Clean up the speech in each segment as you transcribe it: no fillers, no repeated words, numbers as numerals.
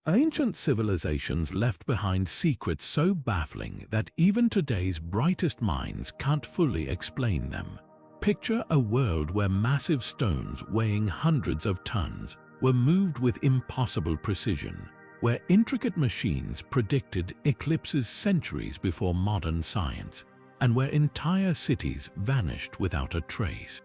Ancient civilizations left behind secrets so baffling that even today's brightest minds can't fully explain them. Picture a world where massive stones weighing hundreds of tons were moved with impossible precision, where intricate machines predicted eclipses centuries before modern science, and where entire cities vanished without a trace.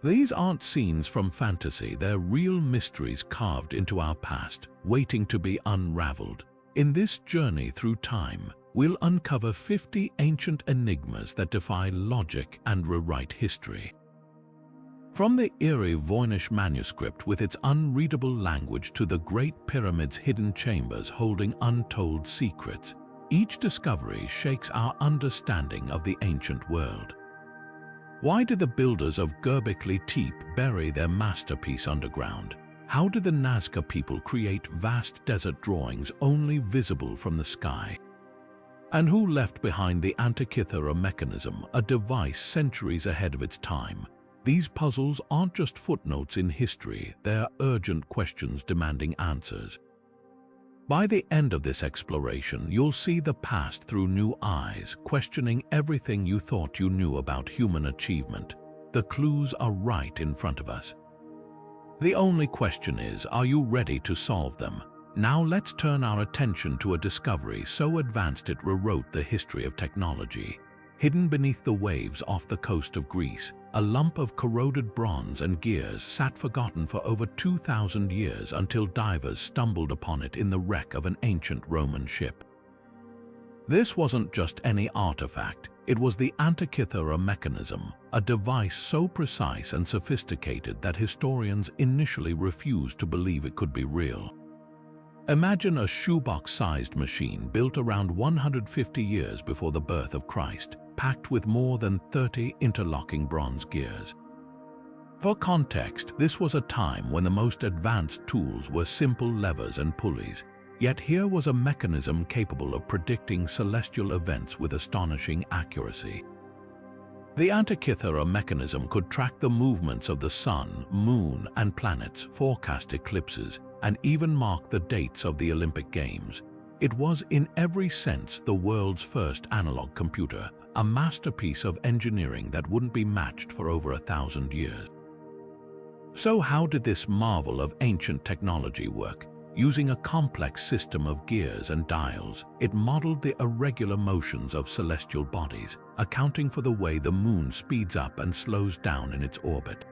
These aren't scenes from fantasy, they're real mysteries carved into our past, waiting to be unraveled. In this journey through time, we'll uncover 50 ancient enigmas that defy logic and rewrite history. From the eerie Voynich Manuscript with its unreadable language to the Great Pyramid's hidden chambers holding untold secrets, each discovery shakes our understanding of the ancient world. Why did the builders of Göbekli Tepe bury their masterpiece underground? How did the Nazca people create vast desert drawings only visible from the sky? And who left behind the Antikythera Mechanism, a device centuries ahead of its time? These puzzles aren't just footnotes in history, they're urgent questions demanding answers. By the end of this exploration, you'll see the past through new eyes, questioning everything you thought you knew about human achievement. The clues are right in front of us. The only question is, are you ready to solve them? Now let's turn our attention to a discovery so advanced it rewrote the history of technology. Hidden beneath the waves off the coast of Greece, a lump of corroded bronze and gears sat forgotten for over 2,000 years until divers stumbled upon it in the wreck of an ancient Roman ship. This wasn't just any artifact, it was the Antikythera Mechanism, a device so precise and sophisticated that historians initially refused to believe it could be real. Imagine a shoebox-sized machine built around 150 years before the birth of Christ, packed with more than 30 interlocking bronze gears. For context, this was a time when the most advanced tools were simple levers and pulleys, yet here was a mechanism capable of predicting celestial events with astonishing accuracy. The Antikythera Mechanism could track the movements of the sun, moon, and planets, forecast eclipses, and even mark the dates of the Olympic Games. It was in every sense the world's first analog computer, a masterpiece of engineering that wouldn't be matched for over 1,000 years. So how did this marvel of ancient technology work? Using a complex system of gears and dials, it modeled the irregular motions of celestial bodies, accounting for the way the moon speeds up and slows down in its orbit.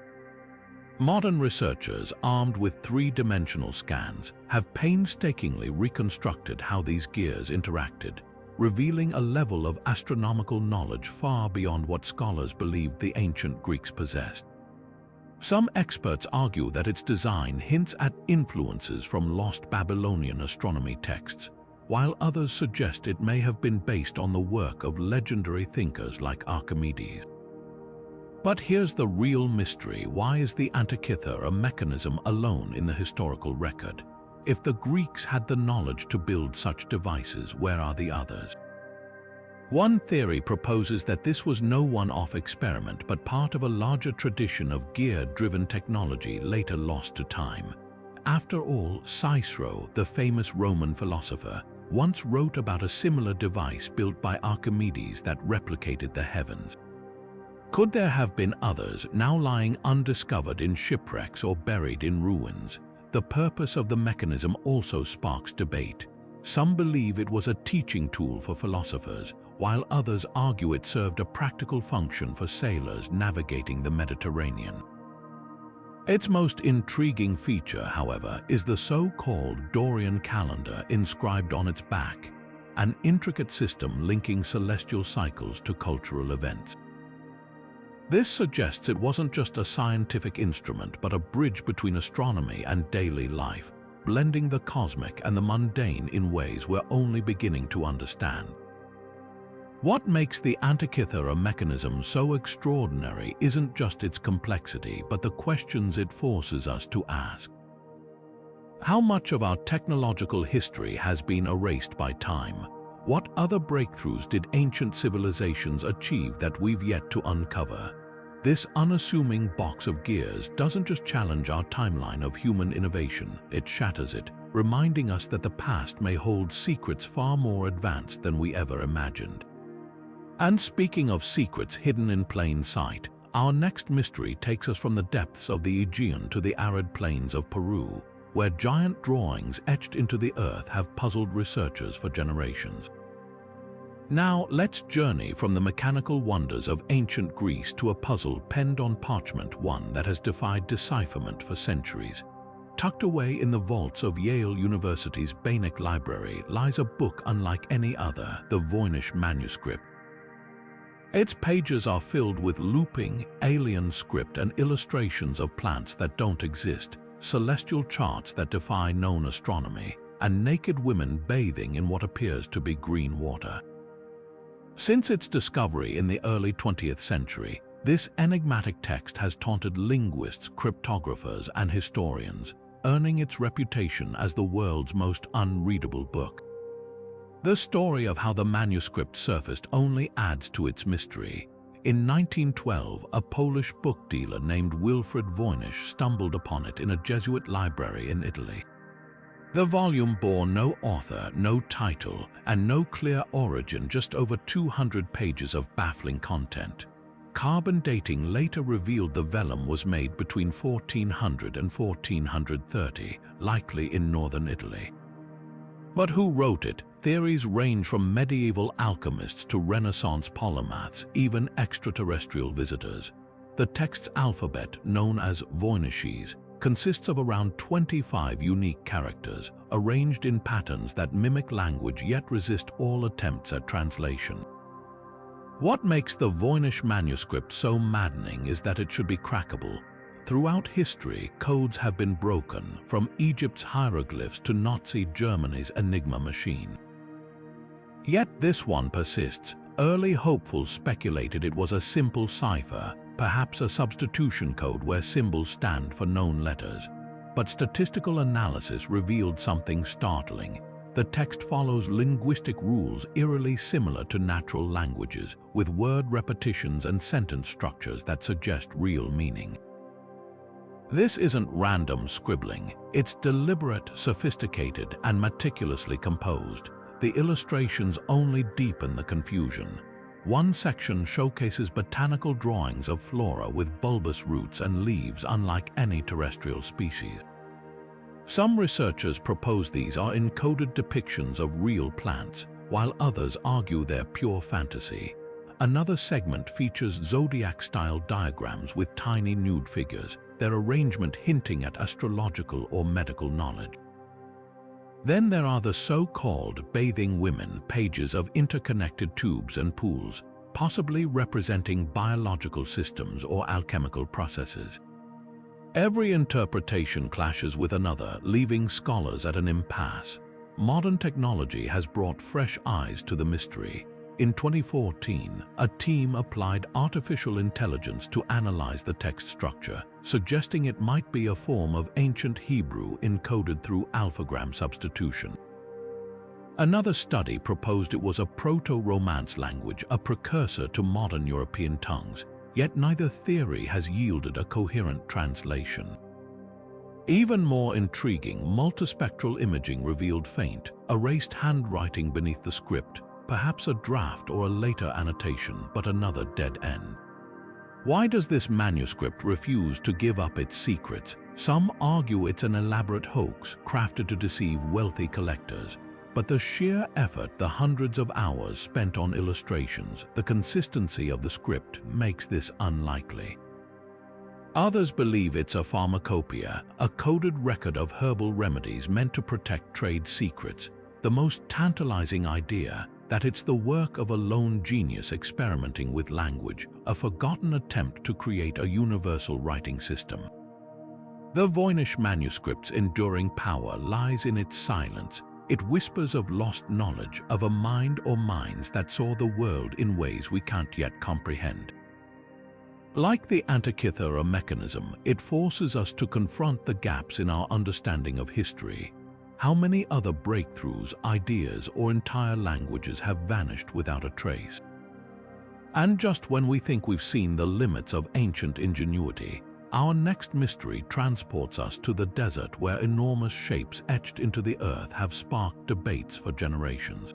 Modern researchers, armed with three-dimensional scans, have painstakingly reconstructed how these gears interacted, revealing a level of astronomical knowledge far beyond what scholars believed the ancient Greeks possessed. Some experts argue that its design hints at influences from lost Babylonian astronomy texts, while others suggest it may have been based on the work of legendary thinkers like Archimedes. But here's the real mystery: why is the Antikythera Mechanism alone in the historical record? If the Greeks had the knowledge to build such devices, where are the others? One theory proposes that this was no one-off experiment, but part of a larger tradition of gear-driven technology later lost to time. After all, Cicero, the famous Roman philosopher, once wrote about a similar device built by Archimedes that replicated the heavens. Could there have been others now lying undiscovered in shipwrecks or buried in ruins? The purpose of the mechanism also sparks debate. Some believe it was a teaching tool for philosophers, while others argue it served a practical function for sailors navigating the Mediterranean. Its most intriguing feature, however, is the so-called Dorian calendar inscribed on its back, an intricate system linking celestial cycles to cultural events. This suggests it wasn't just a scientific instrument, but a bridge between astronomy and daily life, blending the cosmic and the mundane in ways we're only beginning to understand. What makes the Antikythera Mechanism so extraordinary isn't just its complexity, but the questions it forces us to ask. How much of our technological history has been erased by time? What other breakthroughs did ancient civilizations achieve that we've yet to uncover? This unassuming box of gears doesn't just challenge our timeline of human innovation, it shatters it, reminding us that the past may hold secrets far more advanced than we ever imagined. And speaking of secrets hidden in plain sight, our next mystery takes us from the depths of the Aegean to the arid plains of Peru, where giant drawings etched into the earth have puzzled researchers for generations. Now, let's journey from the mechanical wonders of ancient Greece to a puzzle penned on parchment, one that has defied decipherment for centuries. Tucked away in the vaults of Yale University's Voynich Library lies a book unlike any other, the Voynich Manuscript. Its pages are filled with looping, alien script and illustrations of plants that don't exist, celestial charts that defy known astronomy, and naked women bathing in what appears to be green water. Since its discovery in the early 20th century, this enigmatic text has taunted linguists, cryptographers, and historians, earning its reputation as the world's most unreadable book. The story of how the manuscript surfaced only adds to its mystery. In 1912, a Polish book dealer named Wilfrid Voynich stumbled upon it in a Jesuit library in Italy. The volume bore no author, no title, and no clear origin, just over 200 pages of baffling content. Carbon dating later revealed the vellum was made between 1400 and 1430, likely in northern Italy. But who wrote it? Theories range from medieval alchemists to Renaissance polymaths, even extraterrestrial visitors. The text's alphabet, known as Voynichese, consists of around 25 unique characters, arranged in patterns that mimic language yet resist all attempts at translation. What makes the Voynich manuscript so maddening is that it should be crackable. Throughout history, codes have been broken, from Egypt's hieroglyphs to Nazi Germany's Enigma machine. Yet this one persists. Early hopefuls speculated it was a simple cipher, perhaps a substitution code where symbols stand for known letters. But statistical analysis revealed something startling. The text follows linguistic rules eerily similar to natural languages, with word repetitions and sentence structures that suggest real meaning. This isn't random scribbling, it's deliberate, sophisticated, and meticulously composed. The illustrations only deepen the confusion. One section showcases botanical drawings of flora with bulbous roots and leaves unlike any terrestrial species. Some researchers propose these are encoded depictions of real plants, while others argue they're pure fantasy. Another segment features zodiac-style diagrams with tiny nude figures, their arrangement hinting at astrological or medical knowledge. Then there are the so-called bathing women pages of interconnected tubes and pools, possibly representing biological systems or alchemical processes. Every interpretation clashes with another, leaving scholars at an impasse. Modern technology has brought fresh eyes to the mystery. In 2014, a team applied artificial intelligence to analyze the text structure, suggesting it might be a form of ancient Hebrew encoded through alphagram substitution. Another study proposed it was a Proto-Romance language, a precursor to modern European tongues, yet neither theory has yielded a coherent translation. Even more intriguing, multispectral imaging revealed faint, erased handwriting beneath the script, perhaps a draft or a later annotation, but another dead end. Why does this manuscript refuse to give up its secrets? Some argue it's an elaborate hoax crafted to deceive wealthy collectors. But the sheer effort, the hundreds of hours spent on illustrations, the consistency of the script makes this unlikely. Others believe it's a pharmacopoeia, a coded record of herbal remedies meant to protect trade secrets. The most tantalizing idea, that it's the work of a lone genius experimenting with language, a forgotten attempt to create a universal writing system. The Voynich manuscript's enduring power lies in its silence. It whispers of lost knowledge, of a mind or minds that saw the world in ways we can't yet comprehend. Like the Antikythera Mechanism, it forces us to confront the gaps in our understanding of history. How many other breakthroughs, ideas, or entire languages have vanished without a trace? And just when we think we've seen the limits of ancient ingenuity, our next mystery transports us to the desert where enormous shapes etched into the earth have sparked debates for generations.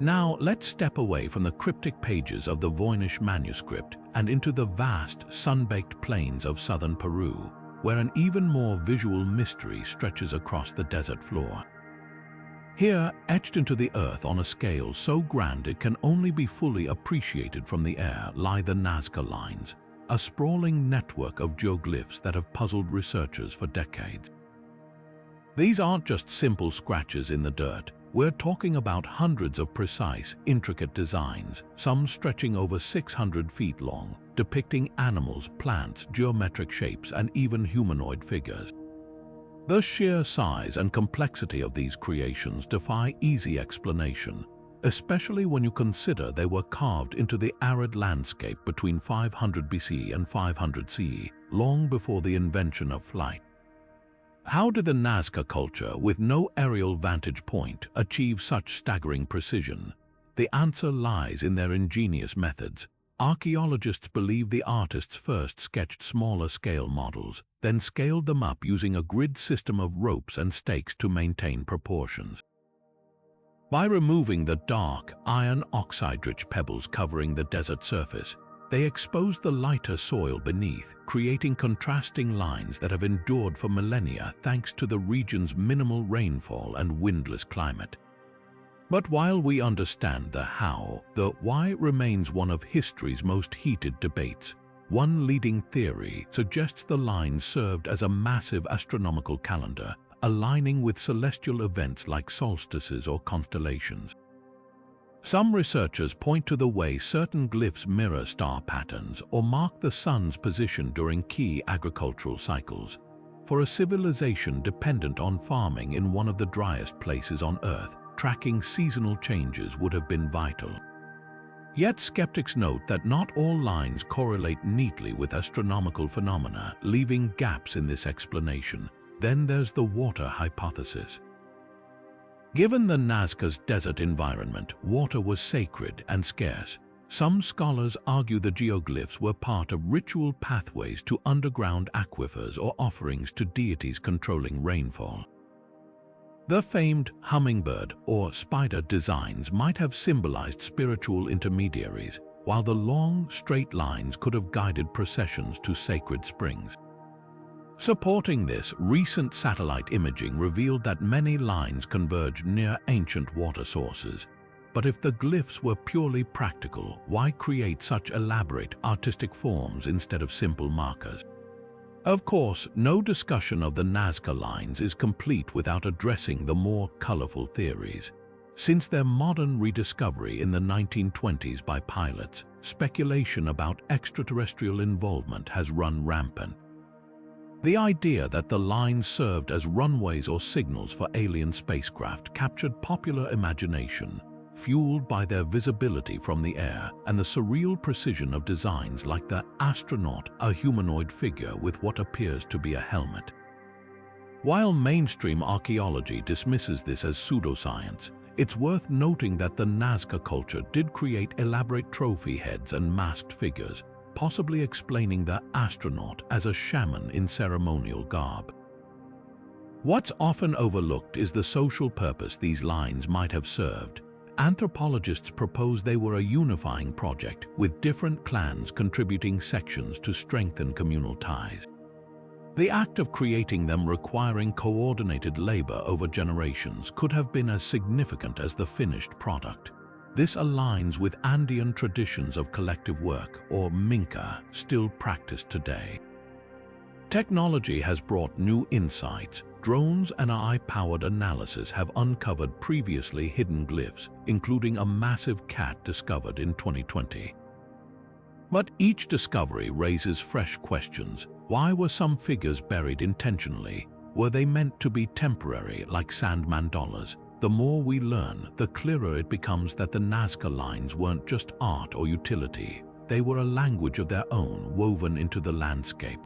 Now let's step away from the cryptic pages of the Voynich Manuscript and into the vast, sun-baked plains of southern Peru, where an even more visual mystery stretches across the desert floor. Here, etched into the earth on a scale so grand it can only be fully appreciated from the air, lie the Nazca Lines, a sprawling network of geoglyphs that have puzzled researchers for decades. These aren't just simple scratches in the dirt. We're talking about hundreds of precise, intricate designs, some stretching over 600 feet long, depicting animals, plants, geometric shapes, and even humanoid figures. The sheer size and complexity of these creations defy easy explanation, especially when you consider they were carved into the arid landscape between 500 BC and 500 CE, long before the invention of flight. How did the Nazca culture, with no aerial vantage point, achieve such staggering precision? The answer lies in their ingenious methods. Archaeologists believe the artists first sketched smaller-scale models, then scaled them up using a grid system of ropes and stakes to maintain proportions. By removing the dark, iron oxide-rich pebbles covering the desert surface, they exposed the lighter soil beneath, creating contrasting lines that have endured for millennia thanks to the region's minimal rainfall and windless climate. But while we understand the how, the why remains one of history's most heated debates. One leading theory suggests the lines served as a massive astronomical calendar, aligning with celestial events like solstices or constellations. Some researchers point to the way certain glyphs mirror star patterns or mark the sun's position during key agricultural cycles. For a civilization dependent on farming in one of the driest places on Earth, tracking seasonal changes would have been vital. Yet skeptics note that not all lines correlate neatly with astronomical phenomena, leaving gaps in this explanation. Then there's the water hypothesis. Given the Nazca's desert environment, water was sacred and scarce. Some scholars argue the geoglyphs were part of ritual pathways to underground aquifers or offerings to deities controlling rainfall. The famed hummingbird or spider designs might have symbolized spiritual intermediaries, while the long, straight lines could have guided processions to sacred springs. Supporting this, recent satellite imaging revealed that many lines converged near ancient water sources. But if the glyphs were purely practical, why create such elaborate artistic forms instead of simple markers? Of course, no discussion of the Nazca Lines is complete without addressing the more colorful theories. Since their modern rediscovery in the 1920s by pilots, speculation about extraterrestrial involvement has run rampant. The idea that the lines served as runways or signals for alien spacecraft captured popular imagination, fueled by their visibility from the air and the surreal precision of designs like the astronaut, a humanoid figure with what appears to be a helmet. While mainstream archaeology dismisses this as pseudoscience, it's worth noting that the Nazca culture did create elaborate trophy heads and masked figures, possibly explaining the astronaut as a shaman in ceremonial garb. What's often overlooked is the social purpose these lines might have served. Anthropologists propose they were a unifying project, with different clans contributing sections to strengthen communal ties. The act of creating them requiring coordinated labor over generations could have been as significant as the finished product. This aligns with Andean traditions of collective work, or minca, still practiced today. Technology has brought new insights. Drones and AI-powered analysis have uncovered previously hidden glyphs, including a massive cat discovered in 2020. But each discovery raises fresh questions. Why were some figures buried intentionally? Were they meant to be temporary, like sand mandalas? The more we learn, the clearer it becomes that the Nazca Lines weren't just art or utility. They were a language of their own, woven into the landscape.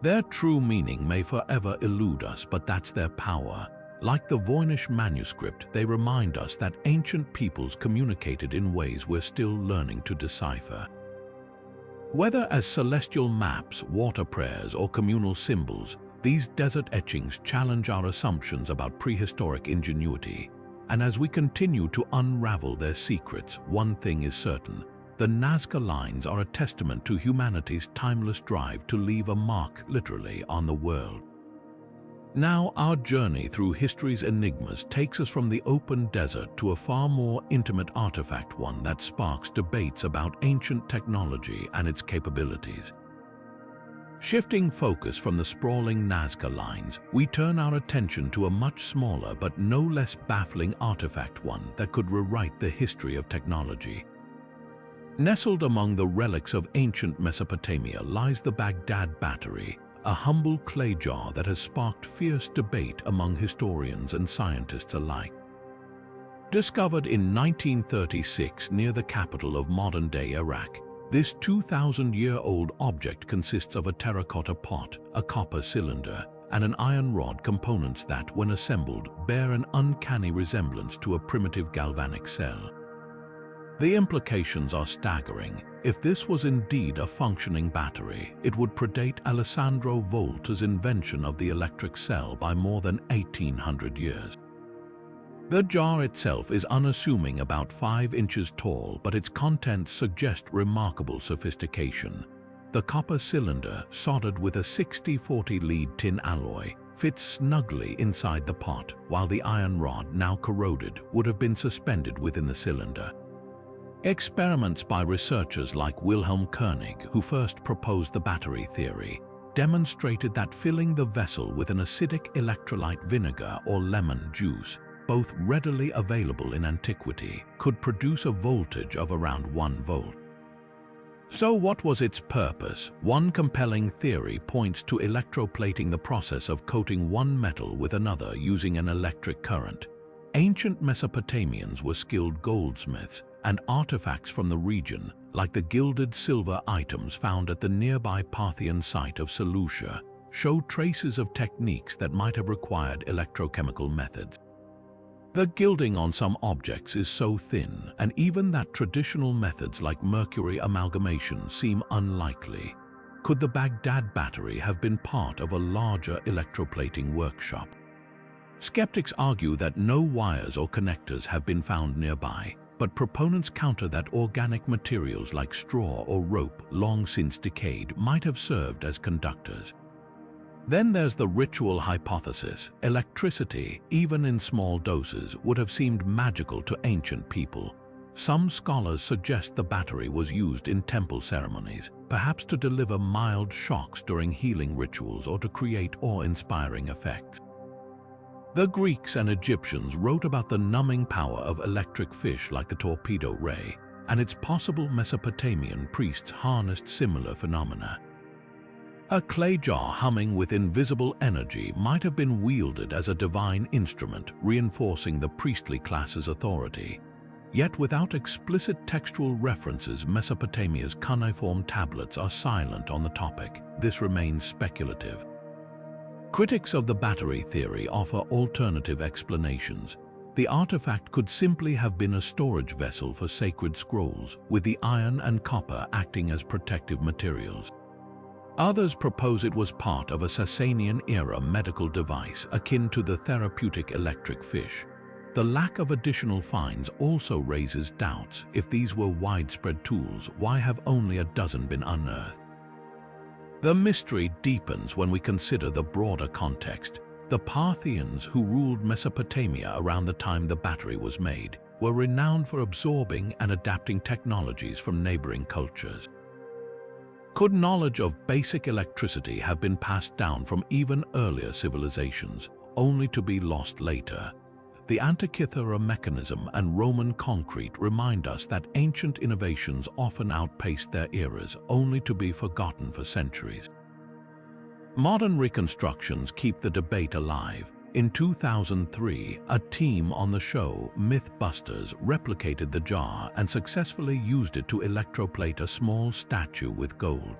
Their true meaning may forever elude us, but that's their power. Like the Voynich Manuscript, they remind us that ancient peoples communicated in ways we're still learning to decipher. Whether as celestial maps, water prayers, or communal symbols, these desert etchings challenge our assumptions about prehistoric ingenuity. And as we continue to unravel their secrets, one thing is certain: the Nazca Lines are a testament to humanity's timeless drive to leave a mark, literally, on the world. Now, our journey through history's enigmas takes us from the open desert to a far more intimate artifact, one that sparks debates about ancient technology and its capabilities. Shifting focus from the sprawling Nazca Lines, we turn our attention to a much smaller but no less baffling artifact, one that could rewrite the history of technology. Nestled among the relics of ancient Mesopotamia lies the Baghdad Battery, a humble clay jar that has sparked fierce debate among historians and scientists alike. Discovered in 1936 near the capital of modern-day Iraq, this 2,000-year-old object consists of a terracotta pot, a copper cylinder, and an iron rod, components that, when assembled, bear an uncanny resemblance to a primitive galvanic cell. The implications are staggering. If this was indeed a functioning battery, it would predate Alessandro Volta's invention of the electric cell by more than 1,800 years. The jar itself is unassuming, about 5 inches tall, but its contents suggest remarkable sophistication. The copper cylinder, soldered with a 60-40 lead tin alloy, fits snugly inside the pot, while the iron rod, now corroded, would have been suspended within the cylinder. Experiments by researchers like Wilhelm Koenig, who first proposed the battery theory, demonstrated that filling the vessel with an acidic electrolyte vinegar or lemon juice, both readily available in antiquity, could produce a voltage of around 1 volt. So what was its purpose? One compelling theory points to electroplating, the process of coating one metal with another using an electric current. Ancient Mesopotamians were skilled goldsmiths, and artifacts from the region, like the gilded silver items found at the nearby Parthian site of Seleucia, show traces of techniques that might have required electrochemical methods. The gilding on some objects is so thin, and even that traditional methods like mercury amalgamation seem unlikely. Could the Baghdad Battery have been part of a larger electroplating workshop? Skeptics argue that no wires or connectors have been found nearby, but proponents counter that organic materials like straw or rope, long since decayed, might have served as conductors. Then there's the ritual hypothesis. Electricity, even in small doses, would have seemed magical to ancient people. Some scholars suggest the battery was used in temple ceremonies, perhaps to deliver mild shocks during healing rituals or to create awe-inspiring effects. The Greeks and Egyptians wrote about the numbing power of electric fish like the torpedo ray, and it's possible Mesopotamian priests harnessed similar phenomena. A clay jar humming with invisible energy might have been wielded as a divine instrument, reinforcing the priestly class's authority. Yet without explicit textual references, Mesopotamia's cuneiform tablets are silent on the topic. This remains speculative. Critics of the battery theory offer alternative explanations. The artifact could simply have been a storage vessel for sacred scrolls, with the iron and copper acting as protective materials. Others propose it was part of a Sasanian-era medical device akin to the therapeutic electric fish. The lack of additional finds also raises doubts. If these were widespread tools, why have only a dozen been unearthed? The mystery deepens when we consider the broader context. The Parthians, who ruled Mesopotamia around the time the battery was made, were renowned for absorbing and adapting technologies from neighboring cultures. Could knowledge of basic electricity have been passed down from even earlier civilizations, only to be lost later? The Antikythera Mechanism and Roman concrete remind us that ancient innovations often outpaced their eras, only to be forgotten for centuries. Modern reconstructions keep the debate alive. In 2003, a team on the show Mythbusters replicated the jar and successfully used it to electroplate a small statue with gold.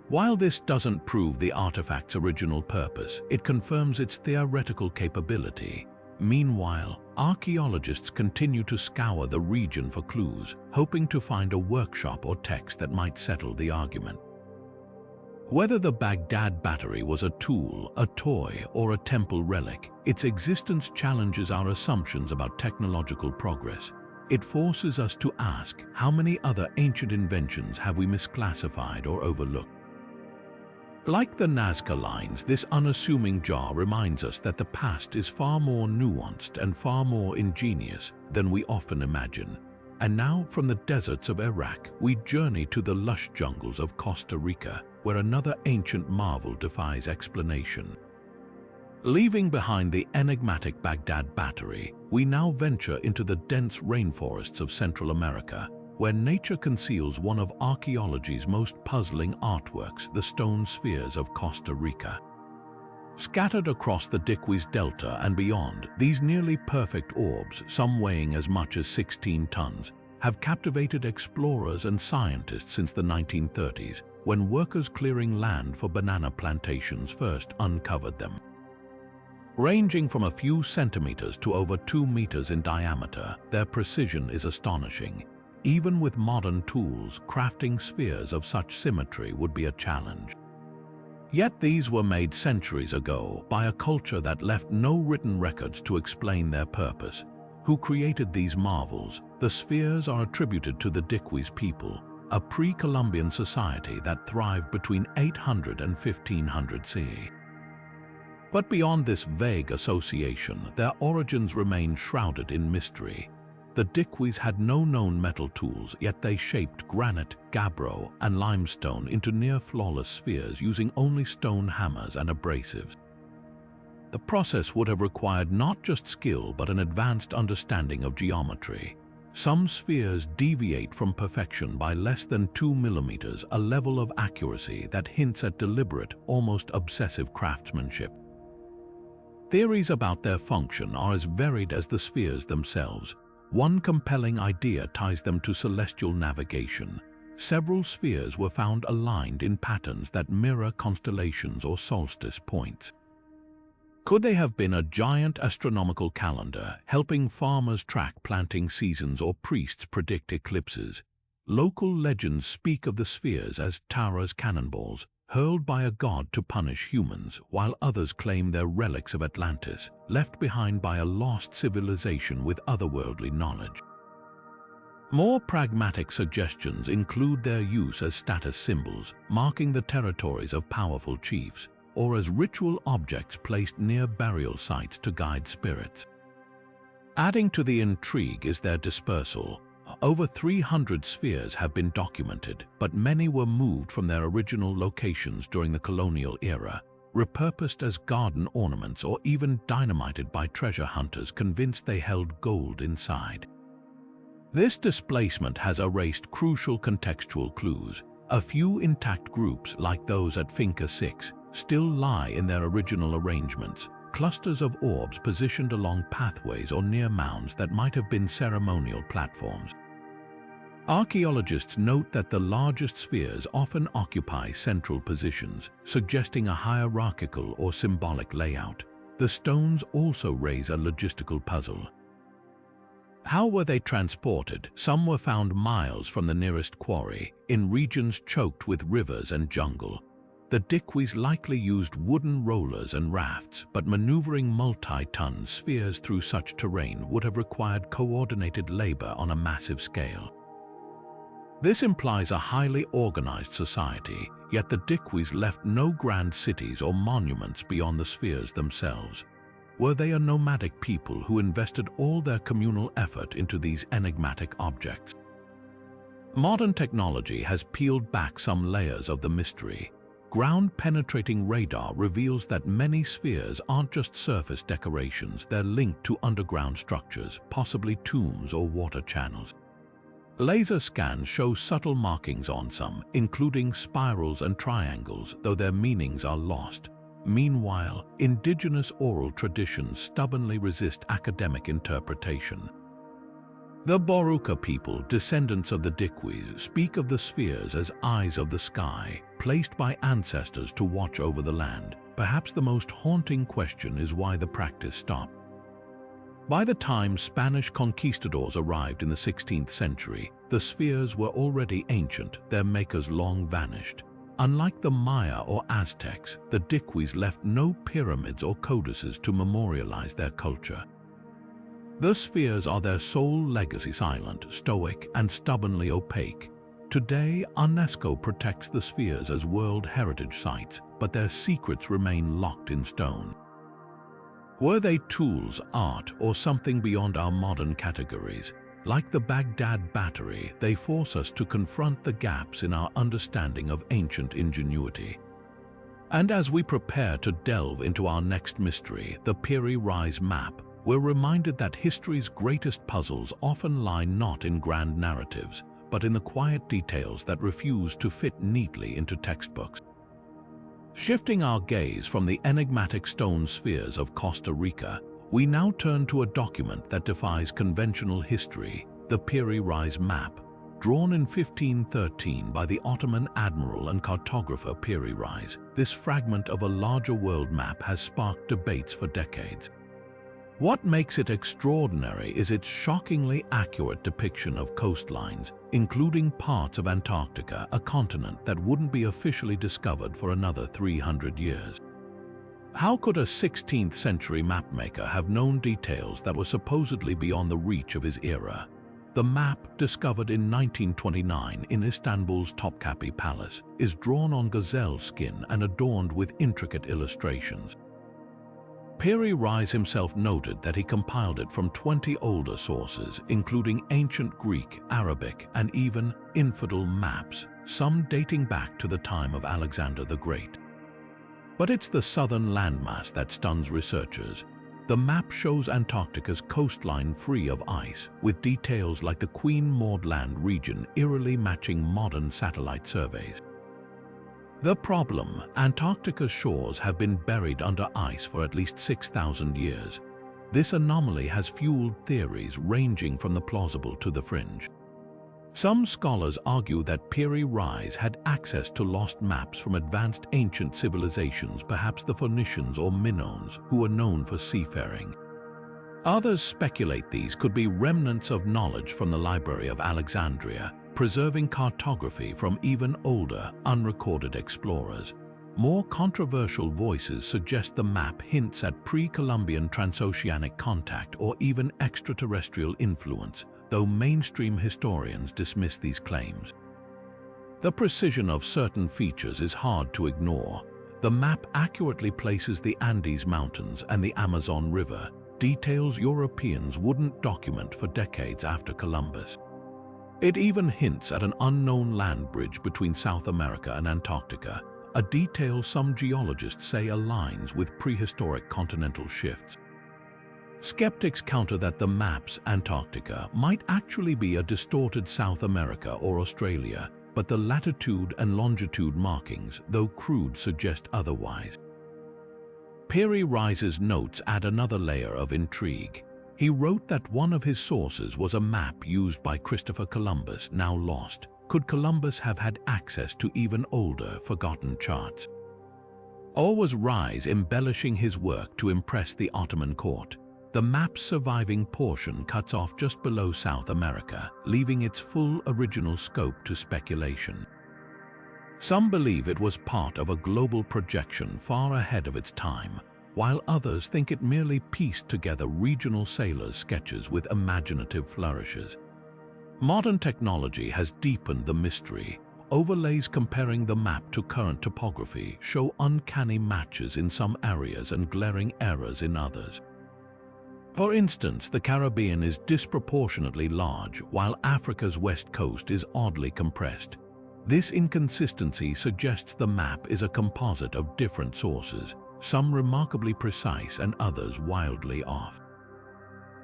While this doesn't prove the artifact's original purpose, it confirms its theoretical capability. Meanwhile, archaeologists continue to scour the region for clues, hoping to find a workshop or text that might settle the argument. Whether the Baghdad Battery was a tool, a toy, or a temple relic, its existence challenges our assumptions about technological progress. It forces us to ask, how many other ancient inventions have we misclassified or overlooked? Like the Nazca Lines, this unassuming jar reminds us that the past is far more nuanced and far more ingenious than we often imagine. And now, from the deserts of Iraq, we journey to the lush jungles of Costa Rica, where another ancient marvel defies explanation. Leaving behind the enigmatic Baghdad Battery, we now venture into the dense rainforests of Central America, where nature conceals one of archaeology's most puzzling artworks, the stone spheres of Costa Rica. Scattered across the Diquis Delta and beyond, these nearly perfect orbs, some weighing as much as 16 tons, have captivated explorers and scientists since the 1930s, when workers clearing land for banana plantations first uncovered them. Ranging from a few centimeters to over 2 meters in diameter, their precision is astonishing. Even with modern tools, crafting spheres of such symmetry would be a challenge. Yet these were made centuries ago by a culture that left no written records to explain their purpose. Who created these marvels? The spheres are attributed to the Diquis people, a pre-Columbian society that thrived between 800 and 1500 CE. But beyond this vague association, their origins remain shrouded in mystery. The Diquis had no known metal tools, yet they shaped granite, gabbro, and limestone into near-flawless spheres using only stone hammers and abrasives. The process would have required not just skill but an advanced understanding of geometry. Some spheres deviate from perfection by less than 2 millimeters, a level of accuracy that hints at deliberate, almost obsessive craftsmanship. Theories about their function are as varied as the spheres themselves. One compelling idea ties them to celestial navigation. Several spheres were found aligned in patterns that mirror constellations or solstice points. Could they have been a giant astronomical calendar, helping farmers track planting seasons or priests predict eclipses? Local legends speak of the spheres as Tara's cannonballs, hurled by a god to punish humans, while others claim they're relics of Atlantis, left behind by a lost civilization with otherworldly knowledge. More pragmatic suggestions include their use as status symbols, marking the territories of powerful chiefs, or as ritual objects placed near burial sites to guide spirits. Adding to the intrigue is their dispersal. Over 300 spheres have been documented, but many were moved from their original locations during the colonial era, repurposed as garden ornaments or even dynamited by treasure hunters convinced they held gold inside. This displacement has erased crucial contextual clues. A few intact groups, like those at Finca 6, still lie in their original arrangements, clusters of orbs positioned along pathways or near mounds that might have been ceremonial platforms. Archaeologists note that the largest spheres often occupy central positions, suggesting a hierarchical or symbolic layout. The stones also raise a logistical puzzle. How were they transported? Some were found miles from the nearest quarry, in regions choked with rivers and jungle. The Diquis likely used wooden rollers and rafts, but maneuvering multi-ton spheres through such terrain would have required coordinated labor on a massive scale. This implies a highly organized society, yet the Diquis left no grand cities or monuments beyond the spheres themselves. Were they a nomadic people who invested all their communal effort into these enigmatic objects? Modern technology has peeled back some layers of the mystery. Ground-penetrating radar reveals that many spheres aren't just surface decorations, they're linked to underground structures, possibly tombs or water channels. Laser scans show subtle markings on some, including spirals and triangles, though their meanings are lost. Meanwhile, indigenous oral traditions stubbornly resist academic interpretation. The Boruca people, descendants of the Diquis, speak of the spheres as eyes of the sky, placed by ancestors to watch over the land. Perhaps the most haunting question is why the practice stopped. By the time Spanish conquistadors arrived in the 16th century, the spheres were already ancient, their makers long vanished. Unlike the Maya or Aztecs, the Diquis left no pyramids or codices to memorialize their culture. The spheres are their sole legacy, silent, stoic, and stubbornly opaque. Today, UNESCO protects the spheres as World Heritage Sites, but their secrets remain locked in stone. Were they tools, art, or something beyond our modern categories? Like the Baghdad Battery, they force us to confront the gaps in our understanding of ancient ingenuity. And as we prepare to delve into our next mystery, the Piri Reis Map, we're reminded that history's greatest puzzles often lie not in grand narratives, but in the quiet details that refuse to fit neatly into textbooks. Shifting our gaze from the enigmatic stone spheres of Costa Rica, we now turn to a document that defies conventional history, the Piri Reis Map. Drawn in 1513 by the Ottoman admiral and cartographer Piri Reis, this fragment of a larger world map has sparked debates for decades. What makes it extraordinary is its shockingly accurate depiction of coastlines, including parts of Antarctica, a continent that wouldn't be officially discovered for another 300 years. How could a 16th century mapmaker have known details that were supposedly beyond the reach of his era? The map, discovered in 1929 in Istanbul's Topkapi Palace, is drawn on gazelle skin and adorned with intricate illustrations. Piri Reis himself noted that he compiled it from 20 older sources, including ancient Greek, Arabic, and even infidel maps, some dating back to the time of Alexander the Great. But it's the southern landmass that stuns researchers. The map shows Antarctica's coastline free of ice, with details like the Queen Maud Land region eerily matching modern satellite surveys. The problem: Antarctica's shores have been buried under ice for at least 6,000 years. This anomaly has fueled theories ranging from the plausible to the fringe. Some scholars argue that Piri Reis had access to lost maps from advanced ancient civilizations, perhaps the Phoenicians or Minoans, who were known for seafaring. Others speculate these could be remnants of knowledge from the Library of Alexandria, preserving cartography from even older, unrecorded explorers. More controversial voices suggest the map hints at pre-Columbian transoceanic contact or even extraterrestrial influence, though mainstream historians dismiss these claims. The precision of certain features is hard to ignore. The map accurately places the Andes Mountains and the Amazon River, details Europeans wouldn't document for decades after Columbus. It even hints at an unknown land bridge between South America and Antarctica, a detail some geologists say aligns with prehistoric continental shifts. Skeptics counter that the map's Antarctica might actually be a distorted South America or Australia, but the latitude and longitude markings, though crude, suggest otherwise. Piri Reis's notes add another layer of intrigue. He wrote that one of his sources was a map used by Christopher Columbus, now lost. Could Columbus have had access to even older, forgotten charts? Or was Reis embellishing his work to impress the Ottoman court? The map's surviving portion cuts off just below South America, leaving its full original scope to speculation. Some believe it was part of a global projection far ahead of its time, while others think it merely pieced together regional sailors' sketches with imaginative flourishes. Modern technology has deepened the mystery. Overlays comparing the map to current topography show uncanny matches in some areas and glaring errors in others. For instance, the Caribbean is disproportionately large, while Africa's west coast is oddly compressed. This inconsistency suggests the map is a composite of different sources, some remarkably precise and others wildly off.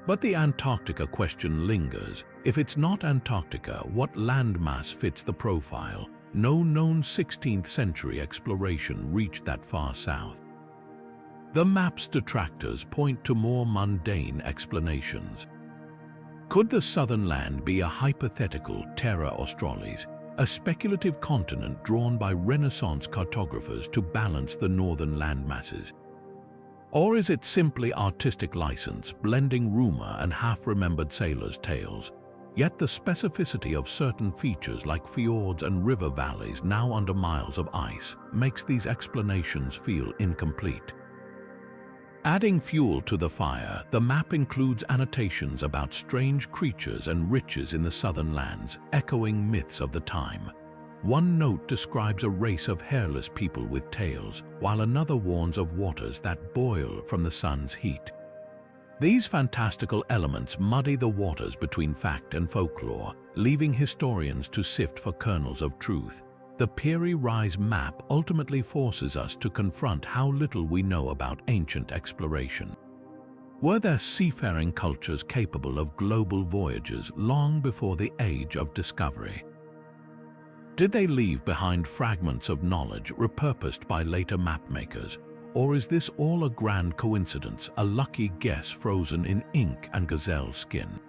But the Antarctica question lingers. If it's not Antarctica, what landmass fits the profile? No known 16th century exploration reached that far south. The map's detractors point to more mundane explanations. Could the southern land be a hypothetical terra australis, a speculative continent drawn by Renaissance cartographers to balance the northern landmasses? Or is it simply artistic license, blending rumor and half-remembered sailors' tales? Yet the specificity of certain features like fjords and river valleys now under miles of ice makes these explanations feel incomplete. Adding fuel to the fire, the map includes annotations about strange creatures and riches in the southern lands, echoing myths of the time. One note describes a race of hairless people with tails, while another warns of waters that boil from the sun's heat. These fantastical elements muddy the waters between fact and folklore, leaving historians to sift for kernels of truth. The Piri Reis Map ultimately forces us to confront how little we know about ancient exploration. Were there seafaring cultures capable of global voyages long before the age of discovery? Did they leave behind fragments of knowledge repurposed by later mapmakers? Or is this all a grand coincidence, a lucky guess frozen in ink and gazelle skin?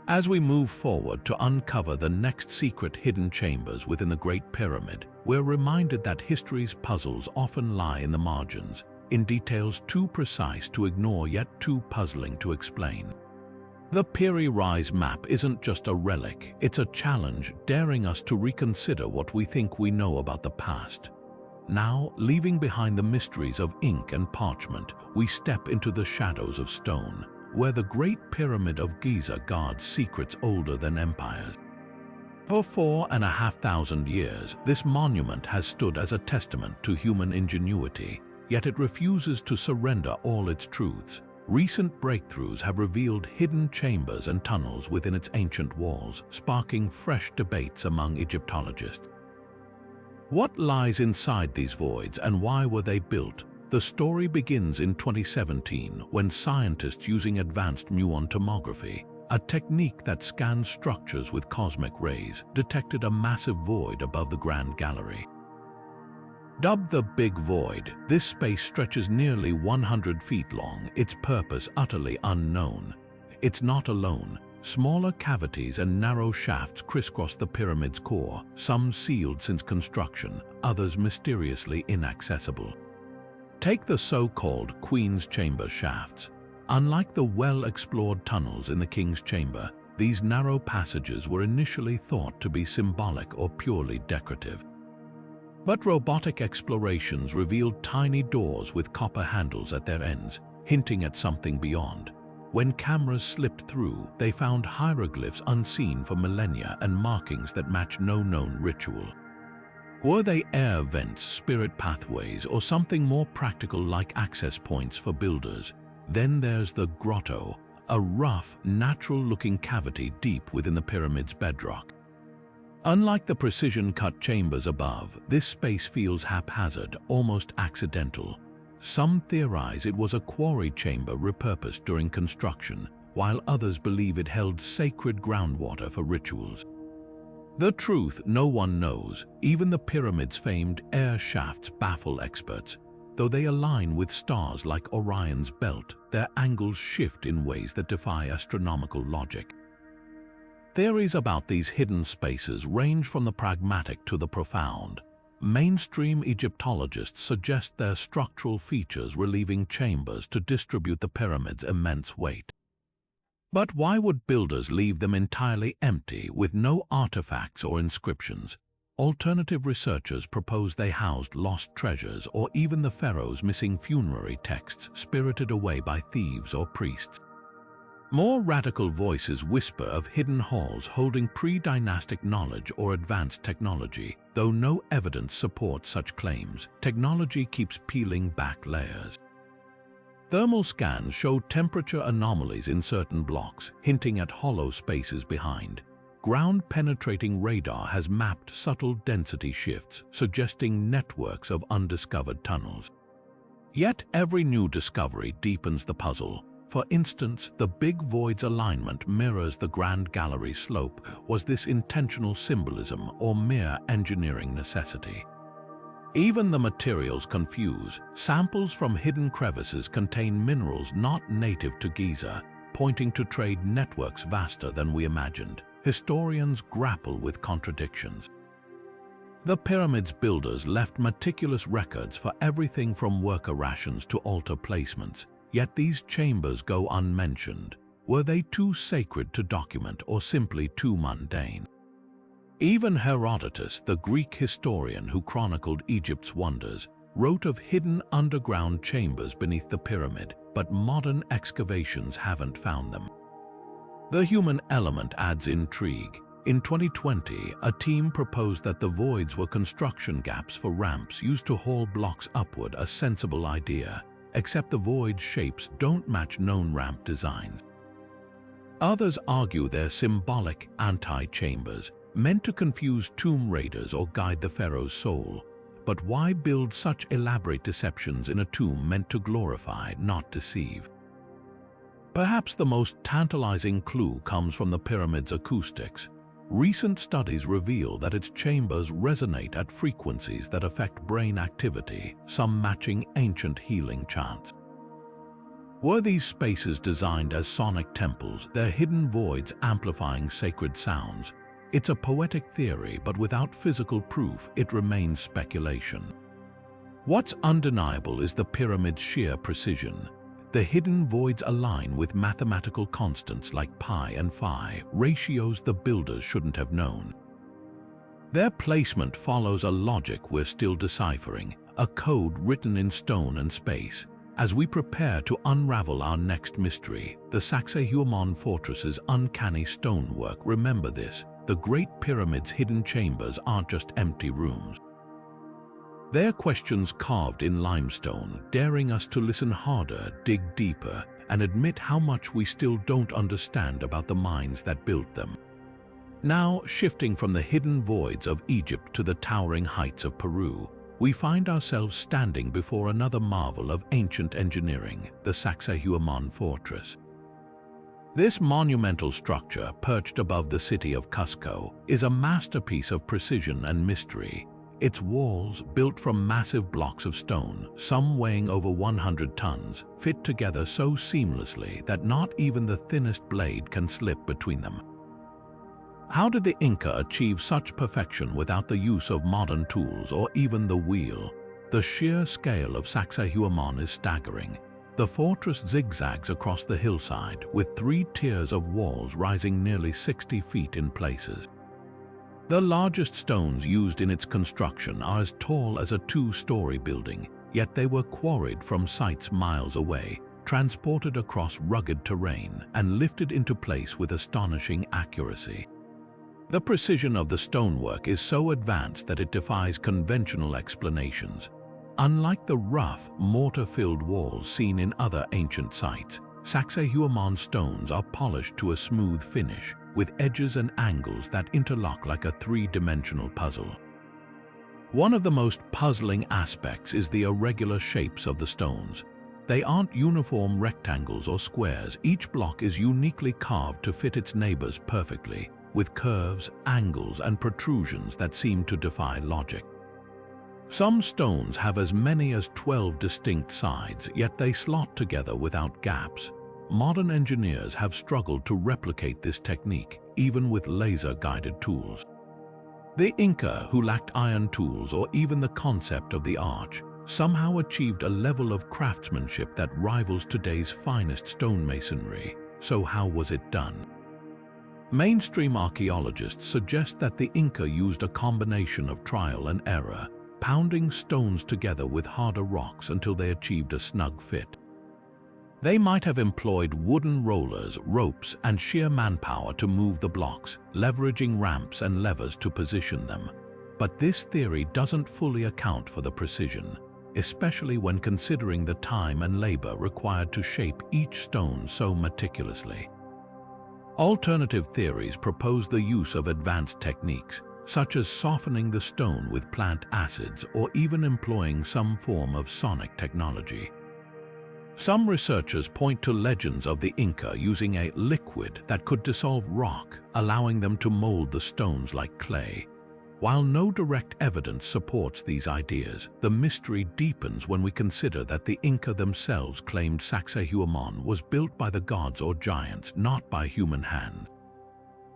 As we move forward to uncover the next secret hidden chambers within the Great Pyramid, we're reminded that history's puzzles often lie in the margins, in details too precise to ignore yet too puzzling to explain. The Piri Reis Map isn't just a relic, it's a challenge daring us to reconsider what we think we know about the past. Now, leaving behind the mysteries of ink and parchment, we step into the shadows of stone, where the Great Pyramid of Giza guards secrets older than empires. For 4,500 years, this monument has stood as a testament to human ingenuity, yet it refuses to surrender all its truths. Recent breakthroughs have revealed hidden chambers and tunnels within its ancient walls, sparking fresh debates among Egyptologists. What lies inside these voids and why were they built? The story begins in 2017 when scientists using advanced muon tomography, a technique that scans structures with cosmic rays, detected a massive void above the Grand Gallery. Dubbed the Big Void, this space stretches nearly 100 feet long, its purpose utterly unknown. It's not alone. Smaller cavities and narrow shafts crisscross the pyramid's core, some sealed since construction, others mysteriously inaccessible. Take the so-called Queen's Chamber shafts. Unlike the well-explored tunnels in the King's Chamber, these narrow passages were initially thought to be symbolic or purely decorative. But robotic explorations revealed tiny doors with copper handles at their ends, hinting at something beyond. When cameras slipped through, they found hieroglyphs unseen for millennia and markings that match no known ritual. Were they air vents, spirit pathways, or something more practical like access points for builders? Then there's the grotto, a rough, natural-looking cavity deep within the pyramid's bedrock. Unlike the precision-cut chambers above, this space feels haphazard, almost accidental. Some theorize it was a quarry chamber repurposed during construction, while others believe it held sacred groundwater for rituals. The truth no one knows. Even the pyramid's famed air shafts baffle experts. Though they align with stars like Orion's belt, their angles shift in ways that defy astronomical logic. Theories about these hidden spaces range from the pragmatic to the profound. Mainstream Egyptologists suggest their structural features relieving chambers to distribute the pyramid's immense weight. But why would builders leave them entirely empty with no artifacts or inscriptions? Alternative researchers propose they housed lost treasures or even the pharaoh's missing funerary texts spirited away by thieves or priests. More radical voices whisper of hidden halls holding pre-dynastic knowledge or advanced technology. Though no evidence supports such claims, technology keeps peeling back layers. Thermal scans show temperature anomalies in certain blocks, hinting at hollow spaces behind. Ground-penetrating radar has mapped subtle density shifts, suggesting networks of undiscovered tunnels. Yet every new discovery deepens the puzzle. For instance, the Big Void's alignment mirrors the Grand Gallery's slope. Was this intentional symbolism or mere engineering necessity? Even the materials confuse. Samples from hidden crevices contain minerals not native to Giza, pointing to trade networks vaster than we imagined. Historians grapple with contradictions. The pyramid's builders left meticulous records for everything from worker rations to altar placements, yet these chambers go unmentioned. Were they too sacred to document or simply too mundane? Even Herodotus, the Greek historian who chronicled Egypt's wonders, wrote of hidden underground chambers beneath the pyramid, but modern excavations haven't found them. The human element adds intrigue. In 2020, a team proposed that the voids were construction gaps for ramps used to haul blocks upward, a sensible idea, except the void shapes don't match known ramp designs. Others argue they're symbolic antechambers, meant to confuse tomb raiders or guide the pharaoh's soul. But why build such elaborate deceptions in a tomb meant to glorify, not deceive? Perhaps the most tantalizing clue comes from the pyramid's acoustics. Recent studies reveal that its chambers resonate at frequencies that affect brain activity, some matching ancient healing chants. Were these spaces designed as sonic temples, their hidden voids amplifying sacred sounds? It's a poetic theory, but without physical proof, it remains speculation. What's undeniable is the pyramid's sheer precision. The hidden voids align with mathematical constants like pi and phi, ratios the builders shouldn't have known. Their placement follows a logic we're still deciphering, a code written in stone and space. As we prepare to unravel our next mystery, the Sacsayhuaman fortress's uncanny stonework, remember this: the Great Pyramid's hidden chambers aren't just empty rooms. They're questions carved in limestone, daring us to listen harder, dig deeper, and admit how much we still don't understand about the minds that built them. Now, shifting from the hidden voids of Egypt to the towering heights of Peru, we find ourselves standing before another marvel of ancient engineering, the Sacsayhuaman fortress. This monumental structure, perched above the city of Cusco, is a masterpiece of precision and mystery. Its walls, built from massive blocks of stone, some weighing over 100 tons, fit together so seamlessly that not even the thinnest blade can slip between them. How did the Inca achieve such perfection without the use of modern tools or even the wheel? The sheer scale of Sacsayhuaman is staggering. The fortress zigzags across the hillside, with 3 tiers of walls rising nearly 60 feet in places. The largest stones used in its construction are as tall as a 2-story building, yet they were quarried from sites miles away, transported across rugged terrain, and lifted into place with astonishing accuracy. The precision of the stonework is so advanced that it defies conventional explanations. Unlike the rough, mortar-filled walls seen in other ancient sites, Sacsayhuaman stones are polished to a smooth finish, with edges and angles that interlock like a 3-dimensional puzzle. One of the most puzzling aspects is the irregular shapes of the stones. They aren't uniform rectangles or squares. Each block is uniquely carved to fit its neighbors perfectly, with curves, angles, and protrusions that seem to defy logic. Some stones have as many as 12 distinct sides, yet they slot together without gaps. Modern engineers have struggled to replicate this technique, even with laser-guided tools. The Inca, who lacked iron tools or even the concept of the arch, somehow achieved a level of craftsmanship that rivals today's finest stonemasonry. So how was it done? Mainstream archaeologists suggest that the Inca used a combination of trial and error, pounding stones together with harder rocks until they achieved a snug fit. They might have employed wooden rollers, ropes, and sheer manpower to move the blocks, leveraging ramps and levers to position them. But this theory doesn't fully account for the precision, especially when considering the time and labor required to shape each stone so meticulously. Alternative theories propose the use of advanced techniques, such as softening the stone with plant acids or even employing some form of sonic technology. Some researchers point to legends of the Inca using a liquid that could dissolve rock, allowing them to mold the stones like clay. While no direct evidence supports these ideas, the mystery deepens when we consider that the Inca themselves claimed Sacsayhuaman was built by the gods or giants, not by human hands.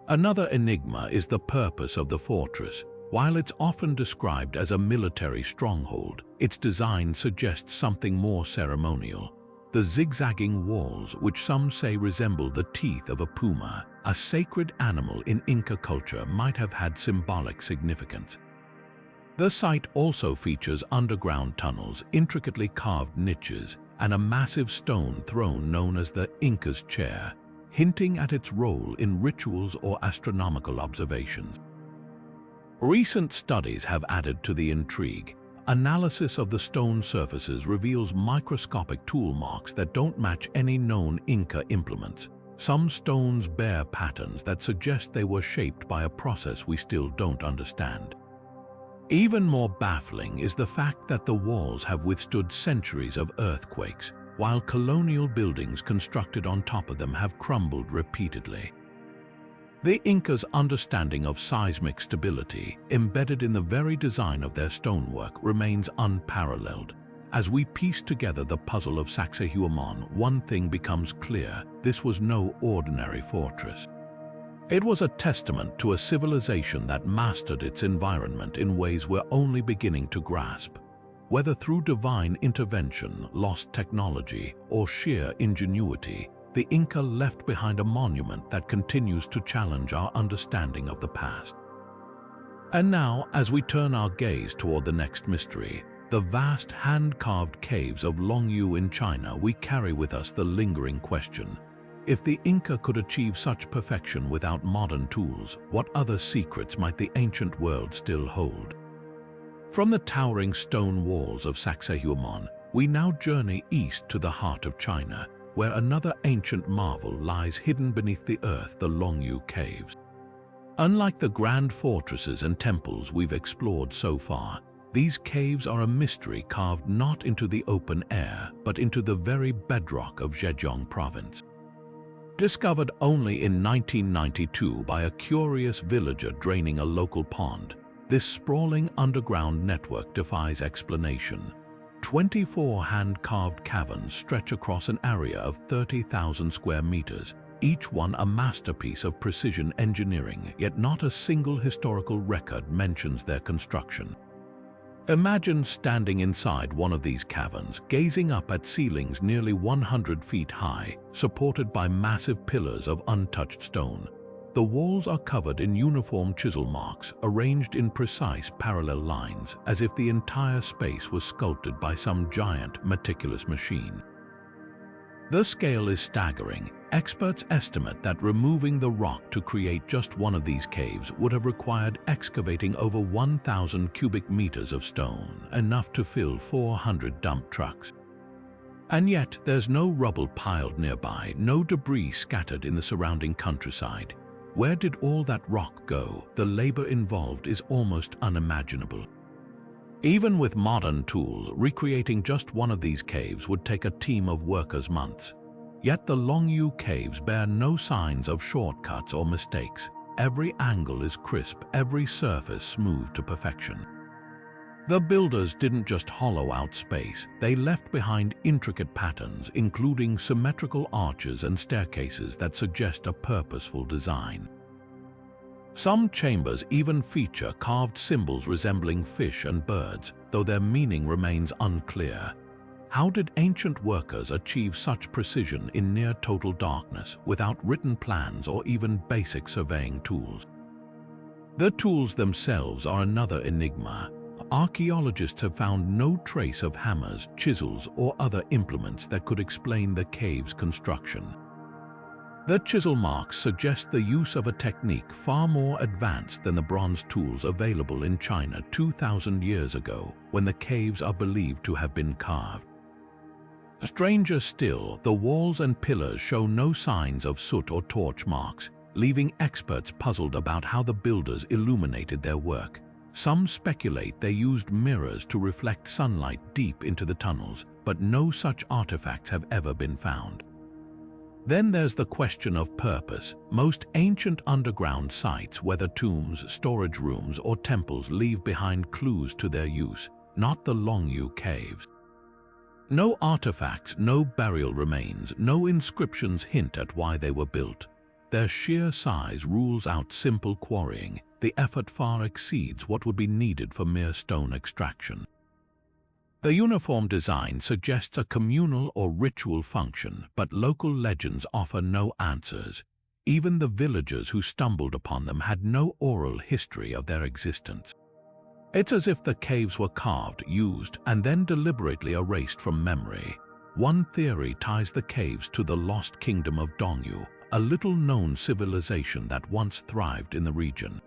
Another enigma is the purpose of the fortress. While it's often described as a military stronghold, its design suggests something more ceremonial. The zigzagging walls, which some say resemble the teeth of a puma, a sacred animal in Inca culture, might have had symbolic significance. The site also features underground tunnels, intricately carved niches, and a massive stone throne known as the Inca's chair, hinting at its role in rituals or astronomical observations. Recent studies have added to the intrigue. Analysis of the stone surfaces reveals microscopic tool marks that don't match any known Inca implements. Some stones bear patterns that suggest they were shaped by a process we still don't understand. Even more baffling is the fact that the walls have withstood centuries of earthquakes, while colonial buildings constructed on top of them have crumbled repeatedly. The Incas' understanding of seismic stability, embedded in the very design of their stonework, remains unparalleled. As we piece together the puzzle of Sacsayhuaman, one thing becomes clear: this was no ordinary fortress. It was a testament to a civilization that mastered its environment in ways we're only beginning to grasp. Whether through divine intervention, lost technology, or sheer ingenuity, the Inca left behind a monument that continues to challenge our understanding of the past. And now, as we turn our gaze toward the next mystery, the vast hand-carved caves of Longyu in China, we carry with us the lingering question: if the Inca could achieve such perfection without modern tools, what other secrets might the ancient world still hold? From the towering stone walls of Sacsayhuaman, we now journey east to the heart of China, where another ancient marvel lies hidden beneath the earth: the Longyu Caves. Unlike the grand fortresses and temples we've explored so far, these caves are a mystery carved not into the open air, but into the very bedrock of Zhejiang province. Discovered only in 1992 by a curious villager draining a local pond, this sprawling underground network defies explanation. 24 hand-carved caverns stretch across an area of 30,000 square meters, each one a masterpiece of precision engineering, yet not a single historical record mentions their construction. Imagine standing inside one of these caverns, gazing up at ceilings nearly 100 feet high, supported by massive pillars of untouched stone. The walls are covered in uniform chisel marks, arranged in precise parallel lines, as if the entire space was sculpted by some giant, meticulous machine. The scale is staggering. Experts estimate that removing the rock to create just one of these caves would have required excavating over 1,000 cubic meters of stone, enough to fill 400 dump trucks. And yet, there's no rubble piled nearby, no debris scattered in the surrounding countryside. Where did all that rock go? The labor involved is almost unimaginable. Even with modern tools, recreating just one of these caves would take a team of workers months. Yet the Longyu Caves bear no signs of shortcuts or mistakes. Every angle is crisp, every surface smooth to perfection. The builders didn't just hollow out space, they left behind intricate patterns, including symmetrical arches and staircases that suggest a purposeful design. Some chambers even feature carved symbols resembling fish and birds, though their meaning remains unclear. How did ancient workers achieve such precision in near-total darkness without written plans or even basic surveying tools? The tools themselves are another enigma. Archaeologists have found no trace of hammers, chisels, or other implements that could explain the cave's construction. The chisel marks suggest the use of a technique far more advanced than the bronze tools available in China 2,000 years ago, when the caves are believed to have been carved. Stranger still, the walls and pillars show no signs of soot or torch marks, leaving experts puzzled about how the builders illuminated their work. Some speculate they used mirrors to reflect sunlight deep into the tunnels, but no such artifacts have ever been found. Then there's the question of purpose. Most ancient underground sites, whether tombs, storage rooms, or temples, leave behind clues to their use, not the Longyu Caves. No artifacts, no burial remains, no inscriptions hint at why they were built. Their sheer size rules out simple quarrying. the effort far exceeds what would be needed for mere stone extraction. The uniform design suggests a communal or ritual function, but local legends offer no answers. Even the villagers who stumbled upon them had no oral history of their existence. It's as if the caves were carved, used, and then deliberately erased from memory. One theory ties the caves to the lost kingdom of Dongyu, a little-known civilization that once thrived in the region.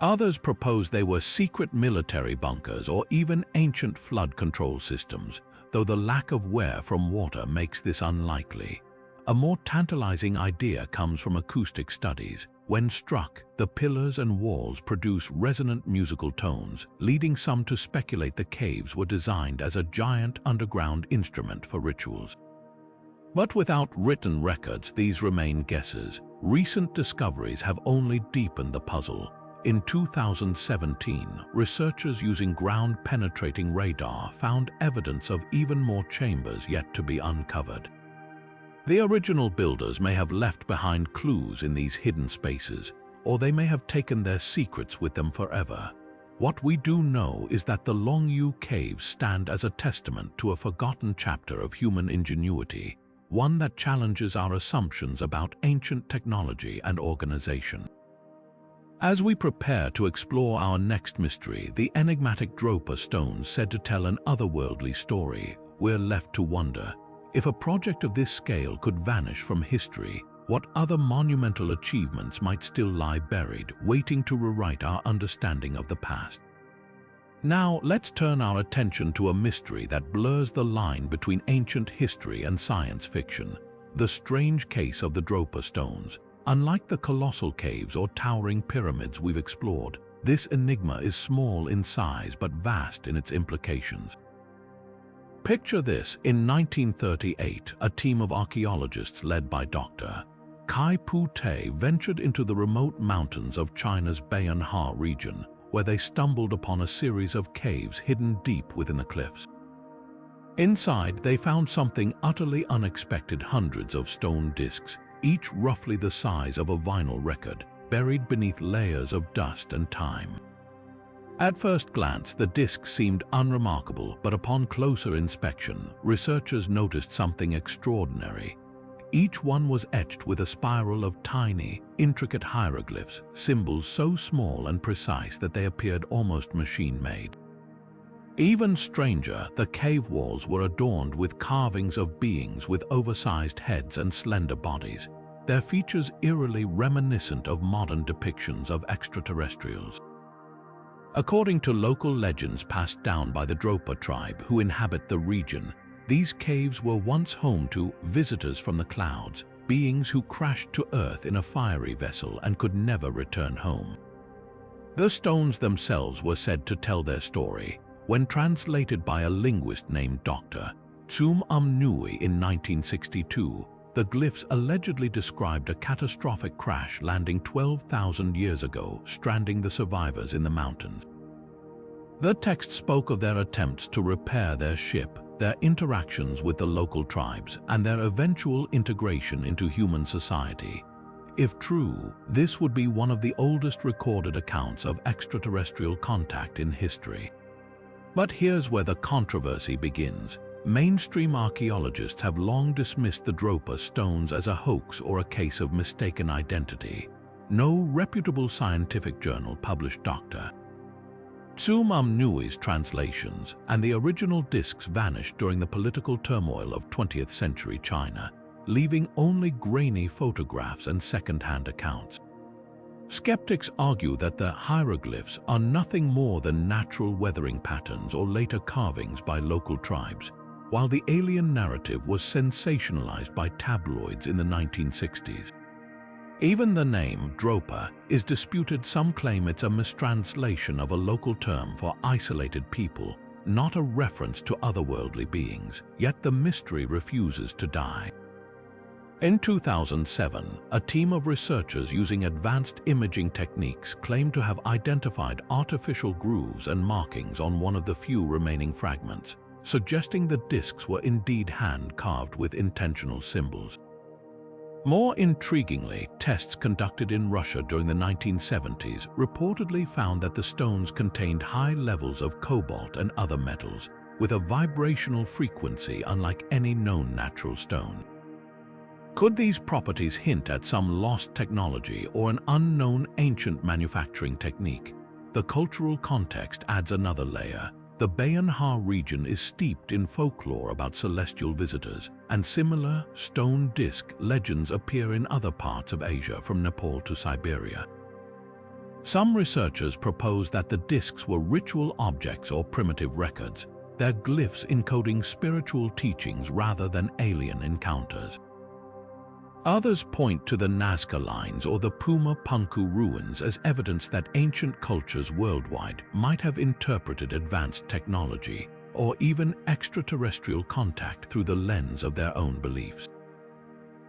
Others propose they were secret military bunkers or even ancient flood control systems, though the lack of wear from water makes this unlikely. A more tantalizing idea comes from acoustic studies. When struck, the pillars and walls produce resonant musical tones, leading some to speculate the caves were designed as a giant underground instrument for rituals. But without written records, these remain guesses. Recent discoveries have only deepened the puzzle. In 2017, researchers using ground-penetrating radar found evidence of even more chambers yet to be uncovered. The original builders may have left behind clues in these hidden spaces, or they may have taken their secrets with them forever. What we do know is that the Longyu Caves stand as a testament to a forgotten chapter of human ingenuity, one that challenges our assumptions about ancient technology and organization. As we prepare to explore our next mystery, the enigmatic Dropa stones said to tell an otherworldly story, we're left to wonder, if a project of this scale could vanish from history, what other monumental achievements might still lie buried, waiting to rewrite our understanding of the past? Now, let's turn our attention to a mystery that blurs the line between ancient history and science fiction, the strange case of the Dropa stones. Unlike the colossal caves or towering pyramids we've explored, this enigma is small in size but vast in its implications. Picture this: in 1938, a team of archaeologists led by Dr. Kai Pu-Te ventured into the remote mountains of China's Bayan-Ha region, where they stumbled upon a series of caves hidden deep within the cliffs. Inside, they found something utterly unexpected: hundreds of stone discs, each roughly the size of a vinyl record, buried beneath layers of dust and time. At first glance, the discs seemed unremarkable, but upon closer inspection, researchers noticed something extraordinary. Each one was etched with a spiral of tiny, intricate hieroglyphs, symbols so small and precise that they appeared almost machine-made. Even stranger, the cave walls were adorned with carvings of beings with oversized heads and slender bodies, their features eerily reminiscent of modern depictions of extraterrestrials. According to local legends passed down by the Dropa tribe who inhabit the region, these caves were once home to visitors from the clouds, beings who crashed to Earth in a fiery vessel and could never return home. The stones themselves were said to tell their story. When translated by a linguist named Dr. Tsum Nui in 1962, the glyphs allegedly described a catastrophic crash landing 12,000 years ago, stranding the survivors in the mountains. The text spoke of their attempts to repair their ship, their interactions with the local tribes, and their eventual integration into human society. If true, this would be one of the oldest recorded accounts of extraterrestrial contact in history. But here's where the controversy begins. Mainstream archaeologists have long dismissed the Dropa stones as a hoax or a case of mistaken identity. No reputable scientific journal published Dr. Tsum Nui's translations, and the original discs vanished during the political turmoil of 20th century China, leaving only grainy photographs and second-hand accounts. Skeptics argue that the hieroglyphs are nothing more than natural weathering patterns or later carvings by local tribes, while the alien narrative was sensationalized by tabloids in the 1960s. Even the name Dropa is disputed. Some claim it's a mistranslation of a local term for isolated people, not a reference to otherworldly beings, yet the mystery refuses to die. In 2007, a team of researchers using advanced imaging techniques claimed to have identified artificial grooves and markings on one of the few remaining fragments, suggesting the discs were indeed hand-carved with intentional symbols. More intriguingly, tests conducted in Russia during the 1970s reportedly found that the stones contained high levels of cobalt and other metals, with a vibrational frequency unlike any known natural stone. Could these properties hint at some lost technology or an unknown ancient manufacturing technique? The cultural context adds another layer. The Bayan region is steeped in folklore about celestial visitors, and similar stone disk legends appear in other parts of Asia, from Nepal to Siberia. Some researchers propose that the disks were ritual objects or primitive records, their glyphs encoding spiritual teachings rather than alien encounters. Others point to the Nazca Lines or the Puma Punku ruins as evidence that ancient cultures worldwide might have interpreted advanced technology or even extraterrestrial contact through the lens of their own beliefs.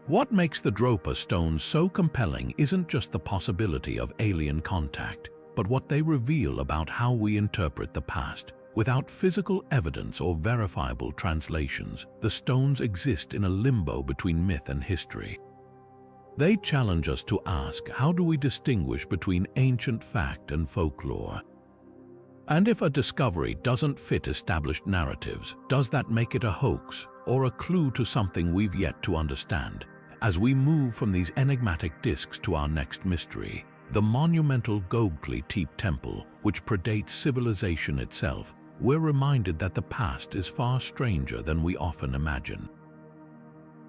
What makes the Dropa stones so compelling isn't just the possibility of alien contact, but what they reveal about how we interpret the past. Without physical evidence or verifiable translations, the stones exist in a limbo between myth and history. They challenge us to ask, how do we distinguish between ancient fact and folklore? And if a discovery doesn't fit established narratives, does that make it a hoax or a clue to something we've yet to understand? As we move from these enigmatic disks to our next mystery, the monumental Göbekli Tepe Temple, which predates civilization itself, we're reminded that the past is far stranger than we often imagine.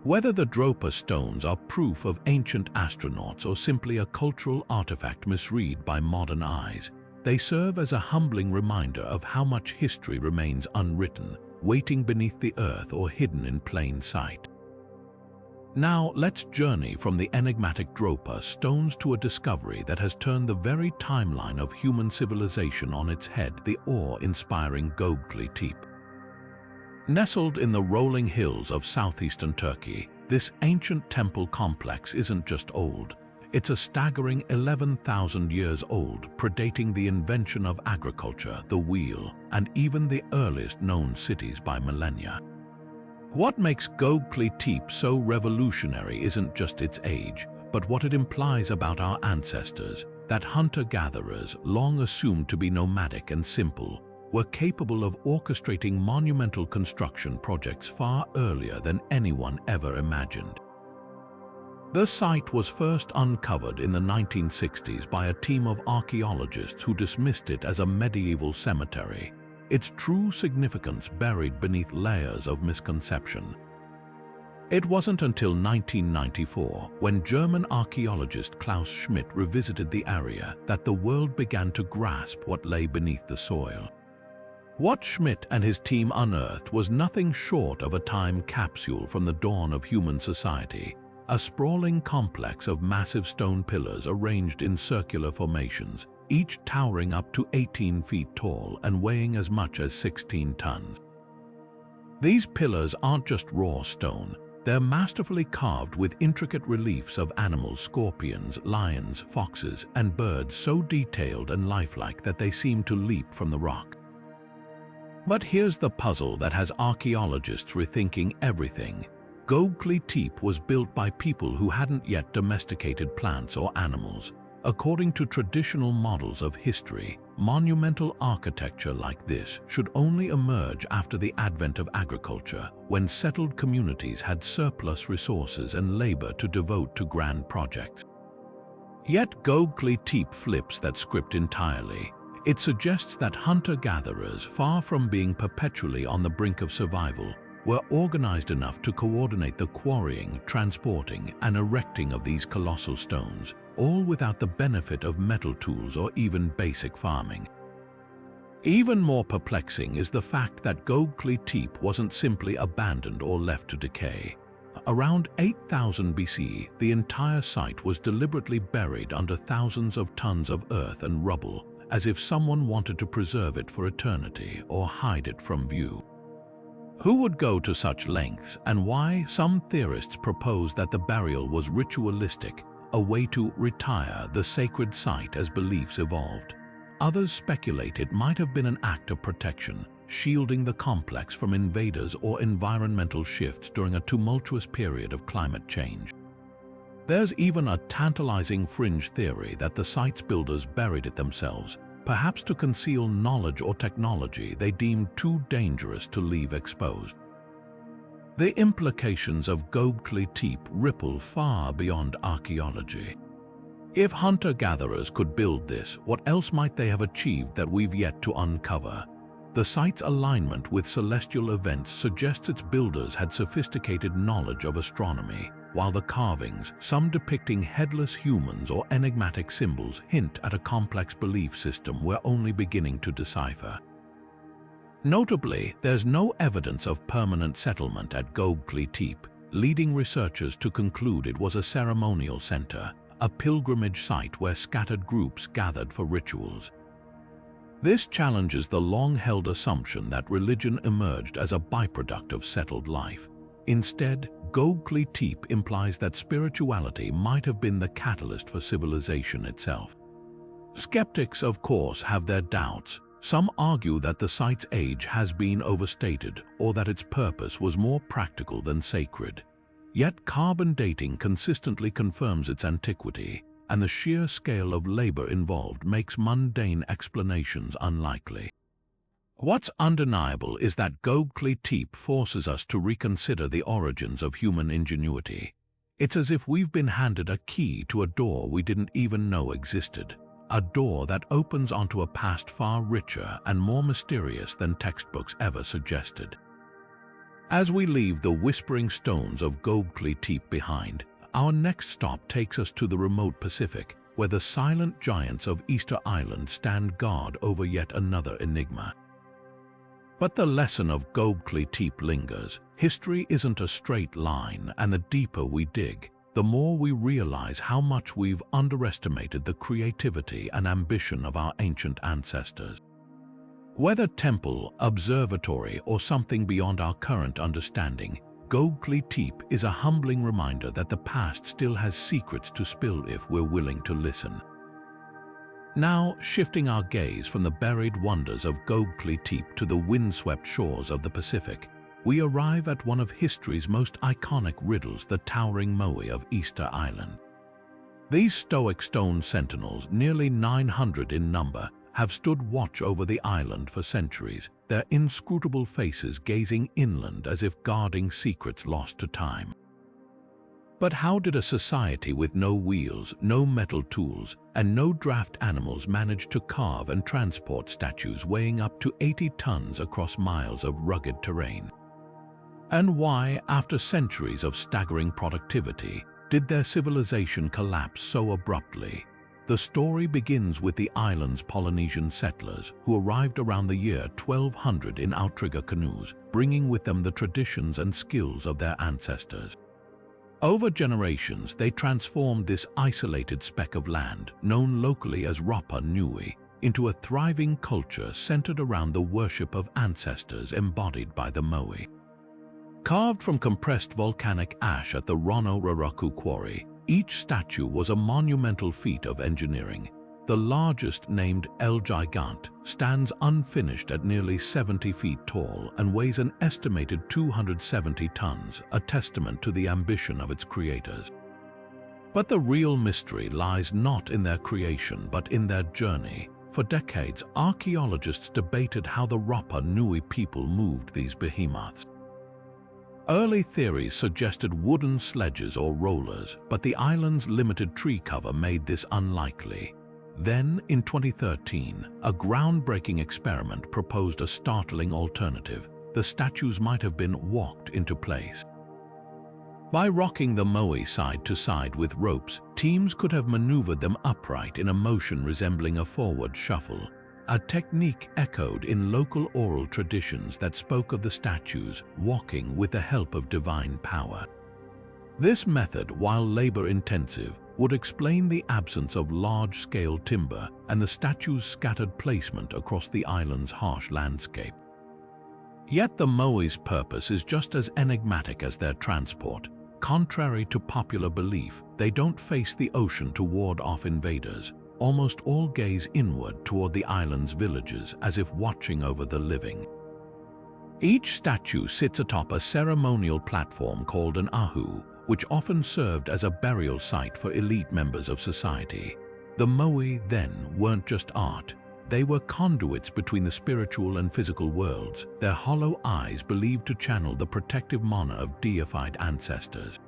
Whether the Dropa stones are proof of ancient astronauts or simply a cultural artifact misread by modern eyes, they serve as a humbling reminder of how much history remains unwritten, waiting beneath the earth or hidden in plain sight. Now, let's journey from the enigmatic Dropa stones to a discovery that has turned the very timeline of human civilization on its head, the awe-inspiring Göbekli Tepe. Nestled in the rolling hills of southeastern Turkey, this ancient temple complex isn't just old. It's a staggering 11,000 years old, predating the invention of agriculture, the wheel, and even the earliest known cities by millennia. What makes Göbekli Tepe so revolutionary isn't just its age, but what it implies about our ancestors, that hunter-gatherers, long assumed to be nomadic and simple, were capable of orchestrating monumental construction projects far earlier than anyone ever imagined. The site was first uncovered in the 1960s by a team of archaeologists who dismissed it as a medieval cemetery, its true significance buried beneath layers of misconception. It wasn't until 1994, when German archaeologist Klaus Schmidt revisited the area, that the world began to grasp what lay beneath the soil. What Schmidt and his team unearthed was nothing short of a time capsule from the dawn of human society, a sprawling complex of massive stone pillars arranged in circular formations, each towering up to 18 feet tall and weighing as much as 16 tons. These pillars aren't just raw stone, they're masterfully carved with intricate reliefs of animals, scorpions, lions, foxes, and birds so detailed and lifelike that they seem to leap from the rock. But here's the puzzle that has archaeologists rethinking everything. Göbekli Tepe was built by people who hadn't yet domesticated plants or animals. According to traditional models of history, monumental architecture like this should only emerge after the advent of agriculture, when settled communities had surplus resources and labor to devote to grand projects. Yet Göbekli Tepe flips that script entirely. It suggests that hunter-gatherers, far from being perpetually on the brink of survival, were organized enough to coordinate the quarrying, transporting, and erecting of these colossal stones, all without the benefit of metal tools or even basic farming. Even more perplexing is the fact that Göbekli Tepe wasn't simply abandoned or left to decay. Around 8000 BC, the entire site was deliberately buried under thousands of tons of earth and rubble, as if someone wanted to preserve it for eternity or hide it from view. Who would go to such lengths, and why? Some theorists propose that the burial was ritualistic, a way to retire the sacred site as beliefs evolved. Others speculate it might have been an act of protection, shielding the complex from invaders or environmental shifts during a tumultuous period of climate change. There's even a tantalizing fringe theory that the site's builders buried it themselves, perhaps to conceal knowledge or technology they deemed too dangerous to leave exposed. The implications of Göbekli Tepe ripple far beyond archaeology. If hunter-gatherers could build this, what else might they have achieved that we've yet to uncover? The site's alignment with celestial events suggests its builders had sophisticated knowledge of astronomy, while the carvings, some depicting headless humans or enigmatic symbols, hint at a complex belief system we're only beginning to decipher. Notably, there's no evidence of permanent settlement at Göbekli Tepe, leading researchers to conclude it was a ceremonial center, a pilgrimage site where scattered groups gathered for rituals. This challenges the long-held assumption that religion emerged as a byproduct of settled life. Instead, Göbekli Tepe implies that spirituality might have been the catalyst for civilization itself. Skeptics, of course, have their doubts. Some argue that the site's age has been overstated or that its purpose was more practical than sacred. Yet carbon dating consistently confirms its antiquity, and the sheer scale of labor involved makes mundane explanations unlikely. What's undeniable is that Göbekli Tepe forces us to reconsider the origins of human ingenuity. It's as if we've been handed a key to a door we didn't even know existed, a door that opens onto a past far richer and more mysterious than textbooks ever suggested. As we leave the whispering stones of Göbekli Tepe behind, our next stop takes us to the remote Pacific, where the silent giants of Easter Island stand guard over yet another enigma. But the lesson of Göbekli Tepe lingers. History isn't a straight line, and the deeper we dig, the more we realize how much we've underestimated the creativity and ambition of our ancient ancestors. Whether temple, observatory, or something beyond our current understanding, Göbekli Tepe is a humbling reminder that the past still has secrets to spill if we're willing to listen. Now, shifting our gaze from the buried wonders of Göbekli Tepe to the windswept shores of the Pacific, we arrive at one of history's most iconic riddles, the towering moai of Easter Island. These stoic stone sentinels, nearly 900 in number, have stood watch over the island for centuries, their inscrutable faces gazing inland as if guarding secrets lost to time. But how did a society with no wheels, no metal tools, and no draft animals manage to carve and transport statues weighing up to 80 tons across miles of rugged terrain? And why, after centuries of staggering productivity, did their civilization collapse so abruptly? The story begins with the island's Polynesian settlers who arrived around the year 1200 in outrigger canoes, bringing with them the traditions and skills of their ancestors. Over generations, they transformed this isolated speck of land, known locally as Rapa Nui, into a thriving culture centered around the worship of ancestors embodied by the moai. Carved from compressed volcanic ash at the Rono Raraku quarry, each statue was a monumental feat of engineering. The largest, named El Gigant, stands unfinished at nearly 70 feet tall and weighs an estimated 270 tons, a testament to the ambition of its creators. But the real mystery lies not in their creation but in their journey. For decades, archaeologists debated how the Rapa Nui people moved these behemoths. Early theories suggested wooden sledges or rollers, but the island's limited tree cover made this unlikely. Then, in 2013, a groundbreaking experiment proposed a startling alternative. The statues might have been walked into place. By rocking the moai side to side with ropes, teams could have maneuvered them upright in a motion resembling a forward shuffle, a technique echoed in local oral traditions that spoke of the statues walking with the help of divine power. This method, while labor-intensive, would explain the absence of large-scale timber and the statues' scattered placement across the island's harsh landscape. Yet the moai's purpose is just as enigmatic as their transport. Contrary to popular belief, they don't face the ocean to ward off invaders. Almost all gaze inward toward the island's villages as if watching over the living. Each statue sits atop a ceremonial platform called an ahu, which often served as a burial site for elite members of society. The moai then weren't just art. They were conduits between the spiritual and physical worlds, their hollow eyes believed to channel the protective mana of deified ancestors.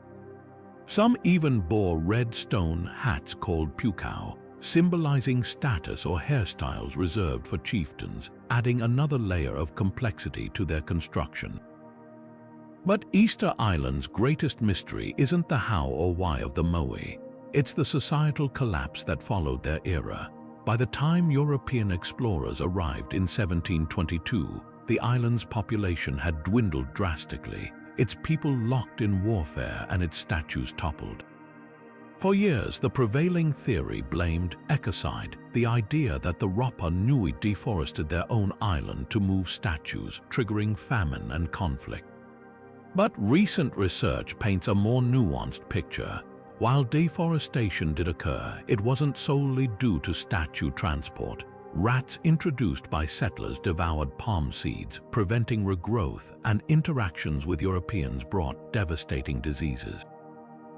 Some even bore red stone hats called pukao, symbolizing status or hairstyles reserved for chieftains, adding another layer of complexity to their construction. But Easter Island's greatest mystery isn't the how or why of the moai. It's the societal collapse that followed their era. By the time European explorers arrived in 1722, the island's population had dwindled drastically, its people locked in warfare and its statues toppled. For years, the prevailing theory blamed ecocide, the idea that the Rapa Nui deforested their own island to move statues, triggering famine and conflict. But recent research paints a more nuanced picture. While deforestation did occur, it wasn't solely due to statue transport. Rats introduced by settlers devoured palm seeds, preventing regrowth, and interactions with Europeans brought devastating diseases.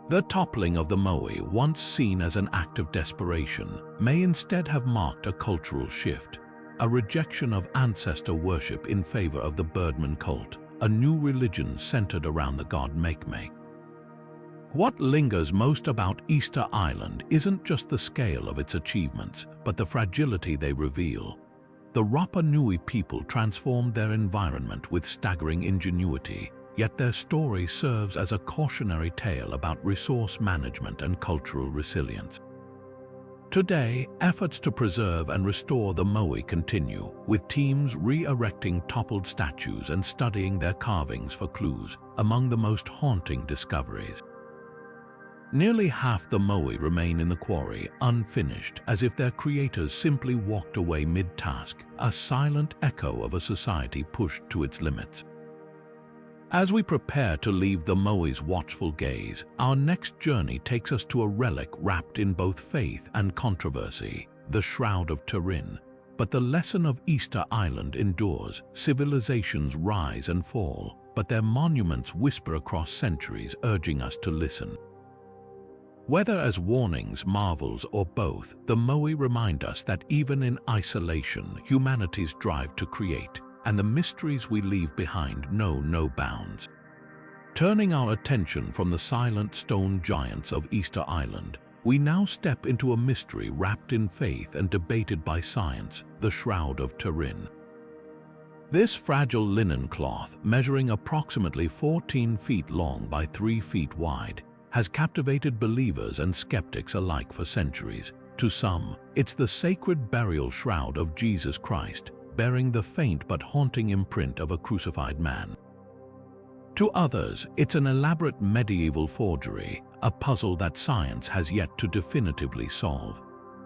The toppling of the moai, once seen as an act of desperation, may instead have marked a cultural shift, a rejection of ancestor worship in favor of the birdman cult, a new religion centered around the god Makemake. What lingers most about Easter Island isn't just the scale of its achievements, but the fragility they reveal. The Rapa Nui people transformed their environment with staggering ingenuity, yet their story serves as a cautionary tale about resource management and cultural resilience. Today, efforts to preserve and restore the moai continue, with teams re-erecting toppled statues and studying their carvings for clues, among the most haunting discoveries. Nearly half the moai remain in the quarry, unfinished, as if their creators simply walked away mid-task, a silent echo of a society pushed to its limits. As we prepare to leave the moai's watchful gaze, our next journey takes us to a relic wrapped in both faith and controversy, the Shroud of Turin. But the lesson of Easter Island endures. Civilizations rise and fall, but their monuments whisper across centuries, urging us to listen. Whether as warnings, marvels, or both, the moai remind us that even in isolation, humanity's drive to create, and the mysteries we leave behind know no bounds. Turning our attention from the silent stone giants of Easter Island, we now step into a mystery wrapped in faith and debated by science, the Shroud of Turin. This fragile linen cloth, measuring approximately 14 feet long by 3 feet wide, has captivated believers and skeptics alike for centuries. To some, it's the sacred burial shroud of Jesus Christ, bearing the faint but haunting imprint of a crucified man. To others, it's an elaborate medieval forgery, a puzzle that science has yet to definitively solve.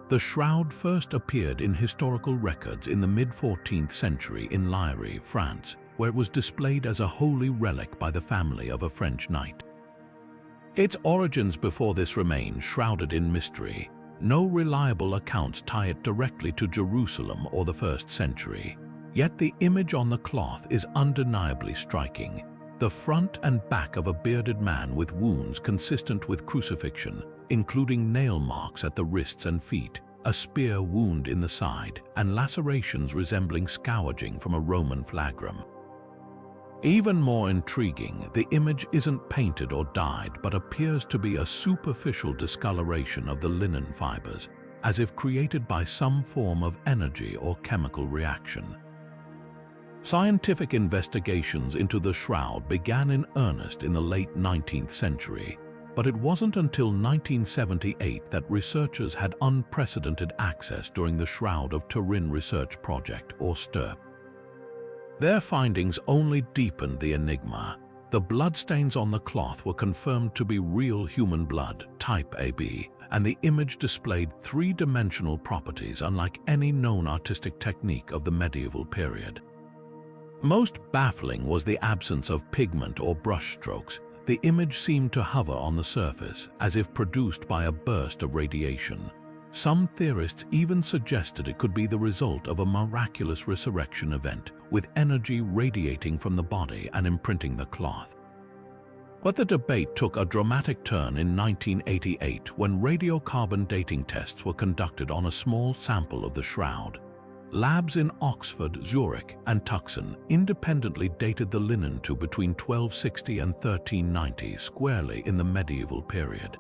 The shroud first appeared in historical records in the mid-14th century in Liéry, France, where it was displayed as a holy relic by the family of a French knight. Its origins before this remain shrouded in mystery. No reliable accounts tie it directly to Jerusalem or the 1st century. Yet the image on the cloth is undeniably striking. The front and back of a bearded man with wounds consistent with crucifixion, including nail marks at the wrists and feet, a spear wound in the side, and lacerations resembling scourging from a Roman flagrum. Even more intriguing, the image isn't painted or dyed but appears to be a superficial discoloration of the linen fibers, as if created by some form of energy or chemical reaction. Scientific investigations into the shroud began in earnest in the late 19th century, but it wasn't until 1978 that researchers had unprecedented access during the Shroud of Turin Research Project, or STURP. Their findings only deepened the enigma. The bloodstains on the cloth were confirmed to be real human blood, type AB, and the image displayed three-dimensional properties unlike any known artistic technique of the medieval period. Most baffling was the absence of pigment or brushstrokes. The image seemed to hover on the surface, as if produced by a burst of radiation. Some theorists even suggested it could be the result of a miraculous resurrection event, with energy radiating from the body and imprinting the cloth. But the debate took a dramatic turn in 1988 when radiocarbon dating tests were conducted on a small sample of the shroud. Labs in Oxford, Zurich, and Tucson independently dated the linen to between 1260 and 1390, squarely in the medieval period.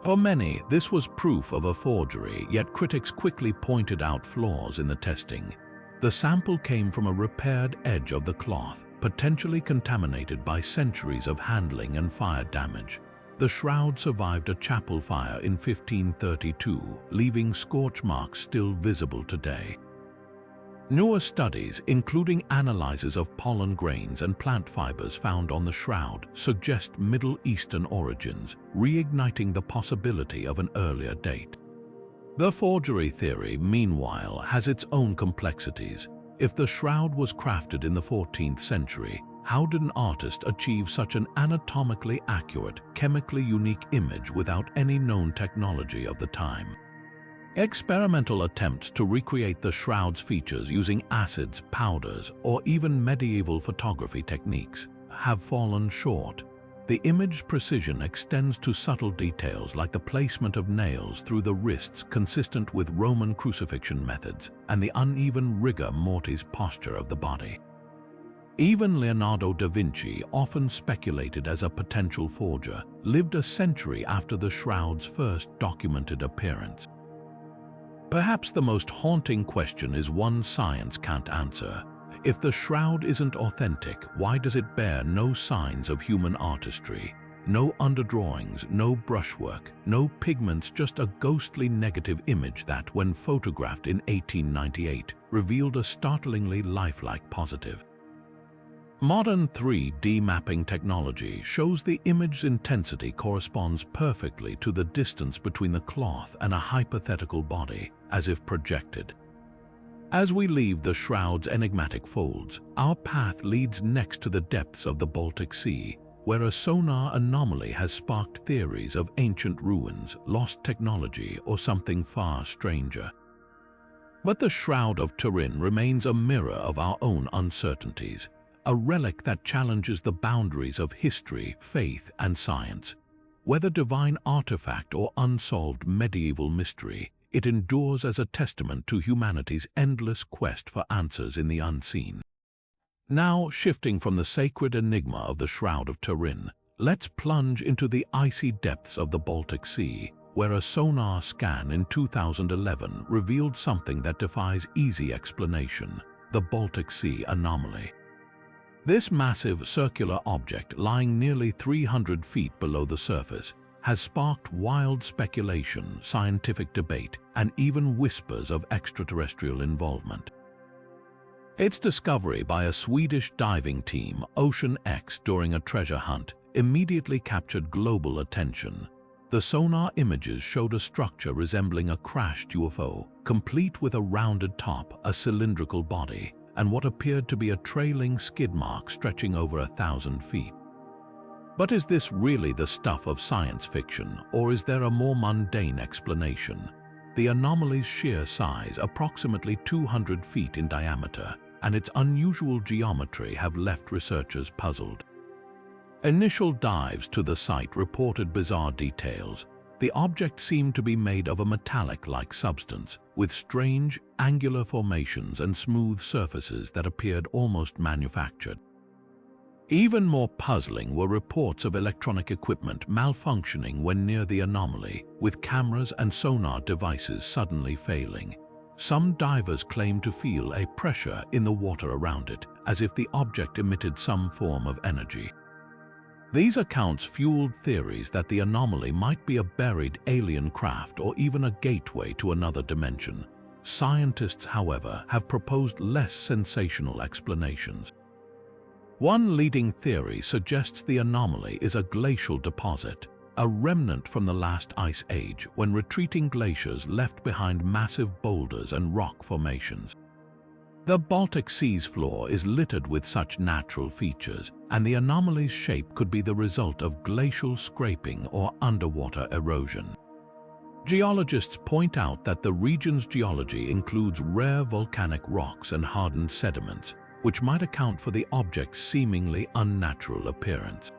For many, this was proof of a forgery, yet critics quickly pointed out flaws in the testing. The sample came from a repaired edge of the cloth, potentially contaminated by centuries of handling and fire damage. The shroud survived a chapel fire in 1532, leaving scorch marks still visible today. Newer studies, including analyses of pollen grains and plant fibers found on the shroud, suggest Middle Eastern origins, reigniting the possibility of an earlier date. The forgery theory, meanwhile, has its own complexities. If the shroud was crafted in the 14th century, how did an artist achieve such an anatomically accurate, chemically unique image without any known technology of the time? Experimental attempts to recreate the shroud's features using acids, powders, or even medieval photography techniques have fallen short. The image precision extends to subtle details like the placement of nails through the wrists consistent with Roman crucifixion methods and the uneven rigor mortis posture of the body. Even Leonardo da Vinci, often speculated as a potential forger, lived a century after the shroud's first documented appearance. Perhaps the most haunting question is one science can't answer. If the shroud isn't authentic, why does it bear no signs of human artistry? No underdrawings, no brushwork, no pigments, just a ghostly negative image that, when photographed in 1898, revealed a startlingly lifelike positive. Modern 3D mapping technology shows the image's intensity corresponds perfectly to the distance between the cloth and a hypothetical body, as if projected. As we leave the shroud's enigmatic folds, our path leads next to the depths of the Baltic Sea, where a sonar anomaly has sparked theories of ancient ruins, lost technology, or something far stranger. But the Shroud of Turin remains a mirror of our own uncertainties, a relic that challenges the boundaries of history, faith, and science. Whether divine artifact or unsolved medieval mystery, it endures as a testament to humanity's endless quest for answers in the unseen. Now, shifting from the sacred enigma of the Shroud of Turin, let's plunge into the icy depths of the Baltic Sea, where a sonar scan in 2011 revealed something that defies easy explanation: the Baltic Sea anomaly. This massive circular object, lying nearly 300 feet below the surface, has sparked wild speculation, scientific debate, and even whispers of extraterrestrial involvement. Its discovery by a Swedish diving team, Ocean X, during a treasure hunt, immediately captured global attention. The sonar images showed a structure resembling a crashed UFO, complete with a rounded top, a cylindrical body, and what appeared to be a trailing skid mark stretching over 1,000 feet. But is this really the stuff of science fiction, or is there a more mundane explanation? The anomaly's sheer size, approximately 200 feet in diameter, and its unusual geometry have left researchers puzzled. Initial dives to the site reported bizarre details. The object seemed to be made of a metallic-like substance, with strange, angular formations and smooth surfaces that appeared almost manufactured. Even more puzzling were reports of electronic equipment malfunctioning when near the anomaly, with cameras and sonar devices suddenly failing. Some divers claimed to feel a pressure in the water around it, as if the object emitted some form of energy. These accounts fueled theories that the anomaly might be a buried alien craft or even a gateway to another dimension. Scientists, however, have proposed less sensational explanations. One leading theory suggests the anomaly is a glacial deposit, a remnant from the last ice age when retreating glaciers left behind massive boulders and rock formations. The Baltic Sea's floor is littered with such natural features, and the anomaly's shape could be the result of glacial scraping or underwater erosion. Geologists point out that the region's geology includes rare volcanic rocks and hardened sediments, which might account for the object's seemingly unnatural appearance.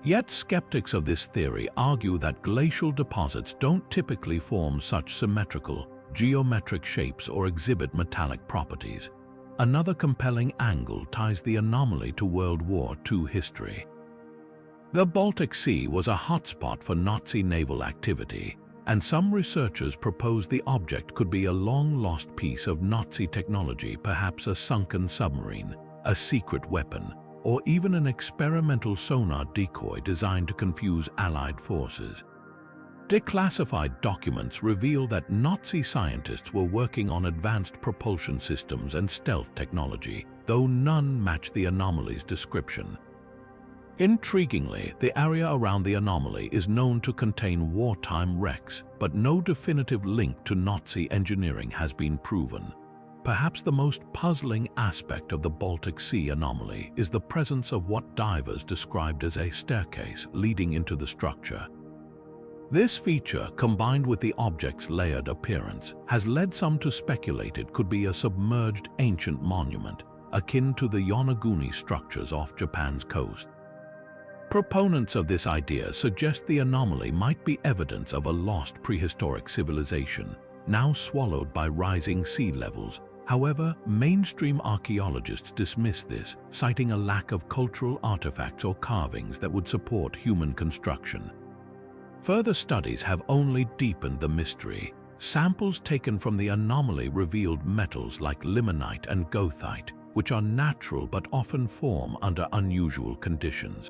Yet skeptics of this theory argue that glacial deposits don't typically form such symmetrical, geometric shapes or exhibit metallic properties. Another compelling angle ties the anomaly to World War II history. The Baltic Sea was a hotspot for Nazi naval activity, and some researchers propose the object could be a long-lost piece of Nazi technology, perhaps a sunken submarine, a secret weapon, or even an experimental sonar decoy designed to confuse Allied forces. Declassified documents reveal that Nazi scientists were working on advanced propulsion systems and stealth technology, though none match the anomaly's description. Intriguingly, the area around the anomaly is known to contain wartime wrecks, but no definitive link to Nazi engineering has been proven. Perhaps the most puzzling aspect of the Baltic Sea anomaly is the presence of what divers described as a staircase leading into the structure. This feature, combined with the object's layered appearance, has led some to speculate it could be a submerged ancient monument, akin to the Yonaguni structures off Japan's coast. Proponents of this idea suggest the anomaly might be evidence of a lost prehistoric civilization, now swallowed by rising sea levels. However, mainstream archaeologists dismiss this, citing a lack of cultural artifacts or carvings that would support human construction. Further studies have only deepened the mystery. Samples taken from the anomaly revealed metals like limonite and goethite, which are natural but often form under unusual conditions.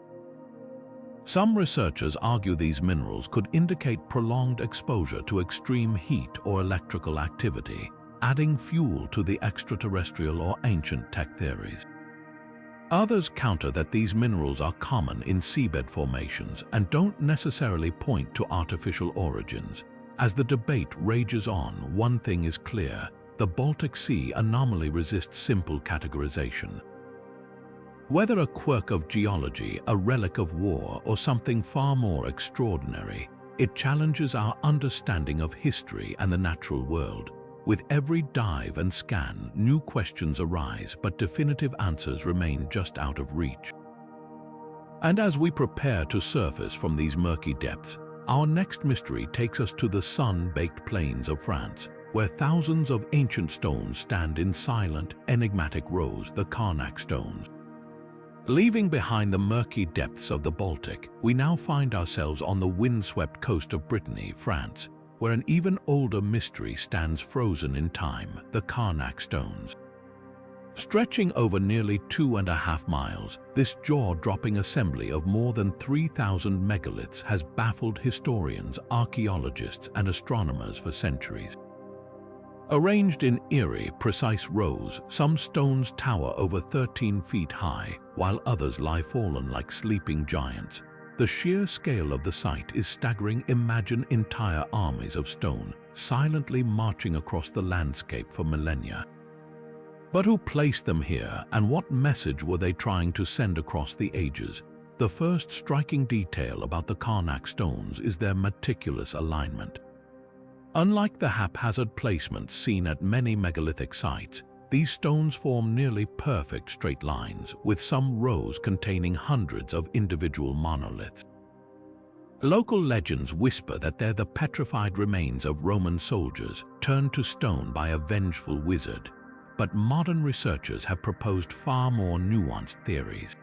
Some researchers argue these minerals could indicate prolonged exposure to extreme heat or electrical activity, adding fuel to the extraterrestrial or ancient tech theories. Others counter that these minerals are common in seabed formations and don't necessarily point to artificial origins. As the debate rages on, one thing is clear: the Baltic Sea anomaly resists simple categorization. Whether a quirk of geology, a relic of war, or something far more extraordinary, it challenges our understanding of history and the natural world. With every dive and scan, new questions arise, but definitive answers remain just out of reach. And as we prepare to surface from these murky depths, our next mystery takes us to the sun-baked plains of France, where thousands of ancient stones stand in silent, enigmatic rows, the Carnac stones. Leaving behind the murky depths of the Baltic, we now find ourselves on the windswept coast of Brittany, France, where an even older mystery stands frozen in time: the Carnac stones. Stretching over nearly 2.5 miles, this jaw-dropping assembly of more than 3,000 megaliths has baffled historians, archaeologists, and astronomers for centuries. Arranged in eerie, precise rows, some stones tower over 13 feet high, while others lie fallen like sleeping giants. The sheer scale of the site is staggering. Imagine entire armies of stone, silently marching across the landscape for millennia. But who placed them here, and what message were they trying to send across the ages? The first striking detail about the Carnac stones is their meticulous alignment. Unlike the haphazard placements seen at many megalithic sites, these stones form nearly perfect straight lines, with some rows containing hundreds of individual monoliths. Local legends whisper that they're the petrified remains of Roman soldiers turned to stone by a vengeful wizard, but modern researchers have proposed far more nuanced theories.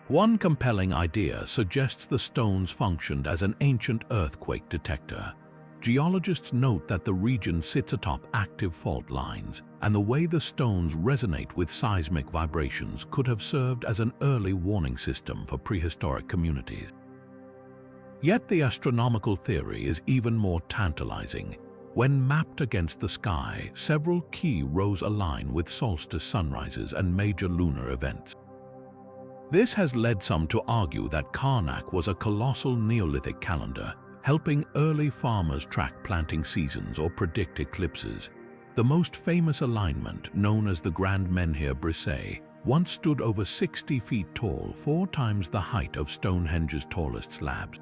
One compelling idea suggests the stones functioned as an ancient earthquake detector. Geologists note that the region sits atop active fault lines, and the way the stones resonate with seismic vibrations could have served as an early warning system for prehistoric communities. Yet the astronomical theory is even more tantalizing. When mapped against the sky, several key rows align with solstice sunrises and major lunar events. This has led some to argue that Carnac was a colossal Neolithic calendar, helping early farmers track planting seasons or predict eclipses. The most famous alignment, known as the Grand Menhir Brisset, once stood over 60 feet tall, 4 times the height of Stonehenge's tallest slabs.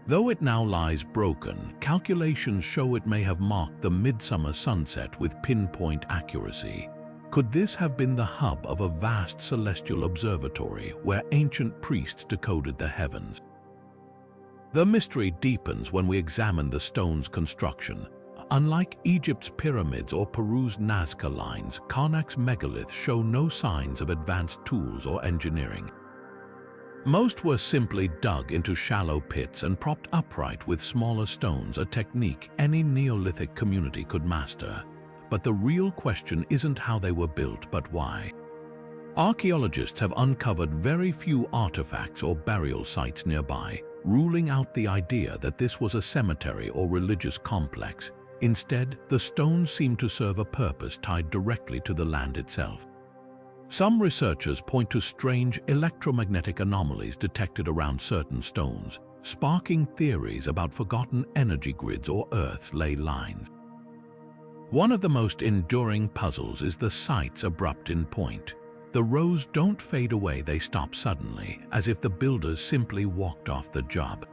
Though it now lies broken, calculations show it may have marked the midsummer sunset with pinpoint accuracy. Could this have been the hub of a vast celestial observatory where ancient priests decoded the heavens? The mystery deepens when we examine the stone's construction. Unlike Egypt's pyramids or Peru's Nazca Lines, Karnak's megaliths show no signs of advanced tools or engineering. Most were simply dug into shallow pits and propped upright with smaller stones, a technique any Neolithic community could master. But the real question isn't how they were built, but why. Archaeologists have uncovered very few artifacts or burial sites nearby, ruling out the idea that this was a cemetery or religious complex. Instead, the stones seem to serve a purpose tied directly to the land itself. Some researchers point to strange electromagnetic anomalies detected around certain stones, sparking theories about forgotten energy grids or Earth's ley lines. One of the most enduring puzzles is the site's abrupt endpoint. The rows don't fade away, they stop suddenly, as if the builders simply walked off the job.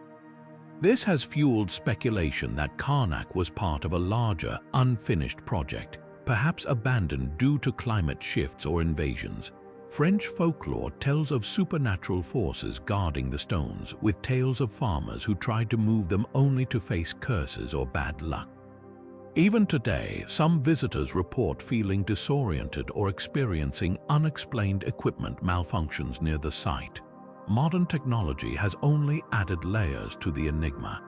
This has fueled speculation that Karnak was part of a larger, unfinished project, perhaps abandoned due to climate shifts or invasions. French folklore tells of supernatural forces guarding the stones, with tales of farmers who tried to move them only to face curses or bad luck. Even today, some visitors report feeling disoriented or experiencing unexplained equipment malfunctions near the site. Modern technology has only added layers to the enigma.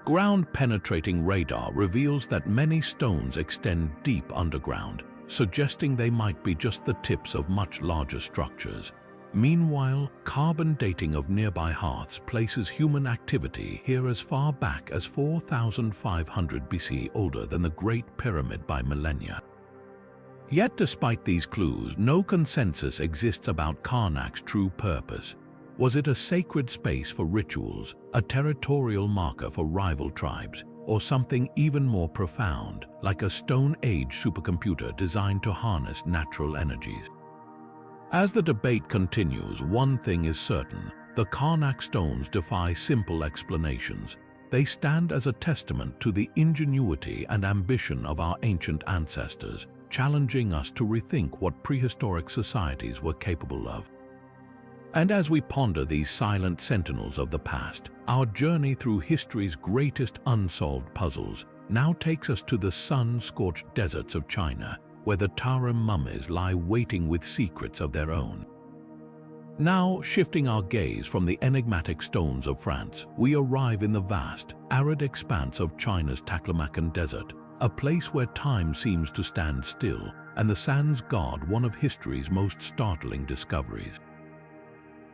Ground-penetrating radar reveals that many stones extend deep underground, suggesting they might be just the tips of much larger structures. Meanwhile, carbon dating of nearby hearths places human activity here as far back as 4,500 BC, older than the Great Pyramid by millennia. Yet despite these clues, no consensus exists about Karnak's true purpose. Was it a sacred space for rituals, a territorial marker for rival tribes, or something even more profound, like a Stone Age supercomputer designed to harness natural energies? As the debate continues, one thing is certain: the Karnak stones defy simple explanations. They stand as a testament to the ingenuity and ambition of our ancient ancestors, challenging us to rethink what prehistoric societies were capable of. And as we ponder these silent sentinels of the past, our journey through history's greatest unsolved puzzles now takes us to the sun-scorched deserts of China, where the Tarim mummies lie waiting with secrets of their own. Now, shifting our gaze from the enigmatic stones of France, we arrive in the vast, arid expanse of China's Taklamakan Desert, a place where time seems to stand still, and the sands guard one of history's most startling discoveries.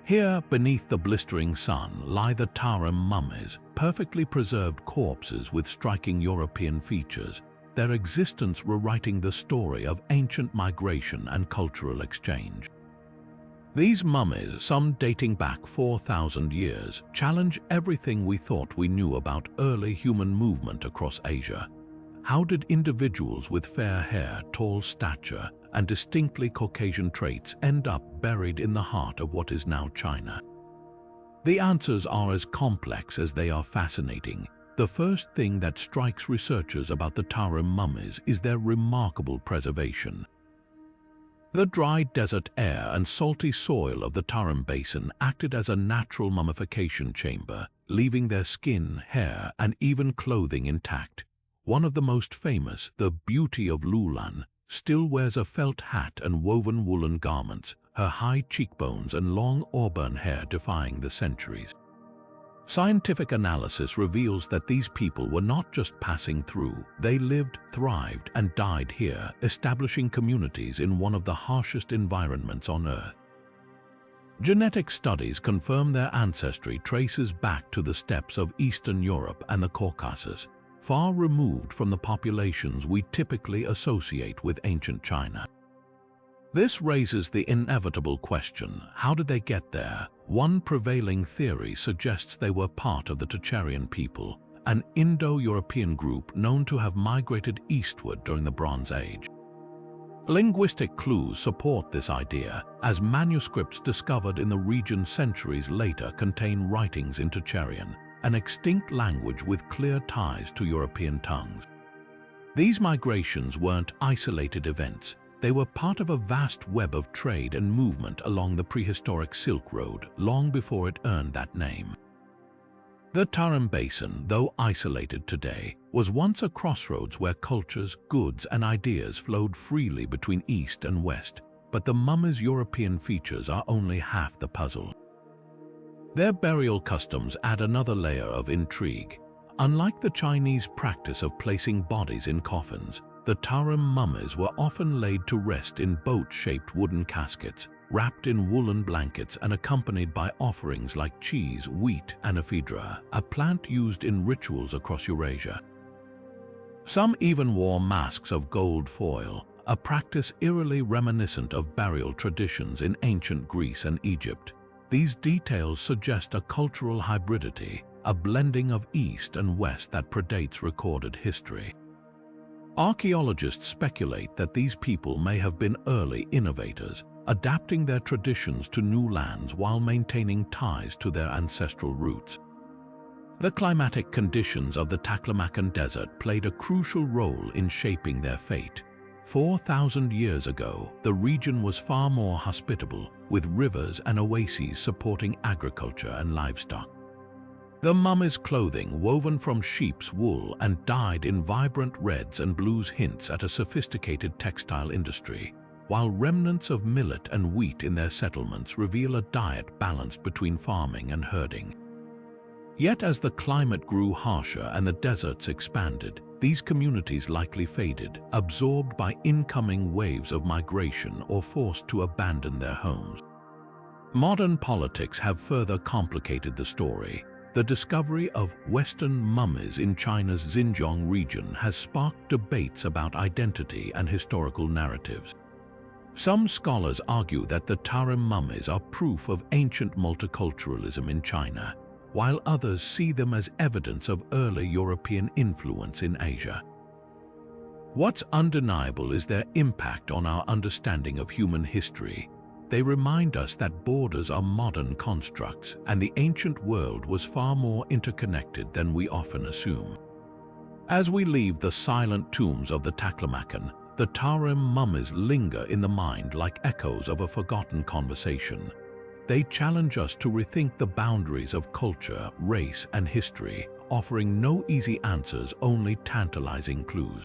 Here, beneath the blistering sun, lie the Tarim mummies, perfectly preserved corpses with striking European features, their existence rewriting the story of ancient migration and cultural exchange. These mummies, some dating back 4,000 years, challenge everything we thought we knew about early human movement across Asia. How did individuals with fair hair, tall stature, and distinctly Caucasian traits end up buried in the heart of what is now China? The answers are as complex as they are fascinating. The first thing that strikes researchers about the Tarim mummies is their remarkable preservation. The dry desert air and salty soil of the Tarim Basin acted as a natural mummification chamber, leaving their skin, hair, and even clothing intact. One of the most famous, the Beauty of Lulan, still wears a felt hat and woven woolen garments, her high cheekbones and long auburn hair defying the centuries. Scientific analysis reveals that these people were not just passing through. They lived, thrived, and died here, establishing communities in one of the harshest environments on Earth. Genetic studies confirm their ancestry traces back to the steppes of Eastern Europe and the Caucasus, far removed from the populations we typically associate with ancient China. This raises the inevitable question: how did they get there? One prevailing theory suggests they were part of the Tocharian people, an Indo-European group known to have migrated eastward during the Bronze Age. Linguistic clues support this idea, as manuscripts discovered in the region centuries later contain writings in Tocharian, an extinct language with clear ties to European tongues. These migrations weren't isolated events. They were part of a vast web of trade and movement along the prehistoric Silk Road, long before it earned that name. The Tarim Basin, though isolated today, was once a crossroads where cultures, goods, and ideas flowed freely between East and West, but the mummies' European features are only half the puzzle. Their burial customs add another layer of intrigue. Unlike the Chinese practice of placing bodies in coffins, the Tarim mummies were often laid to rest in boat-shaped wooden caskets, wrapped in woolen blankets and accompanied by offerings like cheese, wheat, and ephedra, a plant used in rituals across Eurasia. Some even wore masks of gold foil, a practice eerily reminiscent of burial traditions in ancient Greece and Egypt. These details suggest a cultural hybridity, a blending of East and West that predates recorded history. Archaeologists speculate that these people may have been early innovators, adapting their traditions to new lands while maintaining ties to their ancestral roots. The climatic conditions of the Taklamakan Desert played a crucial role in shaping their fate. 4,000 years ago, the region was far more hospitable, with rivers and oases supporting agriculture and livestock. The mummies' clothing, woven from sheep's wool and dyed in vibrant reds and blues, hints at a sophisticated textile industry, while remnants of millet and wheat in their settlements reveal a diet balanced between farming and herding. Yet as the climate grew harsher and the deserts expanded, these communities likely faded, absorbed by incoming waves of migration or forced to abandon their homes. Modern politics have further complicated the story. The discovery of Western mummies in China's Xinjiang region has sparked debates about identity and historical narratives. Some scholars argue that the Tarim mummies are proof of ancient multiculturalism in China, while others see them as evidence of early European influence in Asia. What's undeniable is their impact on our understanding of human history. They remind us that borders are modern constructs, and the ancient world was far more interconnected than we often assume. As we leave the silent tombs of the Taklamakan, the Tarim mummies linger in the mind like echoes of a forgotten conversation. They challenge us to rethink the boundaries of culture, race, and history, offering no easy answers, only tantalizing clues.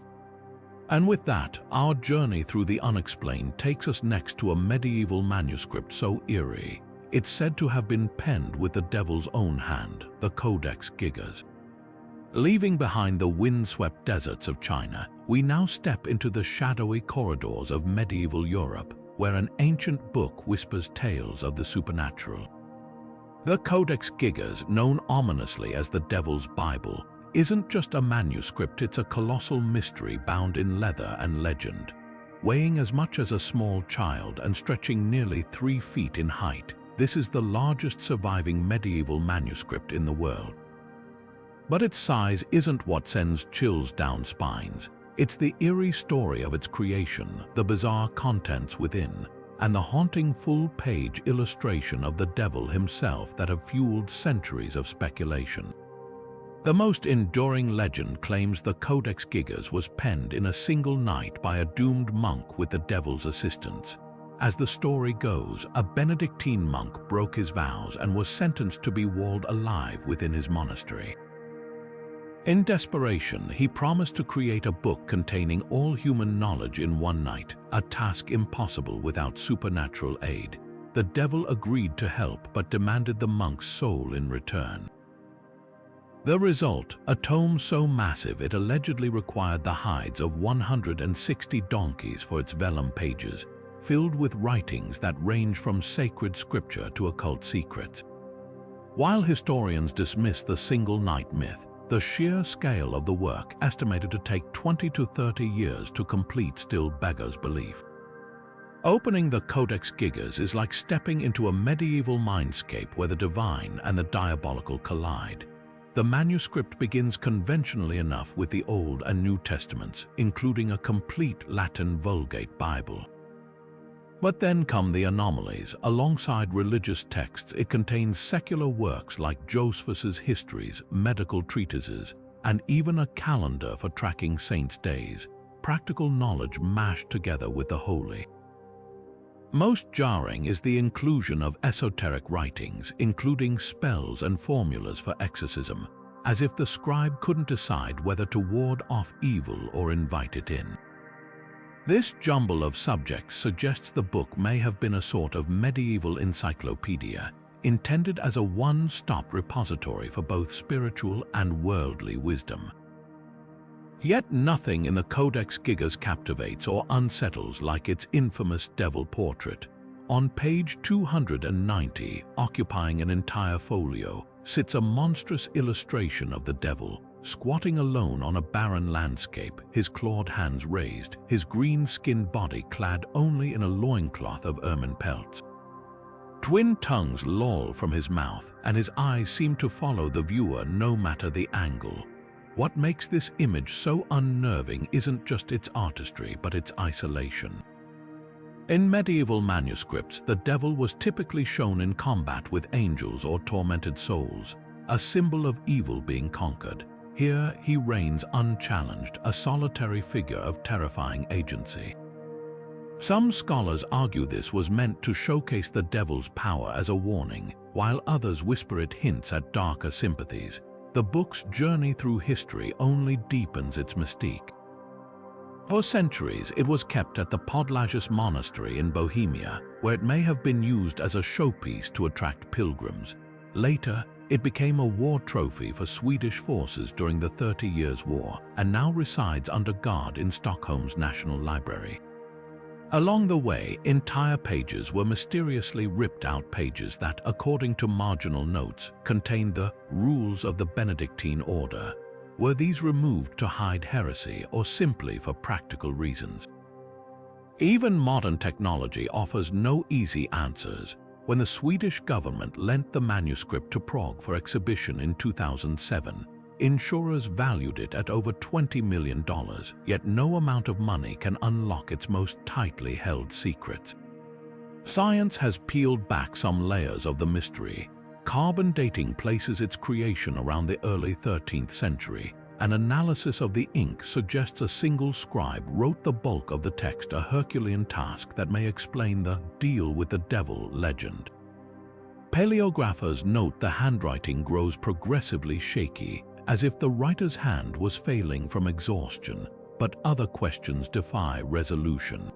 And with that, our journey through the unexplained takes us next to a medieval manuscript so eerie, it's said to have been penned with the devil's own hand, the Codex Gigas. Leaving behind the windswept deserts of China, we now step into the shadowy corridors of medieval Europe, where an ancient book whispers tales of the supernatural. The Codex Gigas, known ominously as the Devil's Bible, isn't just a manuscript, it's a colossal mystery bound in leather and legend. Weighing as much as a small child and stretching nearly 3 feet in height, this is the largest surviving medieval manuscript in the world. But its size isn't what sends chills down spines. It's the eerie story of its creation, the bizarre contents within, and the haunting full-page illustration of the devil himself that have fueled centuries of speculation. The most enduring legend claims the Codex Gigas was penned in a single night by a doomed monk with the devil's assistance. As the story goes, a Benedictine monk broke his vows and was sentenced to be walled alive within his monastery. In desperation, he promised to create a book containing all human knowledge in one night, a task impossible without supernatural aid. The devil agreed to help but demanded the monk's soul in return. The result, a tome so massive it allegedly required the hides of 160 donkeys for its vellum pages, filled with writings that range from sacred scripture to occult secrets. While historians dismiss the single-night myth, the sheer scale of the work, estimated to take 20 to 30 years to complete, still beggars belief. Opening the Codex Gigas is like stepping into a medieval mindscape where the divine and the diabolical collide. The manuscript begins conventionally enough with the Old and New Testaments, including a complete Latin Vulgate Bible. But then come the anomalies. Alongside religious texts, it contains secular works like Josephus's histories, medical treatises, and even a calendar for tracking saints' days. practical knowledge mashed together with the holy. Most jarring is the inclusion of esoteric writings, including spells and formulas for exorcism, as if the scribe couldn't decide whether to ward off evil or invite it in. This jumble of subjects suggests the book may have been a sort of medieval encyclopedia, intended as a one-stop repository for both spiritual and worldly wisdom. Yet nothing in the Codex Gigas captivates or unsettles like its infamous devil portrait. On page 290, occupying an entire folio, sits a monstrous illustration of the devil, squatting alone on a barren landscape, his clawed hands raised, his green-skinned body clad only in a loincloth of ermine pelts. Twin tongues loll from his mouth, and his eyes seem to follow the viewer no matter the angle. What makes this image so unnerving isn't just its artistry, but its isolation. In medieval manuscripts, the devil was typically shown in combat with angels or tormented souls, a symbol of evil being conquered. Here he reigns unchallenged, a solitary figure of terrifying agency. Some scholars argue this was meant to showcase the devil's power as a warning, while others whisper it hints at darker sympathies. The book's journey through history only deepens its mystique. For centuries, it was kept at the Podlages Monastery in Bohemia, where it may have been used as a showpiece to attract pilgrims. Later, it became a war trophy for Swedish forces during the 30 Years' War, and now resides under guard in Stockholm's National Library. Along the way, entire pages were mysteriously ripped out, pages that, according to marginal notes, contained the rules of the Benedictine order. Were these removed to hide heresy or simply for practical reasons? Even modern technology offers no easy answers. When the Swedish government lent the manuscript to Prague for exhibition in 2007, insurers valued it at over $20 million, yet no amount of money can unlock its most tightly held secrets. Science has peeled back some layers of the mystery. Carbon dating places its creation around the early 13th century. An analysis of the ink suggests a single scribe wrote the bulk of the text, a Herculean task that may explain the "deal with the devil" legend. Paleographers note the handwriting grows progressively shaky, as if the writer's hand was failing from exhaustion, but other questions defy resolution.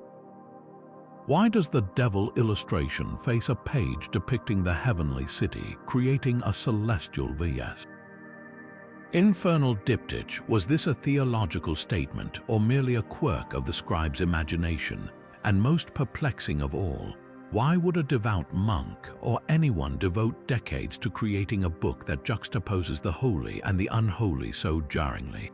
Why does the devil illustration face a page depicting the heavenly city, creating a celestial vs. infernal diptych? Was this a theological statement or merely a quirk of the scribe's imagination? And most perplexing of all, why would a devout monk or anyone devote decades to creating a book that juxtaposes the holy and the unholy so jarringly?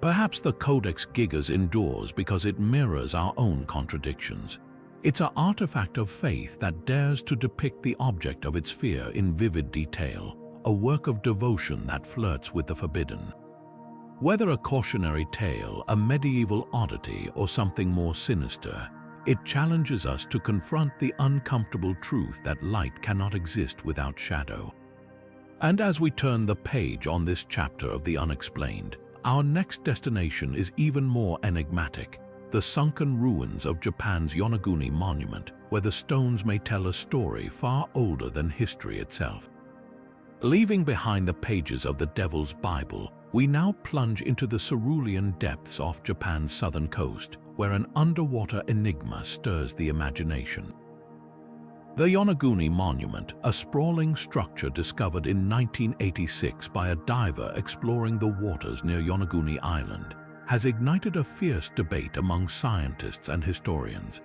Perhaps the Codex Gigas endures because it mirrors our own contradictions. It's an artifact of faith that dares to depict the object of its fear in vivid detail, a work of devotion that flirts with the forbidden. Whether a cautionary tale, a medieval oddity, or something more sinister, it challenges us to confront the uncomfortable truth that light cannot exist without shadow. And as we turn the page on this chapter of the unexplained, our next destination is even more enigmatic: the sunken ruins of Japan's Yonaguni Monument, where the stones may tell a story far older than history itself. Leaving behind the pages of the Devil's Bible, we now plunge into the cerulean depths off Japan's southern coast, where an underwater enigma stirs the imagination. The Yonaguni Monument, a sprawling structure discovered in 1986 by a diver exploring the waters near Yonaguni Island, has ignited a fierce debate among scientists and historians.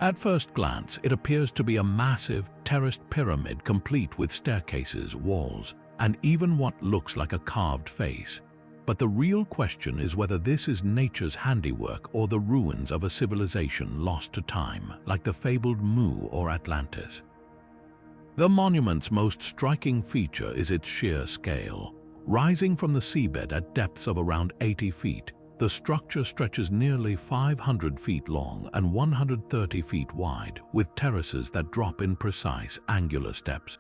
At first glance, it appears to be a massive, terraced pyramid complete with staircases, walls, and even what looks like a carved face. But the real question is whether this is nature's handiwork or the ruins of a civilization lost to time, like the fabled Mu or Atlantis. The monument's most striking feature is its sheer scale. Rising from the seabed at depths of around 80 feet, the structure stretches nearly 500 feet long and 130 feet wide, with terraces that drop in precise, angular steps.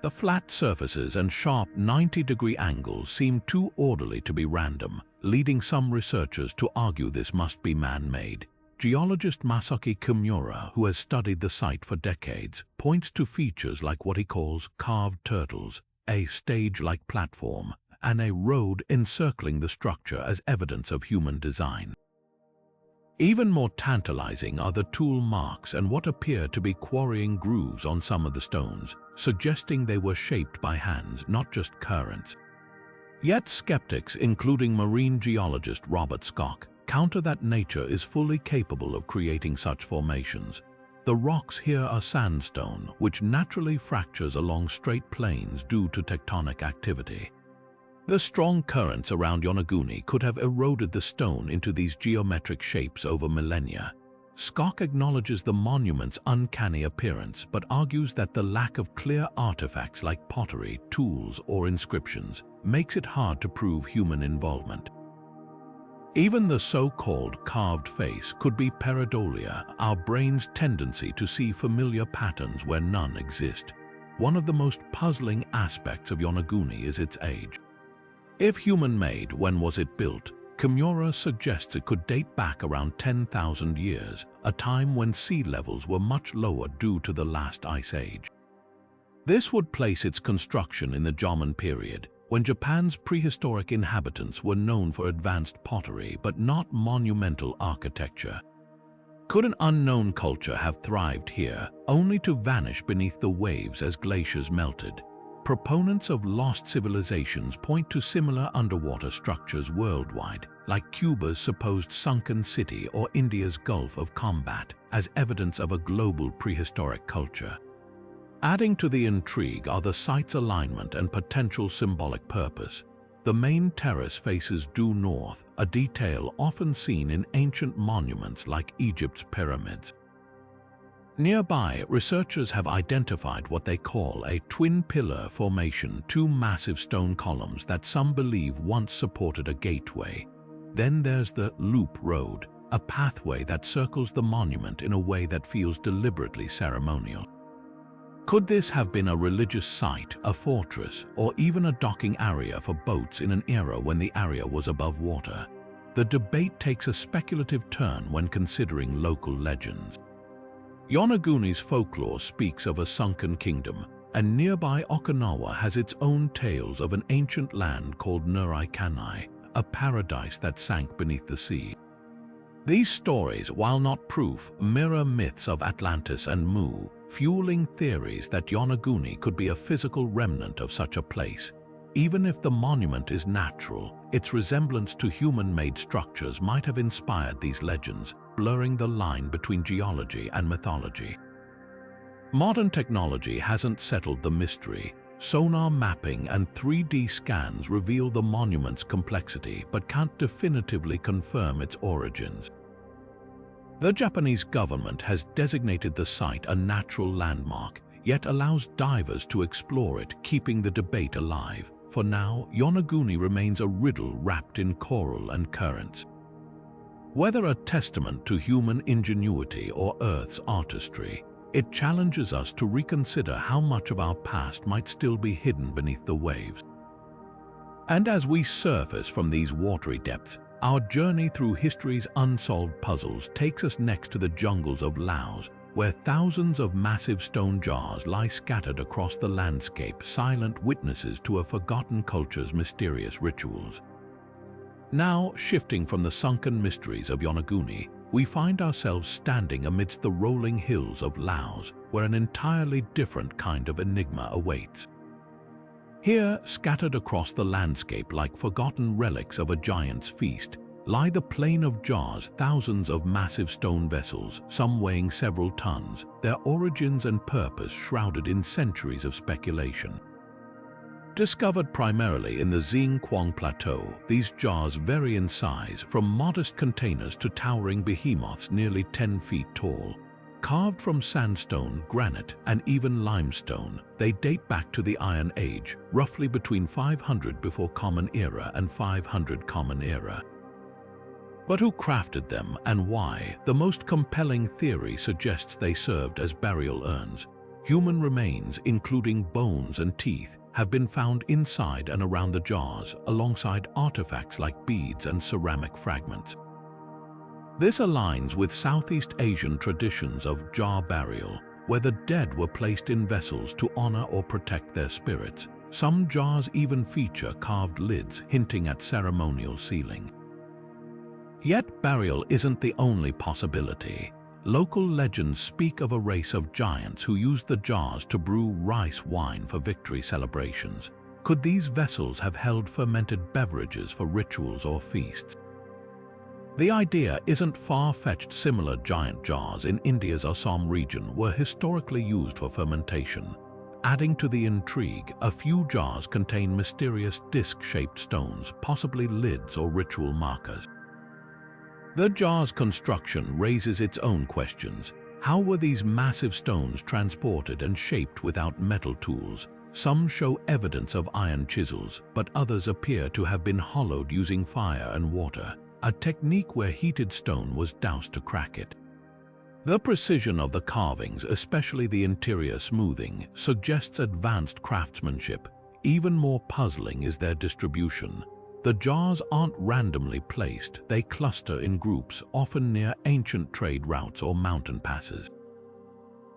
The flat surfaces and sharp 90-degree angles seem too orderly to be random, leading some researchers to argue this must be man-made. Geologist Masaki Kimura, who has studied the site for decades, points to features like what he calls carved turtles, a stage-like platform, and a road encircling the structure as evidence of human design. Even more tantalizing are the tool marks and what appear to be quarrying grooves on some of the stones, suggesting they were shaped by hands, not just currents. Yet skeptics, including marine geologist Robert Skock, counter that nature is fully capable of creating such formations. The rocks here are sandstone, which naturally fractures along straight plains due to tectonic activity. The strong currents around Yonaguni could have eroded the stone into these geometric shapes over millennia. Skock acknowledges the monument's uncanny appearance, but argues that the lack of clear artifacts like pottery, tools, or inscriptions makes it hard to prove human involvement. Even the so-called carved face could be pareidolia, our brain's tendency to see familiar patterns where none exist. One of the most puzzling aspects of Yonaguni is its age. If human-made, when was it built? Kimura suggests it could date back around 10,000 years, a time when sea levels were much lower due to the last ice age. This would place its construction in the Jomon period, when Japan's prehistoric inhabitants were known for advanced pottery but not monumental architecture. Could an unknown culture have thrived here, only to vanish beneath the waves as glaciers melted? Proponents of lost civilizations point to similar underwater structures worldwide, like Cuba's supposed sunken city or India's Gulf of Combat, as evidence of a global prehistoric culture. Adding to the intrigue are the site's alignment and potential symbolic purpose. The main terrace faces due north, a detail often seen in ancient monuments like Egypt's pyramids. Nearby, researchers have identified what they call a twin pillar formation, two massive stone columns that some believe once supported a gateway. Then there's the loop road, a pathway that circles the monument in a way that feels deliberately ceremonial. Could this have been a religious site, a fortress, or even a docking area for boats in an era when the area was above water? The debate takes a speculative turn when considering local legends. Yonaguni's folklore speaks of a sunken kingdom, and nearby Okinawa has its own tales of an ancient land called Nurai Kanai, a paradise that sank beneath the sea. These stories, while not proof, mirror myths of Atlantis and Mu, fueling theories that Yonaguni could be a physical remnant of such a place. Even if the monument is natural, its resemblance to human-made structures might have inspired these legends, blurring the line between geology and mythology. Modern technology hasn't settled the mystery. Sonar mapping and 3D scans reveal the monument's complexity but can't definitively confirm its origins. The Japanese government has designated the site a natural landmark, yet allows divers to explore it, keeping the debate alive. For now, Yonaguni remains a riddle wrapped in coral and currents. Whether a testament to human ingenuity or Earth's artistry, it challenges us to reconsider how much of our past might still be hidden beneath the waves. And as we surface from these watery depths, our journey through history's unsolved puzzles takes us next to the jungles of Laos, where thousands of massive stone jars lie scattered across the landscape, silent witnesses to a forgotten culture's mysterious rituals. Now, shifting from the sunken mysteries of Yonaguni, we find ourselves standing amidst the rolling hills of Laos, where an entirely different kind of enigma awaits. Here, scattered across the landscape like forgotten relics of a giant's feast, lie the plain of jars, thousands of massive stone vessels, some weighing several tons, their origins and purpose shrouded in centuries of speculation. Discovered primarily in the Xingquang Plateau, these jars vary in size, from modest containers to towering behemoths nearly 10 feet tall. Carved from sandstone, granite, and even limestone, they date back to the Iron Age, roughly between 500 before Common Era and 500 Common Era. But who crafted them and why? The most compelling theory suggests they served as burial urns. Human remains, including bones and teeth, have been found inside and around the jars, alongside artifacts like beads and ceramic fragments. This aligns with Southeast Asian traditions of jar burial, where the dead were placed in vessels to honor or protect their spirits. Some jars even feature carved lids, hinting at ceremonial sealing. Yet burial isn't the only possibility. Local legends speak of a race of giants who used the jars to brew rice wine for victory celebrations. Could these vessels have held fermented beverages for rituals or feasts? The idea isn't far-fetched. Similar giant jars in India's Assam region were historically used for fermentation. Adding to the intrigue, a few jars contain mysterious disc-shaped stones, possibly lids or ritual markers. The jar's construction raises its own questions. How were these massive stones transported and shaped without metal tools? Some show evidence of iron chisels, but others appear to have been hollowed using fire and water, a technique where heated stone was doused to crack it. The precision of the carvings, especially the interior smoothing, suggests advanced craftsmanship. Even more puzzling is their distribution. The jars aren't randomly placed, they cluster in groups, often near ancient trade routes or mountain passes.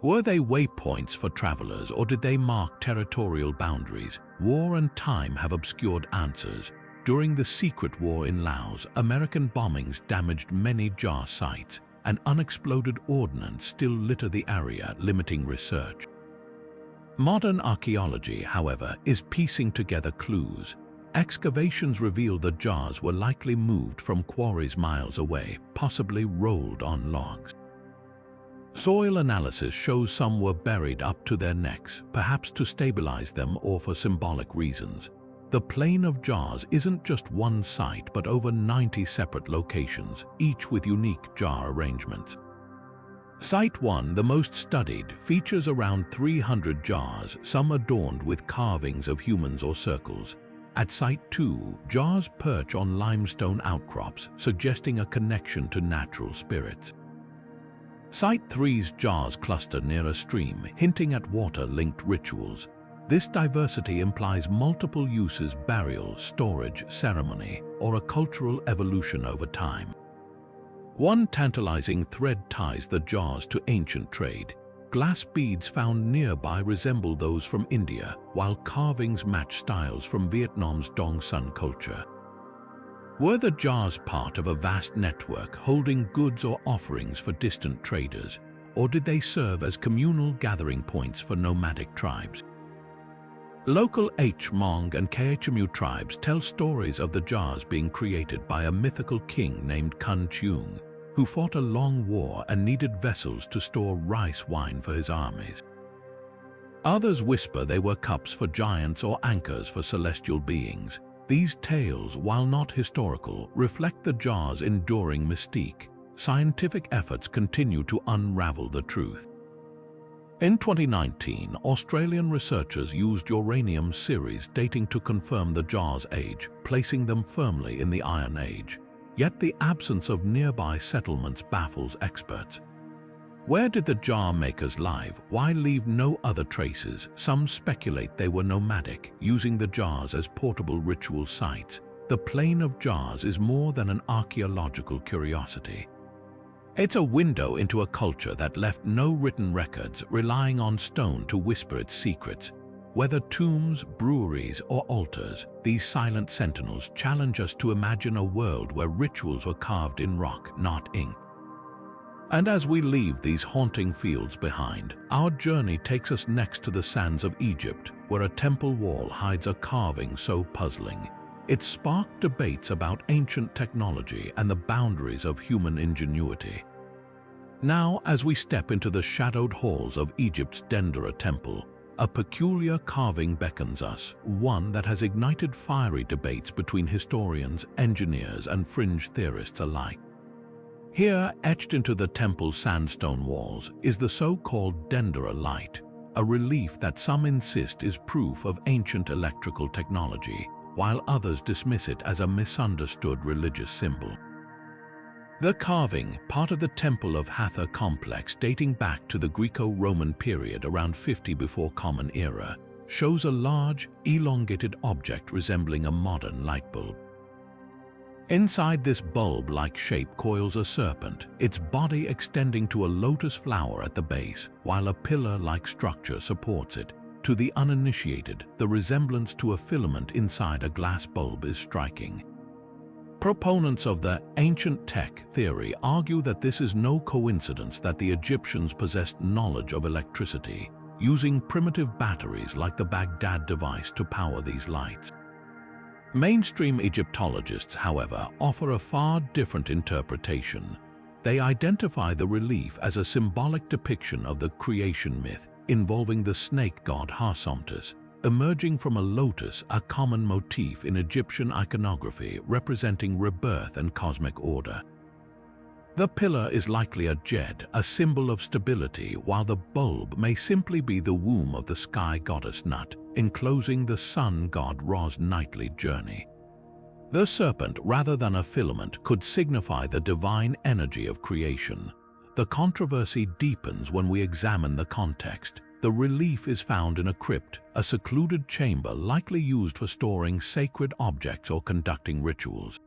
Were they waypoints for travelers, or did they mark territorial boundaries? War and time have obscured answers. During the secret war in Laos, American bombings damaged many jar sites, and unexploded ordnance still litter the area, limiting research. Modern archaeology, however, is piecing together clues. Excavations reveal the jars were likely moved from quarries miles away, possibly rolled on logs. Soil analysis shows some were buried up to their necks, perhaps to stabilize them or for symbolic reasons. The plain of jars isn't just one site, but over 90 separate locations, each with unique jar arrangements. Site 1, the most studied, features around 300 jars, some adorned with carvings of humans or circles. At Site 2, jars perch on limestone outcrops, suggesting a connection to natural spirits. Site 3's jars cluster near a stream, hinting at water-linked rituals. This diversity implies multiple uses: burial, storage, ceremony, or a cultural evolution over time. One tantalizing thread ties the jars to ancient trade. Glass beads found nearby resemble those from India, while carvings match styles from Vietnam's Dong Son culture. Were the jars part of a vast network holding goods or offerings for distant traders, or did they serve as communal gathering points for nomadic tribes? Local Hmong and Khmu tribes tell stories of the jars being created by a mythical king named Kun Cheung, who fought a long war and needed vessels to store rice wine for his armies. Others whisper they were cups for giants or anchors for celestial beings. These tales, while not historical, reflect the jar's enduring mystique. Scientific efforts continue to unravel the truth. In 2019, Australian researchers used uranium series dating to confirm the jar's age, placing them firmly in the Iron Age. Yet the absence of nearby settlements baffles experts. Where did the jar makers live? Why leave no other traces? Some speculate they were nomadic, using the jars as portable ritual sites. The plain of jars is more than an archaeological curiosity. It's a window into a culture that left no written records, relying on stone to whisper its secrets. Whether tombs, breweries, or altars, these silent sentinels challenge us to imagine a world where rituals were carved in rock, not ink. And as we leave these haunting fields behind, our journey takes us next to the sands of Egypt, where a temple wall hides a carving so puzzling. It sparked debates about ancient technology and the boundaries of human ingenuity. Now, as we step into the shadowed halls of Egypt's Dendera temple, a peculiar carving beckons us, one that has ignited fiery debates between historians, engineers, and fringe theorists alike. Here, etched into the temple's sandstone walls, is the so-called Dendera light, a relief that some insist is proof of ancient electrical technology, while others dismiss it as a misunderstood religious symbol. The carving, part of the Temple of Hathor complex dating back to the Greco-Roman period around 50 before Common Era, shows a large, elongated object resembling a modern light bulb. Inside this bulb-like shape coils a serpent, its body extending to a lotus flower at the base, while a pillar-like structure supports it. To the uninitiated, the resemblance to a filament inside a glass bulb is striking. Proponents of the ancient tech theory argue that this is no coincidence that the Egyptians possessed knowledge of electricity, using primitive batteries like the Baghdad device to power these lights. Mainstream Egyptologists, however, offer a far different interpretation. They identify the relief as a symbolic depiction of the creation myth involving the snake god Harsomptus, emerging from a lotus, a common motif in Egyptian iconography representing rebirth and cosmic order. The pillar is likely a jed, a symbol of stability, while the bulb may simply be the womb of the sky goddess Nut, enclosing the sun god Ra's nightly journey. The serpent, rather than a filament, could signify the divine energy of creation. The controversy deepens when we examine the context. The relief is found in a crypt, a secluded chamber likely used for storing sacred objects or conducting rituals.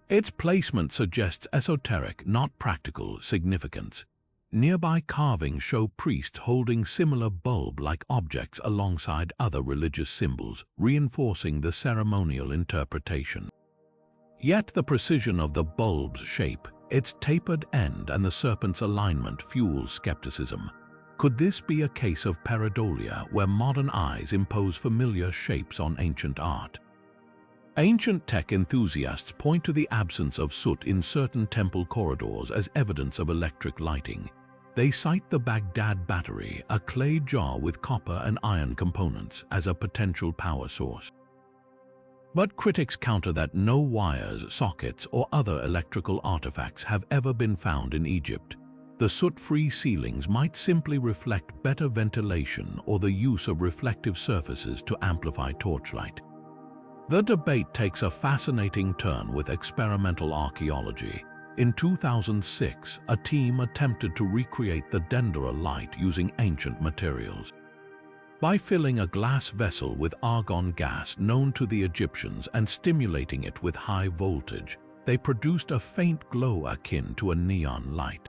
Its placement suggests esoteric, not practical, significance. Nearby carvings show priests holding similar bulb-like objects alongside other religious symbols, reinforcing the ceremonial interpretation. Yet the precision of the bulb's shape, its tapered end and the serpent's alignment fuels skepticism. Could this be a case of pareidolia, where modern eyes impose familiar shapes on ancient art? Ancient tech enthusiasts point to the absence of soot in certain temple corridors as evidence of electric lighting. They cite the Baghdad Battery, a clay jar with copper and iron components, as a potential power source. But critics counter that no wires, sockets, or other electrical artifacts have ever been found in Egypt. The soot-free ceilings might simply reflect better ventilation or the use of reflective surfaces to amplify torchlight. The debate takes a fascinating turn with experimental archaeology. In 2006, a team attempted to recreate the Dendera light using ancient materials. By filling a glass vessel with argon gas known to the Egyptians and stimulating it with high voltage, they produced a faint glow akin to a neon light.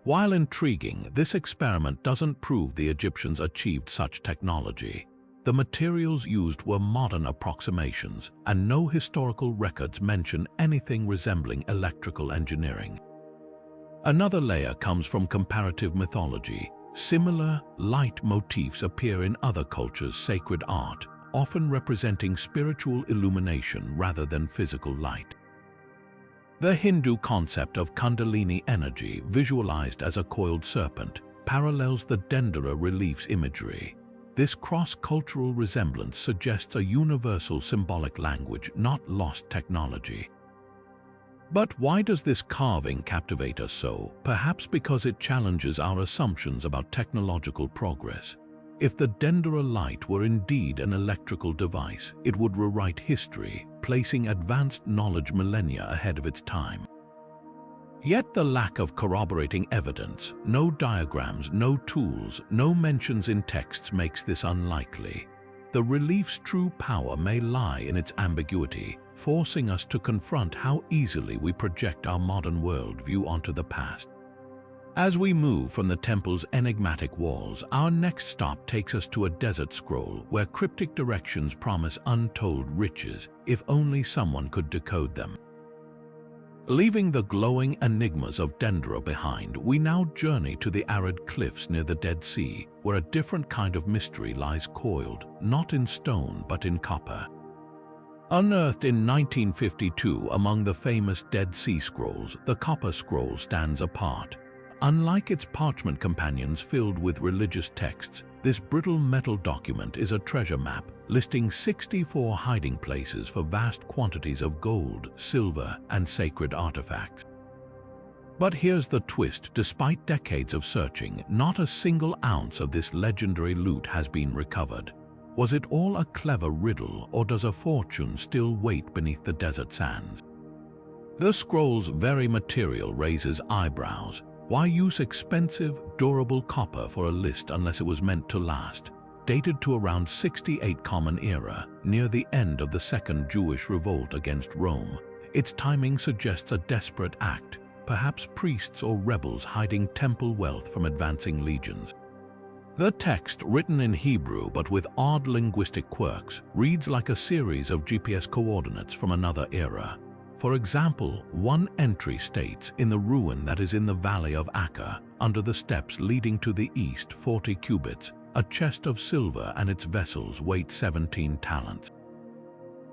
While intriguing, this experiment doesn't prove the Egyptians achieved such technology. The materials used were modern approximations, and no historical records mention anything resembling electrical engineering. Another layer comes from comparative mythology. Similar light motifs appear in other cultures' sacred art, often representing spiritual illumination rather than physical light. The Hindu concept of Kundalini energy, visualized as a coiled serpent, parallels the Dendera relief's imagery. This cross-cultural resemblance suggests a universal symbolic language, not lost technology. But why does this carving captivate us so? Perhaps because it challenges our assumptions about technological progress. If the Dendera light were indeed an electrical device, it would rewrite history, placing advanced knowledge millennia ahead of its time. Yet the lack of corroborating evidence, no diagrams, no tools, no mentions in texts makes this unlikely. The relief's true power may lie in its ambiguity, forcing us to confront how easily we project our modern worldview onto the past. As we move from the temple's enigmatic walls, our next stop takes us to a desert scroll where cryptic directions promise untold riches, if only someone could decode them. Leaving the glowing enigmas of Dendera behind, we now journey to the arid cliffs near the Dead Sea, where a different kind of mystery lies coiled, not in stone but in copper. Unearthed in 1952 among the famous Dead Sea Scrolls, the Copper Scroll stands apart. Unlike its parchment companions filled with religious texts, this brittle metal document is a treasure map, listing 64 hiding places for vast quantities of gold, silver, and sacred artifacts. But here's the twist: despite decades of searching, not a single ounce of this legendary loot has been recovered. Was it all a clever riddle, or does a fortune still wait beneath the desert sands? The scroll's very material raises eyebrows. Why use expensive, durable copper for a list unless it was meant to last? Dated to around 68 Common Era, near the end of the Second Jewish Revolt against Rome, its timing suggests a desperate act, perhaps priests or rebels hiding temple wealth from advancing legions. The text, written in Hebrew but with odd linguistic quirks, reads like a series of GPS coordinates from another era. For example, one entry states, in the ruin that is in the valley of Acca, under the steps leading to the east 40 cubits, a chest of silver and its vessels weight 17 talents.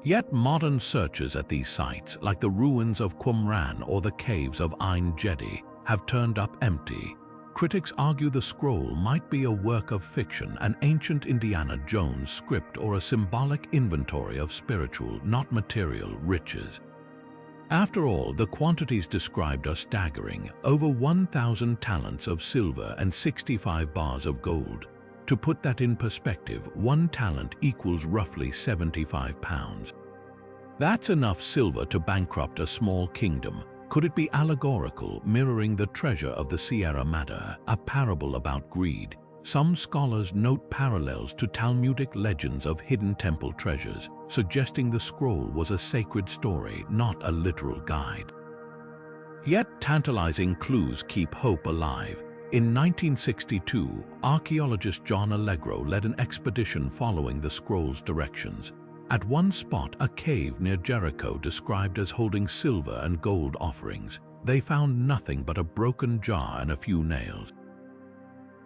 Yet modern searches at these sites, like the ruins of Qumran or the caves of Ein Gedi, have turned up empty. Critics argue the scroll might be a work of fiction, an ancient Indiana Jones script, or a symbolic inventory of spiritual, not material, riches. After all, the quantities described are staggering: over 1,000 talents of silver and 65 bars of gold. To put that in perspective, 1 talent equals roughly 75 pounds. That's enough silver to bankrupt a small kingdom. Could it be allegorical, mirroring the treasure of the Sierra Madre, a parable about greed? Some scholars note parallels to Talmudic legends of hidden temple treasures, suggesting the scroll was a sacred story, not a literal guide. Yet tantalizing clues keep hope alive. In 1962, archaeologist John Allegro led an expedition following the scroll's directions. At one spot, a cave near Jericho described as holding silver and gold offerings, they found nothing but a broken jar and a few nails.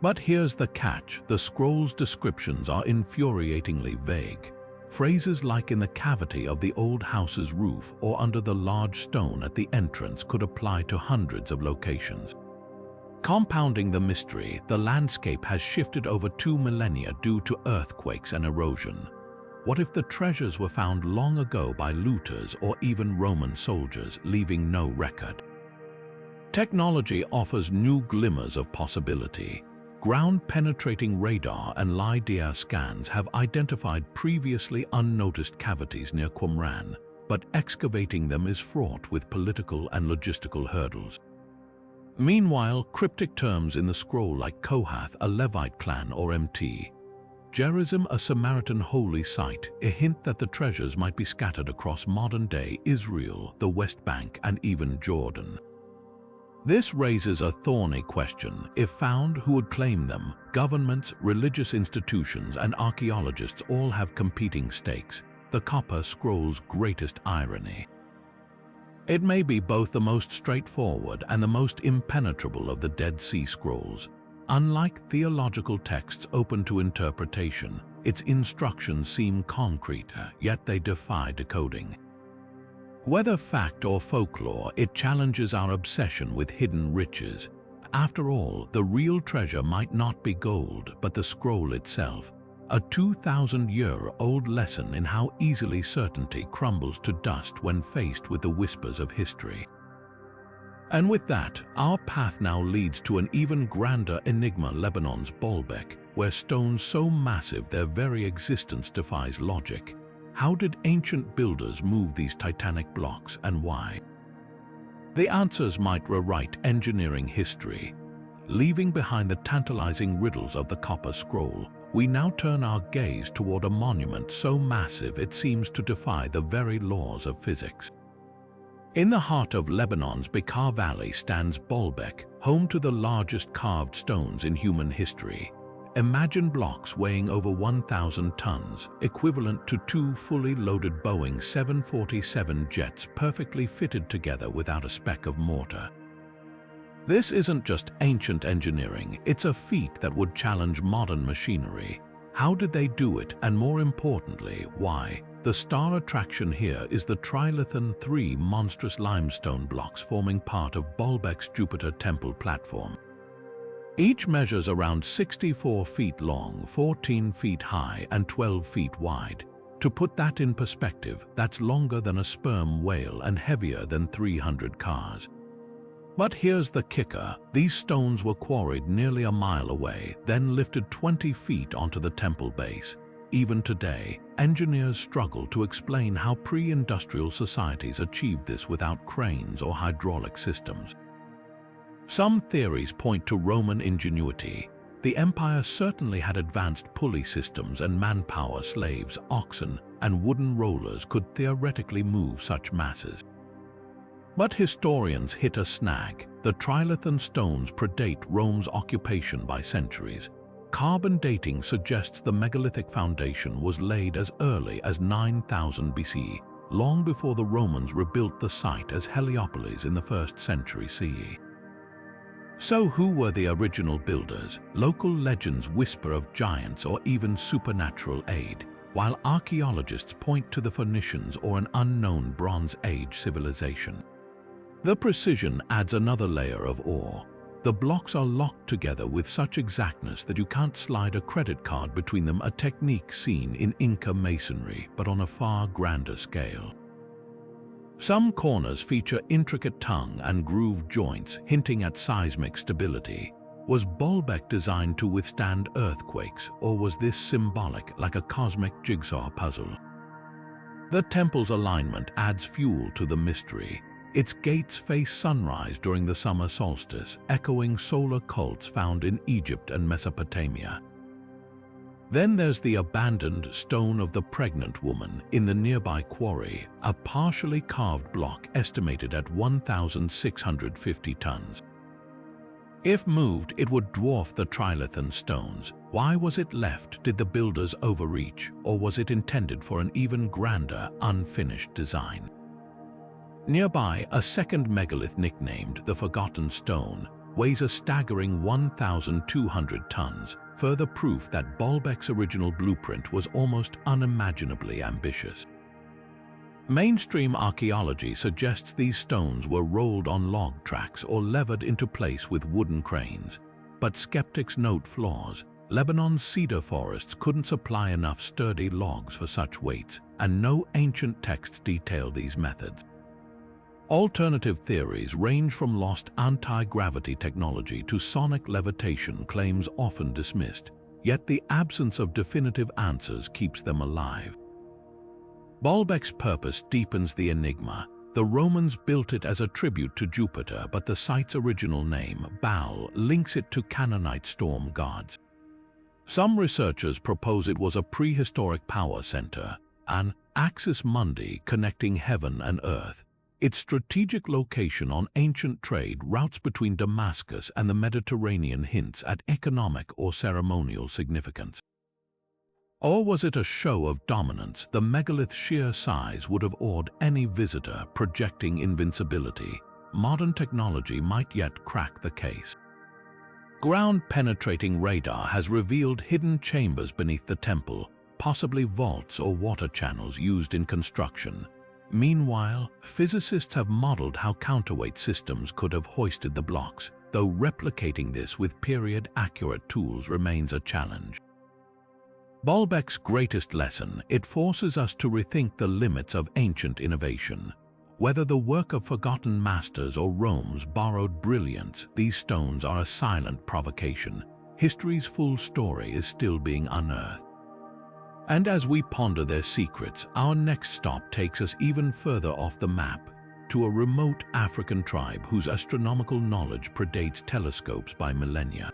But here's the catch: the scroll's descriptions are infuriatingly vague. Phrases like "in the cavity of the old house's roof" or "under the large stone at the entrance" could apply to hundreds of locations. Compounding the mystery, the landscape has shifted over 2 millennia due to earthquakes and erosion. What if the treasures were found long ago by looters or even Roman soldiers, leaving no record? Technology offers new glimmers of possibility. Ground-penetrating radar and LiDAR scans have identified previously unnoticed cavities near Qumran, but excavating them is fraught with political and logistical hurdles. Meanwhile, cryptic terms in the scroll like Kohath, a Levite clan, or Mt. Gerizim, a Samaritan holy site, a hint that the treasures might be scattered across modern-day Israel, the West Bank, and even Jordan. This raises a thorny question. If found, who would claim them? Governments, religious institutions, and archaeologists all have competing stakes. The copper scroll's greatest irony. It may be both the most straightforward and the most impenetrable of the Dead Sea Scrolls. Unlike theological texts open to interpretation, its instructions seem concrete, yet they defy decoding. Whether fact or folklore, it challenges our obsession with hidden riches. After all, the real treasure might not be gold, but the scroll itself. A 2,000-year-old lesson in how easily certainty crumbles to dust when faced with the whispers of history. And with that, our path now leads to an even grander enigma: Lebanon's Baalbek, where stones so massive their very existence defies logic. How did ancient builders move these titanic blocks, and why? The answers might rewrite engineering history. Leaving behind the tantalizing riddles of the copper scroll, we now turn our gaze toward a monument so massive it seems to defy the very laws of physics. In the heart of Lebanon's Bekaa Valley stands Baalbek, home to the largest carved stones in human history. Imagine blocks weighing over 1,000 tons, equivalent to 2 fully loaded Boeing 747 jets perfectly fitted together without a speck of mortar. This isn't just ancient engineering, it's a feat that would challenge modern machinery. How did they do it, and more importantly, why? The star attraction here is the Trilithon 3 monstrous limestone blocks forming part of Baalbek's Jupiter Temple platform. Each measures around 64 feet long, 14 feet high, and 12 feet wide. To put that in perspective, that's longer than a sperm whale and heavier than 300 cars. But here's the kicker: these stones were quarried nearly a mile away, then lifted 20 feet onto the temple base. even today, engineers struggle to explain how pre-industrial societies achieved this without cranes or hydraulic systems. Some theories point to Roman ingenuity. The empire certainly had advanced pulley systems and manpower. Slaves, oxen, and wooden rollers could theoretically move such masses. But historians hit a snag. The trilithon stones predate Rome's occupation by centuries. Carbon dating suggests the megalithic foundation was laid as early as 9000 BC, long before the Romans rebuilt the site as Heliopolis in the 1st century CE. So who were the original builders? Local legends whisper of giants or even supernatural aid, while archaeologists point to the Phoenicians or an unknown Bronze Age civilization. The precision adds another layer of awe. The blocks are locked together with such exactness that you can't slide a credit card between them, a technique seen in Inca masonry, but on a far grander scale. Some corners feature intricate tongue and groove joints, hinting at seismic stability. Was Baalbek designed to withstand earthquakes, or was this symbolic, like a cosmic jigsaw puzzle? The temple's alignment adds fuel to the mystery. Its gates face sunrise during the summer solstice, echoing solar cults found in Egypt and Mesopotamia. Then there's the abandoned Stone of the Pregnant Woman in the nearby quarry, a partially carved block estimated at 1,650 tons. If moved, it would dwarf the trilithon stones. Why was it left? Did the builders overreach, or was it intended for an even grander, unfinished design? Nearby, a second megalith nicknamed the Forgotten Stone weighs a staggering 1,200 tons, further proof that Baalbek's original blueprint was almost unimaginably ambitious. Mainstream archaeology suggests these stones were rolled on log tracks or levered into place with wooden cranes, but skeptics note flaws. Lebanon's cedar forests couldn't supply enough sturdy logs for such weights, and no ancient texts detail these methods. Alternative theories range from lost anti-gravity technology to sonic levitation claims often dismissed, yet the absence of definitive answers keeps them alive. Baalbek's purpose deepens the enigma. The Romans built it as a tribute to Jupiter, but the site's original name, Baal, links it to Canaanite storm gods. Some researchers propose it was a prehistoric power center, an axis mundi connecting heaven and earth. Its strategic location on ancient trade routes between Damascus and the Mediterranean hints at economic or ceremonial significance. Or was it a show of dominance? The megalith's sheer size would have awed any visitor, projecting invincibility. Modern technology might yet crack the case. Ground-penetrating radar has revealed hidden chambers beneath the temple, possibly vaults or water channels used in construction. Meanwhile, physicists have modeled how counterweight systems could have hoisted the blocks, though replicating this with period-accurate tools remains a challenge. Baalbek's greatest lesson, it forces us to rethink the limits of ancient innovation. Whether the work of forgotten masters or Rome's borrowed brilliance, these stones are a silent provocation. History's full story is still being unearthed. And as we ponder their secrets, our next stop takes us even further off the map, to a remote African tribe whose astronomical knowledge predates telescopes by millennia.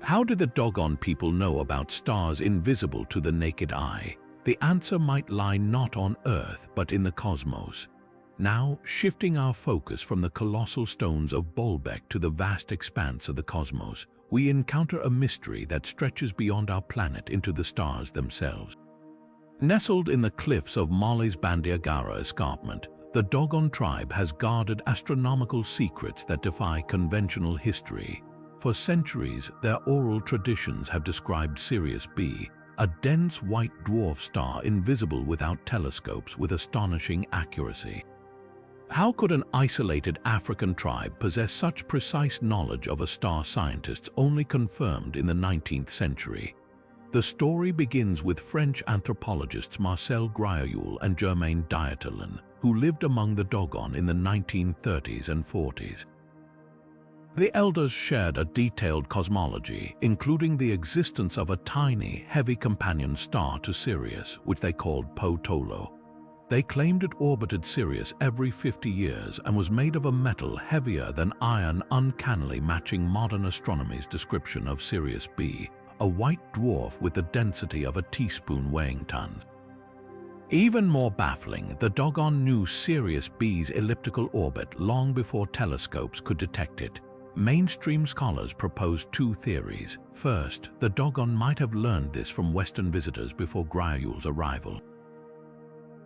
How did the Dogon people know about stars invisible to the naked eye? The answer might lie not on Earth, but in the cosmos. Now, shifting our focus from the colossal stones of Baalbek to the vast expanse of the cosmos, we encounter a mystery that stretches beyond our planet into the stars themselves. Nestled in the cliffs of Mali's Bandiagara escarpment, the Dogon tribe has guarded astronomical secrets that defy conventional history. For centuries, their oral traditions have described Sirius B, a dense white dwarf star invisible without telescopes, with astonishing accuracy. How could an isolated African tribe possess such precise knowledge of a star? Scientists only confirmed in the 19th century. The story begins with French anthropologists Marcel Grioul and Germain Dieterlen, who lived among the Dogon in the 1930s and 40s. The elders shared a detailed cosmology, including the existence of a tiny, heavy companion star to Sirius, which they called Potolo. They claimed it orbited Sirius every 50 years and was made of a metal heavier than iron, uncannily matching modern astronomy's description of Sirius B, a white dwarf with the density of a teaspoon weighing tons. Even more baffling, the doggone knew Sirius B's elliptical orbit long before telescopes could detect it. Mainstream scholars proposed two theories. First, the doggone might have learned this from Western visitors before Grail's arrival.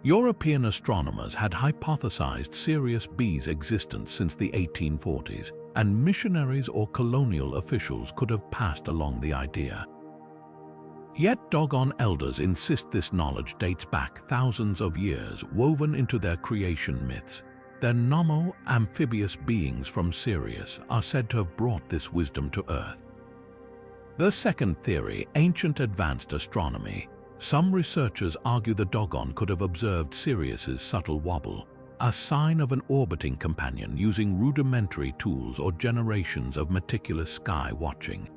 European astronomers had hypothesized Sirius B's existence since the 1840s, and missionaries or colonial officials could have passed along the idea. Yet doggone elders insist this knowledge dates back thousands of years, woven into their creation myths. Their Nommo, amphibious beings from Sirius, are said to have brought this wisdom to Earth. The second theory, ancient advanced astronomy. Some researchers argue the doggone could have observed Sirius's subtle wobble, a sign of an orbiting companion using rudimentary tools or generations of meticulous sky watching.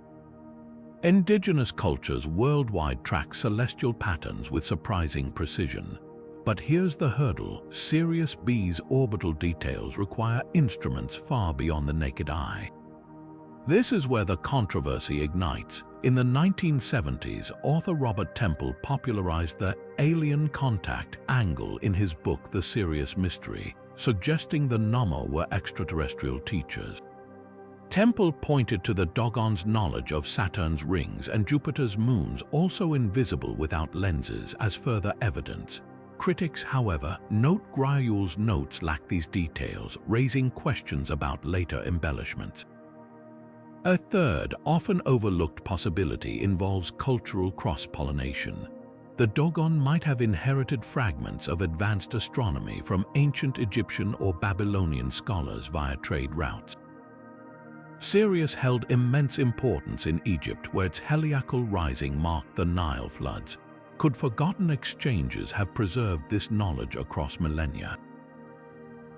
Indigenous cultures worldwide track celestial patterns with surprising precision. But here's the hurdle: Sirius B's orbital details require instruments far beyond the naked eye. This is where the controversy ignites. In the 1970s, author Robert Temple popularized the alien contact angle in his book The Sirius Mystery, suggesting the Nommo were extraterrestrial teachers. Temple pointed to the doggone's knowledge of Saturn's rings and Jupiter's moons, also invisible without lenses, as further evidence. Critics, however, note Grail's notes lack these details, raising questions about later embellishments. A third, often overlooked possibility involves cultural cross-pollination. The doggone might have inherited fragments of advanced astronomy from ancient Egyptian or Babylonian scholars via trade routes. Sirius held immense importance in Egypt, where its heliacal rising marked the Nile floods. Could forgotten exchanges have preserved this knowledge across millennia?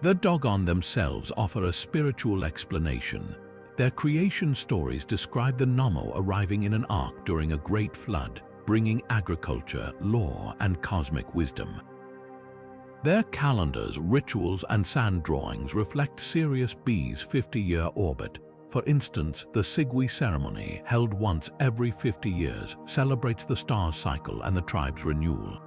The doggone themselves offer a spiritual explanation. Their creation stories describe the Nommo arriving in an ark during a great flood, bringing agriculture, law, and cosmic wisdom. Their calendars, rituals, and sand drawings reflect Sirius B's 50-year orbit. For instance, the Sigwi ceremony, held once every 50 years, celebrates the star's cycle and the tribe's renewal.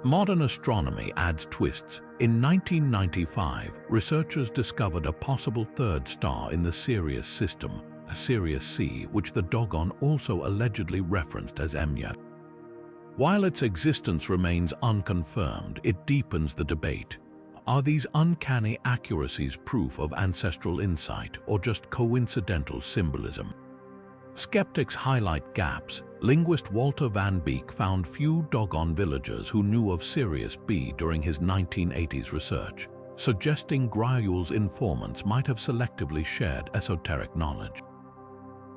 Modern astronomy adds twists. In 1995, researchers discovered a possible third star in the Sirius system, Sirius C, which the doggone also allegedly referenced as Emya. While its existence remains unconfirmed, it deepens the debate. Are these uncanny accuracies proof of ancestral insight or just coincidental symbolism? Skeptics highlight gaps. Linguist Walter Van Beek found few doggone villagers who knew of Sirius B during his 1980s research, suggesting Grail's informants might have selectively shared esoteric knowledge.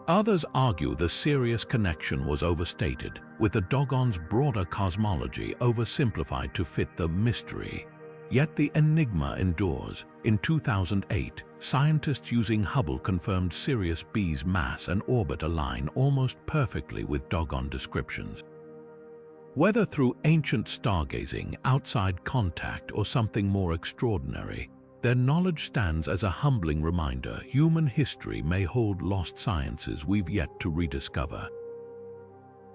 Others argue the Sirius connection was overstated, with the doggone's broader cosmology oversimplified to fit the mystery. Yet the enigma endures. In 2008, scientists using Hubble confirmed Sirius B's mass and orbit align almost perfectly with doggone descriptions. Whether through ancient stargazing, outside contact, or something more extraordinary, their knowledge stands as a humbling reminder human history may hold lost sciences we've yet to rediscover.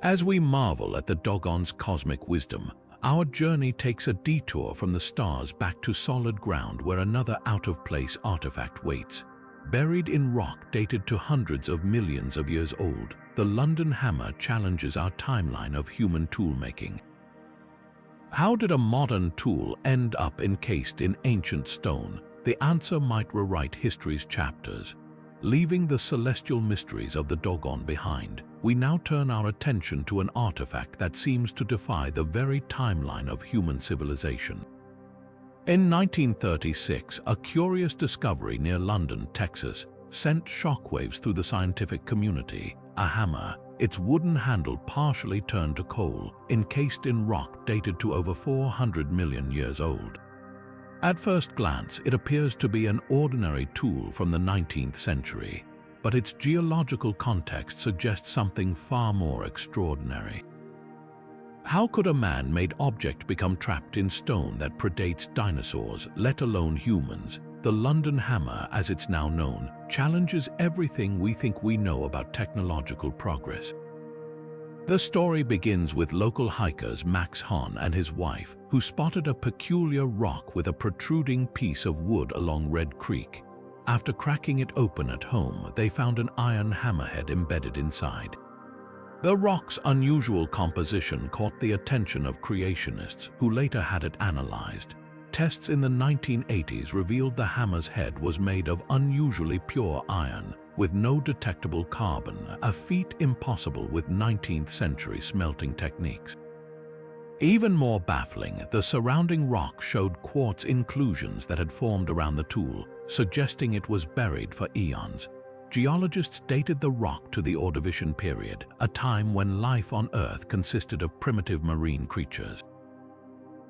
As we marvel at the doggone's cosmic wisdom, our journey takes a detour from the stars back to solid ground where another out-of-place artifact waits. Buried in rock dated to hundreds of millions of years old, the London Hammer challenges our timeline of human toolmaking. How did a modern tool end up encased in ancient stone? The answer might rewrite history's chapters. Leaving the celestial mysteries of the doggone behind, we now turn our attention to an artifact that seems to defy the very timeline of human civilization. In 1936, a curious discovery near London, Texas, sent shockwaves through the scientific community. A hammer, its wooden handle partially turned to coal, encased in rock dated to over 400 million years old. At first glance, it appears to be an ordinary tool from the 19th century, but its geological context suggests something far more extraordinary. How could a man-made object become trapped in stone that predates dinosaurs, let alone humans? The London hammer, as it's now known, challenges everything we think we know about technological progress. The story begins with local hikers Max Hahn and his wife, who spotted a peculiar rock with a protruding piece of wood along Red Creek. After cracking it open at home, they found an iron hammerhead embedded inside. The rock's unusual composition caught the attention of creationists, who later had it analyzed. Tests in the 1980s revealed the hammer's head was made of unusually pure iron, with no detectable carbon, a feat impossible with 19th century smelting techniques. Even more baffling, the surrounding rock showed quartz inclusions that had formed around the tool, suggesting it was buried for eons. Geologists dated the rock to the Ordovician period, a time when life on Earth consisted of primitive marine creatures.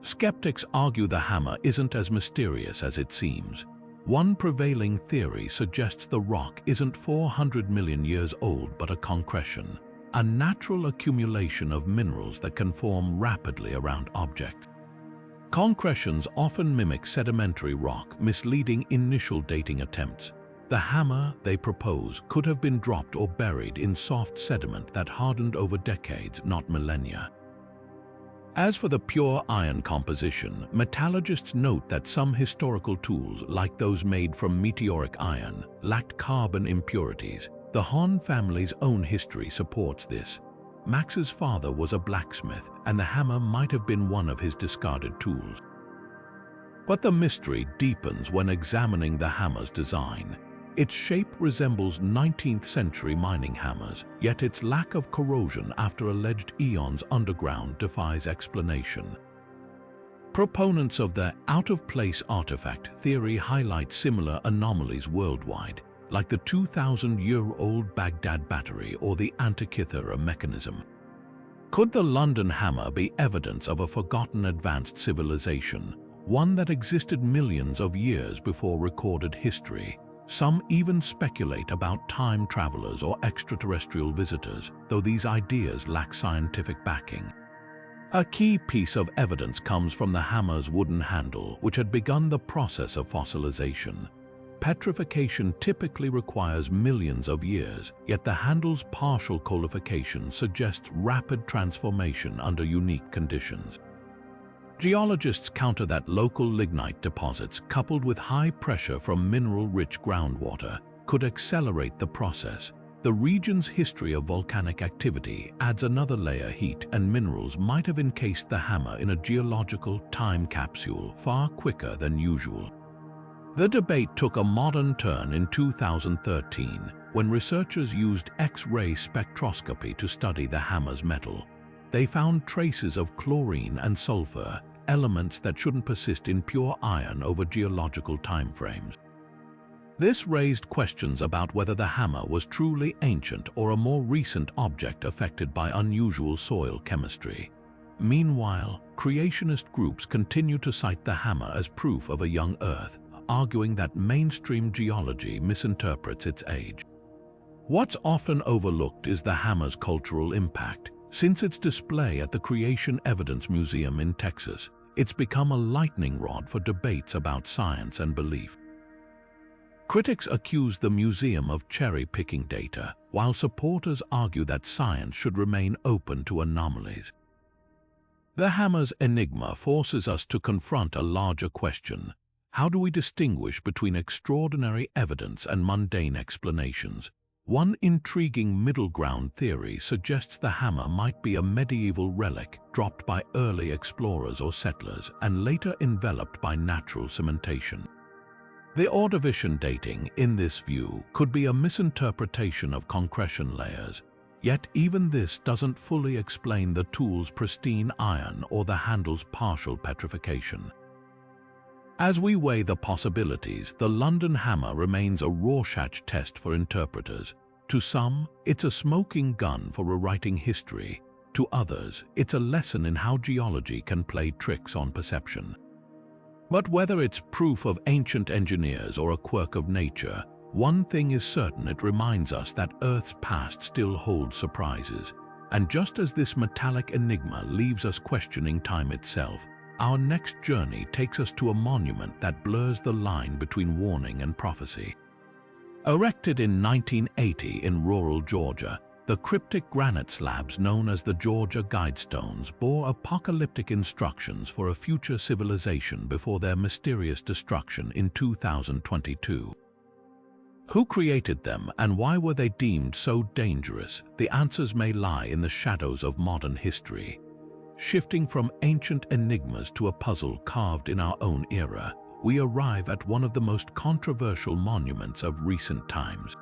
Skeptics argue the hammer isn't as mysterious as it seems. One prevailing theory suggests the rock isn't 400 million years old but a concretion, a natural accumulation of minerals that can form rapidly around objects. Concretions often mimic sedimentary rock, misleading initial dating attempts. The hammer, they propose, could have been dropped or buried in soft sediment that hardened over decades, not millennia. As for the pure iron composition, metallurgists note that some historical tools, like those made from meteoric iron, lacked carbon impurities. The Hahn family's own history supports this. Max's father was a blacksmith, and the hammer might have been one of his discarded tools. But the mystery deepens when examining the hammer's design. Its shape resembles 19th century mining hammers, yet its lack of corrosion after alleged eons underground defies explanation. Proponents of the out-of-place artifact theory highlight similar anomalies worldwide, like the 2,000-year-old Baghdad Battery or the Antikythera Mechanism. Could the London hammer be evidence of a forgotten advanced civilization, one that existed millions of years before recorded history? Some even speculate about time travelers or extraterrestrial visitors, though these ideas lack scientific backing. A key piece of evidence comes from the hammer's wooden handle, which had begun the process of fossilization. Petrification typically requires millions of years, yet the handle's partial coalification suggests rapid transformation under unique conditions. Geologists counter that local lignite deposits, coupled with high pressure from mineral-rich groundwater, could accelerate the process. The region's history of volcanic activity adds another layer. Heat and minerals might have encased the hammer in a geological time capsule far quicker than usual. The debate took a modern turn in 2013 when researchers used X-ray spectroscopy to study the hammer's metal. They found traces of chlorine and sulfur, elements that shouldn't persist in pure iron over geological timeframes. This raised questions about whether the hammer was truly ancient or a more recent object affected by unusual soil chemistry. Meanwhile, creationist groups continue to cite the hammer as proof of a young Earth, arguing that mainstream geology misinterprets its age. What's often overlooked is the hammer's cultural impact. Since its display at the Creation Evidence Museum in Texas, it's become a lightning rod for debates about science and belief. Critics accuse the museum of cherry-picking data, while supporters argue that science should remain open to anomalies. The hammer's enigma forces us to confront a larger question. How do we distinguish between extraordinary evidence and mundane explanations? One intriguing middle ground theory suggests the hammer might be a medieval relic dropped by early explorers or settlers and later enveloped by natural cementation. The Ordovician dating, in this view, could be a misinterpretation of concretion layers, yet even this doesn't fully explain the tool's pristine iron or the handle's partial petrification. As we weigh the possibilities, the London hammer remains a Rorschach test for interpreters. To some, it's a smoking gun for rewriting history. To others, it's a lesson in how geology can play tricks on perception. But whether it's proof of ancient engineers or a quirk of nature, one thing is certain: it reminds us that Earth's past still holds surprises. And just as this metallic enigma leaves us questioning time itself, our next journey takes us to a monument that blurs the line between warning and prophecy. Erected in 1980 in rural Georgia, the cryptic granite slabs known as the Georgia Guidestones bore apocalyptic instructions for a future civilization before their mysterious destruction in 2022. Who created them and why were they deemed so dangerous? The answers may lie in the shadows of modern history. Shifting from ancient enigmas to a puzzle carved in our own era, we arrive at one of the most controversial monuments of recent times.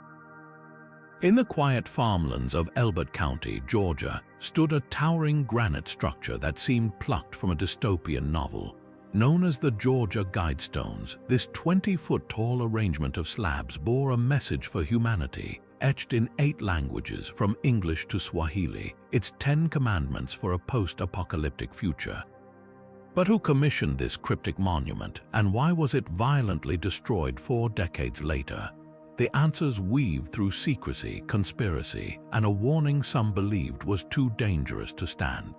In the quiet farmlands of Elbert County, Georgia, stood a towering granite structure that seemed plucked from a dystopian novel. Known as the Georgia Guidestones, this 20-foot-tall arrangement of slabs bore a message for humanity, etched in 8 languages from English to Swahili, its 10 commandments for a post-apocalyptic future. But who commissioned this cryptic monument, and why was it violently destroyed 4 decades later? The answers weave through secrecy, conspiracy, and a warning some believed was too dangerous to stand.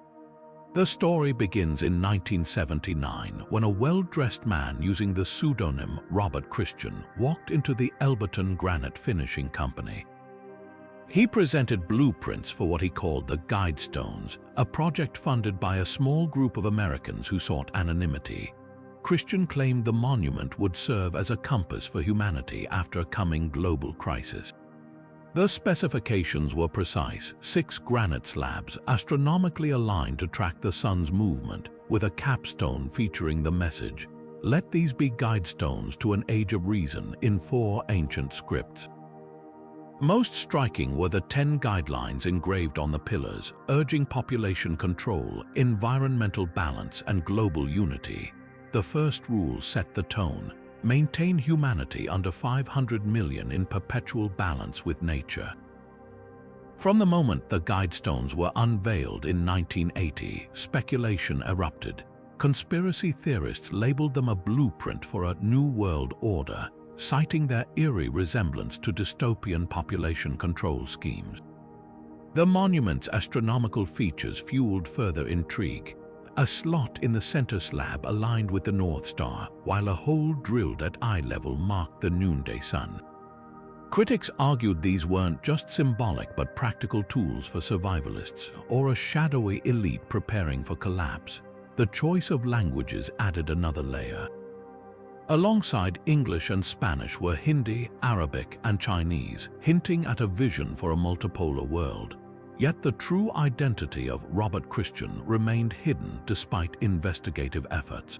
The story begins in 1979 when a well-dressed man using the pseudonym Robert Christian walked into the Elberton Granite Finishing Company. He presented blueprints for what he called the Guidestones, a project funded by a small group of Americans who sought anonymity. Christian claimed the monument would serve as a compass for humanity after a coming global crisis. The specifications were precise: 6 granite slabs astronomically aligned to track the sun's movement, with a capstone featuring the message, "Let these be guidestones to an age of reason," in 4 ancient scripts. Most striking were the 10 guidelines engraved on the pillars, urging population control, environmental balance, and global unity. The first rule set the tone: maintain humanity under 500 million in perpetual balance with nature. From the moment the Guidestones were unveiled in 1980, speculation erupted. Conspiracy theorists labeled them a blueprint for a new world order, citing their eerie resemblance to dystopian population control schemes. The monument's astronomical features fueled further intrigue. A slot in the center slab aligned with the North Star, while a hole drilled at eye level marked the noonday sun. Critics argued these weren't just symbolic but practical tools for survivalists, or a shadowy elite preparing for collapse. The choice of languages added another layer. Alongside English and Spanish were Hindi, Arabic, and Chinese, hinting at a vision for a multipolar world. Yet the true identity of Robert Christian remained hidden despite investigative efforts.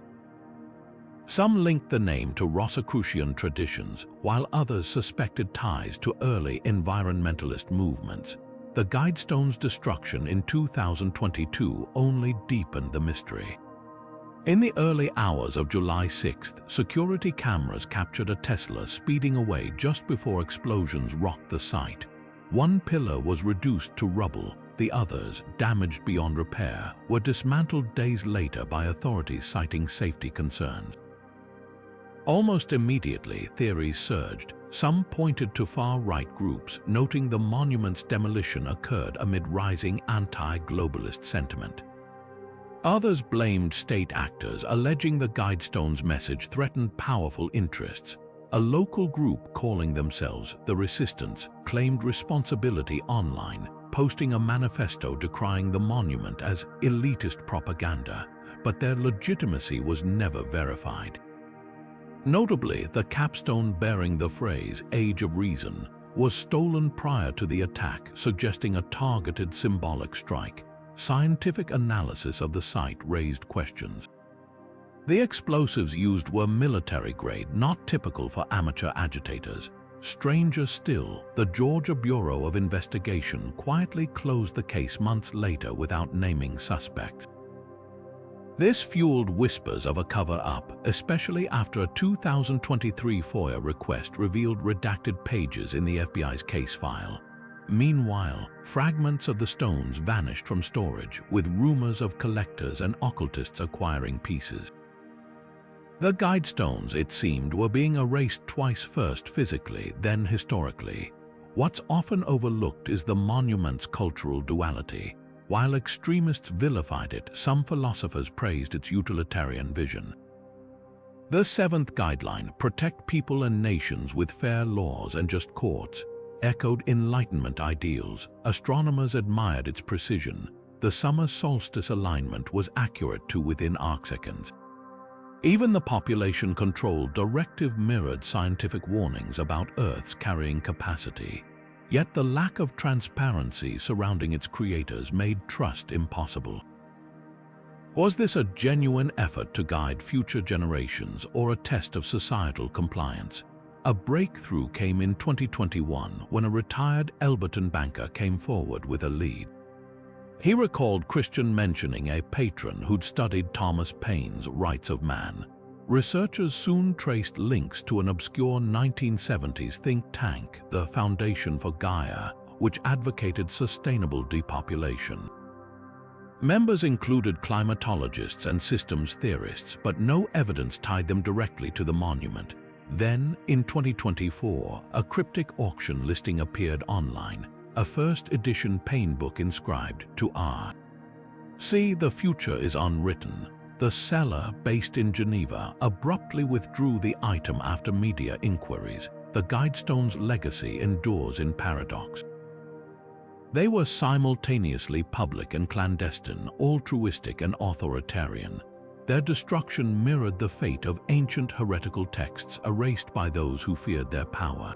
Some linked the name to Rosicrucian traditions, while others suspected ties to early environmentalist movements. The Guidestones' destruction in 2022 only deepened the mystery. In the early hours of July 6th, security cameras captured a Tesla speeding away just before explosions rocked the site. One pillar was reduced to rubble. The others, damaged beyond repair, were dismantled days later by authorities citing safety concerns. Almost immediately, theories surged. Some pointed to far-right groups, noting the monument's demolition occurred amid rising anti-globalist sentiment. Others blamed state actors, alleging the Guidestones' message threatened powerful interests. A local group calling themselves the Resistance claimed responsibility online, posting a manifesto decrying the monument as elitist propaganda, but their legitimacy was never verified. Notably, the capstone bearing the phrase "Age of Reason" was stolen prior to the attack, suggesting a targeted symbolic strike. Scientific analysis of the site raised questions. The explosives used were military-grade, not typical for amateur agitators. Stranger still, the Georgia Bureau of Investigation quietly closed the case months later without naming suspects. This fueled whispers of a cover-up, especially after a 2023 FOIA request revealed redacted pages in the FBI's case file. Meanwhile, fragments of the stones vanished from storage, with rumors of collectors and occultists acquiring pieces. The guidestones, it seemed, were being erased twice, first physically, then historically. What's often overlooked is the monument's cultural duality. While extremists vilified it, some philosophers praised its utilitarian vision. The seventh guideline, protect people and nations with fair laws and just courts, echoed Enlightenment ideals. Astronomers admired its precision. The summer solstice alignment was accurate to within arcseconds. Even the population control directive mirrored scientific warnings about Earth's carrying capacity. Yet the lack of transparency surrounding its creators made trust impossible. Was this a genuine effort to guide future generations or a test of societal compliance? A breakthrough came in 2021 when a retired Elberton banker came forward with a lead. He recalled Christian mentioning a patron who'd studied Thomas Paine's Rights of Man. Researchers soon traced links to an obscure 1970s think tank, the Foundation for Gaia, which advocated sustainable depopulation. Members included climatologists and systems theorists, but no evidence tied them directly to the monument. Then, in 2024, a cryptic auction listing appeared online, a first-edition Paine book inscribed to R. See, the future is unwritten. The seller, based in Geneva, abruptly withdrew the item after media inquiries. The guidestone's legacy endures in paradox. They were simultaneously public and clandestine, altruistic and authoritarian. Their destruction mirrored the fate of ancient heretical texts erased by those who feared their power.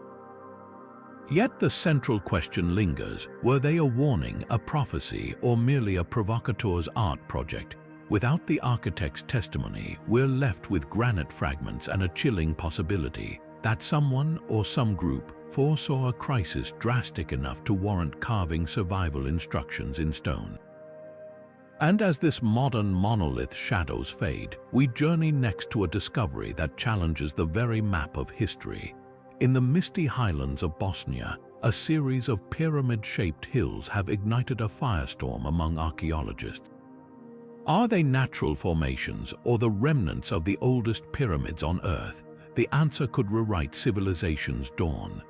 Yet the central question lingers: were they a warning, a prophecy, or merely a provocateur's art project? Without the architect's testimony, we're left with granite fragments and a chilling possibility that someone or some group foresaw a crisis drastic enough to warrant carving survival instructions in stone. And as this modern monolith shadows fade, we journey next to a discovery that challenges the very map of history. In the misty highlands of Bosnia, a series of pyramid-shaped hills have ignited a firestorm among archaeologists. Are they natural formations or the remnants of the oldest pyramids on Earth? The answer could rewrite civilization's dawn.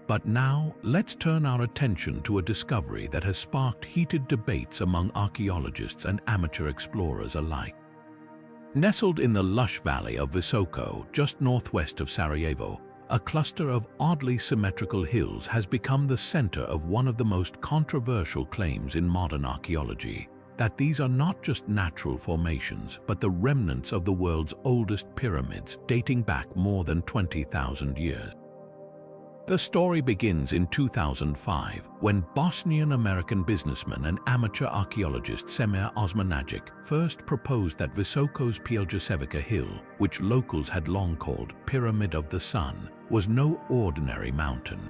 But now, let's turn our attention to a discovery that has sparked heated debates among archaeologists and amateur explorers alike. Nestled in the lush valley of Visoko, just northwest of Sarajevo, a cluster of oddly symmetrical hills has become the center of one of the most controversial claims in modern archaeology, that these are not just natural formations, but the remnants of the world's oldest pyramids dating back more than 20,000 years. The story begins in 2005, when Bosnian-American businessman and amateur archaeologist Semir Osmanagic first proposed that Visoko's Pjeljasevica hill, which locals had long called Pyramid of the Sun, was no ordinary mountain.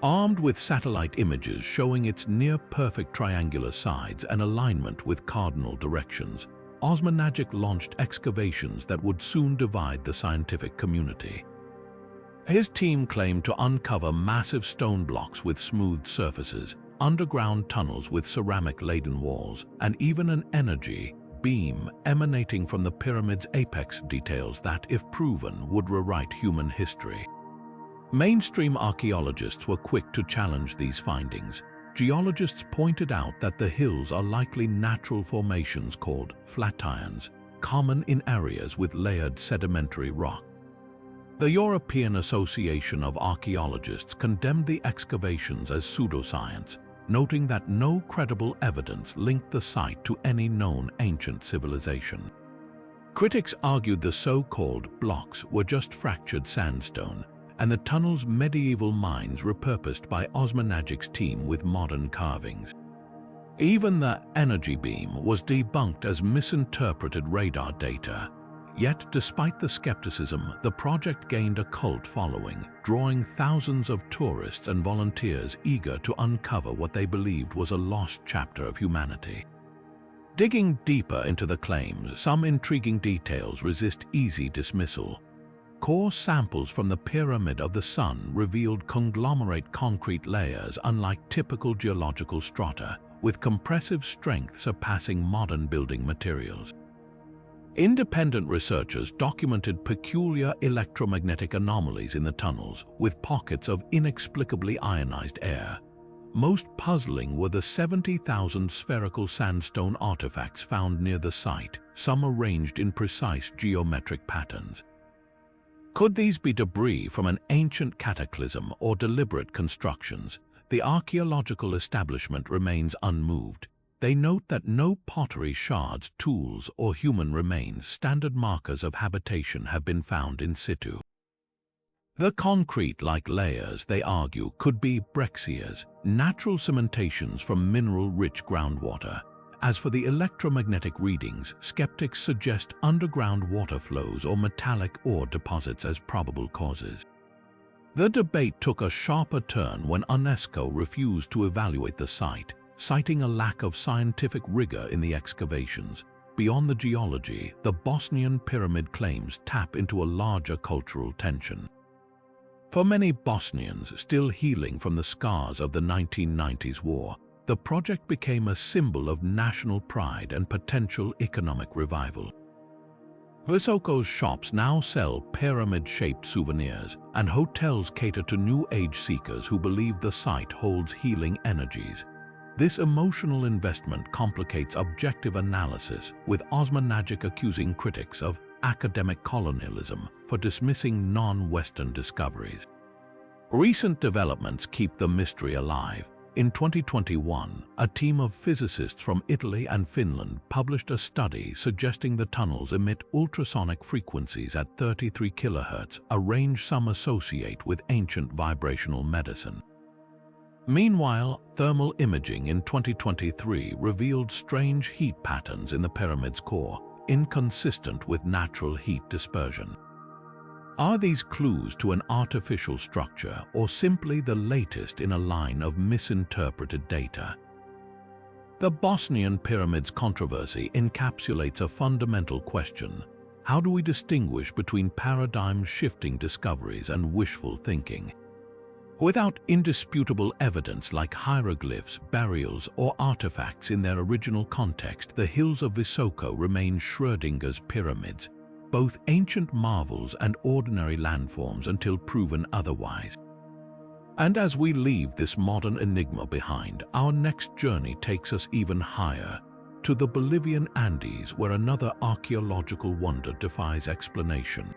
Armed with satellite images showing its near-perfect triangular sides and alignment with cardinal directions, Osmanagic launched excavations that would soon divide the scientific community. His team claimed to uncover massive stone blocks with smooth surfaces, underground tunnels with ceramic-laden walls, and even an energy beam emanating from the pyramid's apex details that, if proven, would rewrite human history. Mainstream archaeologists were quick to challenge these findings. Geologists pointed out that the hills are likely natural formations called flatirons, common in areas with layered sedimentary rock. The European Association of Archaeologists condemned the excavations as pseudoscience, noting that no credible evidence linked the site to any known ancient civilization. Critics argued the so-called blocks were just fractured sandstone, and the tunnel's medieval mines repurposed by Osmanagic's team with modern carvings. Even the energy beam was debunked as misinterpreted radar data. Yet, despite the skepticism, the project gained a cult following, drawing thousands of tourists and volunteers eager to uncover what they believed was a lost chapter of humanity. Digging deeper into the claims, some intriguing details resist easy dismissal. Core samples from the Pyramid of the Sun revealed conglomerate concrete layers unlike typical geological strata, with compressive strength surpassing modern building materials. Independent researchers documented peculiar electromagnetic anomalies in the tunnels, with pockets of inexplicably ionized air. Most puzzling were the 70,000 spherical sandstone artifacts found near the site, some arranged in precise geometric patterns. Could these be debris from an ancient cataclysm or deliberate constructions? The archaeological establishment remains unmoved. They note that no pottery shards, tools, or human remains, standard markers of habitation, have been found in situ. The concrete-like layers, they argue, could be breccias, natural cementations from mineral-rich groundwater. As for the electromagnetic readings, skeptics suggest underground water flows or metallic ore deposits as probable causes. The debate took a sharper turn when UNESCO refused to evaluate the site, citing a lack of scientific rigor in the excavations. Beyond the geology, the Bosnian pyramid claims tap into a larger cultural tension. For many Bosnians still healing from the scars of the 1990s war, the project became a symbol of national pride and potential economic revival. Visoko's shops now sell pyramid-shaped souvenirs, and hotels cater to new age seekers who believe the site holds healing energies. This emotional investment complicates objective analysis, with Osmanagic accusing critics of academic colonialism for dismissing non-Western discoveries. Recent developments keep the mystery alive. In 2021, a team of physicists from Italy and Finland published a study suggesting the tunnels emit ultrasonic frequencies at 33 kHz, a range some associate with ancient vibrational medicine. Meanwhile, thermal imaging in 2023 revealed strange heat patterns in the pyramid's core, inconsistent with natural heat dispersion. Are these clues to an artificial structure or simply the latest in a line of misinterpreted data? The Bosnian pyramids controversy encapsulates a fundamental question. How do we distinguish between paradigm-shifting discoveries and wishful thinking? Without indisputable evidence like hieroglyphs, burials, or artifacts in their original context, the hills of Visoko remain Schrödinger's pyramids, both ancient marvels and ordinary landforms until proven otherwise. And as we leave this modern enigma behind, our next journey takes us even higher, to the Bolivian Andes, where another archaeological wonder defies explanation.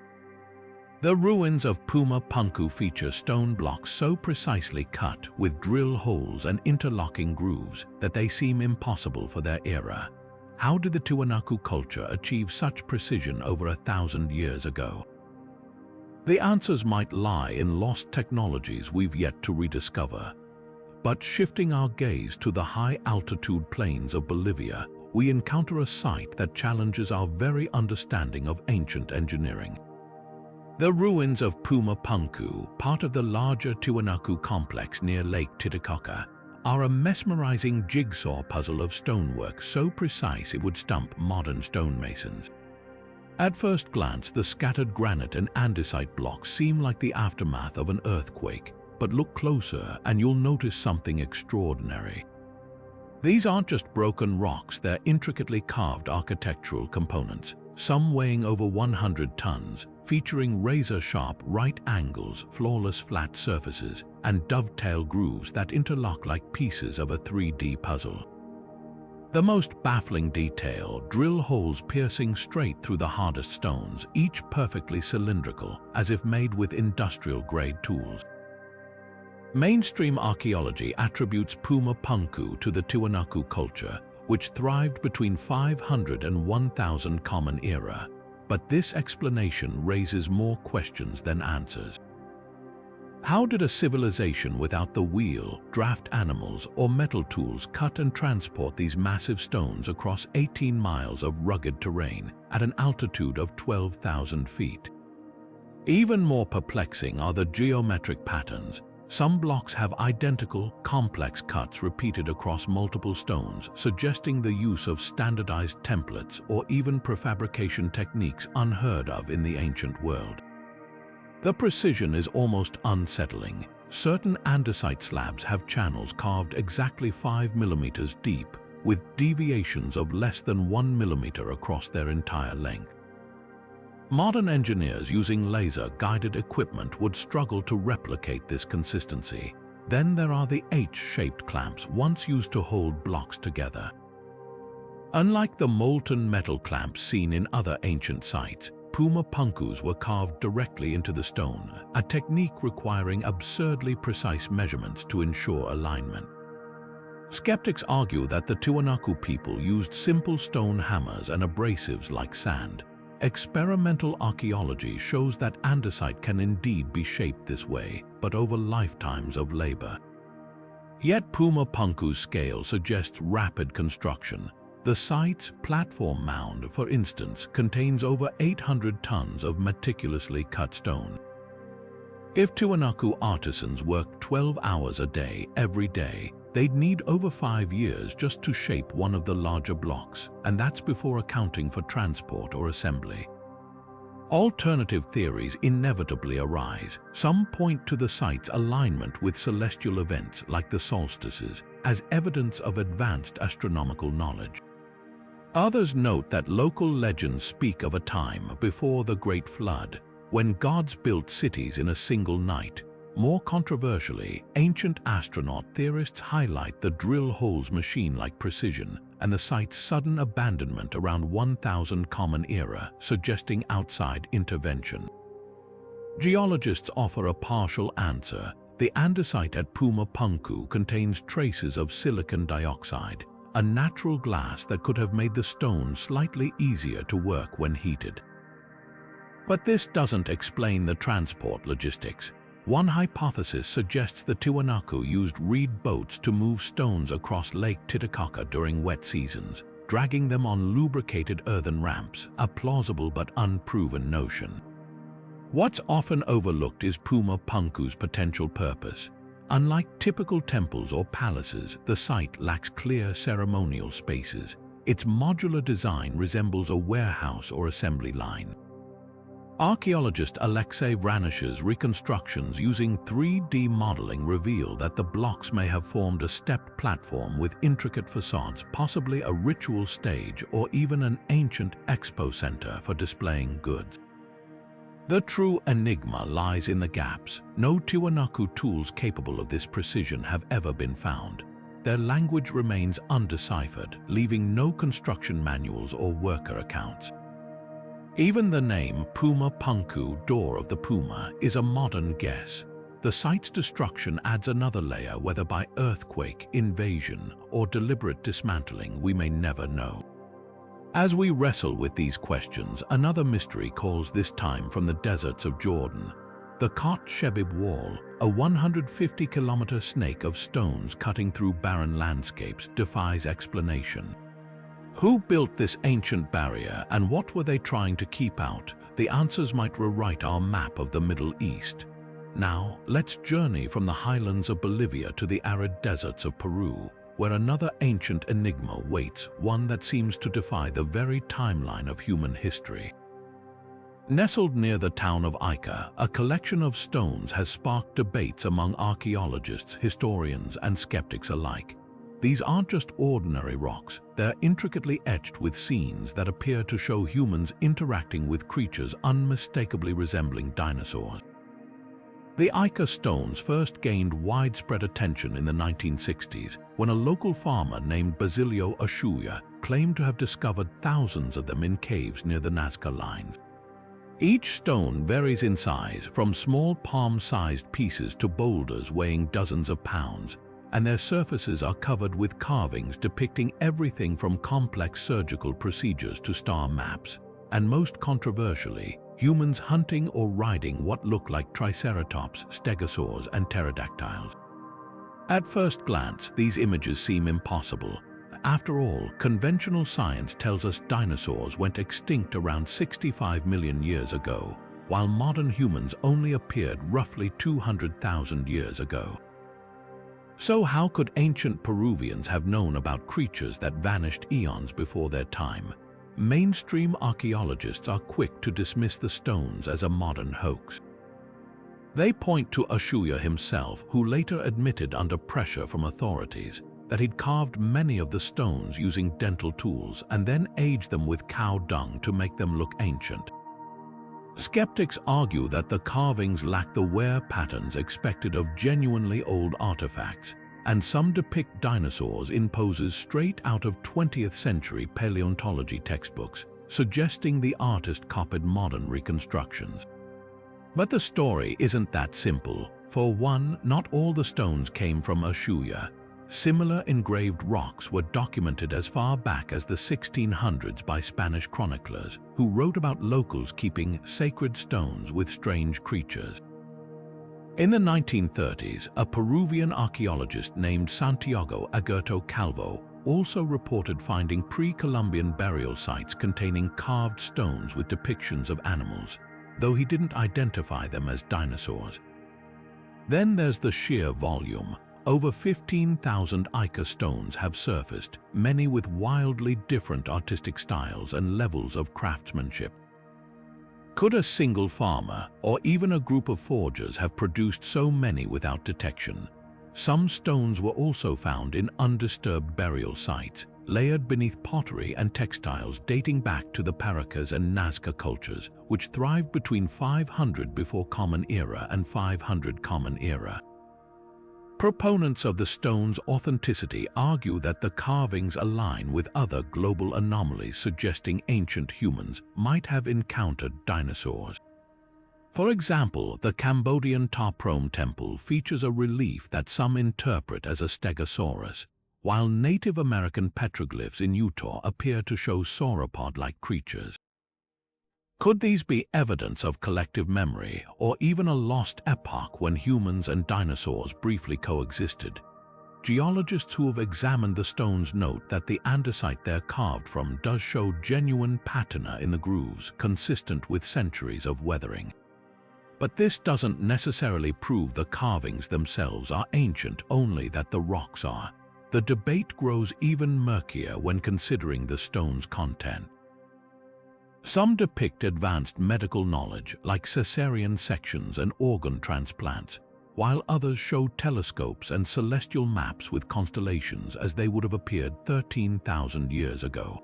The ruins of Puma Punku feature stone blocks so precisely cut with drill holes and interlocking grooves that they seem impossible for their era. How did the Tiwanaku culture achieve such precision over 1,000 years ago? The answers might lie in lost technologies we've yet to rediscover. But shifting our gaze to the high-altitude plains of Bolivia, we encounter a site that challenges our very understanding of ancient engineering. The ruins of Puma Punku, part of the larger Tiwanaku complex near Lake Titicaca, are a mesmerizing jigsaw puzzle of stonework so precise it would stump modern stonemasons. At first glance, the scattered granite and andesite blocks seem like the aftermath of an earthquake, but look closer and you'll notice something extraordinary. These aren't just broken rocks, they're intricately carved architectural components, some weighing over 100 tons, featuring razor-sharp right angles, flawless flat surfaces, and dovetail grooves that interlock like pieces of a 3D puzzle. The most baffling detail, drill holes piercing straight through the hardest stones, each perfectly cylindrical, as if made with industrial-grade tools. Mainstream archaeology attributes Puma Punku to the Tiwanaku culture, which thrived between 500 and 1000 Common Era. But this explanation raises more questions than answers. How did a civilization without the wheel, draft animals, or metal tools cut and transport these massive stones across 18 miles of rugged terrain at an altitude of 12,000 feet? Even more perplexing are the geometric patterns. Some blocks have identical, complex cuts repeated across multiple stones, suggesting the use of standardized templates or even prefabrication techniques unheard of in the ancient world. The precision is almost unsettling. Certain andesite slabs have channels carved exactly 5 millimeters deep, with deviations of less than 1 millimeter across their entire length. Modern engineers using laser-guided equipment would struggle to replicate this consistency. Then there are the H-shaped clamps once used to hold blocks together. Unlike the molten metal clamps seen in other ancient sites, puma punkus were carved directly into the stone, a technique requiring absurdly precise measurements to ensure alignment. Skeptics argue that the Tiwanaku people used simple stone hammers and abrasives like sand. Experimental archaeology shows that andesite can indeed be shaped this way, but over lifetimes of labor. Yet Puma Punku's scale suggests rapid construction. The site's platform mound, for instance, contains over 800 tons of meticulously cut stone. If Tiwanaku artisans worked 12 hours a day, every day, they'd need over 5 years just to shape one of the larger blocks, and that's before accounting for transport or assembly. Alternative theories inevitably arise. Some point to the site's alignment with celestial events like the solstices as evidence of advanced astronomical knowledge. Others note that local legends speak of a time before the Great Flood, when gods built cities in a single night. More controversially, ancient astronaut theorists highlight the drill hole's machine-like precision and the site's sudden abandonment around 1000 Common Era, suggesting outside intervention. Geologists offer a partial answer. The andesite at Puma Punku contains traces of silicon dioxide, a natural glass that could have made the stone slightly easier to work when heated. But this doesn't explain the transport logistics. One hypothesis suggests the Tiwanaku used reed boats to move stones across Lake Titicaca during wet seasons, dragging them on lubricated earthen ramps, a plausible but unproven notion. What's often overlooked is Puma Punku's potential purpose. Unlike typical temples or palaces, the site lacks clear ceremonial spaces. Its modular design resembles a warehouse or assembly line. Archaeologist Alexei Vranish's reconstructions using 3D modeling reveal that the blocks may have formed a stepped platform with intricate facades, possibly a ritual stage or even an ancient expo center for displaying goods. The true enigma lies in the gaps. No Tiwanaku tools capable of this precision have ever been found. Their language remains undeciphered, leaving no construction manuals or worker accounts. Even the name Puma Punku, Door of the Puma, is a modern guess. The site's destruction adds another layer, whether by earthquake, invasion, or deliberate dismantling, we may never know. As we wrestle with these questions, another mystery calls this time from the deserts of Jordan. The Kot Shebib Wall, a 150-kilometer snake of stones cutting through barren landscapes, defies explanation. Who built this ancient barrier and what were they trying to keep out? The answers might rewrite our map of the Middle East. Now, let's journey from the highlands of Bolivia to the arid deserts of Peru, where another ancient enigma waits, one that seems to defy the very timeline of human history. Nestled near the town of Ica, a collection of stones has sparked debates among archaeologists, historians, and skeptics alike. These aren't just ordinary rocks, they're intricately etched with scenes that appear to show humans interacting with creatures unmistakably resembling dinosaurs. The Ica stones first gained widespread attention in the 1960s when a local farmer named Basilio Ashuya claimed to have discovered thousands of them in caves near the Nazca Lines. Each stone varies in size, from small palm-sized pieces to boulders weighing dozens of pounds, and their surfaces are covered with carvings depicting everything from complex surgical procedures to star maps, and most controversially, humans hunting or riding what look like triceratops, stegosaurs, and pterodactyls. At first glance, these images seem impossible. After all, conventional science tells us dinosaurs went extinct around 65 million years ago, while modern humans only appeared roughly 200,000 years ago. So how could ancient Peruvians have known about creatures that vanished eons before their time? Mainstream archaeologists are quick to dismiss the stones as a modern hoax. They point to Ashuya himself, who later admitted under pressure from authorities, that he'd carved many of the stones using dental tools and then aged them with cow dung to make them look ancient. Skeptics argue that the carvings lack the wear patterns expected of genuinely old artifacts, and some depict dinosaurs in poses straight out of 20th century paleontology textbooks, suggesting the artist copied modern reconstructions. But the story isn't that simple. For one, not all the stones came from Ushuaia. Similar engraved rocks were documented as far back as the 1600s by Spanish chroniclers, who wrote about locals keeping sacred stones with strange creatures. In the 1930s, a Peruvian archaeologist named Santiago Agurto Calvo also reported finding pre-Columbian burial sites containing carved stones with depictions of animals, though he didn't identify them as dinosaurs. Then there's the sheer volume. Over 15,000 Ica stones have surfaced, many with wildly different artistic styles and levels of craftsmanship. Could a single farmer, or even a group of forgers, have produced so many without detection? Some stones were also found in undisturbed burial sites, layered beneath pottery and textiles dating back to the Paracas and Nazca cultures, which thrived between 500 before Common Era and 500 Common Era. Proponents of the stone's authenticity argue that the carvings align with other global anomalies suggesting ancient humans might have encountered dinosaurs. For example, the Cambodian Ta Prohm temple features a relief that some interpret as a stegosaurus, while Native American petroglyphs in Utah appear to show sauropod-like creatures. Could these be evidence of collective memory, or even a lost epoch when humans and dinosaurs briefly coexisted? Geologists who have examined the stones note that the andesite they're carved from does show genuine patina in the grooves, consistent with centuries of weathering. But this doesn't necessarily prove the carvings themselves are ancient, only that the rocks are. The debate grows even murkier when considering the stone's content. Some depict advanced medical knowledge, like cesarean sections and organ transplants, while others show telescopes and celestial maps with constellations as they would have appeared 13,000 years ago.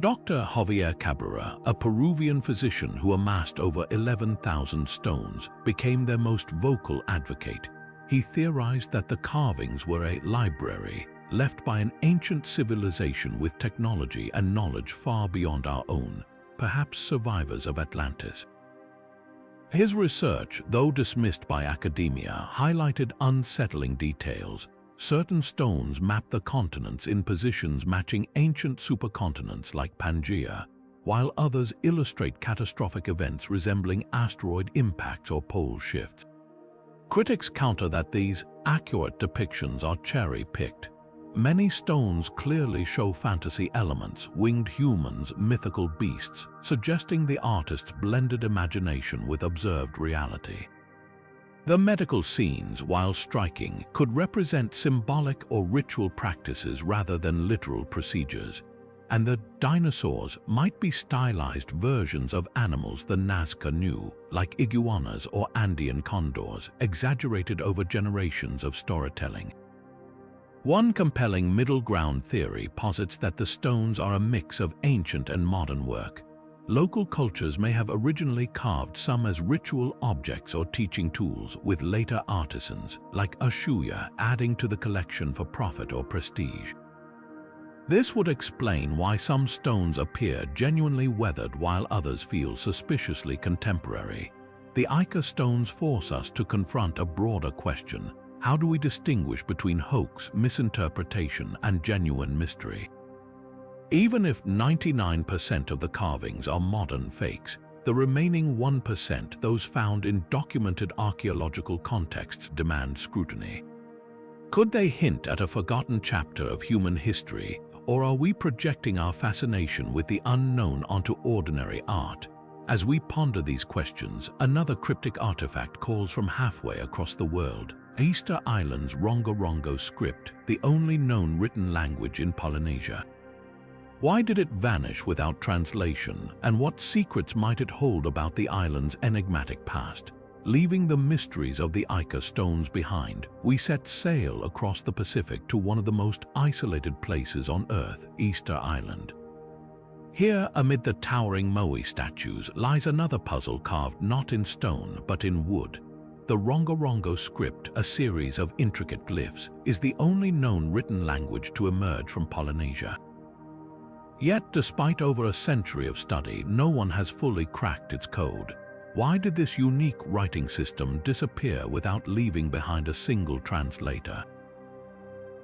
Dr. Javier Cabrera, a Peruvian physician who amassed over 11,000 stones, became their most vocal advocate. He theorized that the carvings were a library left by an ancient civilization with technology and knowledge far beyond our own, perhaps survivors of Atlantis. His research, though dismissed by academia, highlighted unsettling details. Certain stones map the continents in positions matching ancient supercontinents like Pangaea, while others illustrate catastrophic events resembling asteroid impacts or pole shifts. Critics counter that these accurate depictions are cherry-picked. Many stones clearly show fantasy elements, winged humans, mythical beasts, suggesting the artist's blended imagination with observed reality. The medical scenes, while striking, could represent symbolic or ritual practices rather than literal procedures, and the dinosaurs might be stylized versions of animals the Nazca knew, like iguanas or Andean condors, exaggerated over generations of storytelling. One compelling middle ground theory posits that the stones are a mix of ancient and modern work. Local cultures may have originally carved some as ritual objects or teaching tools, with later artisans, like Ushuaia, adding to the collection for profit or prestige. This would explain why some stones appear genuinely weathered while others feel suspiciously contemporary. The Ica stones force us to confront a broader question. How do we distinguish between hoax, misinterpretation, and genuine mystery? Even if 99% of the carvings are modern fakes, the remaining 1%, those found in documented archaeological contexts, demand scrutiny. Could they hint at a forgotten chapter of human history, or are we projecting our fascination with the unknown onto ordinary art? As we ponder these questions, another cryptic artifact calls from halfway across the world. Easter Island's Rongorongo script, the only known written language in Polynesia. Why did it vanish without translation, and what secrets might it hold about the island's enigmatic past? Leaving the mysteries of the Ica stones behind, we set sail across the Pacific to one of the most isolated places on Earth, Easter Island. Here, amid the towering Moai statues, lies another puzzle carved not in stone but in wood. The Rongorongo script, a series of intricate glyphs, is the only known written language to emerge from Polynesia. Yet, despite over a century of study, no one has fully cracked its code. Why did this unique writing system disappear without leaving behind a single translator?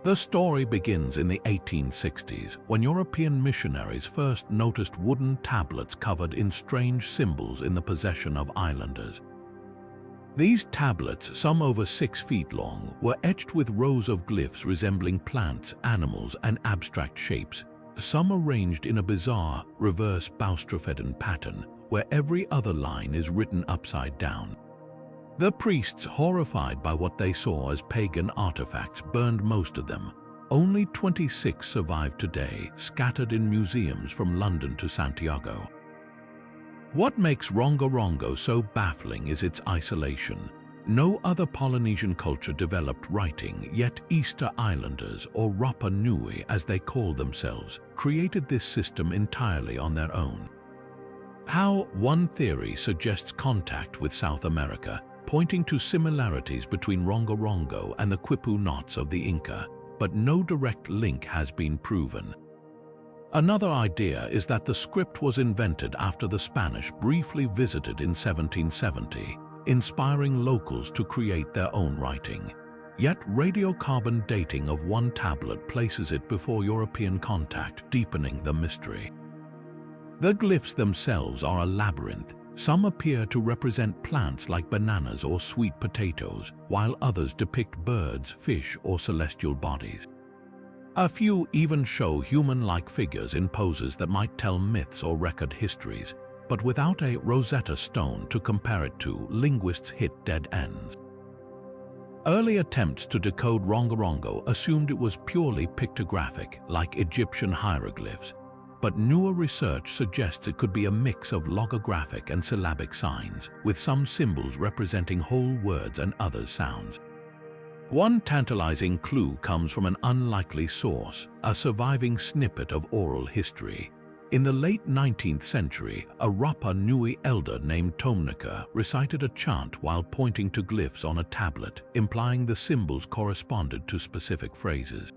The story begins in the 1860s, when European missionaries first noticed wooden tablets covered in strange symbols in the possession of islanders. These tablets, some over 6 feet long, were etched with rows of glyphs resembling plants, animals, and abstract shapes, some arranged in a bizarre, reverse boustrophedon pattern, where every other line is written upside down. The priests, horrified by what they saw as pagan artifacts, burned most of them. Only 26 survive today, scattered in museums from London to Santiago. What makes Rongorongo so baffling is its isolation. No other Polynesian culture developed writing, yet Easter Islanders, or Rapa Nui as they call themselves, created this system entirely on their own. How? One theory suggests contact with South America, pointing to similarities between Rongorongo and the Quipu knots of the Inca, but no direct link has been proven. Another idea is that the script was invented after the Spanish briefly visited in 1770, inspiring locals to create their own writing. Yet radiocarbon dating of one tablet places it before European contact, deepening the mystery. The glyphs themselves are a labyrinth. Some appear to represent plants like bananas or sweet potatoes, while others depict birds, fish, or celestial bodies. A few even show human-like figures in poses that might tell myths or record histories, but without a Rosetta Stone to compare it to, linguists hit dead ends. Early attempts to decode Rongorongo assumed it was purely pictographic, like Egyptian hieroglyphs, but newer research suggests it could be a mix of logographic and syllabic signs, with some symbols representing whole words and others sounds. One tantalizing clue comes from an unlikely source, a surviving snippet of oral history. In the late 19th century, a Rapa Nui elder named Tomnica recited a chant while pointing to glyphs on a tablet, implying the symbols corresponded to specific phrases.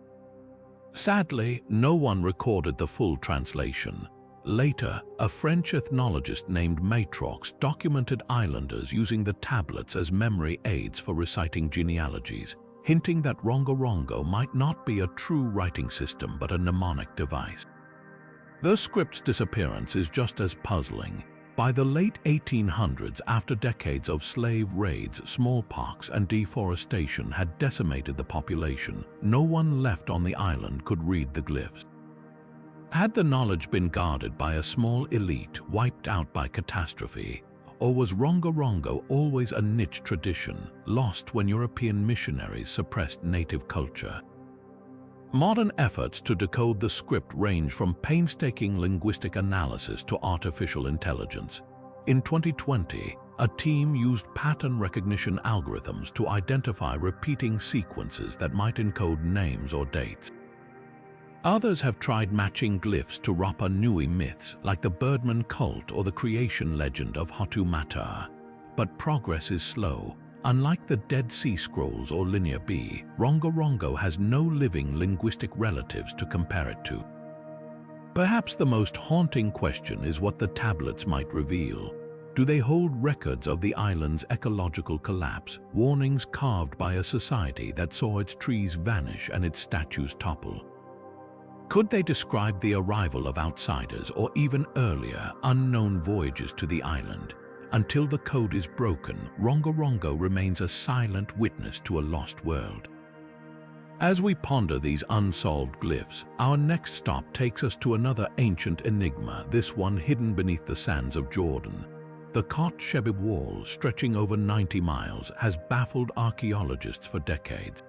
Sadly, no one recorded the full translation. Later, a French ethnologist named Matrox documented islanders using the tablets as memory aids for reciting genealogies, hinting that Rongorongo might not be a true writing system but a mnemonic device. The script's disappearance is just as puzzling. By the late 1800s, after decades of slave raids, smallpox, and deforestation had decimated the population, no one left on the island could read the glyphs. Had the knowledge been guarded by a small elite wiped out by catastrophe, or was Rongorongo always a niche tradition, lost when European missionaries suppressed native culture? Modern efforts to decode the script range from painstaking linguistic analysis to artificial intelligence. In 2020, a team used pattern recognition algorithms to identify repeating sequences that might encode names or dates. Others have tried matching glyphs to Rapa Nui myths like the Birdman cult or the creation legend of Hotu Mata, but progress is slow. Unlike the Dead Sea Scrolls or Linear B, Rongorongo has no living linguistic relatives to compare it to. Perhaps the most haunting question is what the tablets might reveal. Do they hold records of the island's ecological collapse, warnings carved by a society that saw its trees vanish and its statues topple? Could they describe the arrival of outsiders or even earlier, unknown voyages to the island? Until the code is broken, Rongorongo remains a silent witness to a lost world. As we ponder these unsolved glyphs, our next stop takes us to another ancient enigma, this one hidden beneath the sands of Jordan. The Kot Shebib Wall, stretching over 90 miles, has baffled archaeologists for decades.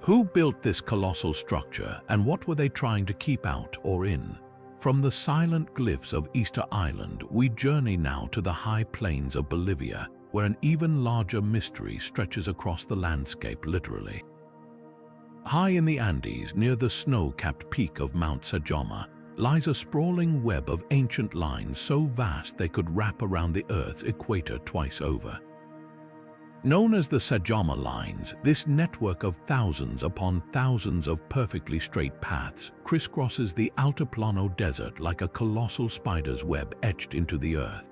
Who built this colossal structure, and what were they trying to keep out or in? From the silent glyphs of Easter Island, we journey now to the high plains of Bolivia, where an even larger mystery stretches across the landscape literally. High in the Andes, near the snow-capped peak of Mount Sajoma, lies a sprawling web of ancient lines so vast they could wrap around the Earth's equator twice over. Known as the Sajoma Lines, this network of thousands upon thousands of perfectly straight paths crisscrosses the Altiplano Desert like a colossal spider's web etched into the Earth.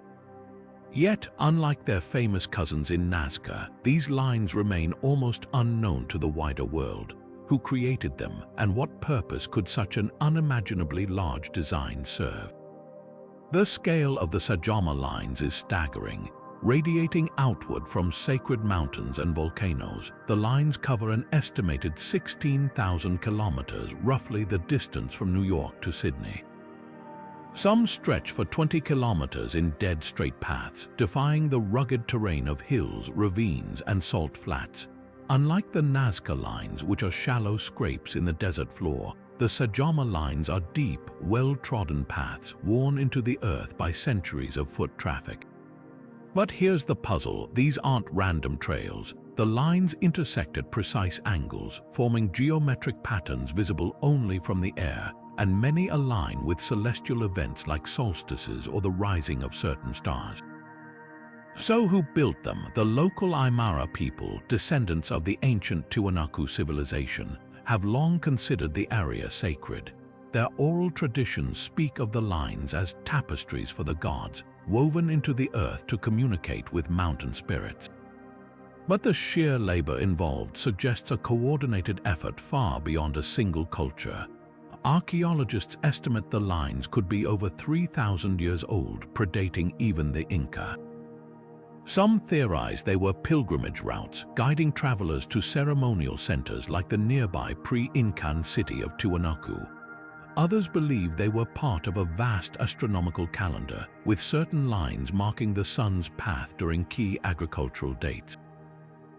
Yet, unlike their famous cousins in Nazca, these lines remain almost unknown to the wider world. Who created them, and what purpose could such an unimaginably large design serve? The scale of the Sajoma Lines is staggering. Radiating outward from sacred mountains and volcanoes, the lines cover an estimated 16,000 kilometers, roughly the distance from New York to Sydney. Some stretch for 20 kilometers in dead straight paths, defying the rugged terrain of hills, ravines, and salt flats. Unlike the Nazca Lines, which are shallow scrapes in the desert floor, the Sajoma Lines are deep, well-trodden paths worn into the earth by centuries of foot traffic. But here's the puzzle: these aren't random trails. The lines intersect at precise angles, forming geometric patterns visible only from the air, and many align with celestial events like solstices or the rising of certain stars. So who built them? The local Aymara people, descendants of the ancient Tiwanaku civilization, have long considered the area sacred. Their oral traditions speak of the lines as tapestries for the gods, woven into the earth to communicate with mountain spirits. But the sheer labor involved suggests a coordinated effort far beyond a single culture. Archaeologists estimate the lines could be over 3,000 years old, predating even the Inca. Some theorize they were pilgrimage routes, guiding travelers to ceremonial centers like the nearby pre-Incan city of Tiwanaku. Others believe they were part of a vast astronomical calendar, with certain lines marking the sun's path during key agricultural dates.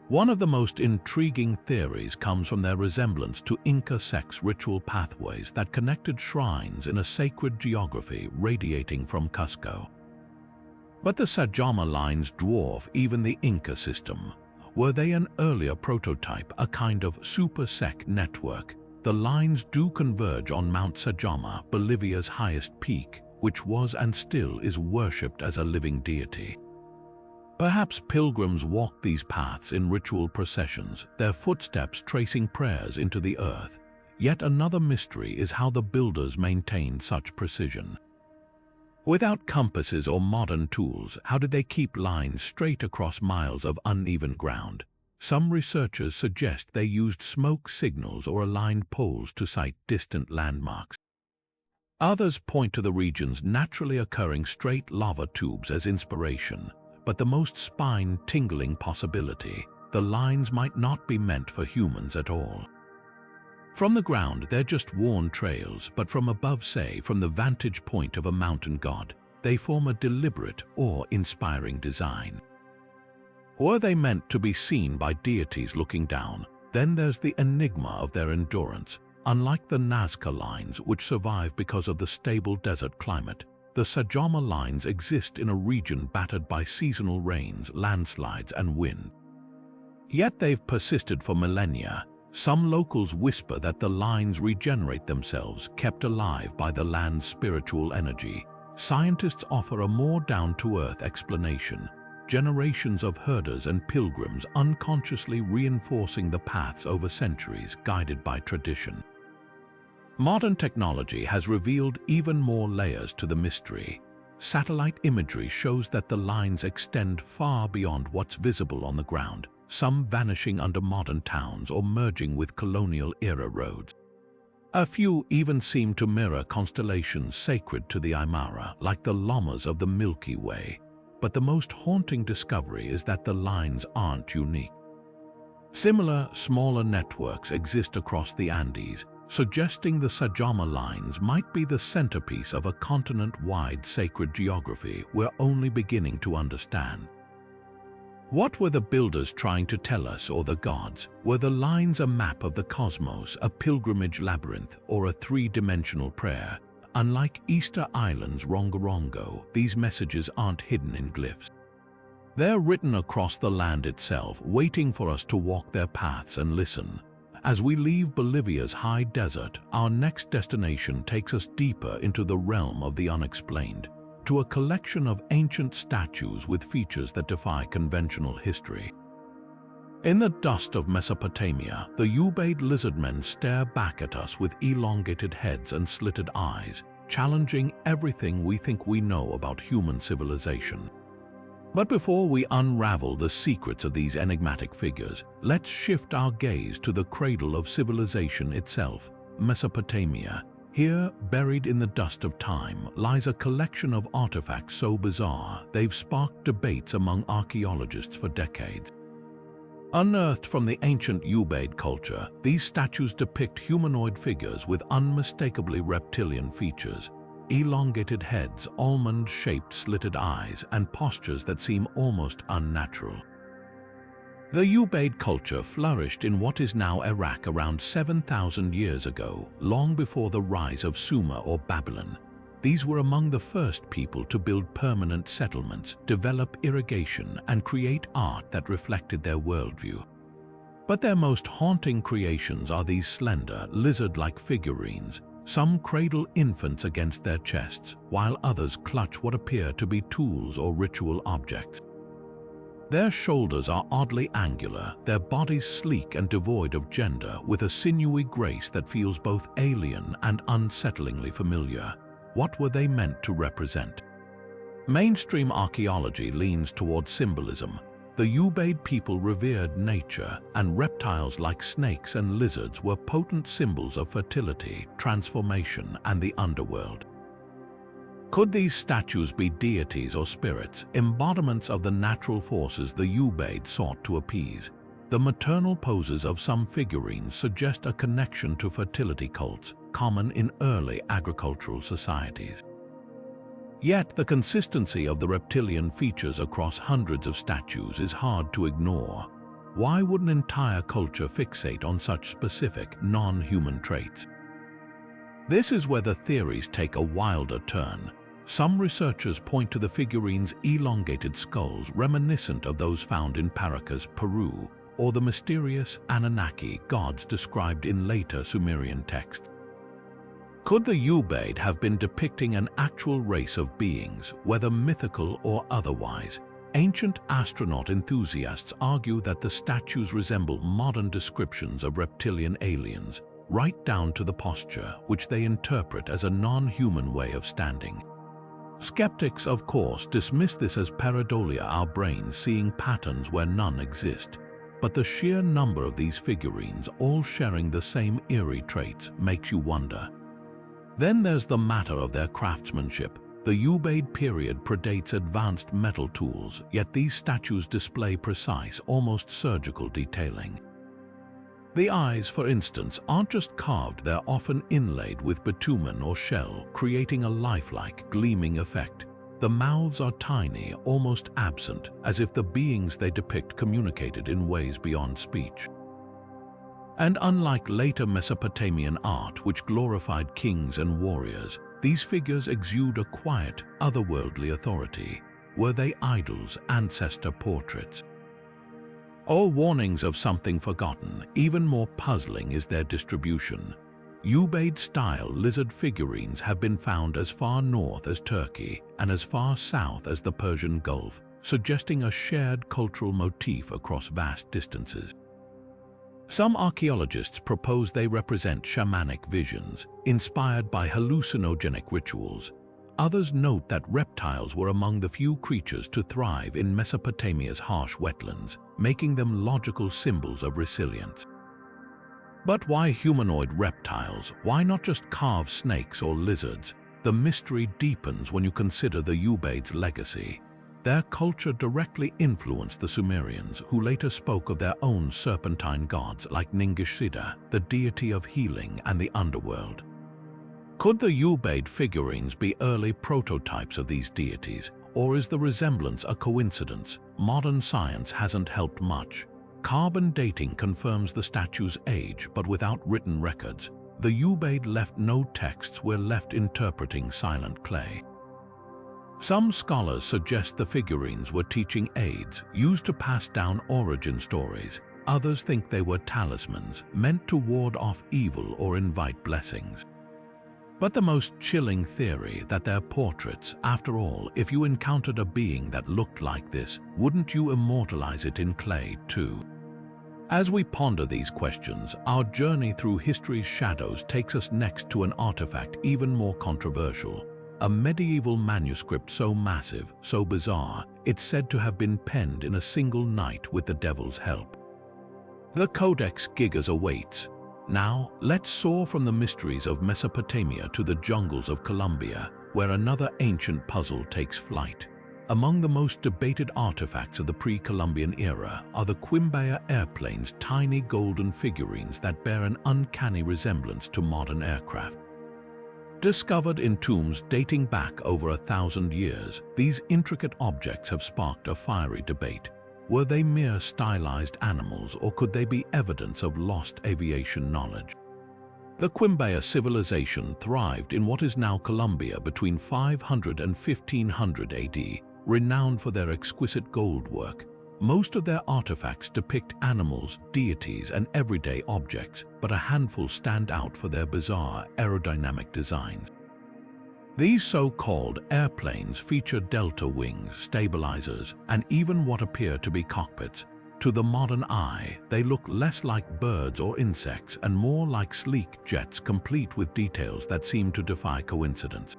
One of the most intriguing theories comes from their resemblance to Inca sects' ritual pathways that connected shrines in a sacred geography radiating from Cusco. But the Sajoma Lines dwarf even the Inca system. Were they an earlier prototype, a kind of super-sect network? The lines do converge on Mount Sajoma, Bolivia's highest peak, which was and still is worshipped as a living deity. Perhaps pilgrims walked these paths in ritual processions, their footsteps tracing prayers into the earth. Yet another mystery is how the builders maintained such precision. Without compasses or modern tools, how did they keep lines straight across miles of uneven ground? Some researchers suggest they used smoke signals or aligned poles to sight distant landmarks. Others point to the region's naturally occurring straight lava tubes as inspiration, but the most spine-tingling possibility: the lines might not be meant for humans at all. From the ground, they're just worn trails, but from above, say, from the vantage point of a mountain god, they form a deliberate, awe-inspiring design. Were they meant to be seen by deities looking down? Then there's the enigma of their endurance. Unlike the Nazca Lines, which survive because of the stable desert climate, the Sajoma Lines exist in a region battered by seasonal rains, landslides, and wind. Yet they've persisted for millennia. Some locals whisper that the lines regenerate themselves, kept alive by the land's spiritual energy. Scientists offer a more down-to-earth explanation: generations of herders and pilgrims unconsciously reinforcing the paths over centuries, guided by tradition. Modern technology has revealed even more layers to the mystery. Satellite imagery shows that the lines extend far beyond what's visible on the ground, some vanishing under modern towns or merging with colonial-era roads. A few even seem to mirror constellations sacred to the Aymara, like the llamas of the Milky Way. But the most haunting discovery is that the lines aren't unique. Similar, smaller networks exist across the Andes, suggesting the Sajoma Lines might be the centerpiece of a continent-wide sacred geography we're only beginning to understand. What were the builders trying to tell us, or the gods? Were the lines a map of the cosmos, a pilgrimage labyrinth, or a three-dimensional prayer? Unlike Easter Island's Rongorongo, these messages aren't hidden in glyphs. They're written across the land itself, waiting for us to walk their paths and listen. As we leave Bolivia's high desert, our next destination takes us deeper into the realm of the unexplained, to a collection of ancient statues with features that defy conventional history. In the dust of Mesopotamia, the Ubaid lizardmen stare back at us with elongated heads and slitted eyes, challenging everything we think we know about human civilization. But before we unravel the secrets of these enigmatic figures, let's shift our gaze to the cradle of civilization itself, Mesopotamia. Here, buried in the dust of time, lies a collection of artifacts so bizarre they've sparked debates among archaeologists for decades. Unearthed from the ancient Ubaid culture, these statues depict humanoid figures with unmistakably reptilian features, elongated heads, almond-shaped slitted eyes, and postures that seem almost unnatural. The Ubaid culture flourished in what is now Iraq around 7,000 years ago, long before the rise of Sumer or Babylon. These were among the first people to build permanent settlements, develop irrigation, and create art that reflected their worldview. But their most haunting creations are these slender, lizard-like figurines. Some cradle infants against their chests, while others clutch what appear to be tools or ritual objects. Their shoulders are oddly angular, their bodies sleek and devoid of gender, with a sinewy grace that feels both alien and unsettlingly familiar. What were they meant to represent? Mainstream archaeology leans toward symbolism. The Ubaid people revered nature, and reptiles like snakes and lizards were potent symbols of fertility, transformation, and the underworld. Could these statues be deities or spirits, embodiments of the natural forces the Ubaid sought to appease? The maternal poses of some figurines suggest a connection to fertility cults, common in early agricultural societies. Yet the consistency of the reptilian features across hundreds of statues is hard to ignore. Why would an entire culture fixate on such specific, non-human traits? This is where the theories take a wilder turn. Some researchers point to the figurines' elongated skulls reminiscent of those found in Paracas, Peru, or the mysterious Anunnaki gods described in later Sumerian texts. Could the Ubaid have been depicting an actual race of beings, whether mythical or otherwise? Ancient astronaut enthusiasts argue that the statues resemble modern descriptions of reptilian aliens, right down to the posture, which they interpret as a non-human way of standing. Skeptics, of course, dismiss this as pareidolia, our brains seeing patterns where none exist. But the sheer number of these figurines, all sharing the same eerie traits, makes you wonder. Then there's the matter of their craftsmanship. The Ubaid period predates advanced metal tools, yet these statues display precise, almost surgical detailing. The eyes, for instance, aren't just carved, they're often inlaid with bitumen or shell, creating a lifelike, gleaming effect. The mouths are tiny, almost absent, as if the beings they depict communicated in ways beyond speech. And unlike later Mesopotamian art, which glorified kings and warriors, these figures exude a quiet, otherworldly authority. Were they idols, ancestor portraits? Or warnings of something forgotten? Even more puzzling is their distribution. Ubaid-style lizard figurines have been found as far north as Turkey and as far south as the Persian Gulf, suggesting a shared cultural motif across vast distances. Some archaeologists propose they represent shamanic visions, inspired by hallucinogenic rituals. Others note that reptiles were among the few creatures to thrive in Mesopotamia's harsh wetlands, making them logical symbols of resilience. But why humanoid reptiles? Why not just carve snakes or lizards? The mystery deepens when you consider the Ubaids' legacy. Their culture directly influenced the Sumerians, who later spoke of their own serpentine gods like Ningishida, the deity of healing and the underworld. Could the Ubaid figurines be early prototypes of these deities, or is the resemblance a coincidence? Modern science hasn't helped much. Carbon dating confirms the statue's age, but without written records. The Ubaid left no texts, we're left interpreting silent clay. Some scholars suggest the figurines were teaching aids used to pass down origin stories. Others think they were talismans meant to ward off evil or invite blessings. But the most chilling theory that they're portraits. After all, if you encountered a being that looked like this, wouldn't you immortalize it in clay too? As we ponder these questions, our journey through history's shadows takes us next to an artifact even more controversial. A medieval manuscript so massive, so bizarre, it's said to have been penned in a single night with the devil's help. The Codex Gigas awaits. Now, let's soar from the mysteries of Mesopotamia to the jungles of Colombia, where another ancient puzzle takes flight. Among the most debated artifacts of the pre-Columbian era are the Quimbaya airplanes, tiny golden figurines that bear an uncanny resemblance to modern aircraft. Discovered in tombs dating back over 1,000 years, these intricate objects have sparked a fiery debate. Were they mere stylized animals, or could they be evidence of lost aviation knowledge? The Quimbaya civilization thrived in what is now Colombia between 500 and 1500 AD, renowned for their exquisite gold work. Most of their artifacts depict animals, deities, and everyday objects, but a handful stand out for their bizarre aerodynamic designs. These so-called airplanes feature delta wings, stabilizers, and even what appear to be cockpits. To the modern eye, they look less like birds or insects and more like sleek jets, complete with details that seem to defy coincidence.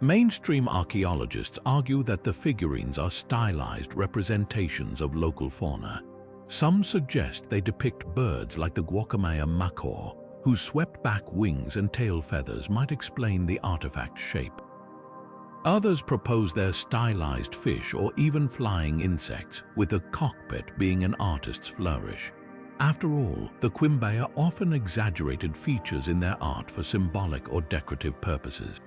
Mainstream archaeologists argue that the figurines are stylized representations of local fauna. Some suggest they depict birds like the Guacamaya macaw, whose swept-back wings and tail feathers might explain the artifact's shape. Others propose they're stylized fish or even flying insects, with the cockpit being an artist's flourish. After all, the Quimbaya often exaggerated features in their art for symbolic or decorative purposes.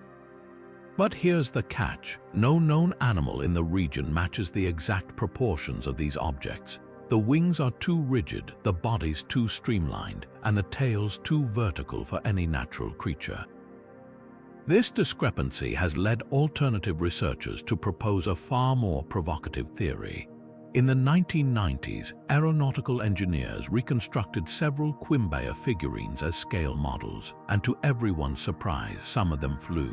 But here's the catch: no known animal in the region matches the exact proportions of these objects. The wings are too rigid, the bodies too streamlined, and the tails too vertical for any natural creature. This discrepancy has led alternative researchers to propose a far more provocative theory. In the 1990s, aeronautical engineers reconstructed several Quimbaya figurines as scale models, and to everyone's surprise, some of them flew.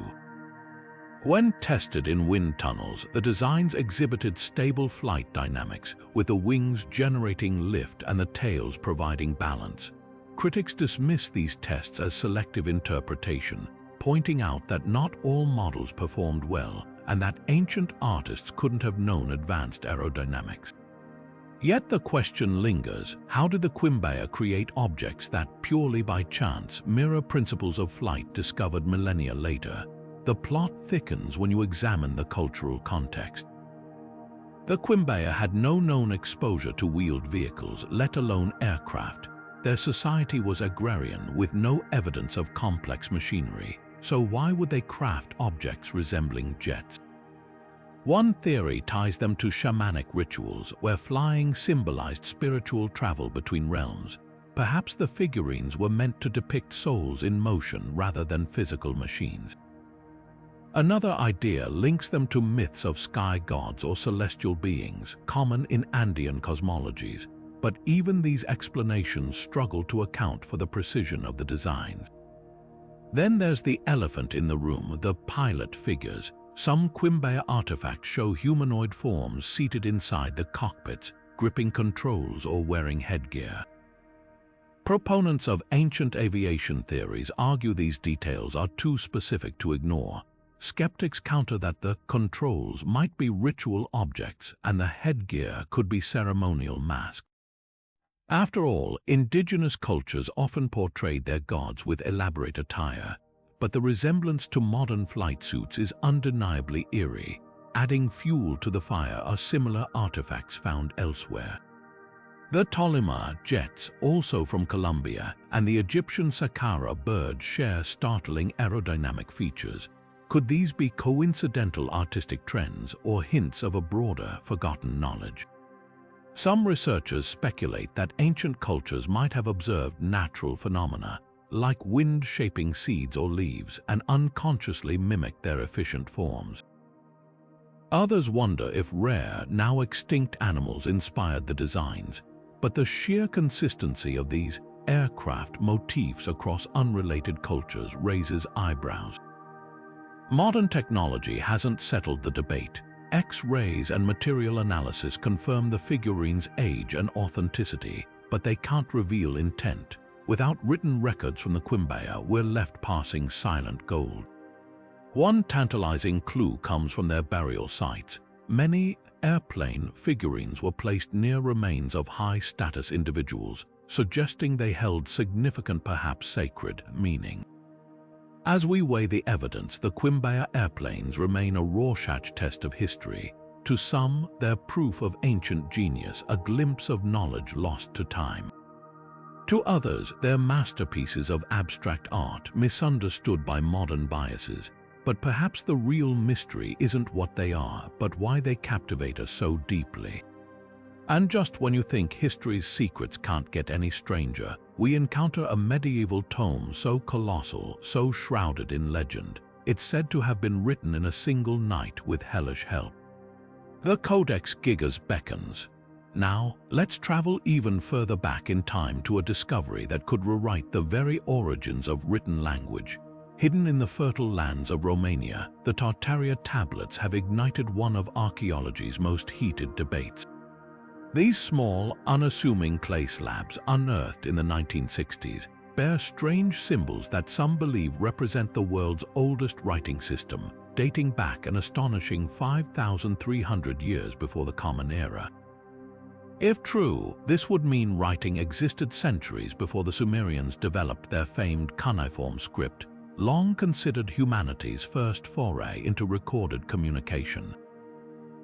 When tested in wind tunnels, the designs exhibited stable flight dynamics, with the wings generating lift and the tails providing balance. Critics dismiss these tests as selective interpretation, pointing out that not all models performed well and that ancient artists couldn't have known advanced aerodynamics. Yet the question lingers: how did the Quimbaya create objects that, purely by chance, mirror principles of flight discovered millennia later? The plot thickens when you examine the cultural context. The Quimbaya had no known exposure to wheeled vehicles, let alone aircraft. Their society was agrarian, with no evidence of complex machinery. So why would they craft objects resembling jets? One theory ties them to shamanic rituals, where flying symbolized spiritual travel between realms. Perhaps the figurines were meant to depict souls in motion rather than physical machines. Another idea links them to myths of sky gods or celestial beings, common in Andean cosmologies, but even these explanations struggle to account for the precision of the designs. Then there's the elephant in the room, the pilot figures. Some Quimbaya artifacts show humanoid forms seated inside the cockpits, gripping controls or wearing headgear. Proponents of ancient aviation theories argue these details are too specific to ignore. Skeptics counter that the controls might be ritual objects and the headgear could be ceremonial masks. After all, indigenous cultures often portrayed their gods with elaborate attire, but the resemblance to modern flight suits is undeniably eerie. Adding fuel to the fire are similar artifacts found elsewhere. The Tolima jets, also from Colombia, and the Egyptian Saqqara bird share startling aerodynamic features. Could these be coincidental artistic trends or hints of a broader, forgotten knowledge? Some researchers speculate that ancient cultures might have observed natural phenomena, like wind shaping seeds or leaves, and unconsciously mimicked their efficient forms. Others wonder if rare, now extinct animals inspired the designs, but the sheer consistency of these aircraft motifs across unrelated cultures raises eyebrows. Modern technology hasn't settled the debate. X-rays and material analysis confirm the figurines' age and authenticity, but they can't reveal intent. Without written records from the Quimbaya, we're left passing silent gold. One tantalizing clue comes from their burial sites. Many airplane figurines were placed near remains of high-status individuals, suggesting they held significant, perhaps sacred, meaning. As we weigh the evidence, the Quimbaya airplanes remain a Rorschach test of history. To some, they're proof of ancient genius, a glimpse of knowledge lost to time. To others, they're masterpieces of abstract art, misunderstood by modern biases. But perhaps the real mystery isn't what they are, but why they captivate us so deeply. And just when you think history's secrets can't get any stranger, we encounter a medieval tome so colossal, so shrouded in legend. It's said to have been written in a single night with hellish help. The Codex Gigas beckons. Now, let's travel even further back in time to a discovery that could rewrite the very origins of written language. Hidden in the fertile lands of Romania, the Tartaria tablets have ignited one of archaeology's most heated debates. These small, unassuming clay slabs, unearthed in the 1960s, bear strange symbols that some believe represent the world's oldest writing system, dating back an astonishing 5,300 years before the Common Era. If true, this would mean writing existed centuries before the Sumerians developed their famed cuneiform script, long considered humanity's first foray into recorded communication.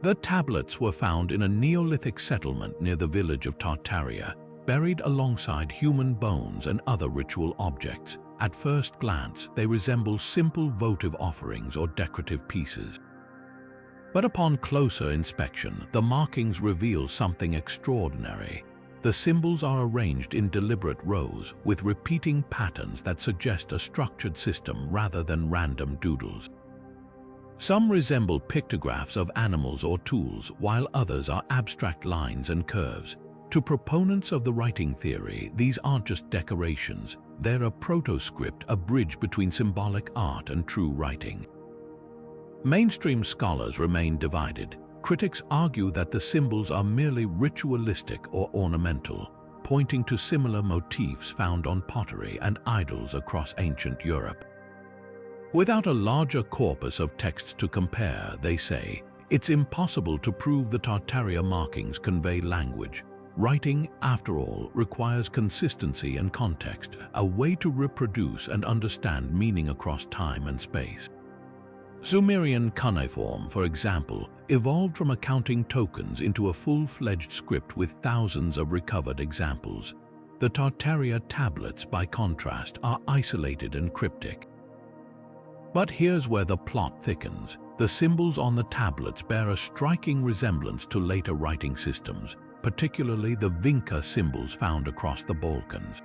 The tablets were found in a Neolithic settlement near the village of Tartaria, buried alongside human bones and other ritual objects. At first glance, they resemble simple votive offerings or decorative pieces. But upon closer inspection, the markings reveal something extraordinary. The symbols are arranged in deliberate rows, with repeating patterns that suggest a structured system rather than random doodles. Some resemble pictographs of animals or tools, while others are abstract lines and curves. To proponents of the writing theory, these aren't just decorations. They're a proto-script, a bridge between symbolic art and true writing. Mainstream scholars remain divided. Critics argue that the symbols are merely ritualistic or ornamental, pointing to similar motifs found on pottery and idols across ancient Europe. Without a larger corpus of texts to compare, they say, it's impossible to prove the Tartaria markings convey language. Writing, after all, requires consistency and context, a way to reproduce and understand meaning across time and space. Sumerian cuneiform, for example, evolved from accounting tokens into a full-fledged script with thousands of recovered examples. The Tartaria tablets, by contrast, are isolated and cryptic. But here's where the plot thickens. The symbols on the tablets bear a striking resemblance to later writing systems, particularly the Vinca symbols found across the Balkans.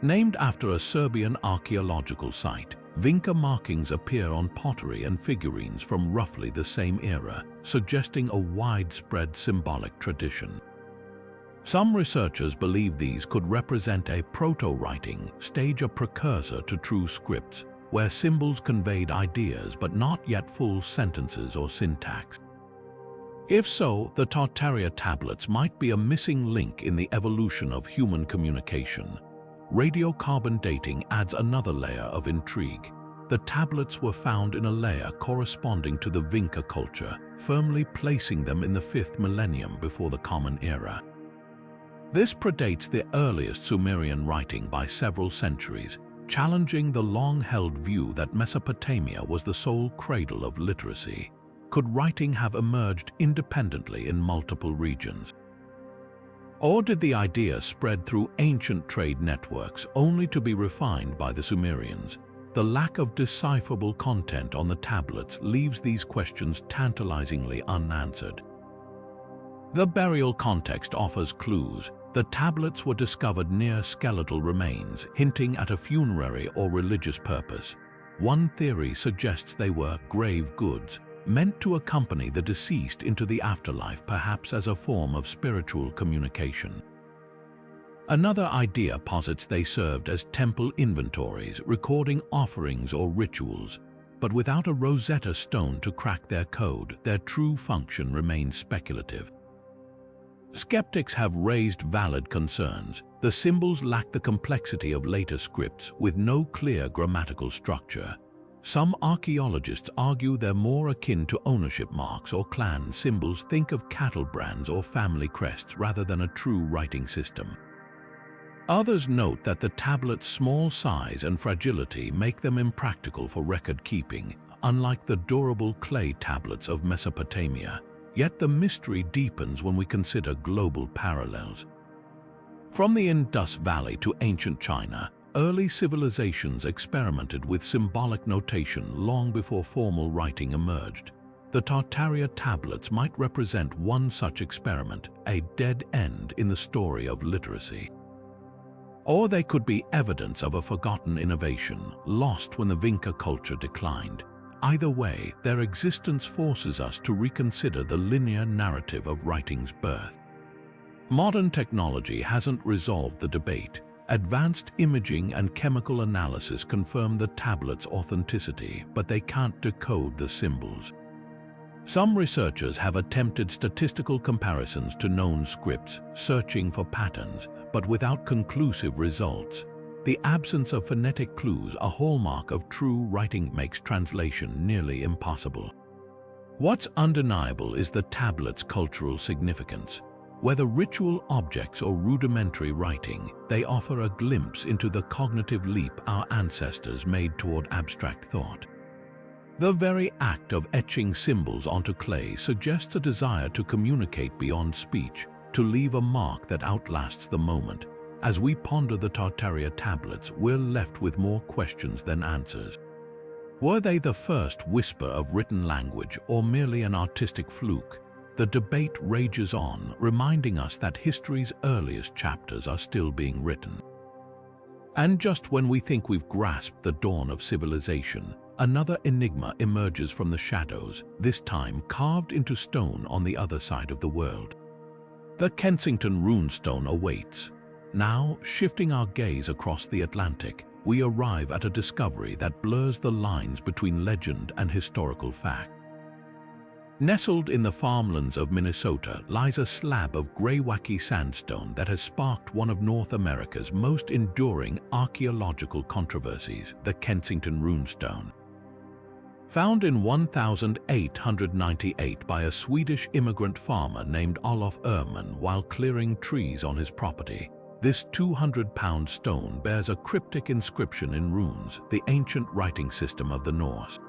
Named after a Serbian archaeological site, Vinca markings appear on pottery and figurines from roughly the same era, suggesting a widespread symbolic tradition. Some researchers believe these could represent a proto-writing stage, a precursor to true scripts, where symbols conveyed ideas but not yet full sentences or syntax. If so, the Tartaria tablets might be a missing link in the evolution of human communication. Radiocarbon dating adds another layer of intrigue. The tablets were found in a layer corresponding to the Vinca culture, firmly placing them in the 5th millennium before the Common Era. This predates the earliest Sumerian writing by several centuries, challenging the long-held view that Mesopotamia was the sole cradle of literacy. Could writing have emerged independently in multiple regions? Or did the idea spread through ancient trade networks only to be refined by the Sumerians? The lack of decipherable content on the tablets leaves these questions tantalizingly unanswered. The burial context offers clues. The tablets were discovered near skeletal remains, hinting at a funerary or religious purpose. One theory suggests they were grave goods, meant to accompany the deceased into the afterlife, perhaps as a form of spiritual communication. Another idea posits they served as temple inventories, recording offerings or rituals, but without a Rosetta Stone to crack their code, their true function remains speculative. Skeptics have raised valid concerns. The symbols lack the complexity of later scripts with no clear grammatical structure. Some archaeologists argue they're more akin to ownership marks or clan symbols. Think of cattle brands or family crests rather than a true writing system. Others note that the tablets' small size and fragility make them impractical for record keeping, unlike the durable clay tablets of Mesopotamia. Yet the mystery deepens when we consider global parallels. From the Indus Valley to ancient China, early civilizations experimented with symbolic notation long before formal writing emerged. The Tartaria tablets might represent one such experiment, a dead end in the story of literacy. Or they could be evidence of a forgotten innovation, lost when the Vinca culture declined. Either way, their existence forces us to reconsider the linear narrative of writing's birth. Modern technology hasn't resolved the debate. Advanced imaging and chemical analysis confirm the tablet's authenticity, but they can't decode the symbols. Some researchers have attempted statistical comparisons to known scripts, searching for patterns, but without conclusive results. The absence of phonetic clues, a hallmark of true writing, makes translation nearly impossible. What's undeniable is the tablet's cultural significance. Whether ritual objects or rudimentary writing, they offer a glimpse into the cognitive leap our ancestors made toward abstract thought. The very act of etching symbols onto clay suggests a desire to communicate beyond speech, to leave a mark that outlasts the moment. As we ponder the Tartaria tablets, we're left with more questions than answers. Were they the first whisper of written language or merely an artistic fluke? The debate rages on, reminding us that history's earliest chapters are still being written. And just when we think we've grasped the dawn of civilization, another enigma emerges from the shadows, this time carved into stone on the other side of the world. The Kensington runestone awaits. Now, shifting our gaze across the Atlantic, we arrive at a discovery that blurs the lines between legend and historical fact. Nestled in the farmlands of Minnesota lies a slab of Greywacke sandstone that has sparked one of North America's most enduring archaeological controversies, the Kensington runestone. Found in 1898 by a Swedish immigrant farmer named Olof Öhman while clearing trees on his property, this 200-pound stone bears a cryptic inscription in runes, the ancient writing system of the Norse.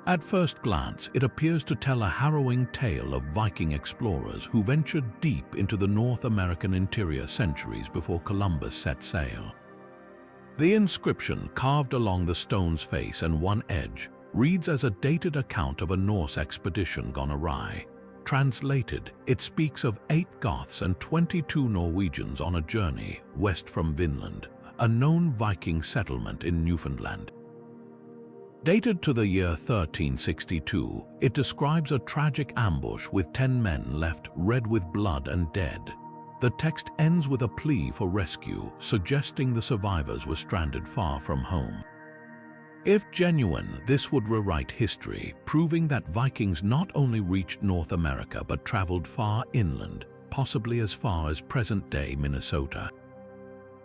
At first glance, it appears to tell a harrowing tale of Viking explorers who ventured deep into the North American interior centuries before Columbus set sail. The inscription, carved along the stone's face and one edge, reads as a dated account of a Norse expedition gone awry. Translated, it speaks of 8 Goths and 22 Norwegians on a journey west from Vinland, a known Viking settlement in Newfoundland. Dated to the year 1362, it describes a tragic ambush with 10 men left red with blood and dead. The text ends with a plea for rescue, suggesting the survivors were stranded far from home. If genuine, this would rewrite history, proving that Vikings not only reached North America but traveled far inland, possibly as far as present-day Minnesota.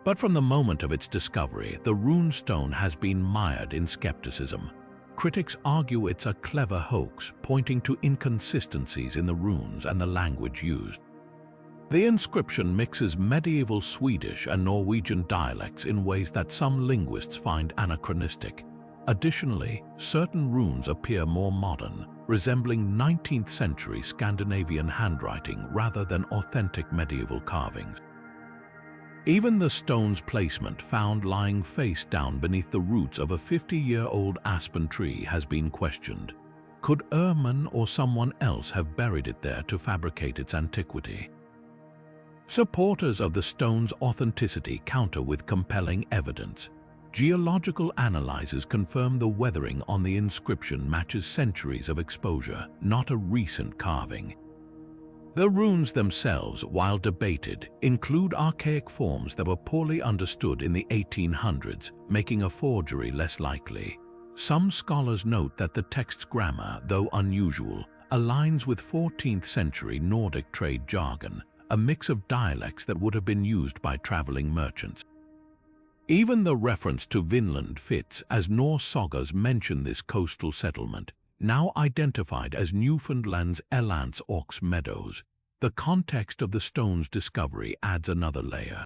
But from the moment of its discovery, the runestone has been mired in skepticism. Critics argue it's a clever hoax, pointing to inconsistencies in the runes and the language used. The inscription mixes medieval Swedish and Norwegian dialects in ways that some linguists find anachronistic. Additionally, certain runes appear more modern, resembling 19th-century Scandinavian handwriting rather than authentic medieval carvings. Even the stone's placement, found lying face down beneath the roots of a 50-year-old aspen tree, has been questioned. Could Öhman or someone else have buried it there to fabricate its antiquity? Supporters of the stone's authenticity counter with compelling evidence. Geological analyses confirm the weathering on the inscription matches centuries of exposure, not a recent carving. The runes themselves, while debated, include archaic forms that were poorly understood in the 1800s, making a forgery less likely. Some scholars note that the text's grammar, though unusual, aligns with 14th century Nordic trade jargon, a mix of dialects that would have been used by traveling merchants. Even the reference to Vinland fits, as Norse sagas mention this coastal settlement, now identified as Newfoundland's Elance Ox Meadows. The context of the stone's discovery adds another layer.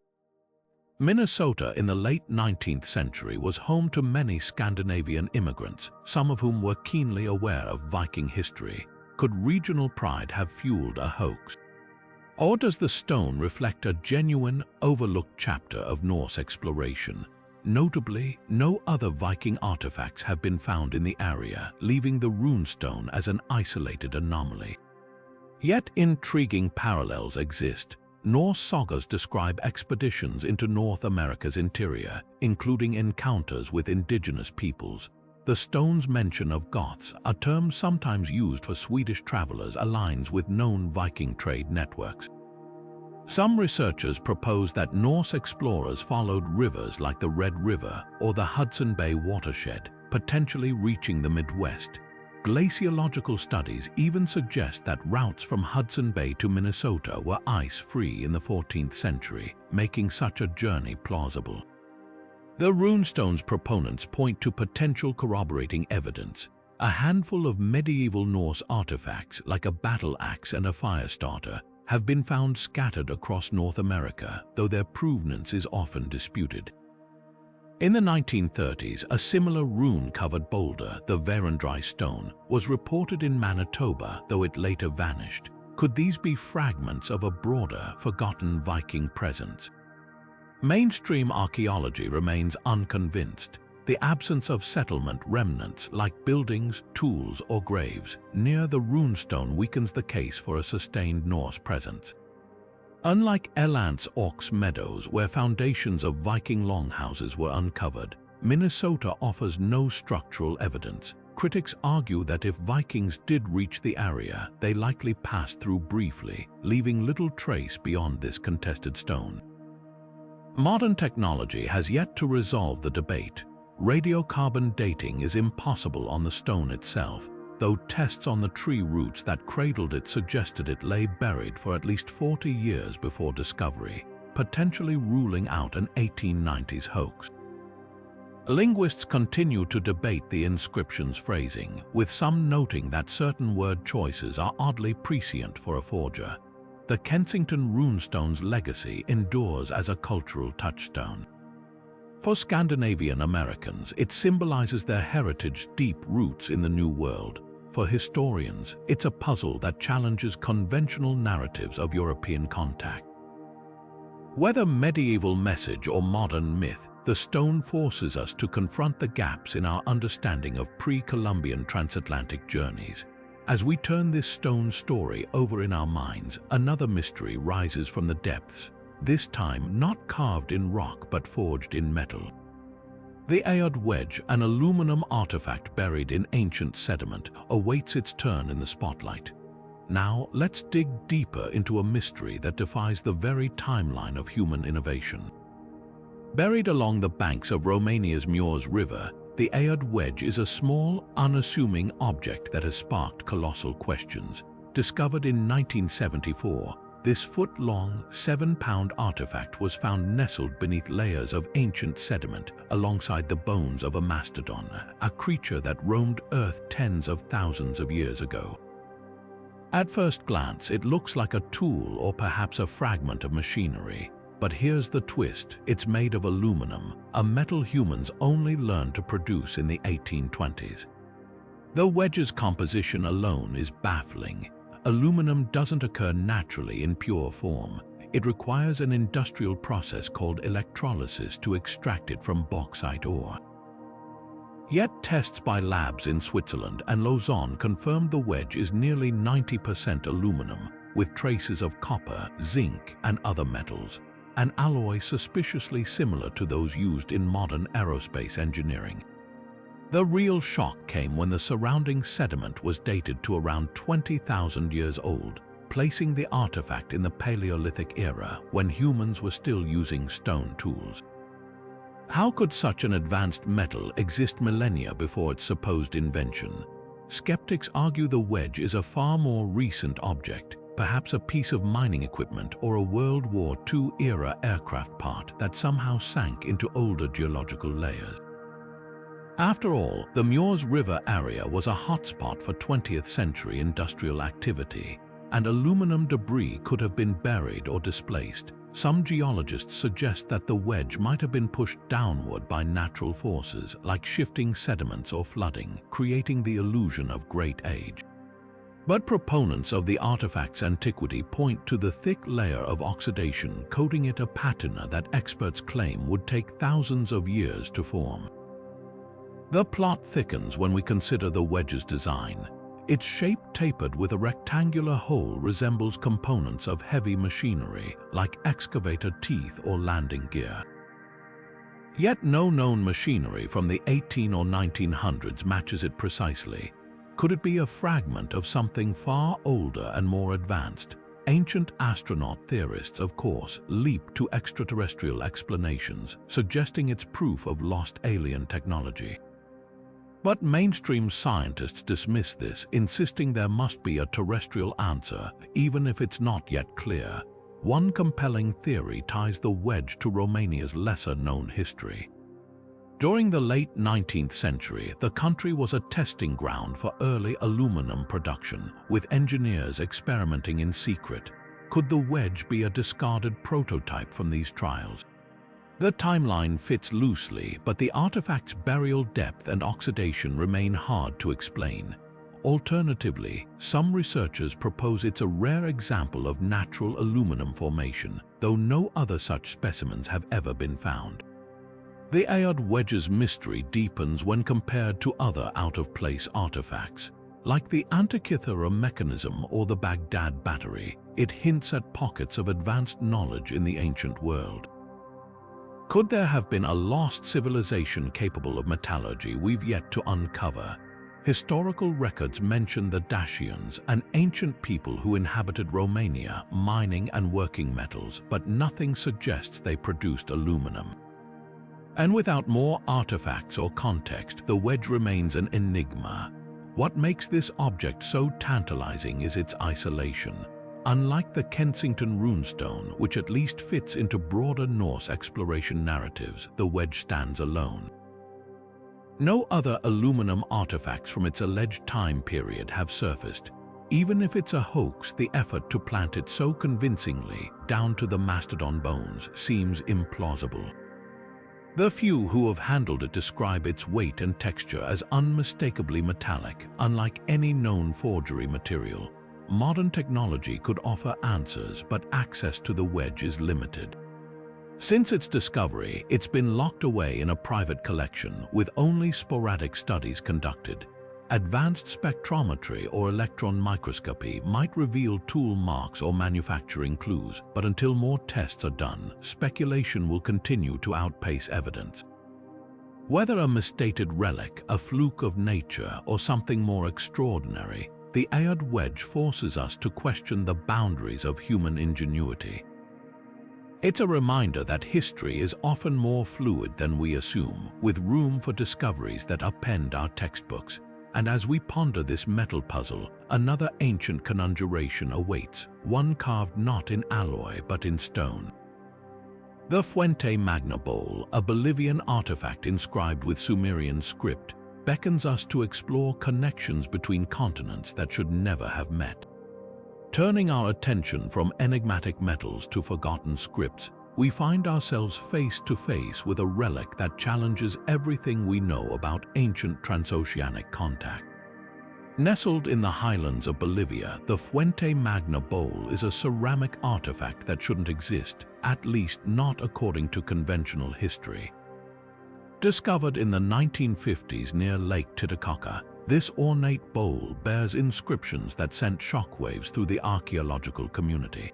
Minnesota in the late 19th century was home to many Scandinavian immigrants, some of whom were keenly aware of Viking history. Could regional pride have fueled a hoax? Or does the stone reflect a genuine, overlooked chapter of Norse exploration? Notably, no other Viking artifacts have been found in the area, leaving the runestone as an isolated anomaly. Yet intriguing parallels exist. Norse sagas describe expeditions into North America's interior, including encounters with indigenous peoples. The stone's mention of Goths, a term sometimes used for Swedish travelers, aligns with known Viking trade networks. Some researchers propose that Norse explorers followed rivers like the Red River or the Hudson Bay watershed, potentially reaching the Midwest. Glaciological studies even suggest that routes from Hudson Bay to Minnesota were ice-free in the 14th century, making such a journey plausible. The runestone's proponents point to potential corroborating evidence. A handful of medieval Norse artifacts, like a battle axe and a fire starter, have been found scattered across North America, though their provenance is often disputed. In the 1930s, a similar rune-covered boulder, the Verendrye stone, was reported in Manitoba, though it later vanished. Could these be fragments of a broader, forgotten Viking presence? Mainstream archaeology remains unconvinced. The absence of settlement remnants like buildings, tools, or graves near the runestone weakens the case for a sustained Norse presence. Unlike Elance Ox Meadows, where foundations of Viking longhouses were uncovered, Minnesota offers no structural evidence. Critics argue that if Vikings did reach the area, they likely passed through briefly, leaving little trace beyond this contested stone. Modern technology has yet to resolve the debate. Radiocarbon dating is impossible on the stone itself, though tests on the tree roots that cradled it suggested it lay buried for at least 40 years before discovery, potentially ruling out an 1890s hoax. Linguists continue to debate the inscription's phrasing, with some noting that certain word choices are oddly prescient for a forger. The Kensington runestone's legacy endures as a cultural touchstone. For Scandinavian Americans, it symbolizes their heritage's deep roots in the New World. For historians, it's a puzzle that challenges conventional narratives of European contact. Whether medieval message or modern myth, the stone forces us to confront the gaps in our understanding of pre-Columbian transatlantic journeys. As we turn this stone story over in our minds, another mystery rises from the depths, this time not carved in rock but forged in metal. The Aod wedge, an aluminum artifact buried in ancient sediment, awaits its turn in the spotlight. Now, let's dig deeper into a mystery that defies the very timeline of human innovation. Buried along the banks of Romania's Mureș River, the Aod wedge is a small, unassuming object that has sparked colossal questions. Discovered in 1974, this foot-long, 7-pound artifact was found nestled beneath layers of ancient sediment alongside the bones of a mastodon, a creature that roamed Earth tens of thousands of years ago. At first glance, it looks like a tool or perhaps a fragment of machinery. But here's the twist: it's made of aluminum, a metal humans only learned to produce in the 1820s. The wedge's composition alone is baffling. Aluminum doesn't occur naturally in pure form. It requires an industrial process called electrolysis to extract it from bauxite ore. Yet tests by labs in Switzerland and Lausanne confirmed the wedge is nearly 90% aluminum, with traces of copper, zinc, and other metals. an alloy suspiciously similar to those used in modern aerospace engineering. The real shock came when the surrounding sediment was dated to around 20,000 years old, placing the artifact in the Paleolithic era when humans were still using stone tools. How could such an advanced metal exist millennia before its supposed invention? Skeptics argue the wedge is a far more recent object, perhaps a piece of mining equipment or a World War II-era aircraft part that somehow sank into older geological layers. After all, the Meuse River area was a hotspot for 20th century industrial activity, and aluminum debris could have been buried or displaced. Some geologists suggest that the wedge might have been pushed downward by natural forces like shifting sediments or flooding, creating the illusion of great age. But proponents of the artifact's antiquity point to the thick layer of oxidation coating it, a patina that experts claim would take thousands of years to form. The plot thickens when we consider the wedge's design. Its shape, tapered with a rectangular hole, resembles components of heavy machinery like excavator teeth or landing gear. Yet no known machinery from the 18 or 1900s matches it precisely. Could it be a fragment of something far older and more advanced? Ancient astronaut theorists, of course, leap to extraterrestrial explanations, suggesting it's proof of lost alien technology. But mainstream scientists dismiss this, insisting there must be a terrestrial answer, even if it's not yet clear. One compelling theory ties the wedge to Romania's lesser-known history. During the late 19th century, the country was a testing ground for early aluminum production, with engineers experimenting in secret. Could the wedge be a discarded prototype from these trials? The timeline fits loosely, but the artifact's burial depth and oxidation remain hard to explain. Alternatively, some researchers propose it's a rare example of natural aluminum formation, though no other such specimens have ever been found. The Ayod wedge's mystery deepens when compared to other out-of-place artifacts. Like the Antikythera Mechanism or the Baghdad Battery, it hints at pockets of advanced knowledge in the ancient world. Could there have been a lost civilization capable of metallurgy we've yet to uncover? Historical records mention the Dacians, an ancient people who inhabited Romania, mining and working metals, but nothing suggests they produced aluminum. And without more artifacts or context, the wedge remains an enigma. What makes this object so tantalizing is its isolation. Unlike the Kensington runestone, which at least fits into broader Norse exploration narratives, the wedge stands alone. No other aluminum artifacts from its alleged time period have surfaced. Even if it's a hoax, the effort to plant it so convincingly, down to the mastodon bones, seems implausible. The few who have handled it describe its weight and texture as unmistakably metallic, unlike any known forgery material. Modern technology could offer answers, but access to the wedge is limited. Since its discovery, it's been locked away in a private collection, with only sporadic studies conducted. Advanced spectrometry or electron microscopy might reveal tool marks or manufacturing clues, but until more tests are done, speculation will continue to outpace evidence. Whether a misdated relic, a fluke of nature, or something more extraordinary, the Ayod wedge forces us to question the boundaries of human ingenuity. It's a reminder that history is often more fluid than we assume, with room for discoveries that upend our textbooks. And as we ponder this metal puzzle, another ancient conjuration awaits, one carved not in alloy but in stone. The Fuente Magna Bowl, a Bolivian artifact inscribed with Sumerian script, beckons us to explore connections between continents that should never have met. Turning our attention from enigmatic metals to forgotten scripts, we find ourselves face to face with a relic that challenges everything we know about ancient transoceanic contact. Nestled in the highlands of Bolivia, the Fuente Magna Bowl is a ceramic artifact that shouldn't exist, at least not according to conventional history. Discovered in the 1950s near Lake Titicaca, this ornate bowl bears inscriptions that sent shockwaves through the archaeological community.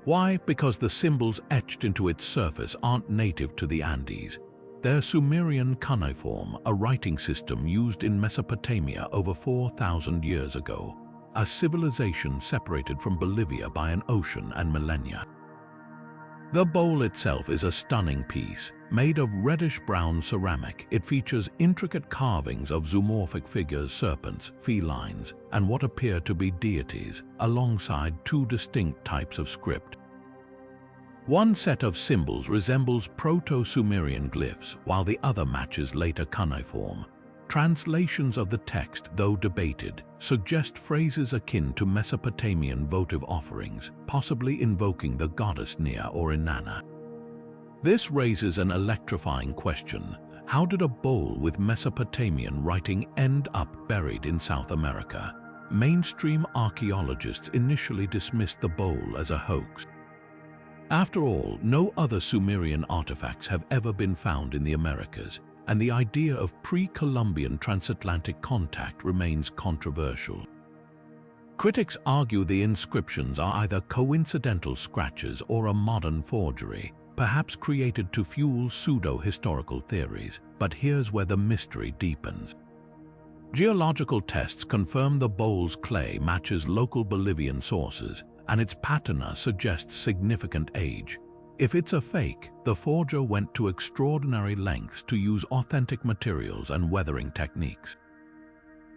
Why? Because the symbols etched into its surface aren't native to the Andes. They're Sumerian cuneiform, a writing system used in Mesopotamia over 4,000 years ago, a civilization separated from Bolivia by an ocean and millennia. The bowl itself is a stunning piece. Made of reddish-brown ceramic, it features intricate carvings of zoomorphic figures, serpents, felines, and what appear to be deities, alongside two distinct types of script. One set of symbols resembles Proto-Sumerian glyphs, while the other matches later cuneiform. Translations of the text, though debated, suggest phrases akin to Mesopotamian votive offerings, possibly invoking the goddess Nia or Inanna. This raises an electrifying question. How did a bowl with Mesopotamian writing end up buried in South America? Mainstream archaeologists initially dismissed the bowl as a hoax. After all, no other Sumerian artifacts have ever been found in the Americas, and the idea of pre-Columbian transatlantic contact remains controversial. Critics argue the inscriptions are either coincidental scratches or a modern forgery, perhaps created to fuel pseudo-historical theories, but here's where the mystery deepens. Geological tests confirm the bowl's clay matches local Bolivian sources, and its patina suggests significant age. If it's a fake, the forger went to extraordinary lengths to use authentic materials and weathering techniques.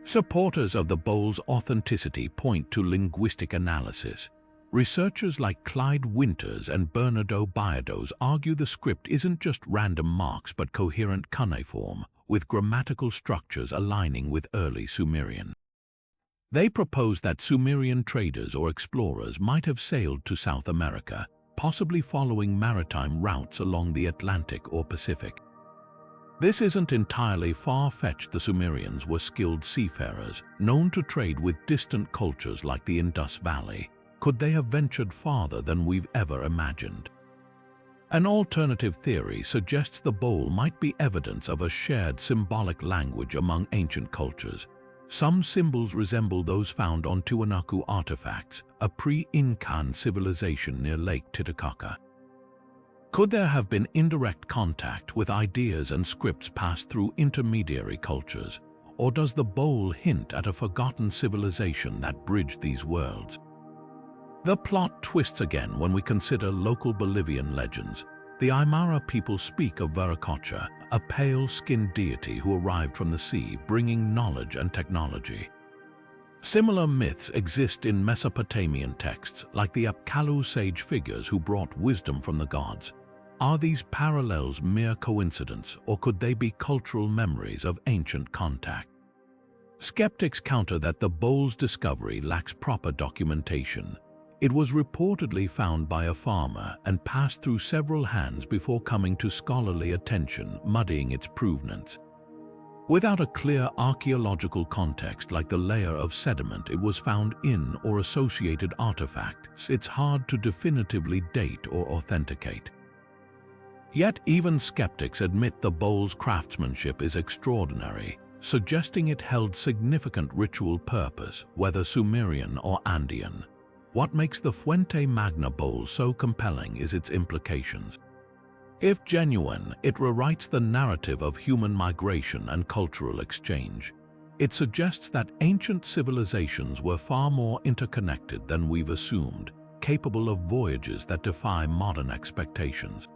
Supporters of the bowl's authenticity point to linguistic analysis. Researchers like Clyde Winters and Bernardo Biodos argue the script isn't just random marks but coherent cuneiform, with grammatical structures aligning with early Sumerian. They propose that Sumerian traders or explorers might have sailed to South America, possibly following maritime routes along the Atlantic or Pacific. This isn't entirely far-fetched. The Sumerians were skilled seafarers, known to trade with distant cultures like the Indus Valley. Could they have ventured farther than we've ever imagined? An alternative theory suggests the bowl might be evidence of a shared symbolic language among ancient cultures. Some symbols resemble those found on Tiwanaku artifacts, a pre-Incan civilization near Lake Titicaca. Could there have been indirect contact with ideas and scripts passed through intermediary cultures? Or does the bowl hint at a forgotten civilization that bridged these worlds? The plot twists again when we consider local Bolivian legends. The Aymara people speak of Viracocha, a pale-skinned deity who arrived from the sea, bringing knowledge and technology. Similar myths exist in Mesopotamian texts, like the Apkallu sage figures who brought wisdom from the gods. Are these parallels mere coincidence, or could they be cultural memories of ancient contact? Skeptics counter that the bowl's discovery lacks proper documentation. It was reportedly found by a farmer and passed through several hands before coming to scholarly attention, muddying its provenance. Without a clear archaeological context like the layer of sediment it was found in or associated artifacts, it's hard to definitively date or authenticate. Yet even skeptics admit the bowl's craftsmanship is extraordinary, suggesting it held significant ritual purpose, whether Sumerian or Andean. What makes the Fuente Magna bowl so compelling is its implications. If genuine, it rewrites the narrative of human migration and cultural exchange. It suggests that ancient civilizations were far more interconnected than we've assumed, capable of voyages that defy modern expectations.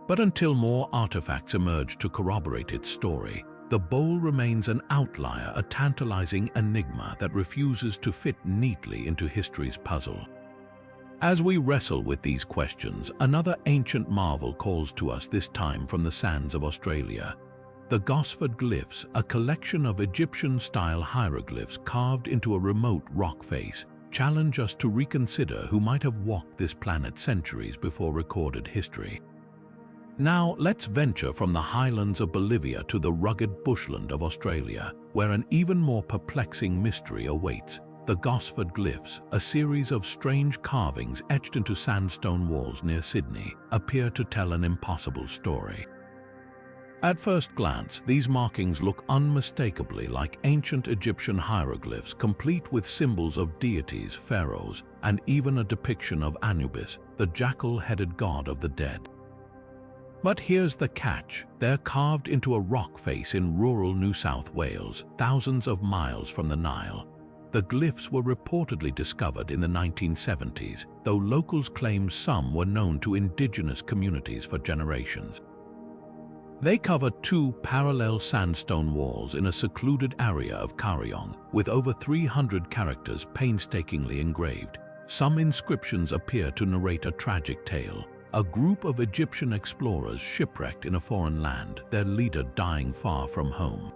But until more artifacts emerge to corroborate its story, the bowl remains an outlier, a tantalizing enigma that refuses to fit neatly into history's puzzle. As we wrestle with these questions, another ancient marvel calls to us, this time from the sands of Australia. The Gosford glyphs, a collection of Egyptian-style hieroglyphs carved into a remote rock face, challenge us to reconsider who might have walked this planet centuries before recorded history. Now, let's venture from the highlands of Bolivia to the rugged bushland of Australia, where an even more perplexing mystery awaits. The Gosford glyphs, a series of strange carvings etched into sandstone walls near Sydney, appear to tell an impossible story. At first glance, these markings look unmistakably like ancient Egyptian hieroglyphs, complete with symbols of deities, pharaohs, and even a depiction of Anubis, the jackal-headed god of the dead. But here's the catch: they're carved into a rock face in rural New South Wales, thousands of miles from the Nile. The glyphs were reportedly discovered in the 1970s, though locals claim some were known to indigenous communities for generations. They cover two parallel sandstone walls in a secluded area of Kariong, with over 300 characters painstakingly engraved. Some inscriptions appear to narrate a tragic tale: a group of Egyptian explorers shipwrecked in a foreign land, their leader dying far from home.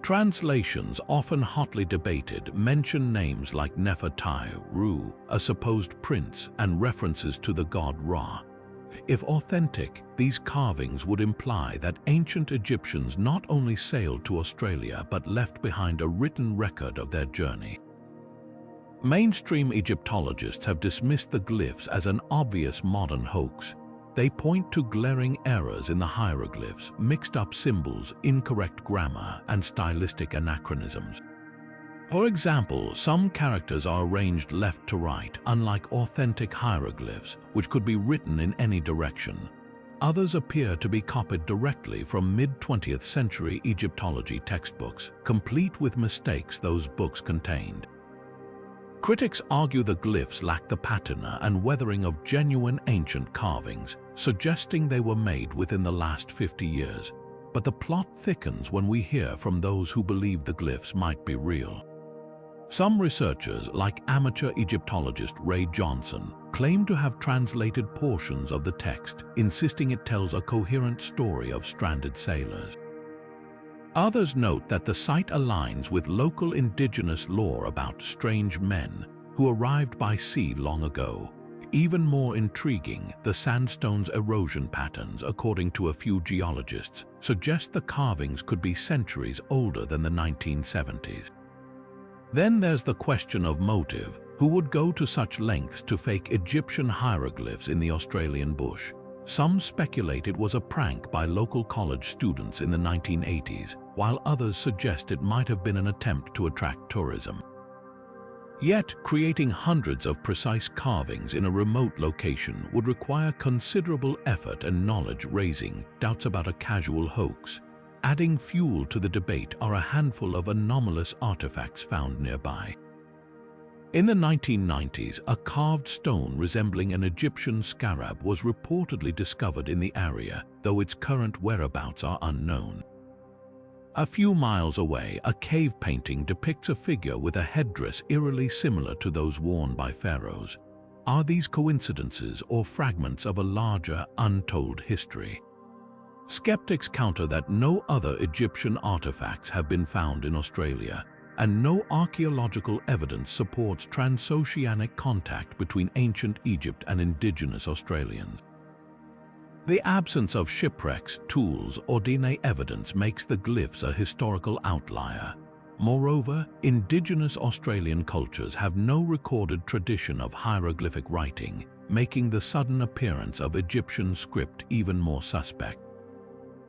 Translations, often hotly debated, mention names like Nefertari, a supposed prince, and references to the god Ra. If authentic, these carvings would imply that ancient Egyptians not only sailed to Australia but left behind a written record of their journey. Mainstream Egyptologists have dismissed the glyphs as an obvious modern hoax. They point to glaring errors in the hieroglyphs, mixed-up symbols, incorrect grammar, and stylistic anachronisms. For example, some characters are arranged left to right, unlike authentic hieroglyphs, which could be written in any direction. Others appear to be copied directly from mid-20th century Egyptology textbooks, complete with mistakes those books contained. Critics argue the glyphs lack the patina and weathering of genuine ancient carvings, suggesting they were made within the last 50 years. But the plot thickens when we hear from those who believe the glyphs might be real. Some researchers, like amateur Egyptologist Ray Johnson, claim to have translated portions of the text, insisting it tells a coherent story of stranded sailors. Others note that the site aligns with local indigenous lore about strange men who arrived by sea long ago. Even more intriguing, the sandstone's erosion patterns, according to a few geologists, suggest the carvings could be centuries older than the 1970s. Then there's the question of motive. Who would go to such lengths to fake Egyptian hieroglyphs in the Australian bush? Some speculate it was a prank by local college students in the 1980s, while others suggest it might have been an attempt to attract tourism. Yet, creating hundreds of precise carvings in a remote location would require considerable effort and knowledge, raising doubts about a casual hoax. Adding fuel to the debate are a handful of anomalous artifacts found nearby. In the 1990s, a carved stone resembling an Egyptian scarab was reportedly discovered in the area, though its current whereabouts are unknown. A few miles away, a cave painting depicts a figure with a headdress eerily similar to those worn by pharaohs. Are these coincidences or fragments of a larger, untold history? Skeptics counter that no other Egyptian artifacts have been found in Australia, and no archaeological evidence supports transoceanic contact between ancient Egypt and indigenous Australians. The absence of shipwrecks, tools, or DNA evidence makes the glyphs a historical outlier. Moreover, indigenous Australian cultures have no recorded tradition of hieroglyphic writing, making the sudden appearance of Egyptian script even more suspect.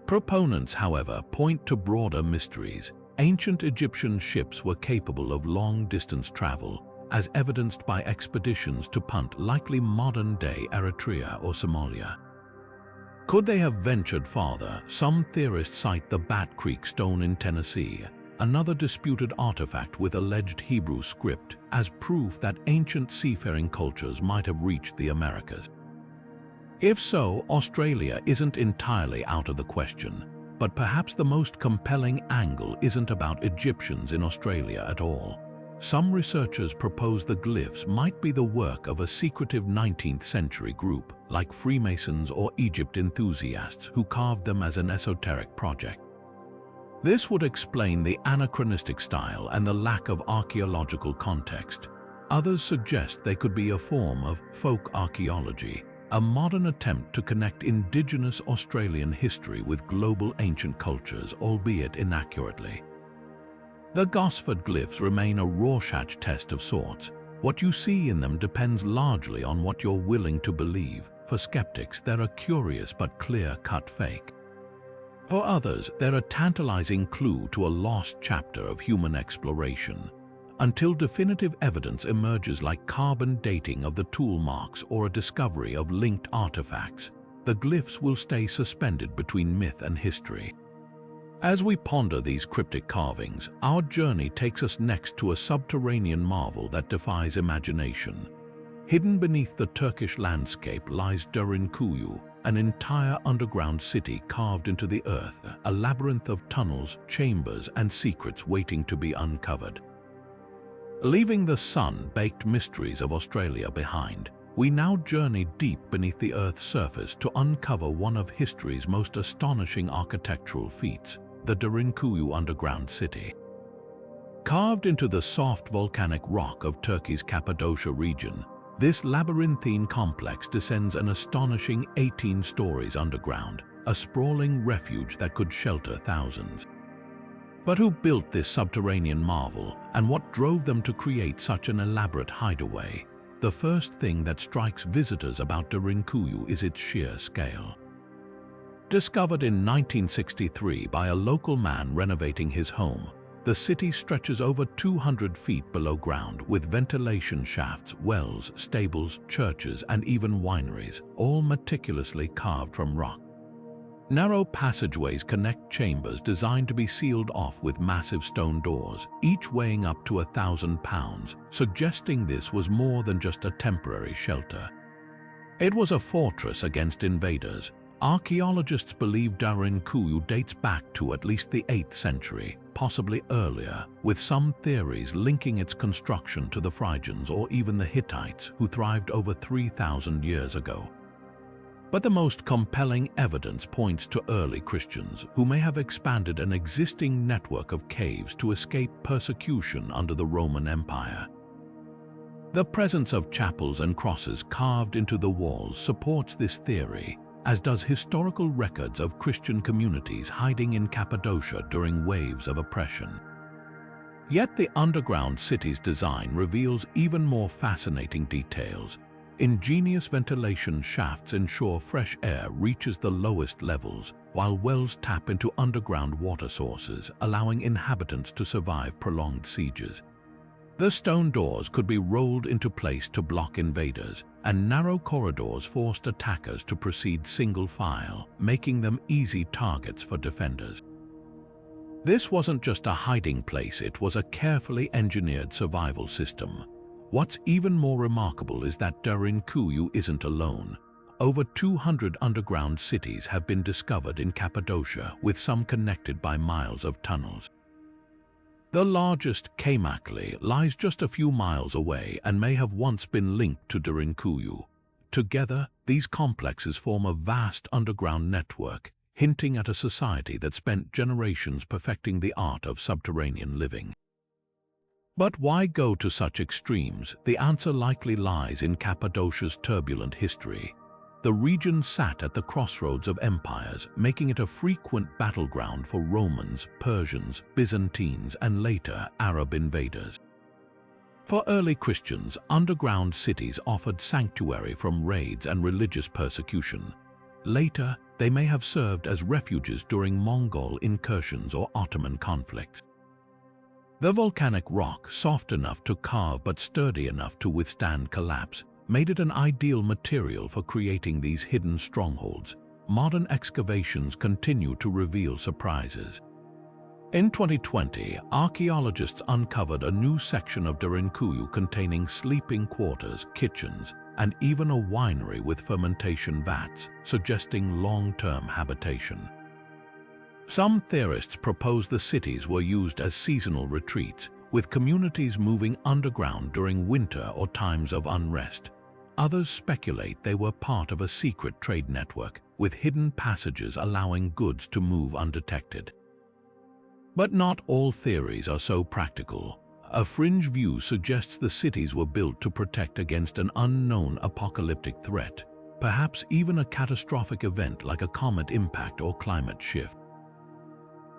Proponents, however, point to broader mysteries. Ancient Egyptian ships were capable of long-distance travel, as evidenced by expeditions to Punt, likely modern-day Eritrea or Somalia. Could they have ventured farther? Some theorists cite the Bat Creek stone in Tennessee, another disputed artifact with alleged Hebrew script, as proof that ancient seafaring cultures might have reached the Americas. If so, Australia isn't entirely out of the question, but perhaps the most compelling angle isn't about Egyptians in Australia at all. Some researchers propose the glyphs might be the work of a secretive 19th century group, like Freemasons or Egypt enthusiasts, who carved them as an esoteric project. This would explain the anachronistic style and the lack of archaeological context. Others suggest they could be a form of folk archaeology, a modern attempt to connect indigenous Australian history with global ancient cultures, albeit inaccurately. The Gosford glyphs remain a Rorschach test of sorts. What you see in them depends largely on what you're willing to believe. For skeptics, they're a curious but clear-cut fake. For others, they're a tantalizing clue to a lost chapter of human exploration. Until definitive evidence emerges like carbon dating of the tool marks or a discovery of linked artifacts, the glyphs will stay suspended between myth and history. As we ponder these cryptic carvings, our journey takes us next to a subterranean marvel that defies imagination. Hidden beneath the Turkish landscape lies Derinkuyu, an entire underground city carved into the earth, a labyrinth of tunnels, chambers, and secrets waiting to be uncovered. Leaving the sun-baked mysteries of Australia behind, we now journey deep beneath the Earth's surface to uncover one of history's most astonishing architectural feats, the Derinkuyu underground city. Carved into the soft volcanic rock of Turkey's Cappadocia region, this labyrinthine complex descends an astonishing 18 stories underground, a sprawling refuge that could shelter thousands. But who built this subterranean marvel, and what drove them to create such an elaborate hideaway? The first thing that strikes visitors about Derinkuyu is its sheer scale. Discovered in 1963 by a local man renovating his home, the city stretches over 200 feet below ground with ventilation shafts, wells, stables, churches, and even wineries, all meticulously carved from rock. Narrow passageways connect chambers designed to be sealed off with massive stone doors, each weighing up to 1,000 pounds, suggesting this was more than just a temporary shelter. It was a fortress against invaders. Archaeologists believe Derinkuyu dates back to at least the 8th century, possibly earlier, with some theories linking its construction to the Phrygians or even the Hittites, who thrived over 3,000 years ago. But the most compelling evidence points to early Christians, who may have expanded an existing network of caves to escape persecution under the Roman Empire. The presence of chapels and crosses carved into the walls supports this theory, as does historical records of Christian communities hiding in Cappadocia during waves of oppression. Yet the underground city's design reveals even more fascinating details. Ingenious ventilation shafts ensure fresh air reaches the lowest levels, while wells tap into underground water sources, allowing inhabitants to survive prolonged sieges. The stone doors could be rolled into place to block invaders, and narrow corridors forced attackers to proceed single file, making them easy targets for defenders. This wasn't just a hiding place, it was a carefully engineered survival system. What's even more remarkable is that Derinkuyu isn't alone. Over 200 underground cities have been discovered in Cappadocia, with some connected by miles of tunnels. The largest, Kaymakli, lies just a few miles away and may have once been linked to Derinkuyu. Together, these complexes form a vast underground network, hinting at a society that spent generations perfecting the art of subterranean living. But why go to such extremes? The answer likely lies in Cappadocia's turbulent history. The region sat at the crossroads of empires, making it a frequent battleground for Romans, Persians, Byzantines, and later Arab invaders. For early Christians, underground cities offered sanctuary from raids and religious persecution. Later, they may have served as refuges during Mongol incursions or Ottoman conflicts. The volcanic rock, soft enough to carve but sturdy enough to withstand collapse, made it an ideal material for creating these hidden strongholds. Modern excavations continue to reveal surprises. In 2020, archaeologists uncovered a new section of Derinkuyu containing sleeping quarters, kitchens, and even a winery with fermentation vats, suggesting long-term habitation. Some theorists propose the cities were used as seasonal retreats, with communities moving underground during winter or times of unrest. Others speculate they were part of a secret trade network, with hidden passages allowing goods to move undetected. But not all theories are so practical. A fringe view suggests the cities were built to protect against an unknown apocalyptic threat, perhaps even a catastrophic event like a comet impact or climate shift.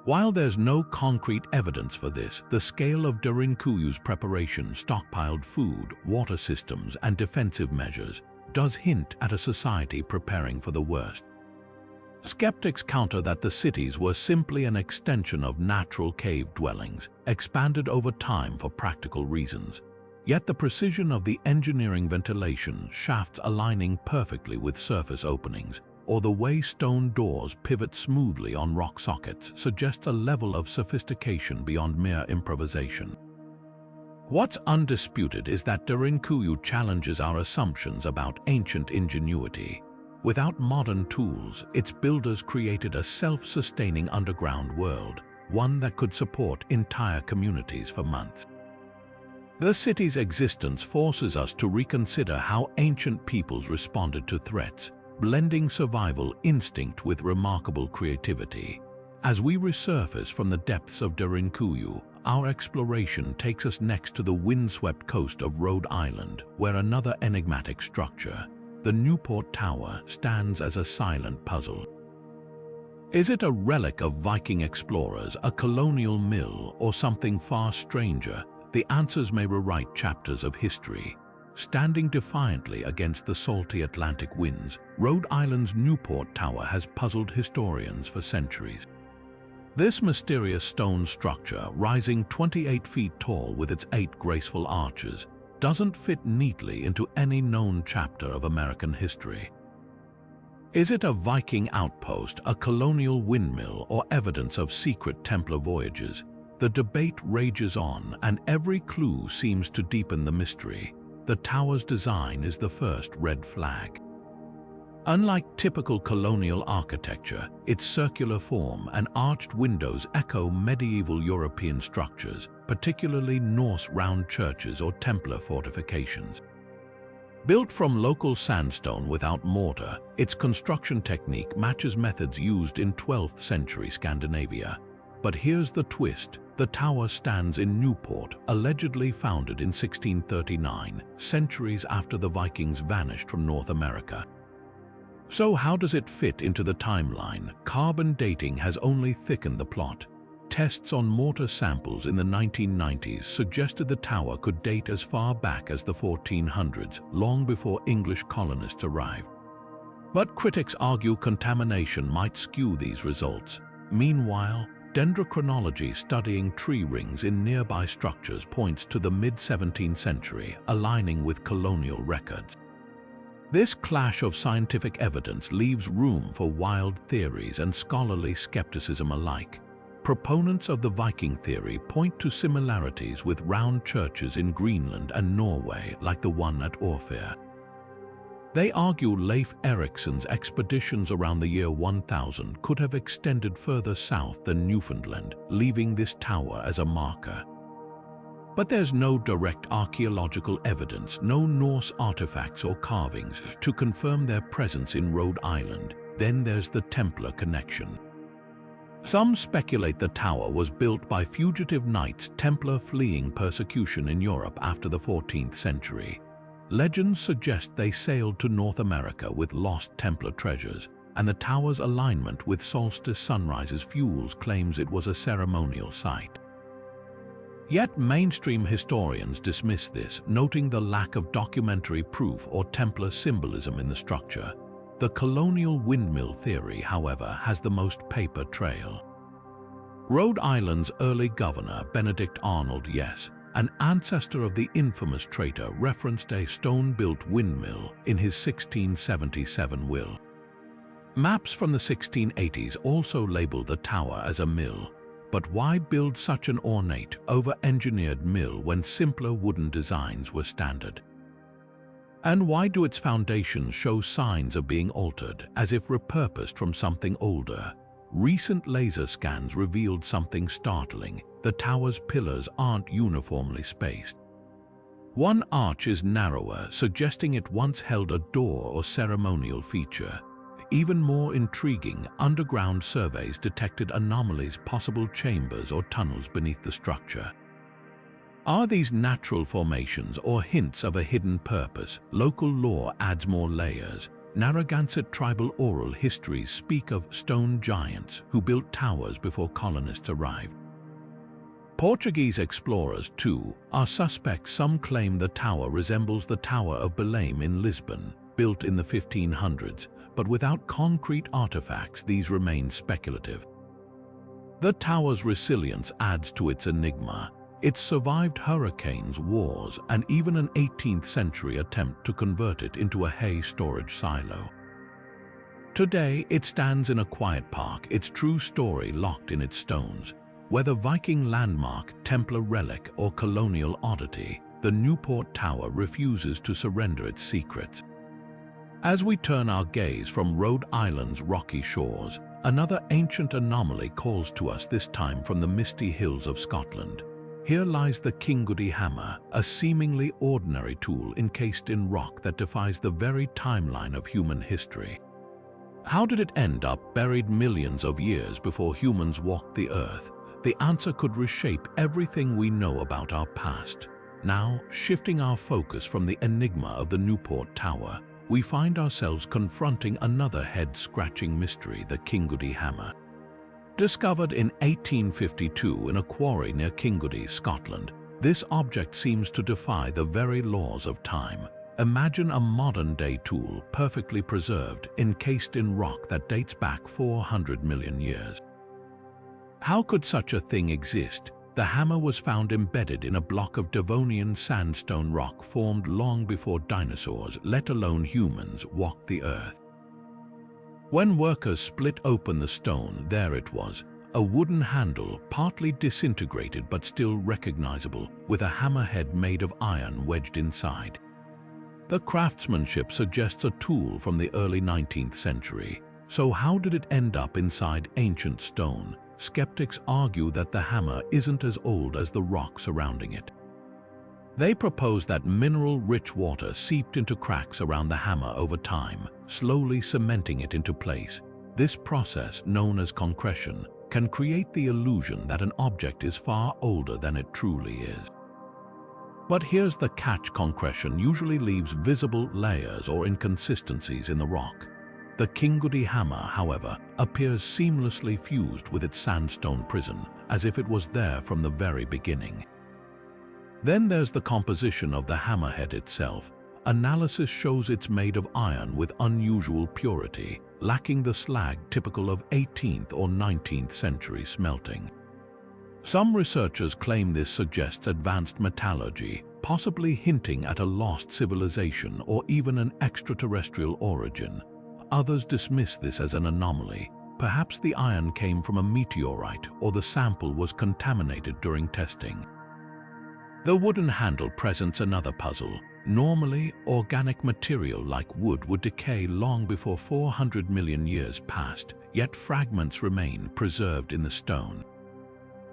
While there's no concrete evidence for this, the scale of Derinkuyu's preparation, stockpiled food, water systems, and defensive measures does hint at a society preparing for the worst. Skeptics counter that the cities were simply an extension of natural cave dwellings, expanded over time for practical reasons. Yet the precision of the engineering ventilation shafts aligning perfectly with surface openings, or the way stone doors pivot smoothly on rock sockets suggests a level of sophistication beyond mere improvisation. What's undisputed is that Derinkuyu challenges our assumptions about ancient ingenuity. Without modern tools, its builders created a self-sustaining underground world, one that could support entire communities for months. The city's existence forces us to reconsider how ancient peoples responded to threats, blending survival instinct with remarkable creativity. As we resurface from the depths of Derinkuyu, our exploration takes us next to the windswept coast of Rhode Island, where another enigmatic structure, the Newport Tower, stands as a silent puzzle. Is it a relic of Viking explorers, a colonial mill, or something far stranger? The answers may rewrite chapters of history. Standing defiantly against the salty Atlantic winds, Rhode Island's Newport Tower has puzzled historians for centuries. This mysterious stone structure, rising 28 feet tall with its 8 graceful arches, doesn't fit neatly into any known chapter of American history. Is it a Viking outpost, a colonial windmill, or evidence of secret Templar voyages? The debate rages on, and every clue seems to deepen the mystery. The tower's design is the first red flag. Unlike typical colonial architecture, its circular form and arched windows echo medieval European structures, particularly Norse round churches or Templar fortifications. Built from local sandstone without mortar, its construction technique matches methods used in 12th century Scandinavia. But here's the twist. The tower stands in Newport, allegedly founded in 1639, centuries after the Vikings vanished from North America. So how does it fit into the timeline? Carbon dating has only thickened the plot. Tests on mortar samples in the 1990s suggested the tower could date as far back as the 1400s, long before English colonists arrived. But critics argue contamination might skew these results. Meanwhile, dendrochronology studying tree rings in nearby structures points to the mid-17th century, aligning with colonial records. This clash of scientific evidence leaves room for wild theories and scholarly skepticism alike. Proponents of the Viking theory point to similarities with round churches in Greenland and Norway, like the one at Orfyr. They argue Leif Erikson's expeditions around the year 1000 could have extended further south than Newfoundland, leaving this tower as a marker. But there's no direct archaeological evidence, no Norse artifacts or carvings to confirm their presence in Rhode Island. Then there's the Templar connection. Some speculate the tower was built by fugitive knights Templar fleeing persecution in Europe after the 14th century. Legends suggest they sailed to North America with lost Templar treasures, and the tower's alignment with solstice sunrises fuels claims it was a ceremonial site. Yet mainstream historians dismiss this, noting the lack of documentary proof or Templar symbolism in the structure. The colonial windmill theory, however, has the most paper trail. Rhode Island's early governor, Benedict Arnold, an ancestor of the infamous traitor, referenced a stone-built windmill in his 1677 will. Maps from the 1680s also labeled the tower as a mill. But why build such an ornate, over-engineered mill when simpler wooden designs were standard? And why do its foundations show signs of being altered, as if repurposed from something older? Recent laser scans revealed something startling. The tower's pillars aren't uniformly spaced. One arch is narrower, suggesting it once held a door or ceremonial feature. Even more intriguing, underground surveys detected anomalies, possible chambers or tunnels beneath the structure. Are these natural formations or hints of a hidden purpose? Local lore adds more layers. Narragansett tribal oral histories speak of stone giants who built towers before colonists arrived. Portuguese explorers, too, are suspects. Some claim the tower resembles the Tower of Belém in Lisbon, built in the 1500s, but without concrete artifacts, these remain speculative. The tower's resilience adds to its enigma. It survived hurricanes, wars, and even an 18th century attempt to convert it into a hay storage silo. Today, it stands in a quiet park, its true story locked in its stones. Whether Viking landmark, Templar relic, or colonial oddity, the Newport Tower refuses to surrender its secrets. As we turn our gaze from Rhode Island's rocky shores, another ancient anomaly calls to us, this time from the misty hills of Scotland. Here lies the Kingudi hammer, a seemingly ordinary tool encased in rock that defies the very timeline of human history. How did it end up buried millions of years before humans walked the earth? The answer could reshape everything we know about our past. Now, shifting our focus from the enigma of the Newport Tower, we find ourselves confronting another head-scratching mystery, the Kingudi hammer. Discovered in 1852 in a quarry near Kingudi, Scotland, this object seems to defy the very laws of time. Imagine a modern-day tool, perfectly preserved, encased in rock that dates back 400 million years. How could such a thing exist? The hammer was found embedded in a block of Devonian sandstone rock formed long before dinosaurs, let alone humans, walked the earth. When workers split open the stone, there it was, a wooden handle, partly disintegrated but still recognizable, with a hammerhead made of iron wedged inside. The craftsmanship suggests a tool from the early 19th century. So how did it end up inside ancient stone? Skeptics argue that the hammer isn't as old as the rock surrounding it. They propose that mineral-rich water seeped into cracks around the hammer over time, slowly cementing it into place. This process, known as concretion, can create the illusion that an object is far older than it truly is. But here's the catch: concretion usually leaves visible layers or inconsistencies in the rock. The Kingudi hammer, however, appears seamlessly fused with its sandstone prison, as if it was there from the very beginning. Then there's the composition of the hammerhead itself. Analysis shows it's made of iron with unusual purity, lacking the slag typical of 18th or 19th century smelting. Some researchers claim this suggests advanced metallurgy, possibly hinting at a lost civilization or even an extraterrestrial origin. Others dismiss this as an anomaly. Perhaps the iron came from a meteorite or the sample was contaminated during testing. The wooden handle presents another puzzle. Normally, organic material like wood would decay long before 400 million years passed, yet fragments remain preserved in the stone.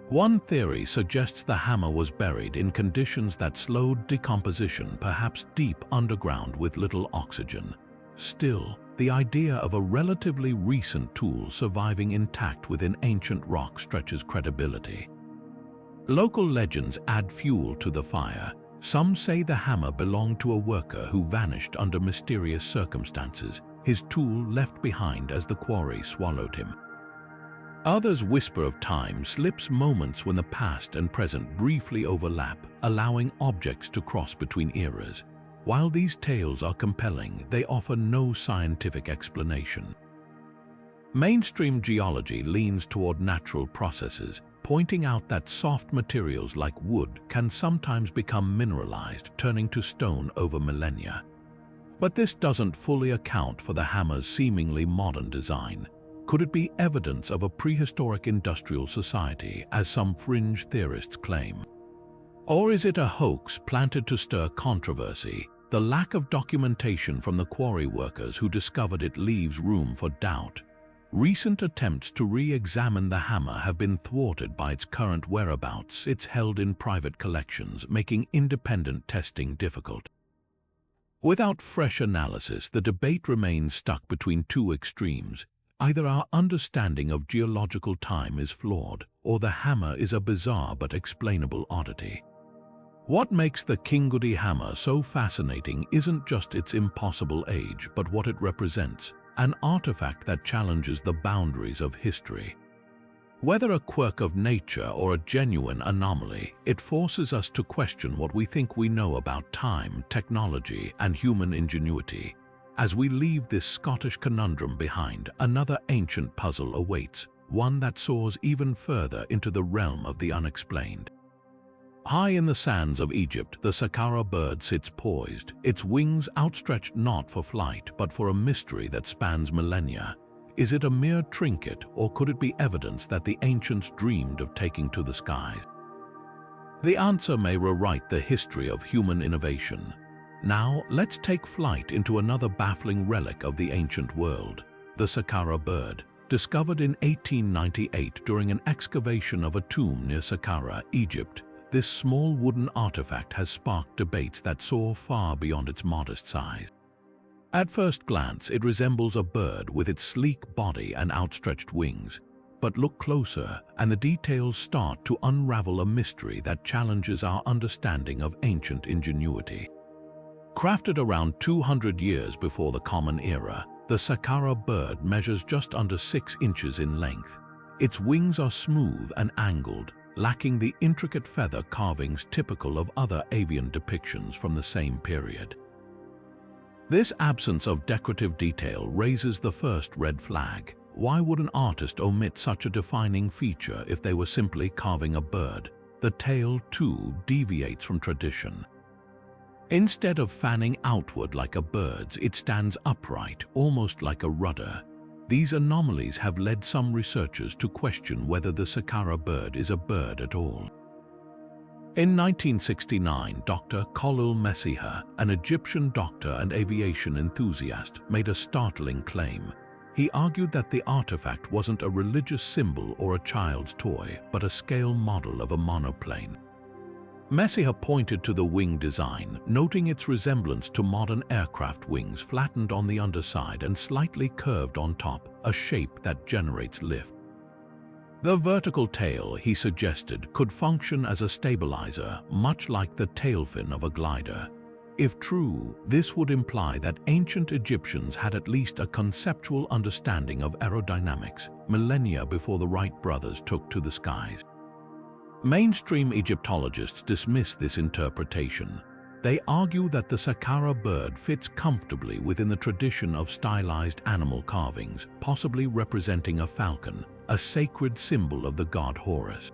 One theory suggests the hammer was buried in conditions that slowed decomposition, perhaps deep underground with little oxygen. Still, the idea of a relatively recent tool surviving intact within ancient rock stretches credibility. Local legends add fuel to the fire. Some say the hammer belonged to a worker who vanished under mysterious circumstances, his tool left behind as the quarry swallowed him. Others whisper of time slips, moments when the past and present briefly overlap, allowing objects to cross between eras. While these tales are compelling, they offer no scientific explanation. Mainstream geology leans toward natural processes, pointing out that soft materials like wood can sometimes become mineralized, turning to stone over millennia. But this doesn't fully account for the hammer's seemingly modern design. Could it be evidence of a prehistoric industrial society, as some fringe theorists claim? Or is it a hoax planted to stir controversy? The lack of documentation from the quarry workers who discovered it leaves room for doubt. Recent attempts to re-examine the hammer have been thwarted by its current whereabouts. It's held in private collections, making independent testing difficult. Without fresh analysis, the debate remains stuck between two extremes. Either our understanding of geological time is flawed, or the hammer is a bizarre but explainable oddity. What makes the Kingudi hammer so fascinating isn't just its impossible age, but what it represents, an artifact that challenges the boundaries of history. Whether a quirk of nature or a genuine anomaly, it forces us to question what we think we know about time, technology, and human ingenuity. As we leave this Scottish conundrum behind, another ancient puzzle awaits, one that soars even further into the realm of the unexplained. High in the sands of Egypt, the Saqqara bird sits poised, its wings outstretched not for flight but for a mystery that spans millennia. Is it a mere trinket, or could it be evidence that the ancients dreamed of taking to the skies? The answer may rewrite the history of human innovation. Now, let's take flight into another baffling relic of the ancient world, the Saqqara bird. Discovered in 1898 during an excavation of a tomb near Saqqara, Egypt, this small wooden artifact has sparked debates that soar far beyond its modest size. At first glance, it resembles a bird with its sleek body and outstretched wings. But look closer, and the details start to unravel a mystery that challenges our understanding of ancient ingenuity. Crafted around 200 years before the Common Era, the Saqqara bird measures just under 6 inches in length. Its wings are smooth and angled, lacking the intricate feather carvings typical of other avian depictions from the same period. This absence of decorative detail raises the first red flag. Why would an artist omit such a defining feature if they were simply carving a bird? The tail, too, deviates from tradition. Instead of fanning outward like a bird's, it stands upright, almost like a rudder. These anomalies have led some researchers to question whether the Saqqara bird is a bird at all. In 1969, Dr. Khalil Messiha, an Egyptian doctor and aviation enthusiast, made a startling claim. He argued that the artifact wasn't a religious symbol or a child's toy, but a scale model of a monoplane. Messiha pointed to the wing design, noting its resemblance to modern aircraft wings, flattened on the underside and slightly curved on top, a shape that generates lift. The vertical tail, he suggested, could function as a stabilizer, much like the tail fin of a glider. If true, this would imply that ancient Egyptians had at least a conceptual understanding of aerodynamics, millennia before the Wright brothers took to the skies. Mainstream Egyptologists dismiss this interpretation. They argue that the Saqqara bird fits comfortably within the tradition of stylized animal carvings, possibly representing a falcon, a sacred symbol of the god Horus.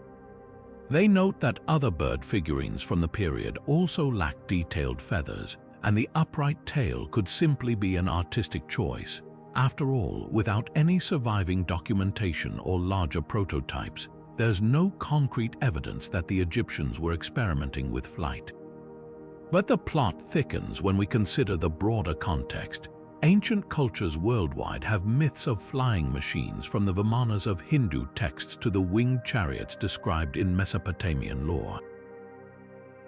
They note that other bird figurines from the period also lack detailed feathers, and the upright tail could simply be an artistic choice. After all, without any surviving documentation or larger prototypes, there's no concrete evidence that the Egyptians were experimenting with flight. But the plot thickens when we consider the broader context. Ancient cultures worldwide have myths of flying machines, from the Vimanas of Hindu texts to the winged chariots described in Mesopotamian lore.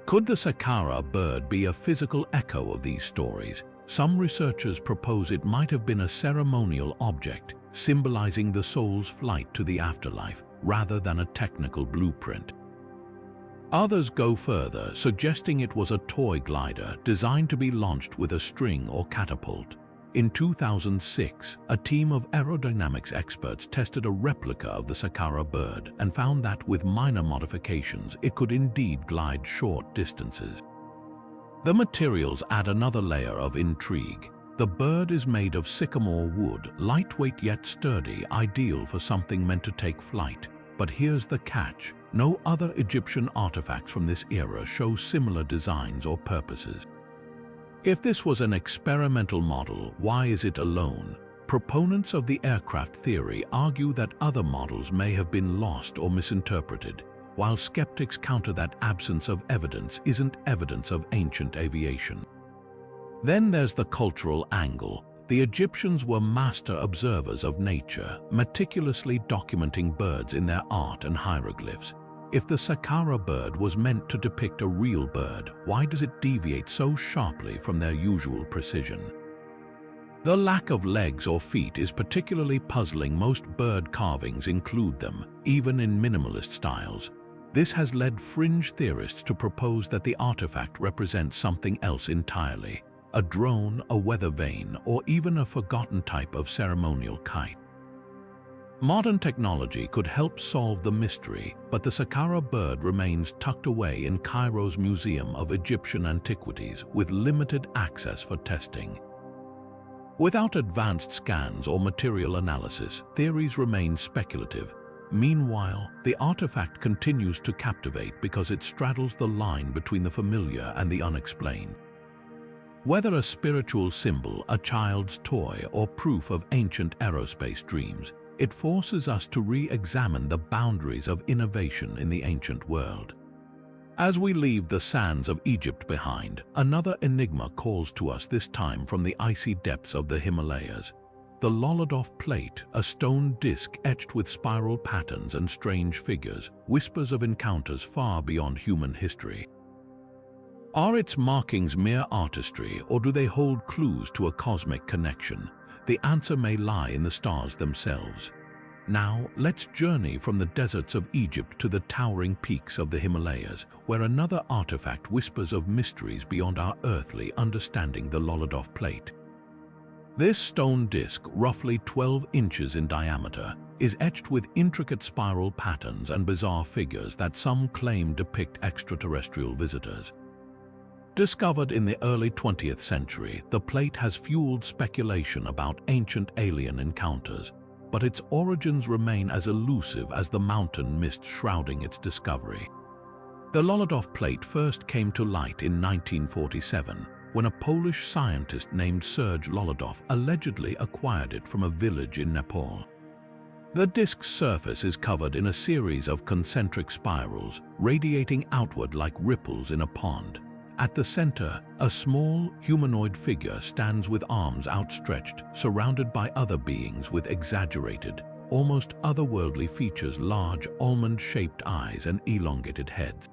Could the Saqqara bird be a physical echo of these stories? Some researchers propose it might have been a ceremonial object, symbolizing the soul's flight to the afterlife, rather than a technical blueprint. Others go further, suggesting it was a toy glider designed to be launched with a string or catapult. In 2006, a team of aerodynamics experts tested a replica of the Saqqara bird and found that with minor modifications, it could indeed glide short distances. The materials add another layer of intrigue. The bird is made of sycamore wood, lightweight yet sturdy, ideal for something meant to take flight. But here's the catch: no other Egyptian artifacts from this era show similar designs or purposes. If this was an experimental model, why is it alone? Proponents of the aircraft theory argue that other models may have been lost or misinterpreted, while skeptics counter that absence of evidence isn't evidence of ancient aviation. Then there's the cultural angle. The Egyptians were master observers of nature, meticulously documenting birds in their art and hieroglyphs. If the Saqqara bird was meant to depict a real bird, why does it deviate so sharply from their usual precision? The lack of legs or feet is particularly puzzling. Most bird carvings include them, even in minimalist styles. This has led fringe theorists to propose that the artifact represents something else entirely: a drone, a weather vane, or even a forgotten type of ceremonial kite. Modern technology could help solve the mystery, but the Saqqara bird remains tucked away in Cairo's Museum of Egyptian Antiquities with limited access for testing. Without advanced scans or material analysis, theories remain speculative. Meanwhile, the artifact continues to captivate because it straddles the line between the familiar and the unexplained. Whether a spiritual symbol, a child's toy, or proof of ancient aerospace dreams, it forces us to re-examine the boundaries of innovation in the ancient world. As we leave the sands of Egypt behind, another enigma calls to us, this time from the icy depths of the Himalayas. The Lolodov Plate, a stone disc etched with spiral patterns and strange figures, whispers of encounters far beyond human history. Are its markings mere artistry, or do they hold clues to a cosmic connection? The answer may lie in the stars themselves. Now, let's journey from the deserts of Egypt to the towering peaks of the Himalayas, where another artifact whispers of mysteries beyond our earthly understanding: the Lolodov Plate. This stone disc, roughly 12 inches in diameter, is etched with intricate spiral patterns and bizarre figures that some claim depict extraterrestrial visitors. Discovered in the early 20th century, the plate has fueled speculation about ancient alien encounters, but its origins remain as elusive as the mountain mist shrouding its discovery. The Lolodov Plate first came to light in 1947, when a Polish scientist named Serge Lolodov allegedly acquired it from a village in Nepal. The disk's surface is covered in a series of concentric spirals, radiating outward like ripples in a pond. At the center, a small, humanoid figure stands with arms outstretched, surrounded by other beings with exaggerated, almost otherworldly features: large, almond-shaped eyes and elongated heads.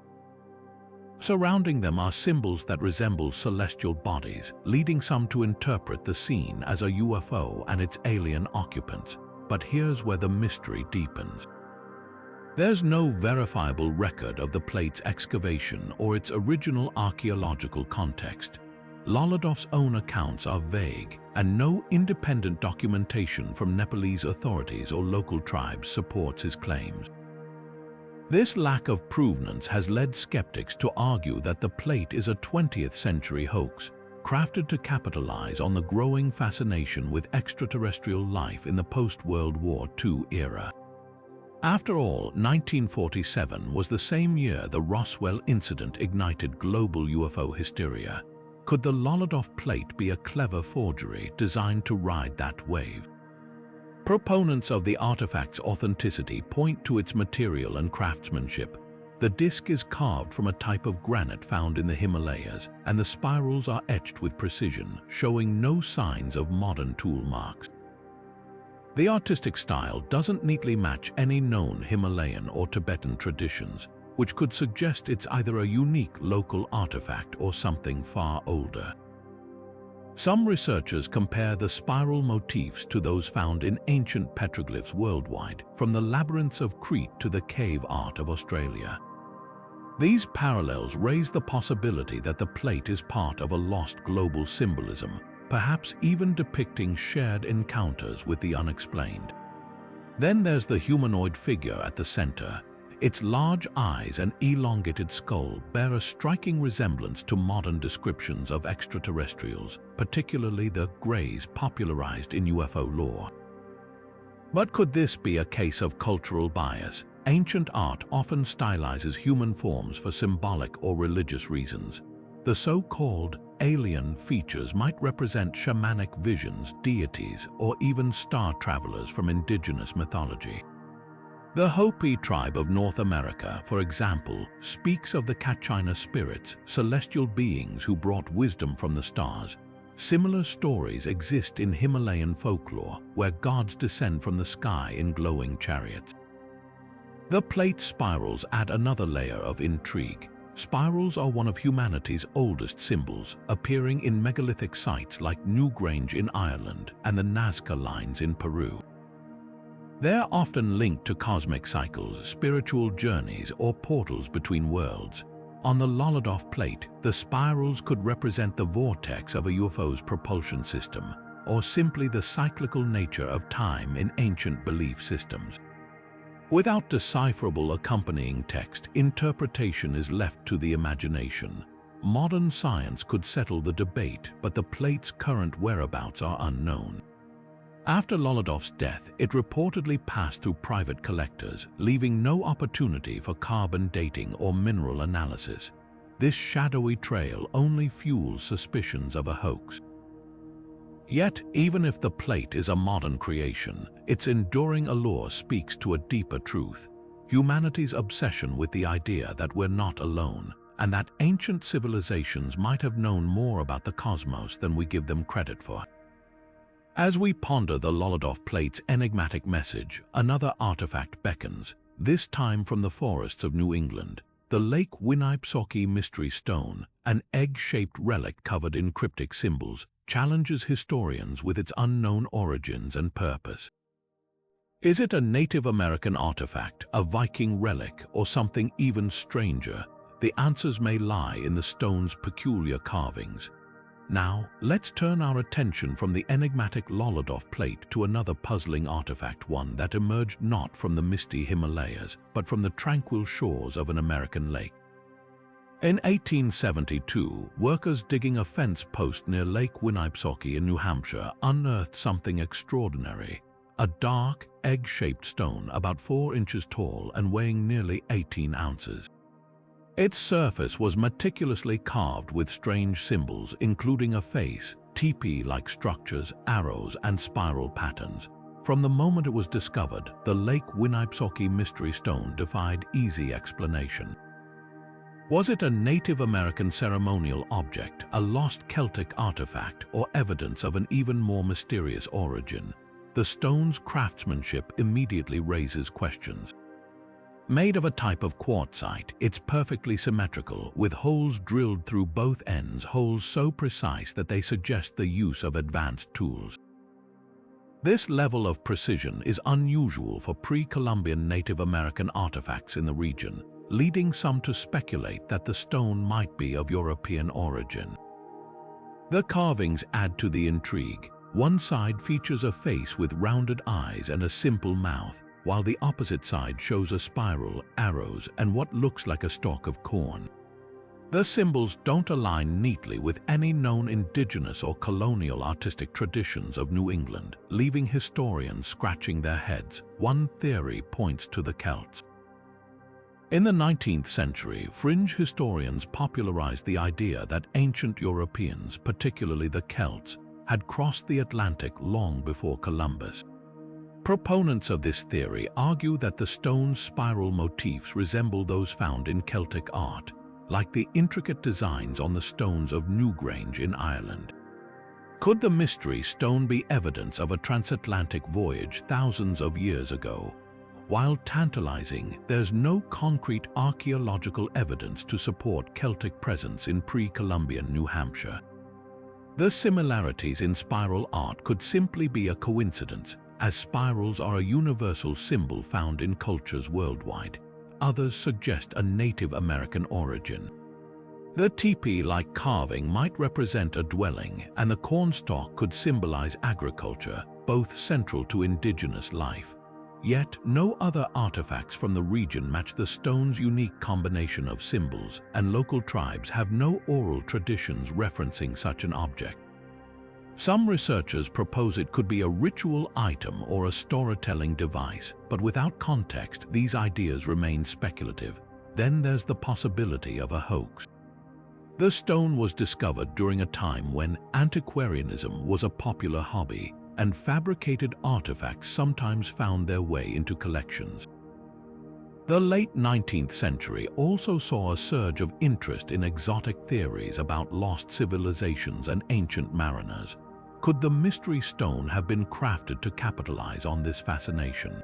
Surrounding them are symbols that resemble celestial bodies, leading some to interpret the scene as a UFO and its alien occupants. But here's where the mystery deepens. There's no verifiable record of the plate's excavation or its original archaeological context. Lolodov's own accounts are vague, and no independent documentation from Nepalese authorities or local tribes supports his claims. This lack of provenance has led skeptics to argue that the plate is a 20th century hoax, crafted to capitalize on the growing fascination with extraterrestrial life in the post-World War II era. After all, 1947 was the same year the Roswell incident ignited global UFO hysteria. Could the Lolodov Plate be a clever forgery designed to ride that wave? Proponents of the artifact's authenticity point to its material and craftsmanship. The disc is carved from a type of granite found in the Himalayas, and the spirals are etched with precision, showing no signs of modern tool marks. The artistic style doesn't neatly match any known Himalayan or Tibetan traditions, which could suggest it's either a unique local artifact or something far older. Some researchers compare the spiral motifs to those found in ancient petroglyphs worldwide, from the labyrinths of Crete to the cave art of Australia. These parallels raise the possibility that the plate is part of a lost global symbolism, perhaps even depicting shared encounters with the unexplained. Then there's the humanoid figure at the center. Its large eyes and elongated skull bear a striking resemblance to modern descriptions of extraterrestrials, particularly the greys popularized in UFO lore. But could this be a case of cultural bias? Ancient art often stylizes human forms for symbolic or religious reasons. The so-called alien features might represent shamanic visions, deities, or even star travelers from indigenous mythology. The Hopi tribe of North America, for example, speaks of the Kachina spirits, celestial beings who brought wisdom from the stars. Similar stories exist in Himalayan folklore, where gods descend from the sky in glowing chariots. The plate spirals add another layer of intrigue. Spirals are one of humanity's oldest symbols, appearing in megalithic sites like Newgrange in Ireland and the Nazca Lines in Peru. They're often linked to cosmic cycles, spiritual journeys, or portals between worlds. On the Lolodov Plate, the spirals could represent the vortex of a UFO's propulsion system, or simply the cyclical nature of time in ancient belief systems. Without decipherable accompanying text, interpretation is left to the imagination. modern science could settle the debate, but the plate's current whereabouts are unknown. After Lolodov's death, it reportedly passed through private collectors, leaving no opportunity for carbon dating or mineral analysis. This shadowy trail only fuels suspicions of a hoax. Yet, even if the plate is a modern creation, its enduring allure speaks to a deeper truth: humanity's obsession with the idea that we're not alone, and that ancient civilizations might have known more about the cosmos than we give them credit for. As we ponder the Lolodov plate's enigmatic message, another artifact beckons, this time from the forests of New England. The Lake Winnipesaukee Mystery Stone, an egg-shaped relic covered in cryptic symbols, challenges historians with its unknown origins and purpose. Is it a Native American artifact, a Viking relic, or something even stranger? The answers may lie in the stone's peculiar carvings. Now, let's turn our attention from the enigmatic Lolodov plate to another puzzling artifact, one that emerged not from the misty Himalayas, but from the tranquil shores of an American lake. In 1872, workers digging a fence post near Lake Winnipesaukee in New Hampshire unearthed something extraordinary: a dark, egg-shaped stone about 4 inches tall and weighing nearly 18 ounces. Its surface was meticulously carved with strange symbols, including a face, teepee-like structures, arrows, and spiral patterns. From the moment it was discovered, the Lake Winnipesaukee Mystery Stone defied easy explanation. Was it a Native American ceremonial object, a lost Celtic artifact, or evidence of an even more mysterious origin? The stone's craftsmanship immediately raises questions. Made of a type of quartzite, it's perfectly symmetrical, with holes drilled through both ends, holes so precise that they suggest the use of advanced tools. This level of precision is unusual for pre-Columbian Native American artifacts in the region, leading some to speculate that the stone might be of European origin. The carvings add to the intrigue. One side features a face with rounded eyes and a simple mouth, while the opposite side shows a spiral, arrows, and what looks like a stalk of corn. The symbols don't align neatly with any known indigenous or colonial artistic traditions of New England, leaving historians scratching their heads. One theory points to the Celts. In the 19th century, fringe historians popularized the idea that ancient Europeans, particularly the Celts, had crossed the Atlantic long before Columbus. Proponents of this theory argue that the stone's spiral motifs resemble those found in Celtic art, like the intricate designs on the stones of Newgrange in Ireland. Could the mystery stone be evidence of a transatlantic voyage thousands of years ago? While tantalizing, there's no concrete archaeological evidence to support Celtic presence in pre-Columbian New Hampshire. The similarities in spiral art could simply be a coincidence, as spirals are a universal symbol found in cultures worldwide. Others suggest a Native American origin. The teepee-like carving might represent a dwelling, and the cornstalk could symbolize agriculture, both central to indigenous life. Yet, no other artifacts from the region match the stone's unique combination of symbols, and local tribes have no oral traditions referencing such an object. Some researchers propose it could be a ritual item or a storytelling device, but without context, these ideas remain speculative. Then there's the possibility of a hoax. The stone was discovered during a time when antiquarianism was a popular hobby, and fabricated artifacts sometimes found their way into collections. The late 19th century also saw a surge of interest in exotic theories about lost civilizations and ancient mariners. Could the mystery stone have been crafted to capitalize on this fascination?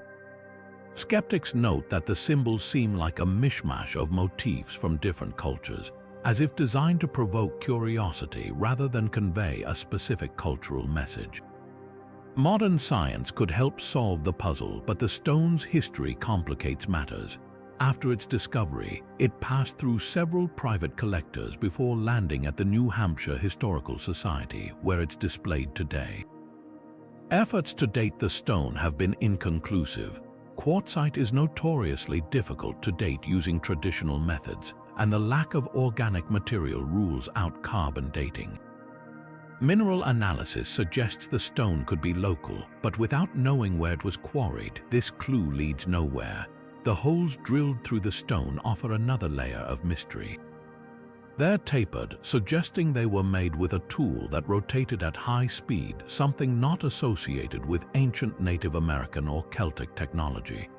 Skeptics note that the symbols seem like a mishmash of motifs from different cultures, as if designed to provoke curiosity rather than convey a specific cultural message. Modern science could help solve the puzzle, but the stone's history complicates matters. After its discovery, it passed through several private collectors before landing at the New Hampshire Historical Society, where it's displayed today. Efforts to date the stone have been inconclusive. Quartzite is notoriously difficult to date using traditional methods, and the lack of organic material rules out carbon dating. Mineral analysis suggests the stone could be local, but without knowing where it was quarried, this clue leads nowhere. The holes drilled through the stone offer another layer of mystery. They're tapered, suggesting they were made with a tool that rotated at high speed, something not associated with ancient Native American or Celtic technology.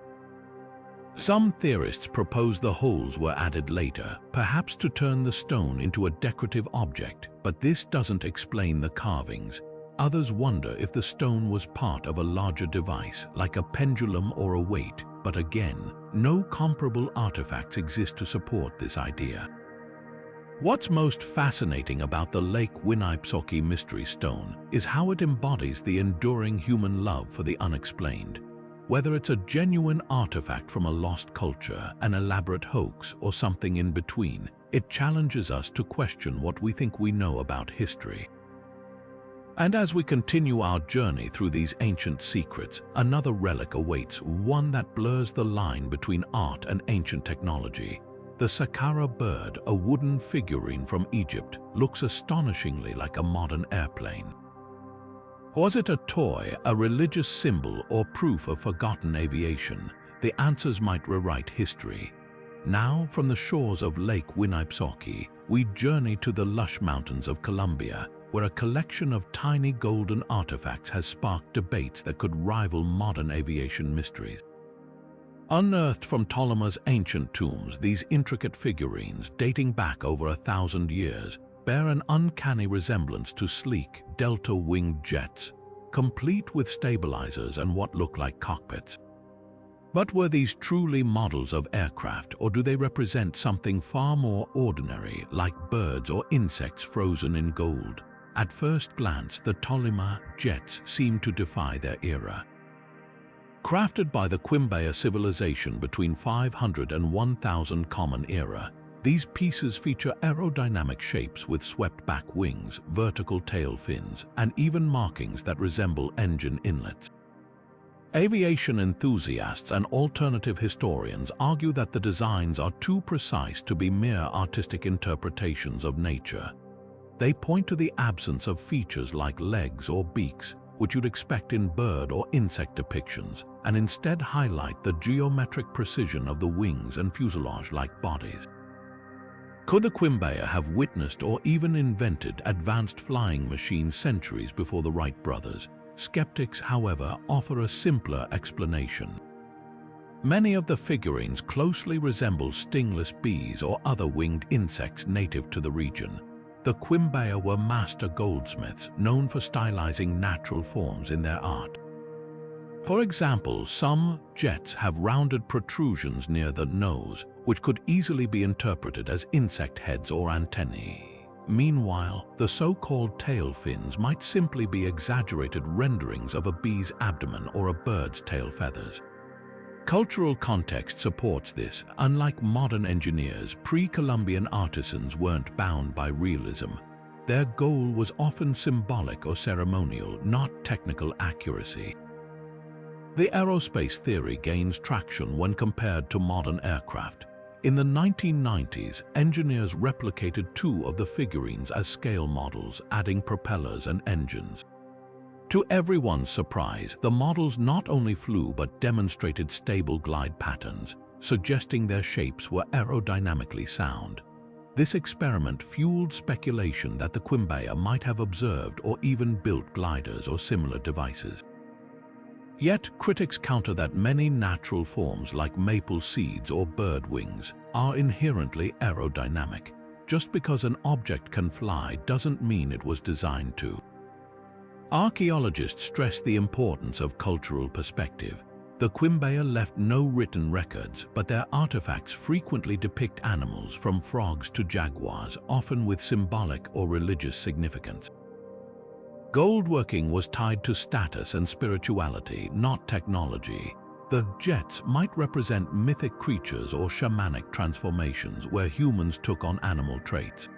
Some theorists propose the holes were added later, perhaps to turn the stone into a decorative object, but this doesn't explain the carvings. Others wonder if the stone was part of a larger device, like a pendulum or a weight, but again, no comparable artifacts exist to support this idea. What's most fascinating about the Lake Winnipesaukee Mystery Stone is how it embodies the enduring human love for the unexplained. Whether it's a genuine artifact from a lost culture, an elaborate hoax, or something in between, it challenges us to question what we think we know about history. And as we continue our journey through these ancient secrets, another relic awaits, one that blurs the line between art and ancient technology. The Saqqara bird, a wooden figurine from Egypt, looks astonishingly like a modern airplane. Was it a toy, a religious symbol, or proof of forgotten aviation? The answers might rewrite history. Now, from the shores of Lake Winnipesaukee, we journey to the lush mountains of Colombia, where a collection of tiny golden artifacts has sparked debates that could rival modern aviation mysteries. Unearthed from Ptolemy's ancient tombs, these intricate figurines, dating back over 1,000 years, bear an uncanny resemblance to sleek, delta-winged jets, complete with stabilizers and what look like cockpits. But were these truly models of aircraft, or do they represent something far more ordinary, like birds or insects frozen in gold? At first glance, the Ptolemy jets seem to defy their era. Crafted by the Quimbaya civilization between 500 and 1000 Common Era, these pieces feature aerodynamic shapes with swept-back wings, vertical tail fins, and even markings that resemble engine inlets. Aviation enthusiasts and alternative historians argue that the designs are too precise to be mere artistic interpretations of nature. They point to the absence of features like legs or beaks, which you'd expect in bird or insect depictions, and instead highlight the geometric precision of the wings and fuselage-like bodies. Could the Quimbaya have witnessed or even invented advanced flying machines centuries before the Wright brothers? Skeptics, however, offer a simpler explanation. Many of the figurines closely resemble stingless bees or other winged insects native to the region. The Quimbaya were master goldsmiths, known for stylizing natural forms in their art. For example, some jets have rounded protrusions near the nose, which could easily be interpreted as insect heads or antennae. Meanwhile, the so-called tail fins might simply be exaggerated renderings of a bee's abdomen or a bird's tail feathers. Cultural context supports this. Unlike modern engineers, pre-Columbian artisans weren't bound by realism. Their goal was often symbolic or ceremonial, not technical accuracy. The aerospace theory gains traction when compared to modern aircraft. In the 1990s, engineers replicated two of the figurines as scale models, adding propellers and engines. To everyone's surprise, the models not only flew but demonstrated stable glide patterns, suggesting their shapes were aerodynamically sound. This experiment fueled speculation that the Quimbaya might have observed or even built gliders or similar devices. Yet, critics counter that many natural forms like maple seeds or bird wings are inherently aerodynamic. Just because an object can fly doesn't mean it was designed to. Archaeologists stress the importance of cultural perspective. The Quimbaya left no written records, but their artifacts frequently depict animals from frogs to jaguars, often with symbolic or religious significance. Goldworking was tied to status and spirituality, not technology. The jets might represent mythic creatures or shamanic transformations where humans took on animal traits.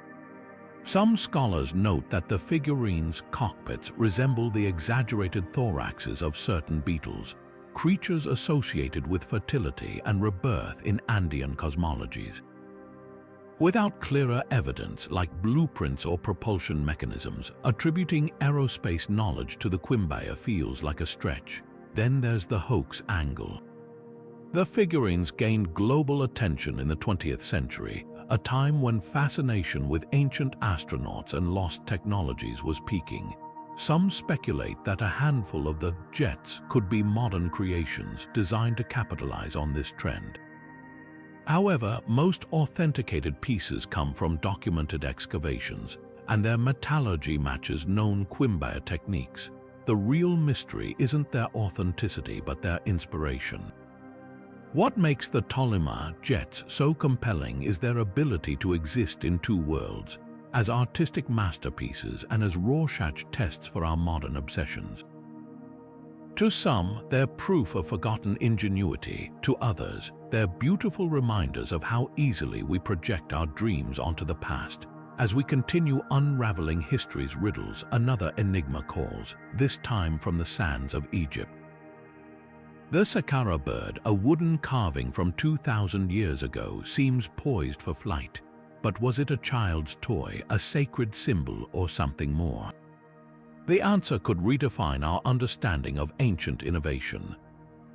Some scholars note that the figurines' cockpits resemble the exaggerated thoraxes of certain beetles, creatures associated with fertility and rebirth in Andean cosmologies. Without clearer evidence like blueprints or propulsion mechanisms, attributing aerospace knowledge to the Quimbaya feels like a stretch. Then there's the hoax angle. The figurines gained global attention in the 20th century, a time when fascination with ancient astronauts and lost technologies was peaking. Some speculate that a handful of the jets could be modern creations designed to capitalize on this trend. However, most authenticated pieces come from documented excavations, and their metallurgy matches known Quimbaya techniques. The real mystery isn't their authenticity but their inspiration. What makes the Tolima jets so compelling is their ability to exist in two worlds, as artistic masterpieces and as Rorschach tests for our modern obsessions. To some, they're proof of forgotten ingenuity. To others, they're beautiful reminders of how easily we project our dreams onto the past. As we continue unraveling history's riddles, another enigma calls, this time from the sands of Egypt. The Saqqara bird, a wooden carving from 2,000 years ago, seems poised for flight. But was it a child's toy, a sacred symbol, or something more? The answer could redefine our understanding of ancient innovation.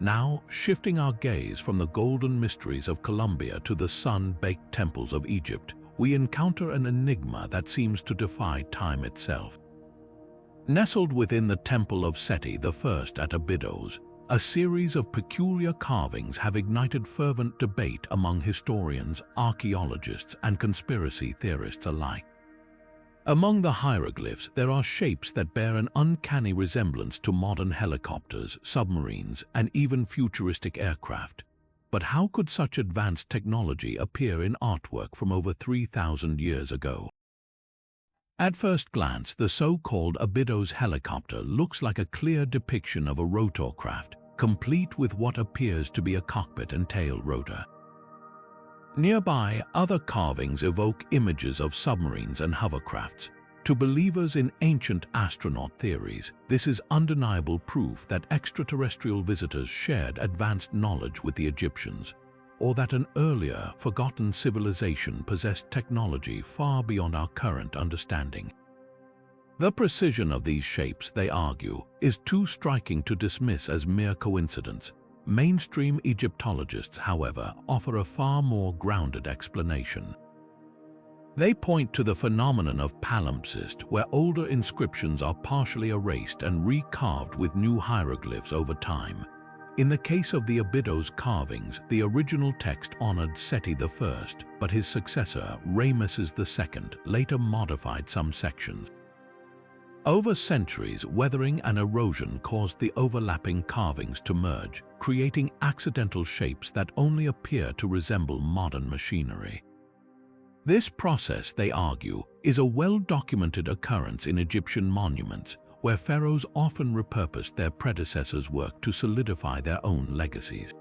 Now, shifting our gaze from the golden mysteries of Colombia to the sun-baked temples of Egypt, we encounter an enigma that seems to defy time itself. Nestled within the Temple of Seti I at Abydos, a series of peculiar carvings have ignited fervent debate among historians, archaeologists, and conspiracy theorists alike. Among the hieroglyphs, there are shapes that bear an uncanny resemblance to modern helicopters, submarines, and even futuristic aircraft. But how could such advanced technology appear in artwork from over 3,000 years ago? At first glance, the so-called Abydos helicopter looks like a clear depiction of a rotorcraft, complete with what appears to be a cockpit and tail rotor. Nearby, other carvings evoke images of submarines and hovercrafts. To believers in ancient astronaut theories, this is undeniable proof that extraterrestrial visitors shared advanced knowledge with the Egyptians, or that an earlier, forgotten civilization possessed technology far beyond our current understanding. The precision of these shapes, they argue, is too striking to dismiss as mere coincidence. Mainstream Egyptologists, however, offer a far more grounded explanation. They point to the phenomenon of palimpsest, where older inscriptions are partially erased and recarved with new hieroglyphs over time. In the case of the Abydos carvings, the original text honored Seti I, but his successor, Ramesses II, later modified some sections. Over centuries, weathering and erosion caused the overlapping carvings to merge, creating accidental shapes that only appear to resemble modern machinery. This process, they argue, is a well-documented occurrence in Egyptian monuments, where pharaohs often repurposed their predecessors' work to solidify their own legacies.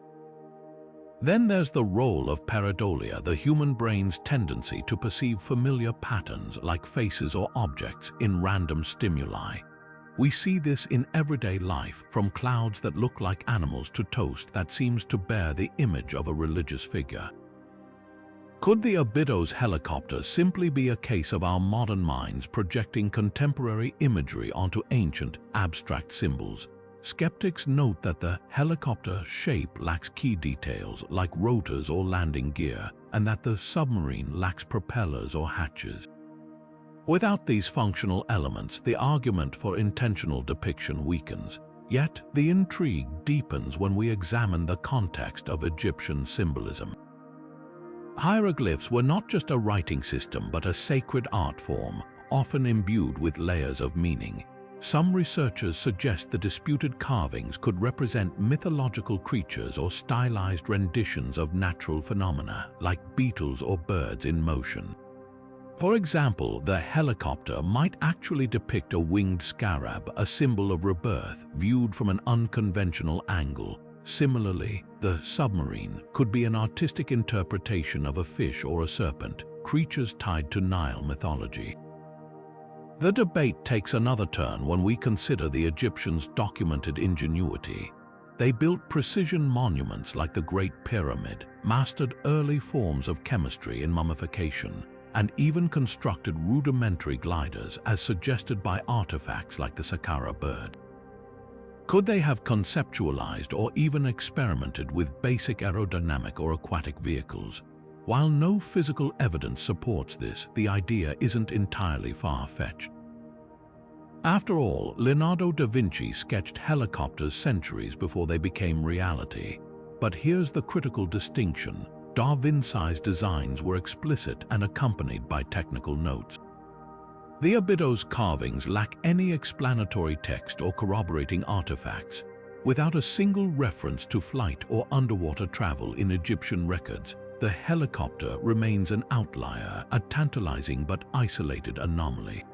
Then there's the role of pareidolia, the human brain's tendency to perceive familiar patterns like faces or objects in random stimuli. We see this in everyday life, from clouds that look like animals to toast that seems to bear the image of a religious figure. Could the Abydos helicopter simply be a case of our modern minds projecting contemporary imagery onto ancient, abstract symbols? Skeptics note that the helicopter shape lacks key details like rotors or landing gear, and that the submarine lacks propellers or hatches. Without these functional elements, the argument for intentional depiction weakens. Yet, the intrigue deepens when we examine the context of Egyptian symbolism. Hieroglyphs were not just a writing system but a sacred art form, often imbued with layers of meaning. Some researchers suggest the disputed carvings could represent mythological creatures or stylized renditions of natural phenomena, like beetles or birds in motion. For example, the helicopter might actually depict a winged scarab, a symbol of rebirth, viewed from an unconventional angle. Similarly, the submarine could be an artistic interpretation of a fish or a serpent, creatures tied to Nile mythology. The debate takes another turn when we consider the Egyptians' documented ingenuity. They built precision monuments like the Great Pyramid, mastered early forms of chemistry in mummification, and even constructed rudimentary gliders as suggested by artifacts like the Saqqara bird. Could they have conceptualized or even experimented with basic aerodynamic or aquatic vehicles? While no physical evidence supports this, the idea isn't entirely far-fetched. After all, Leonardo da Vinci sketched helicopters centuries before they became reality. But here's the critical distinction. Da Vinci's designs were explicit and accompanied by technical notes. The Abydos carvings lack any explanatory text or corroborating artifacts. Without a single reference to flight or underwater travel in Egyptian records, the helicopter remains an outlier, a tantalizing but isolated anomaly.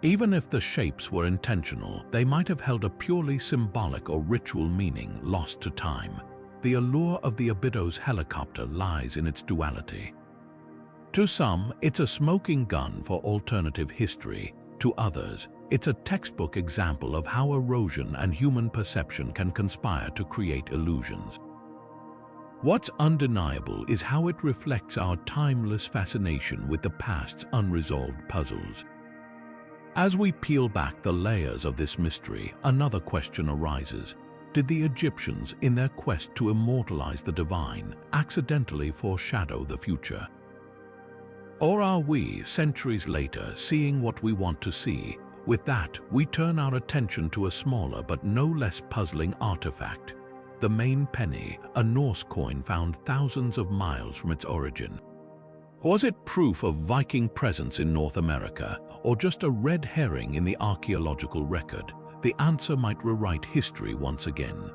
Even if the shapes were intentional, they might have held a purely symbolic or ritual meaning lost to time. The allure of the Abydos helicopter lies in its duality. To some, it's a smoking gun for alternative history. To others, it's a textbook example of how erosion and human perception can conspire to create illusions. What's undeniable is how it reflects our timeless fascination with the past's unresolved puzzles. As we peel back the layers of this mystery, another question arises. Did the Egyptians, in their quest to immortalize the divine, accidentally foreshadow the future? Or are we, centuries later, seeing what we want to see? With that, we turn our attention to a smaller but no less puzzling artifact. The main penny, a Norse coin found thousands of miles from its origin. Was it proof of Viking presence in North America, or just a red herring in the archaeological record? The answer might rewrite history once again.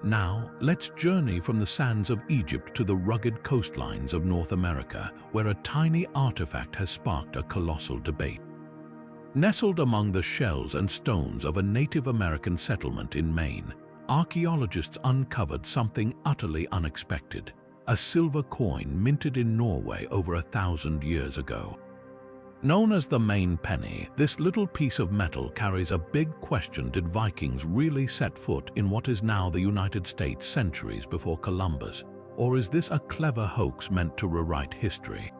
Now, let's journey from the sands of Egypt to the rugged coastlines of North America, where a tiny artifact has sparked a colossal debate. Nestled among the shells and stones of a Native American settlement in Maine, archaeologists uncovered something utterly unexpected: a silver coin minted in Norway over 1,000 years ago. Known as the Maine penny, this little piece of metal carries a big question: did Vikings really set foot in what is now the United States centuries before Columbus, or is this a clever hoax meant to rewrite history?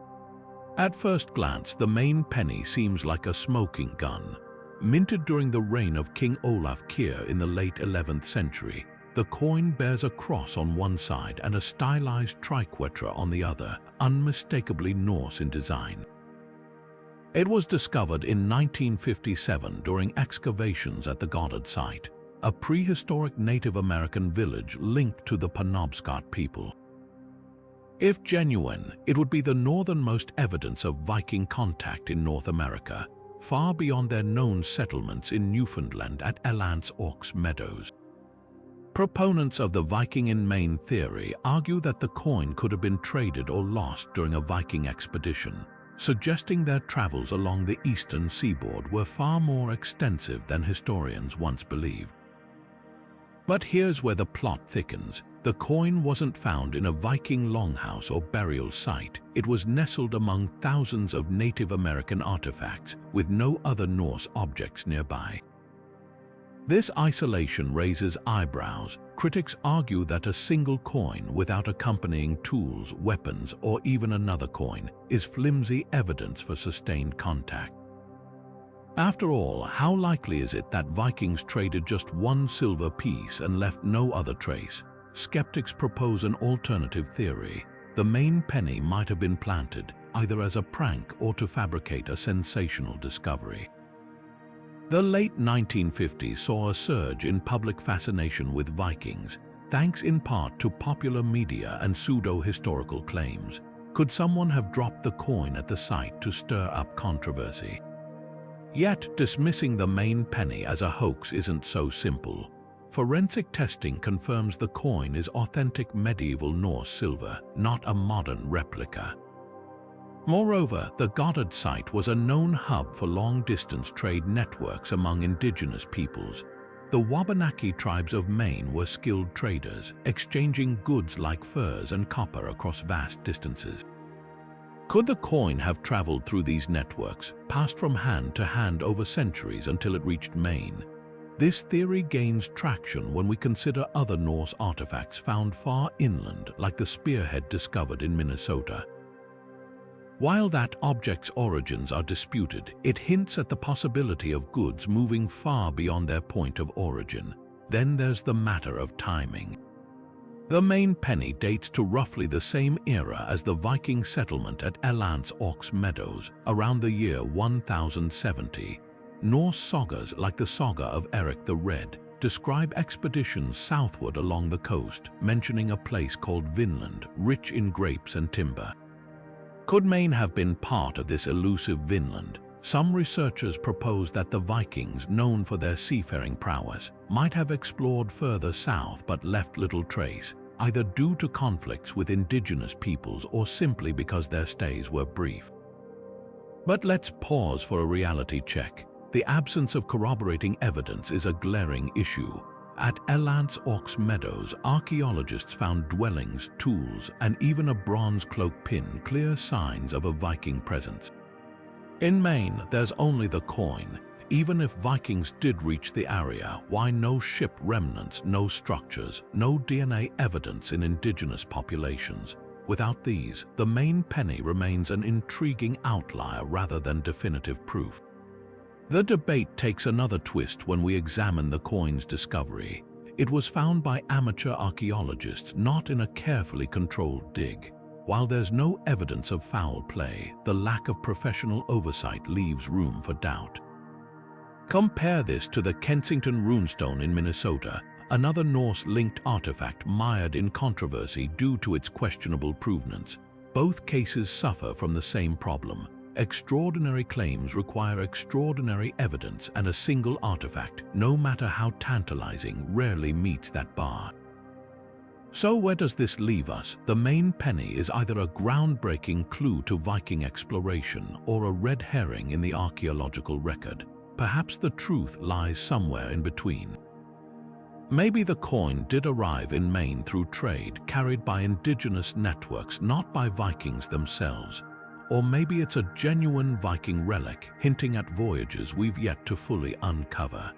At first glance, the Maine penny seems like a smoking gun. Minted during the reign of King Olaf Kyrre in the late 11th century, the coin bears a cross on one side and a stylized triquetra on the other, unmistakably Norse in design. It was discovered in 1957 during excavations at the Baghdad site, a prehistoric Native American village linked to the Penobscot people. If genuine, it would be the northernmost evidence of Viking contact in North America, far beyond their known settlements in Newfoundland at Elance Orcs Meadows. Proponents of the Viking in Maine theory argue that the coin could have been traded or lost during a Viking expedition, suggesting their travels along the eastern seaboard were far more extensive than historians once believed. But here's where the plot thickens. The coin wasn't found in a Viking longhouse or burial site. It was nestled among thousands of Native American artifacts, with no other Norse objects nearby. This isolation raises eyebrows. Critics argue that a single coin without accompanying tools, weapons, or even another coin is flimsy evidence for sustained contact. After all, how likely is it that Vikings traded just one silver piece and left no other trace? Skeptics propose an alternative theory. The Maine penny might have been planted, either as a prank or to fabricate a sensational discovery. The late 1950s saw a surge in public fascination with Vikings, thanks in part to popular media and pseudo-historical claims. Could someone have dropped the coin at the site to stir up controversy? Yet, dismissing the Maine penny as a hoax isn't so simple. Forensic testing confirms the coin is authentic medieval Norse silver, not a modern replica. Moreover, the Baghdad site was a known hub for long-distance trade networks among indigenous peoples. The Wabanaki tribes of Maine were skilled traders, exchanging goods like furs and copper across vast distances. Could the coin have traveled through these networks, passed from hand to hand over centuries until it reached Maine? This theory gains traction when we consider other Norse artifacts found far inland, like the spearhead discovered in Minnesota. While that object's origins are disputed, it hints at the possibility of goods moving far beyond their point of origin. Then there's the matter of timing. The main penny dates to roughly the same era as the Viking settlement at Elant's Ox Meadows, around the year 1070. Norse sagas, like the saga of Eric the Red, describe expeditions southward along the coast, mentioning a place called Vinland, rich in grapes and timber. Could Maine have been part of this elusive Vinland? Some researchers propose that the Vikings, known for their seafaring prowess, might have explored further south but left little trace, either due to conflicts with indigenous peoples or simply because their stays were brief. But let's pause for a reality check. The absence of corroborating evidence is a glaring issue. At Elant's Ox Meadows, archaeologists found dwellings, tools, and even a bronze cloak pin, clear signs of a Viking presence. In Maine, there's only the coin. Even if Vikings did reach the area, why no ship remnants, no structures, no DNA evidence in indigenous populations? Without these, the Maine penny remains an intriguing outlier rather than definitive proof. The debate takes another twist when we examine the coin's discovery. It was found by amateur archaeologists, not in a carefully controlled dig. While there's no evidence of foul play, the lack of professional oversight leaves room for doubt. Compare this to the Kensington runestone in Minnesota, another Norse-linked artifact mired in controversy due to its questionable provenance. Both cases suffer from the same problem. Extraordinary claims require extraordinary evidence, and a single artifact, no matter how tantalizing, rarely meets that bar. So where does this leave us? The Maine penny is either a groundbreaking clue to Viking exploration or a red herring in the archaeological record. Perhaps the truth lies somewhere in between. Maybe the coin did arrive in Maine through trade carried by indigenous networks, not by Vikings themselves. Or maybe it's a genuine Viking relic, hinting at voyages we've yet to fully uncover.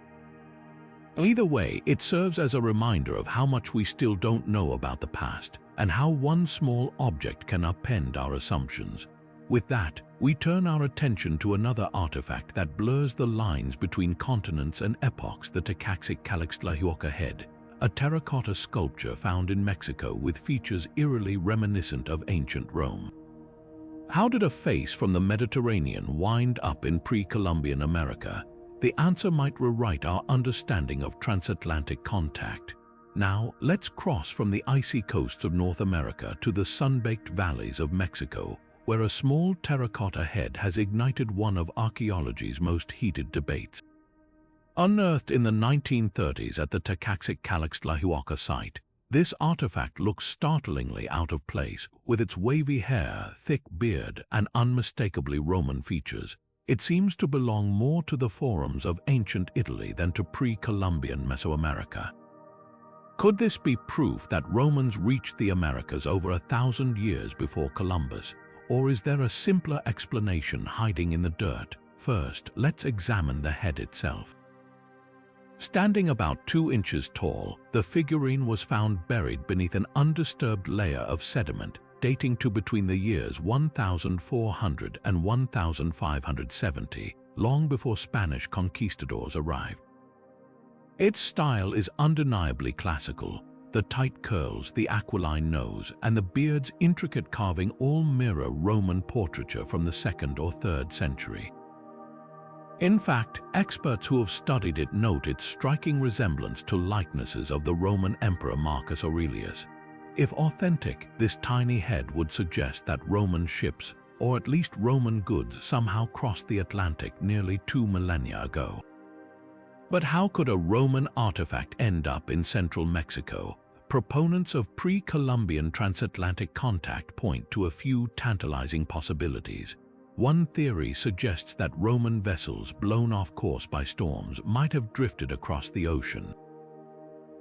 Either way, it serves as a reminder of how much we still don't know about the past, and how one small object can upend our assumptions. With that, we turn our attention to another artifact that blurs the lines between continents and epochs: the Tekaxitl head, a terracotta sculpture found in Mexico with features eerily reminiscent of ancient Rome. How did a face from the Mediterranean wind up in pre-Columbian America? The answer might rewrite our understanding of transatlantic contact. Now, let's cross from the icy coasts of North America to the sun-baked valleys of Mexico, where a small terracotta head has ignited one of archaeology's most heated debates. Unearthed in the 1930s at the Tekaxitl site, this artifact looks startlingly out of place, with its wavy hair, thick beard, and unmistakably Roman features. It seems to belong more to the forums of ancient Italy than to pre-Columbian Mesoamerica. Could this be proof that Romans reached the Americas over 1,000 years before Columbus? Or is there a simpler explanation hiding in the dirt? First, let's examine the head itself. Standing about 2 inches tall, the figurine was found buried beneath an undisturbed layer of sediment dating to between the years 1400 and 1570, long before Spanish conquistadors arrived. Its style is undeniably classical. The tight curls, the aquiline nose, and the beard's intricate carving all mirror Roman portraiture from the 2nd or 3rd century. In fact, experts who have studied it note its striking resemblance to likenesses of the Roman Emperor Marcus Aurelius. If authentic, this tiny head would suggest that Roman ships, or at least Roman goods, somehow crossed the Atlantic nearly 2 millennia ago. But how could a Roman artifact end up in central Mexico? Proponents of pre-Columbian transatlantic contact point to a few tantalizing possibilities. One theory suggests that Roman vessels blown off course by storms might have drifted across the ocean.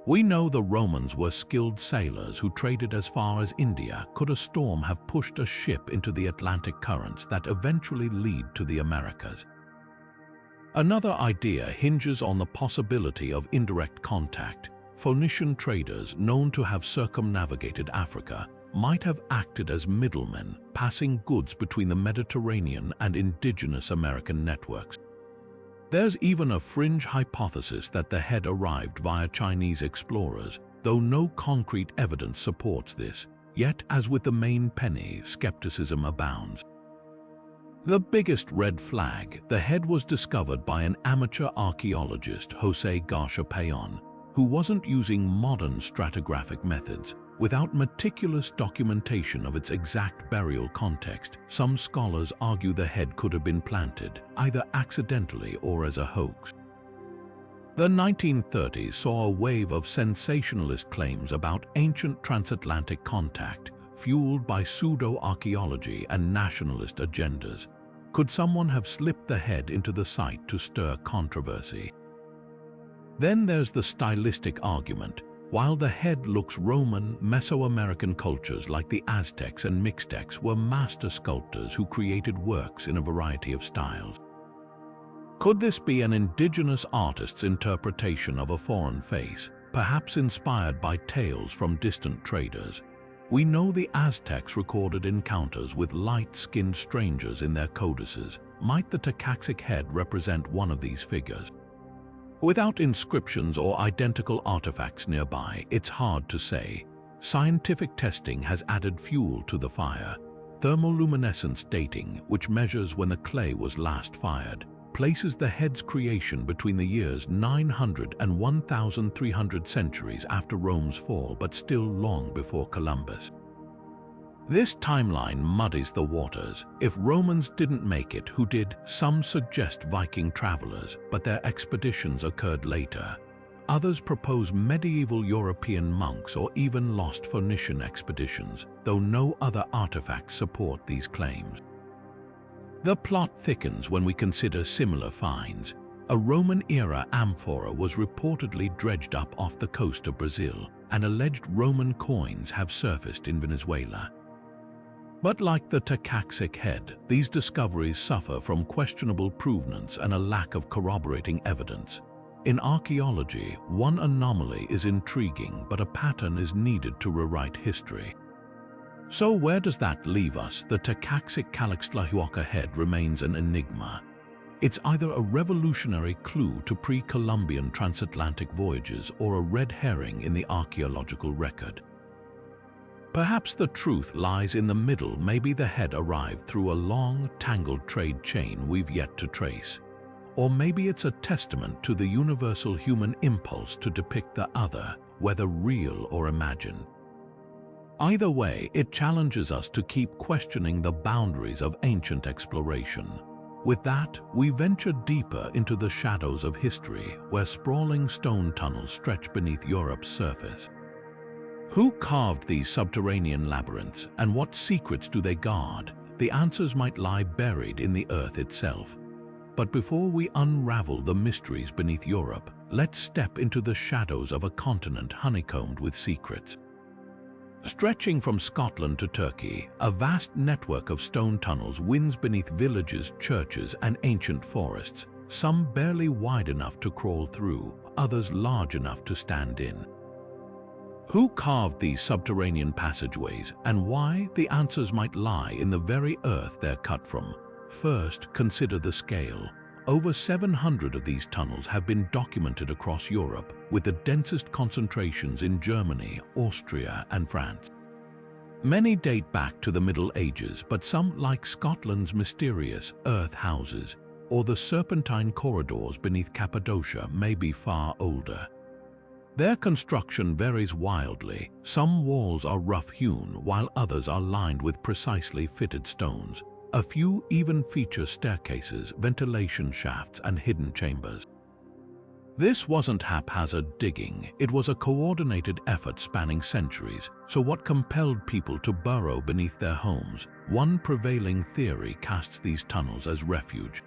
We know the Romans were skilled sailors who traded as far as India. Could a storm have pushed a ship into the Atlantic currents that eventually lead to the Americas? Another idea hinges on the possibility of indirect contact. Phoenician traders known to have circumnavigated Africa might have acted as middlemen, passing goods between the Mediterranean and indigenous American networks. There's even a fringe hypothesis that the head arrived via Chinese explorers, though no concrete evidence supports this. Yet, as with the main penny, skepticism abounds. The biggest red flag: the head was discovered by an amateur archaeologist, José Garcia Payon, who wasn't using modern stratigraphic methods. Without meticulous documentation of its exact burial context, some scholars argue the head could have been planted, either accidentally or as a hoax. The 1930s saw a wave of sensationalist claims about ancient transatlantic contact, fueled by pseudo-archaeology and nationalist agendas. Could someone have slipped the head into the site to stir controversy? Then there's the stylistic argument. While the head looks Roman, Mesoamerican cultures like the Aztecs and Mixtecs were master sculptors who created works in a variety of styles. Could this be an indigenous artist's interpretation of a foreign face, perhaps inspired by tales from distant traders? We know the Aztecs recorded encounters with light-skinned strangers in their codices. Might the Takaxic head represent one of these figures? Without inscriptions or identical artifacts nearby, it's hard to say. Scientific testing has added fuel to the fire. Thermoluminescence dating, which measures when the clay was last fired, places the head's creation between the years 900 and 1300 centuries after Rome's fall, but still long before Columbus. This timeline muddies the waters. If Romans didn't make it, who did? Some suggest Viking travelers, but their expeditions occurred later. Others propose medieval European monks or even lost Phoenician expeditions, though no other artifacts support these claims. The plot thickens when we consider similar finds. A Roman-era amphora was reportedly dredged up off the coast of Brazil, and alleged Roman coins have surfaced in Venezuela. But like the Takaxic head, these discoveries suffer from questionable provenance and a lack of corroborating evidence. In archaeology, one anomaly is intriguing, but a pattern is needed to rewrite history. So where does that leave us? The Takaxic Calixtlahuaca head remains an enigma. It's either a revolutionary clue to pre-Columbian transatlantic voyages or a red herring in the archaeological record. Perhaps the truth lies in the middle. Maybe the head arrived through a long, tangled trade chain we've yet to trace. Or maybe it's a testament to the universal human impulse to depict the other, whether real or imagined. Either way, it challenges us to keep questioning the boundaries of ancient exploration. With that, we venture deeper into the shadows of history, where sprawling stone tunnels stretch beneath Europe's surface. Who carved these subterranean labyrinths, and what secrets do they guard? The answers might lie buried in the earth itself. But before we unravel the mysteries beneath Europe, let's step into the shadows of a continent honeycombed with secrets. Stretching from Scotland to Turkey, a vast network of stone tunnels winds beneath villages, churches, and ancient forests, some barely wide enough to crawl through, others large enough to stand in. Who carved these subterranean passageways, and why? The answers might lie in the very earth they're cut from. First, consider the scale. Over 700 of these tunnels have been documented across Europe, with the densest concentrations in Germany, Austria, and France. Many date back to the Middle Ages, but some, like Scotland's mysterious earth houses or the serpentine corridors beneath Cappadocia, may be far older. Their construction varies wildly. Some walls are rough-hewn, while others are lined with precisely fitted stones. A few even feature staircases, ventilation shafts, and hidden chambers. This wasn't haphazard digging. It was a coordinated effort spanning centuries. So what compelled people to burrow beneath their homes? One prevailing theory casts these tunnels as refuge.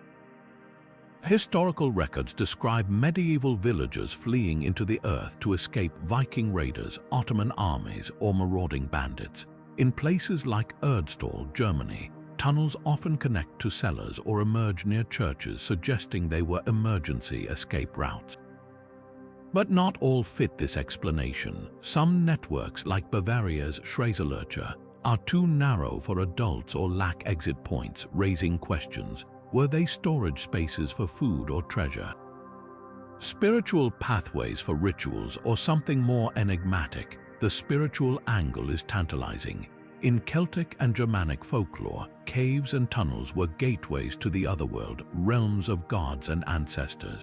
Historical records describe medieval villagers fleeing into the earth to escape Viking raiders, Ottoman armies, or marauding bandits. In places like Erdstall, Germany, tunnels often connect to cellars or emerge near churches, suggesting they were emergency escape routes. But not all fit this explanation. Some networks, like Bavaria's Schraserlöcher, are too narrow for adults or lack exit points, raising questions. Were they storage spaces for food or treasure? Spiritual pathways for rituals, or something more enigmatic? The spiritual angle is tantalizing. In Celtic and Germanic folklore, caves and tunnels were gateways to the otherworld, realms of gods and ancestors.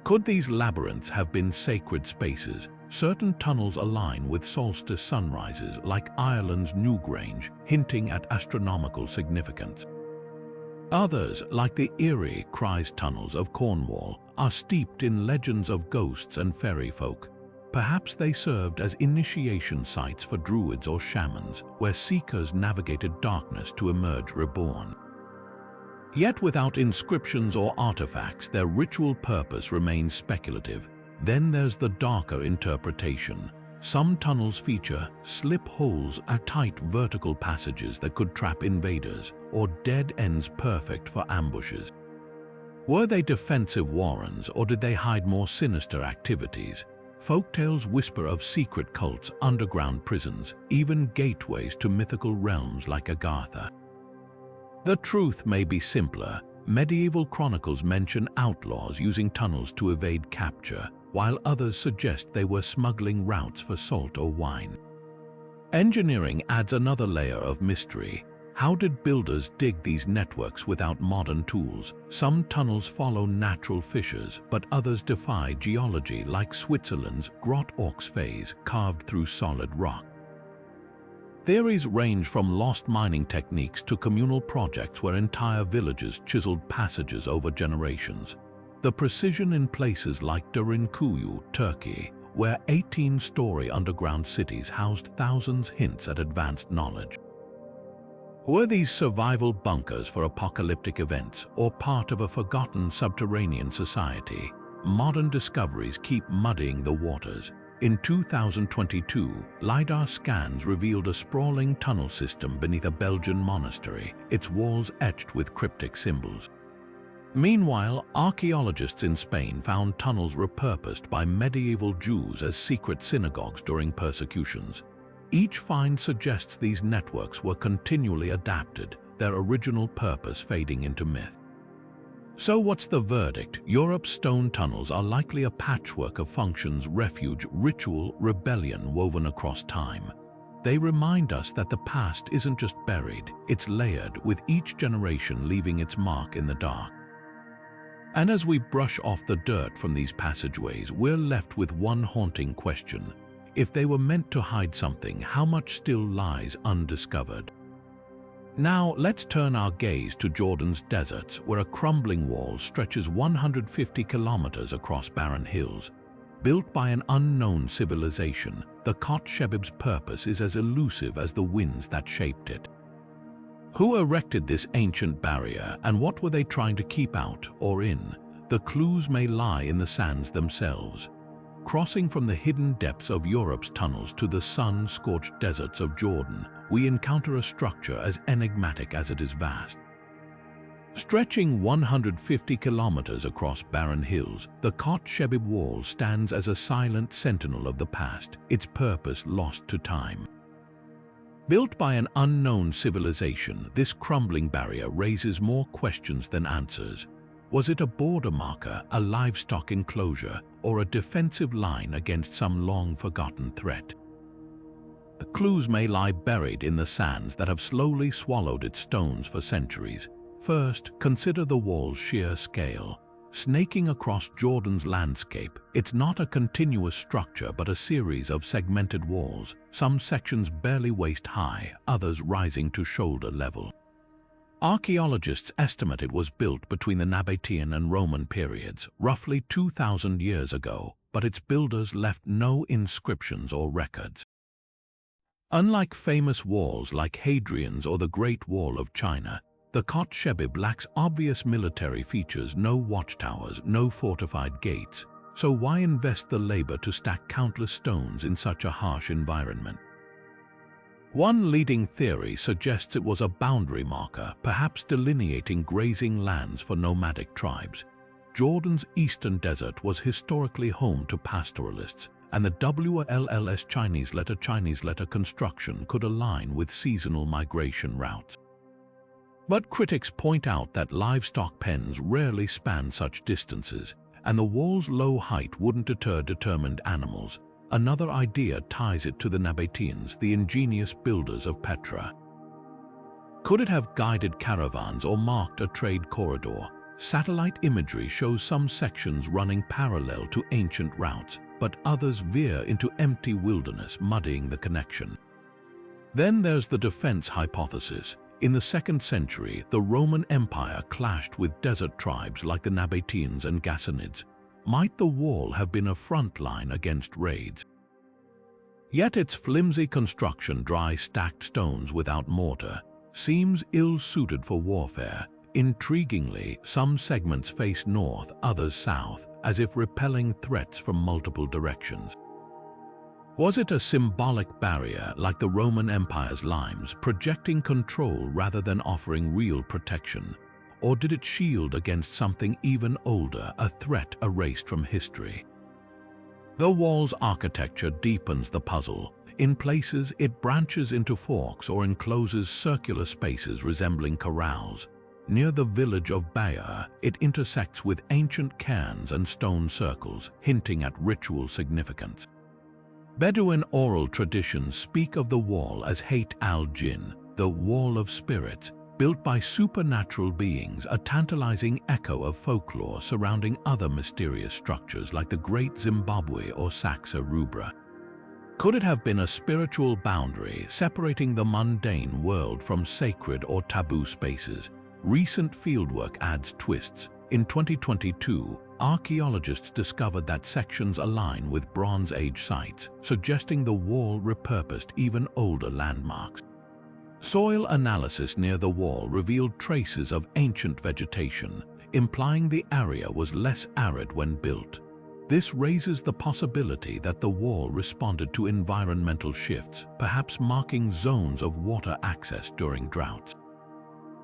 Could these labyrinths have been sacred spaces? Certain tunnels align with solstice sunrises, like Ireland's Newgrange, hinting at astronomical significance. Others, like the Erie Cries tunnels of Cornwall, are steeped in legends of ghosts and fairy folk. Perhaps they served as initiation sites for druids or shamans, where seekers navigated darkness to emerge reborn. Yet without inscriptions or artifacts, their ritual purpose remains speculative. Then there's the darker interpretation. Some tunnels feature slip holes, tight vertical passages that could trap invaders, or dead ends perfect for ambushes. Were they defensive warrens, or did they hide more sinister activities? Folktales whisper of secret cults, underground prisons, even gateways to mythical realms like Agartha. The truth may be simpler. Medieval chronicles mention outlaws using tunnels to evade capture, while others suggest they were smuggling routes for salt or wine. Engineering adds another layer of mystery. How did builders dig these networks without modern tools? Some tunnels follow natural fissures, but others defy geology, like Switzerland's Grotte aux Fées, carved through solid rock. Theories range from lost mining techniques to communal projects where entire villages chiseled passages over generations. The precision in places like Derinkuyu, Turkey, where 18-story underground cities housed thousands, hints at advanced knowledge. Were these survival bunkers for apocalyptic events, or part of a forgotten subterranean society? Modern discoveries keep muddying the waters. In 2022, LiDAR scans revealed a sprawling tunnel system beneath a Belgian monastery, its walls etched with cryptic symbols. Meanwhile, archaeologists in Spain found tunnels repurposed by medieval Jews as secret synagogues during persecutions. Each find suggests these networks were continually adapted, their original purpose fading into myth. So what's the verdict? Europe's stone tunnels are likely a patchwork of functions: refuge, ritual, rebellion woven across time. They remind us that the past isn't just buried, it's layered, with each generation leaving its mark in the dark. And as we brush off the dirt from these passageways, we're left with one haunting question. If they were meant to hide something, how much still lies undiscovered? Now, let's turn our gaze to Jordan's deserts, where a crumbling wall stretches 150 kilometers across barren hills. Built by an unknown civilization, the Kot Shebib's purpose is as elusive as the winds that shaped it. Who erected this ancient barrier, and what were they trying to keep out or in? The clues may lie in the sands themselves. Crossing from the hidden depths of Europe's tunnels to the sun-scorched deserts of Jordan, we encounter a structure as enigmatic as it is vast. Stretching 150 kilometers across barren hills, the Kot Shebib Wall stands as a silent sentinel of the past, its purpose lost to time. Built by an unknown civilization, this crumbling barrier raises more questions than answers. Was it a border marker, a livestock enclosure, or a defensive line against some long-forgotten threat? The clues may lie buried in the sands that have slowly swallowed its stones for centuries. First, consider the wall's sheer scale. Snaking across Jordan's landscape, it's not a continuous structure but a series of segmented walls, some sections barely waist-high, others rising to shoulder level. Archaeologists estimate it was built between the Nabatean and Roman periods, roughly 2,000 years ago, but its builders left no inscriptions or records. Unlike famous walls like Hadrian's or the Great Wall of China, the Kot Shebib lacks obvious military features: no watchtowers, no fortified gates. So why invest the labor to stack countless stones in such a harsh environment? One leading theory suggests it was a boundary marker, perhaps delineating grazing lands for nomadic tribes. Jordan's eastern desert was historically home to pastoralists, and the WLLS Chinese letter construction could align with seasonal migration routes. But critics point out that livestock pens rarely span such distances, and the wall's low height wouldn't deter determined animals. Another idea ties it to the Nabateans, the ingenious builders of Petra. Could it have guided caravans or marked a trade corridor? Satellite imagery shows some sections running parallel to ancient routes, but others veer into empty wilderness, muddying the connection. Then there's the defense hypothesis. In the 2nd century, the Roman Empire clashed with desert tribes like the Nabateans and Ghassanids. Might the wall have been a front line against raids? Yet its flimsy construction, dry stacked stones without mortar, seems ill-suited for warfare. Intriguingly, some segments face north, others south, as if repelling threats from multiple directions. Was it a symbolic barrier like the Roman Empire's limes, projecting control rather than offering real protection? Or did it shield against something even older, a threat erased from history? The wall's architecture deepens the puzzle. In places, it branches into forks or encloses circular spaces resembling corrals. Near the village of Bayeux, it intersects with ancient cairns and stone circles, hinting at ritual significance. Bedouin oral traditions speak of the wall as Hayt al-Jinn, the wall of spirits, built by supernatural beings, a tantalizing echo of folklore surrounding other mysterious structures like the Great Zimbabwe or Saxa Rubra. Could it have been a spiritual boundary separating the mundane world from sacred or taboo spaces? Recent fieldwork adds twists. In 2022, archaeologists discovered that sections align with Bronze Age sites, suggesting the wall repurposed even older landmarks. Soil analysis near the wall revealed traces of ancient vegetation, implying the area was less arid when built. This raises the possibility that the wall responded to environmental shifts, perhaps marking zones of water access during droughts.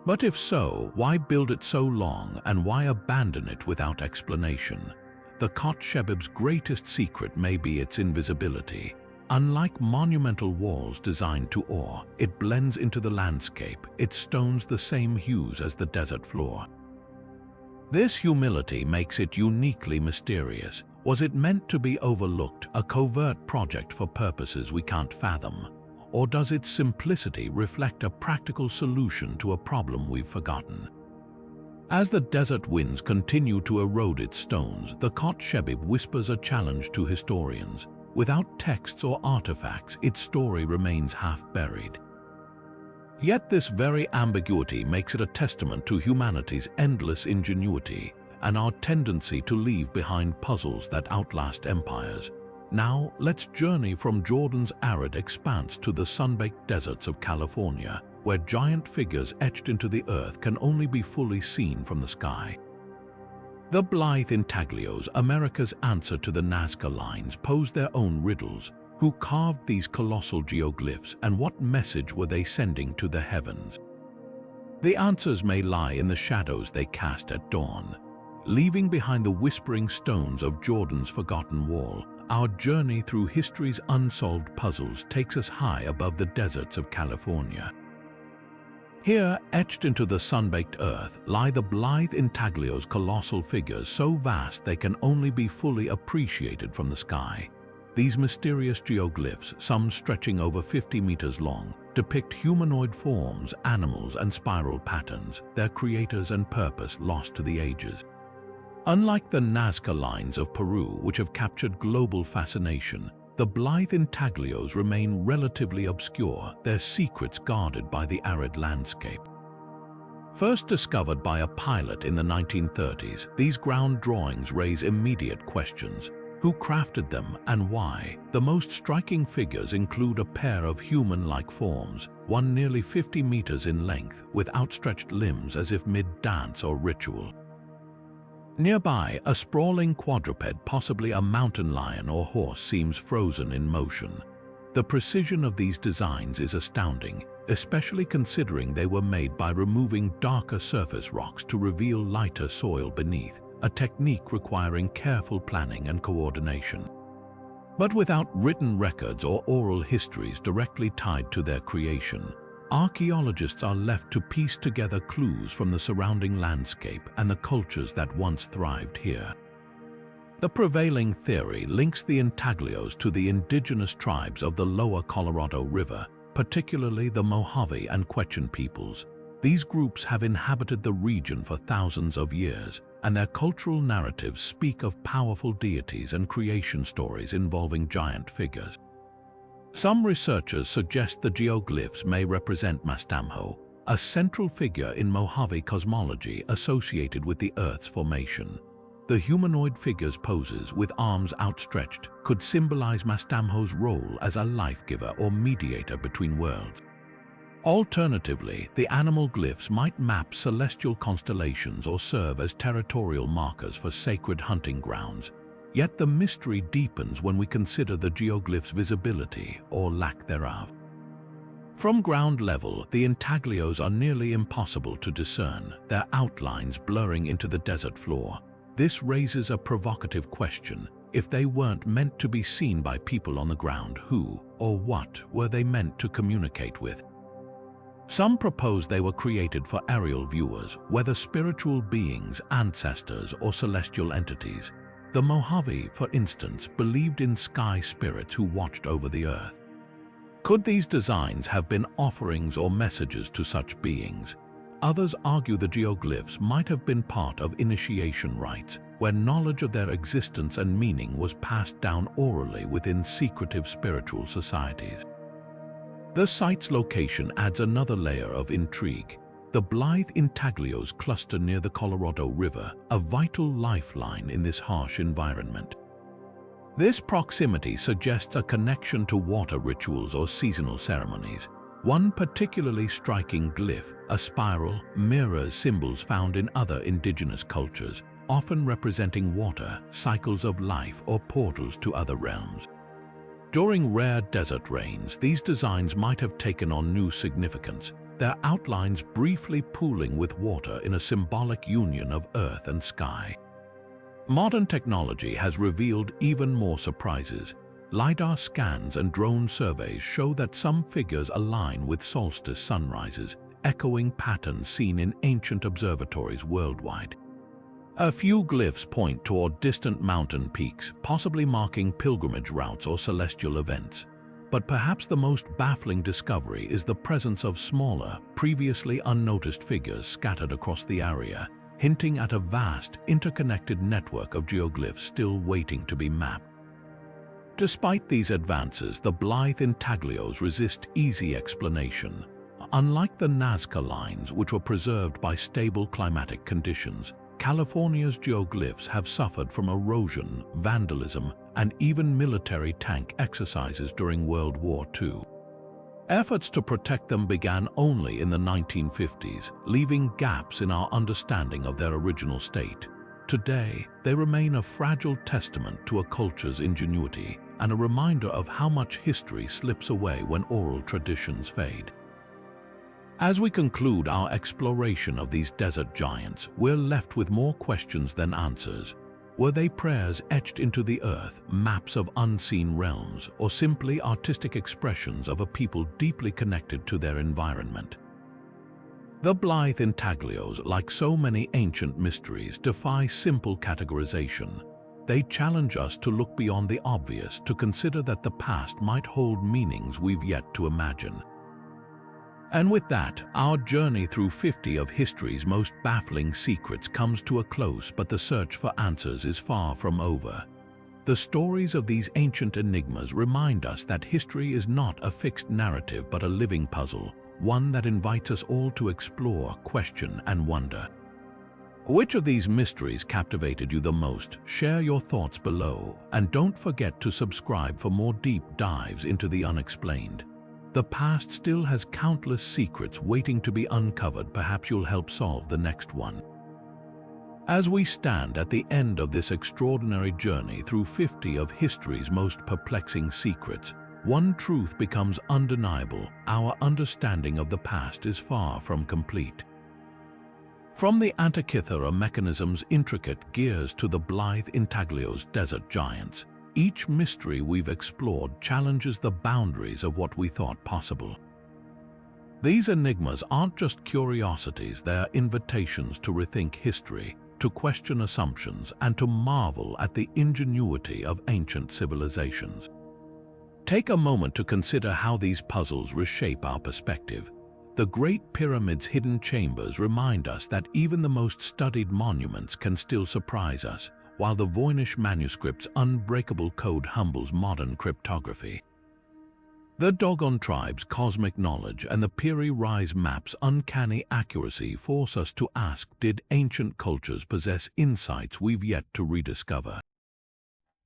But if so, why build it so long and why abandon it without explanation? The Kot Shebib's greatest secret may be its invisibility. Unlike monumental walls designed to awe, it blends into the landscape, its stones the same hues as the desert floor. This humility makes it uniquely mysterious. Was it meant to be overlooked, a covert project for purposes we can't fathom? Or does its simplicity reflect a practical solution to a problem we've forgotten? As the desert winds continue to erode its stones, the Kot Shebib whispers a challenge to historians. Without texts or artifacts, its story remains half-buried. Yet this very ambiguity makes it a testament to humanity's endless ingenuity and our tendency to leave behind puzzles that outlast empires. Now, let's journey from Jordan's arid expanse to the sun-baked deserts of California, where giant figures etched into the earth can only be fully seen from the sky. The blithe intaglios, America's answer to the Nazca Lines, pose their own riddles. Who carved these colossal geoglyphs, and what message were they sending to the heavens? The answers may lie in the shadows they cast at dawn. Leaving behind the whispering stones of Jordan's forgotten wall, our journey through history's unsolved puzzles takes us high above the deserts of California. Here, etched into the sun-baked earth, lie the blithe intaglios, colossal figures so vast they can only be fully appreciated from the sky. These mysterious geoglyphs, some stretching over 50 meters long, depict humanoid forms, animals, and spiral patterns, their creators and purpose lost to the ages. Unlike the Nazca Lines of Peru, which have captured global fascination, the blithe intaglios remain relatively obscure, their secrets guarded by the arid landscape. First discovered by a pilot in the 1930s, these ground drawings raise immediate questions. Who crafted them and why? The most striking figures include a pair of human-like forms, one nearly 50 meters in length, with outstretched limbs as if mid-dance or ritual. Nearby, a sprawling quadruped, possibly a mountain lion or horse, seems frozen in motion. The precision of these designs is astounding, especially considering they were made by removing darker surface rocks to reveal lighter soil beneath, a technique requiring careful planning and coordination. But without written records or oral histories directly tied to their creation, archaeologists are left to piece together clues from the surrounding landscape and the cultures that once thrived here. The prevailing theory links the intaglios to the indigenous tribes of the lower Colorado River, particularly the Mojave and Quechan peoples. These groups have inhabited the region for thousands of years, and their cultural narratives speak of powerful deities and creation stories involving giant figures. Some researchers suggest the geoglyphs may represent Mastamho, a central figure in Mojave cosmology associated with the Earth's formation. The humanoid figure's poses with arms outstretched could symbolize Mastamho's role as a life-giver or mediator between worlds. Alternatively, the animal glyphs might map celestial constellations or serve as territorial markers for sacred hunting grounds. Yet the mystery deepens when we consider the geoglyphs' visibility or lack thereof. From ground level, the intaglios are nearly impossible to discern, their outlines blurring into the desert floor. This raises a provocative question. If they weren't meant to be seen by people on the ground, who or what were they meant to communicate with? Some propose they were created for aerial viewers, whether spiritual beings, ancestors, or celestial entities. The Mojave, for instance, believed in sky spirits who watched over the earth. Could these designs have been offerings or messages to such beings? Others argue the geoglyphs might have been part of initiation rites, where knowledge of their existence and meaning was passed down orally within secretive spiritual societies. The site's location adds another layer of intrigue. The Blythe intaglios cluster near the Colorado River, a vital lifeline in this harsh environment. This proximity suggests a connection to water rituals or seasonal ceremonies. One particularly striking glyph, a spiral, mirrors symbols found in other indigenous cultures, often representing water, cycles of life, or portals to other realms. During rare desert rains, these designs might have taken on new significance, their outlines briefly pooling with water in a symbolic union of earth and sky. Modern technology has revealed even more surprises. LiDAR scans and drone surveys show that some figures align with solstice sunrises, echoing patterns seen in ancient observatories worldwide. A few glyphs point toward distant mountain peaks, possibly marking pilgrimage routes or celestial events. But perhaps the most baffling discovery is the presence of smaller, previously unnoticed figures scattered across the area, hinting at a vast, interconnected network of geoglyphs still waiting to be mapped. Despite these advances, the Blythe intaglios resist easy explanation. Unlike the Nazca Lines, which were preserved by stable climatic conditions, California's geoglyphs have suffered from erosion, vandalism, and even military tank exercises during World War II. Efforts to protect them began only in the 1950s, leaving gaps in our understanding of their original state. Today, they remain a fragile testament to a culture's ingenuity and a reminder of how much history slips away when oral traditions fade. As we conclude our exploration of these desert giants, we're left with more questions than answers. Were they prayers etched into the earth, maps of unseen realms, or simply artistic expressions of a people deeply connected to their environment? The Blythe intaglios, like so many ancient mysteries, defy simple categorization. They challenge us to look beyond the obvious, to consider that the past might hold meanings we've yet to imagine. And with that, our journey through 50 of history's most baffling secrets comes to a close, but the search for answers is far from over. The stories of these ancient enigmas remind us that history is not a fixed narrative but a living puzzle, one that invites us all to explore, question, and wonder. Which of these mysteries captivated you the most? Share your thoughts below, and don't forget to subscribe for more deep dives into the unexplained. The past still has countless secrets waiting to be uncovered. Perhaps you'll help solve the next one. As we stand at the end of this extraordinary journey through 50 of history's most perplexing secrets, one truth becomes undeniable: our understanding of the past is far from complete. From the Antikythera Mechanism's intricate gears to the blithe intaglio's desert giants, each mystery we've explored challenges the boundaries of what we thought possible. These enigmas aren't just curiosities, they're invitations to rethink history, to question assumptions, and to marvel at the ingenuity of ancient civilizations. Take a moment to consider how these puzzles reshape our perspective. The Great Pyramid's hidden chambers remind us that even the most studied monuments can still surprise us, while the Voynich Manuscript's unbreakable code humbles modern cryptography. The Dogon tribe's cosmic knowledge and the Piri Reis Map's uncanny accuracy force us to ask, did ancient cultures possess insights we've yet to rediscover?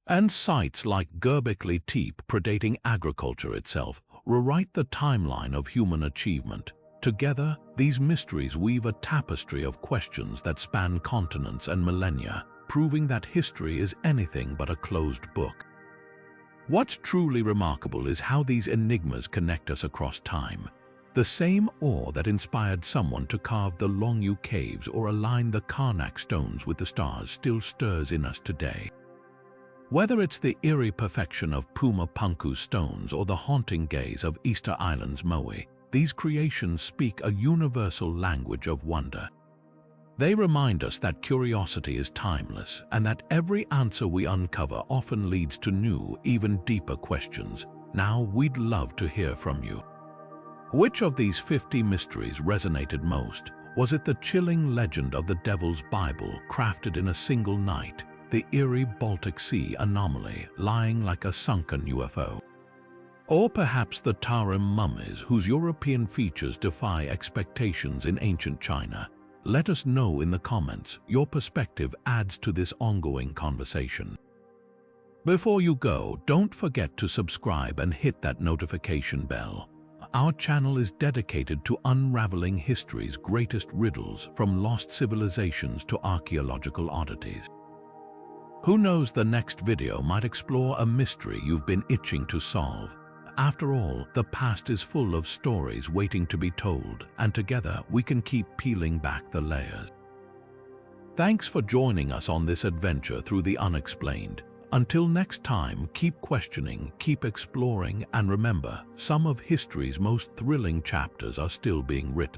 And sites like Göbekli Tepe, predating agriculture itself, rewrite the timeline of human achievement. Together, these mysteries weave a tapestry of questions that span continents and millennia, proving that history is anything but a closed book. What's truly remarkable is how these enigmas connect us across time. The same awe that inspired someone to carve the Longyu caves or align the Karnak stones with the stars still stirs in us today. Whether it's the eerie perfection of Puma Punku's stones or the haunting gaze of Easter Island's moe, these creations speak a universal language of wonder. They remind us that curiosity is timeless and that every answer we uncover often leads to new, even deeper questions. Now, we'd love to hear from you. Which of these 50 mysteries resonated most? Was it the chilling legend of the Devil's Bible crafted in a single night, the eerie Baltic Sea anomaly lying like a sunken UFO? Or perhaps the Tarim mummies whose European features defy expectations in ancient China? Let us know in the comments. Your perspective adds to this ongoing conversation. Before you go, don't forget to subscribe and hit that notification bell. Our channel is dedicated to unraveling history's greatest riddles, from lost civilizations to archaeological oddities. Who knows, the next video might explore a mystery you've been itching to solve. After all, the past is full of stories waiting to be told, and together we can keep peeling back the layers. Thanks for joining us on this adventure through the unexplained. Until next time, keep questioning, keep exploring, and remember, some of history's most thrilling chapters are still being written.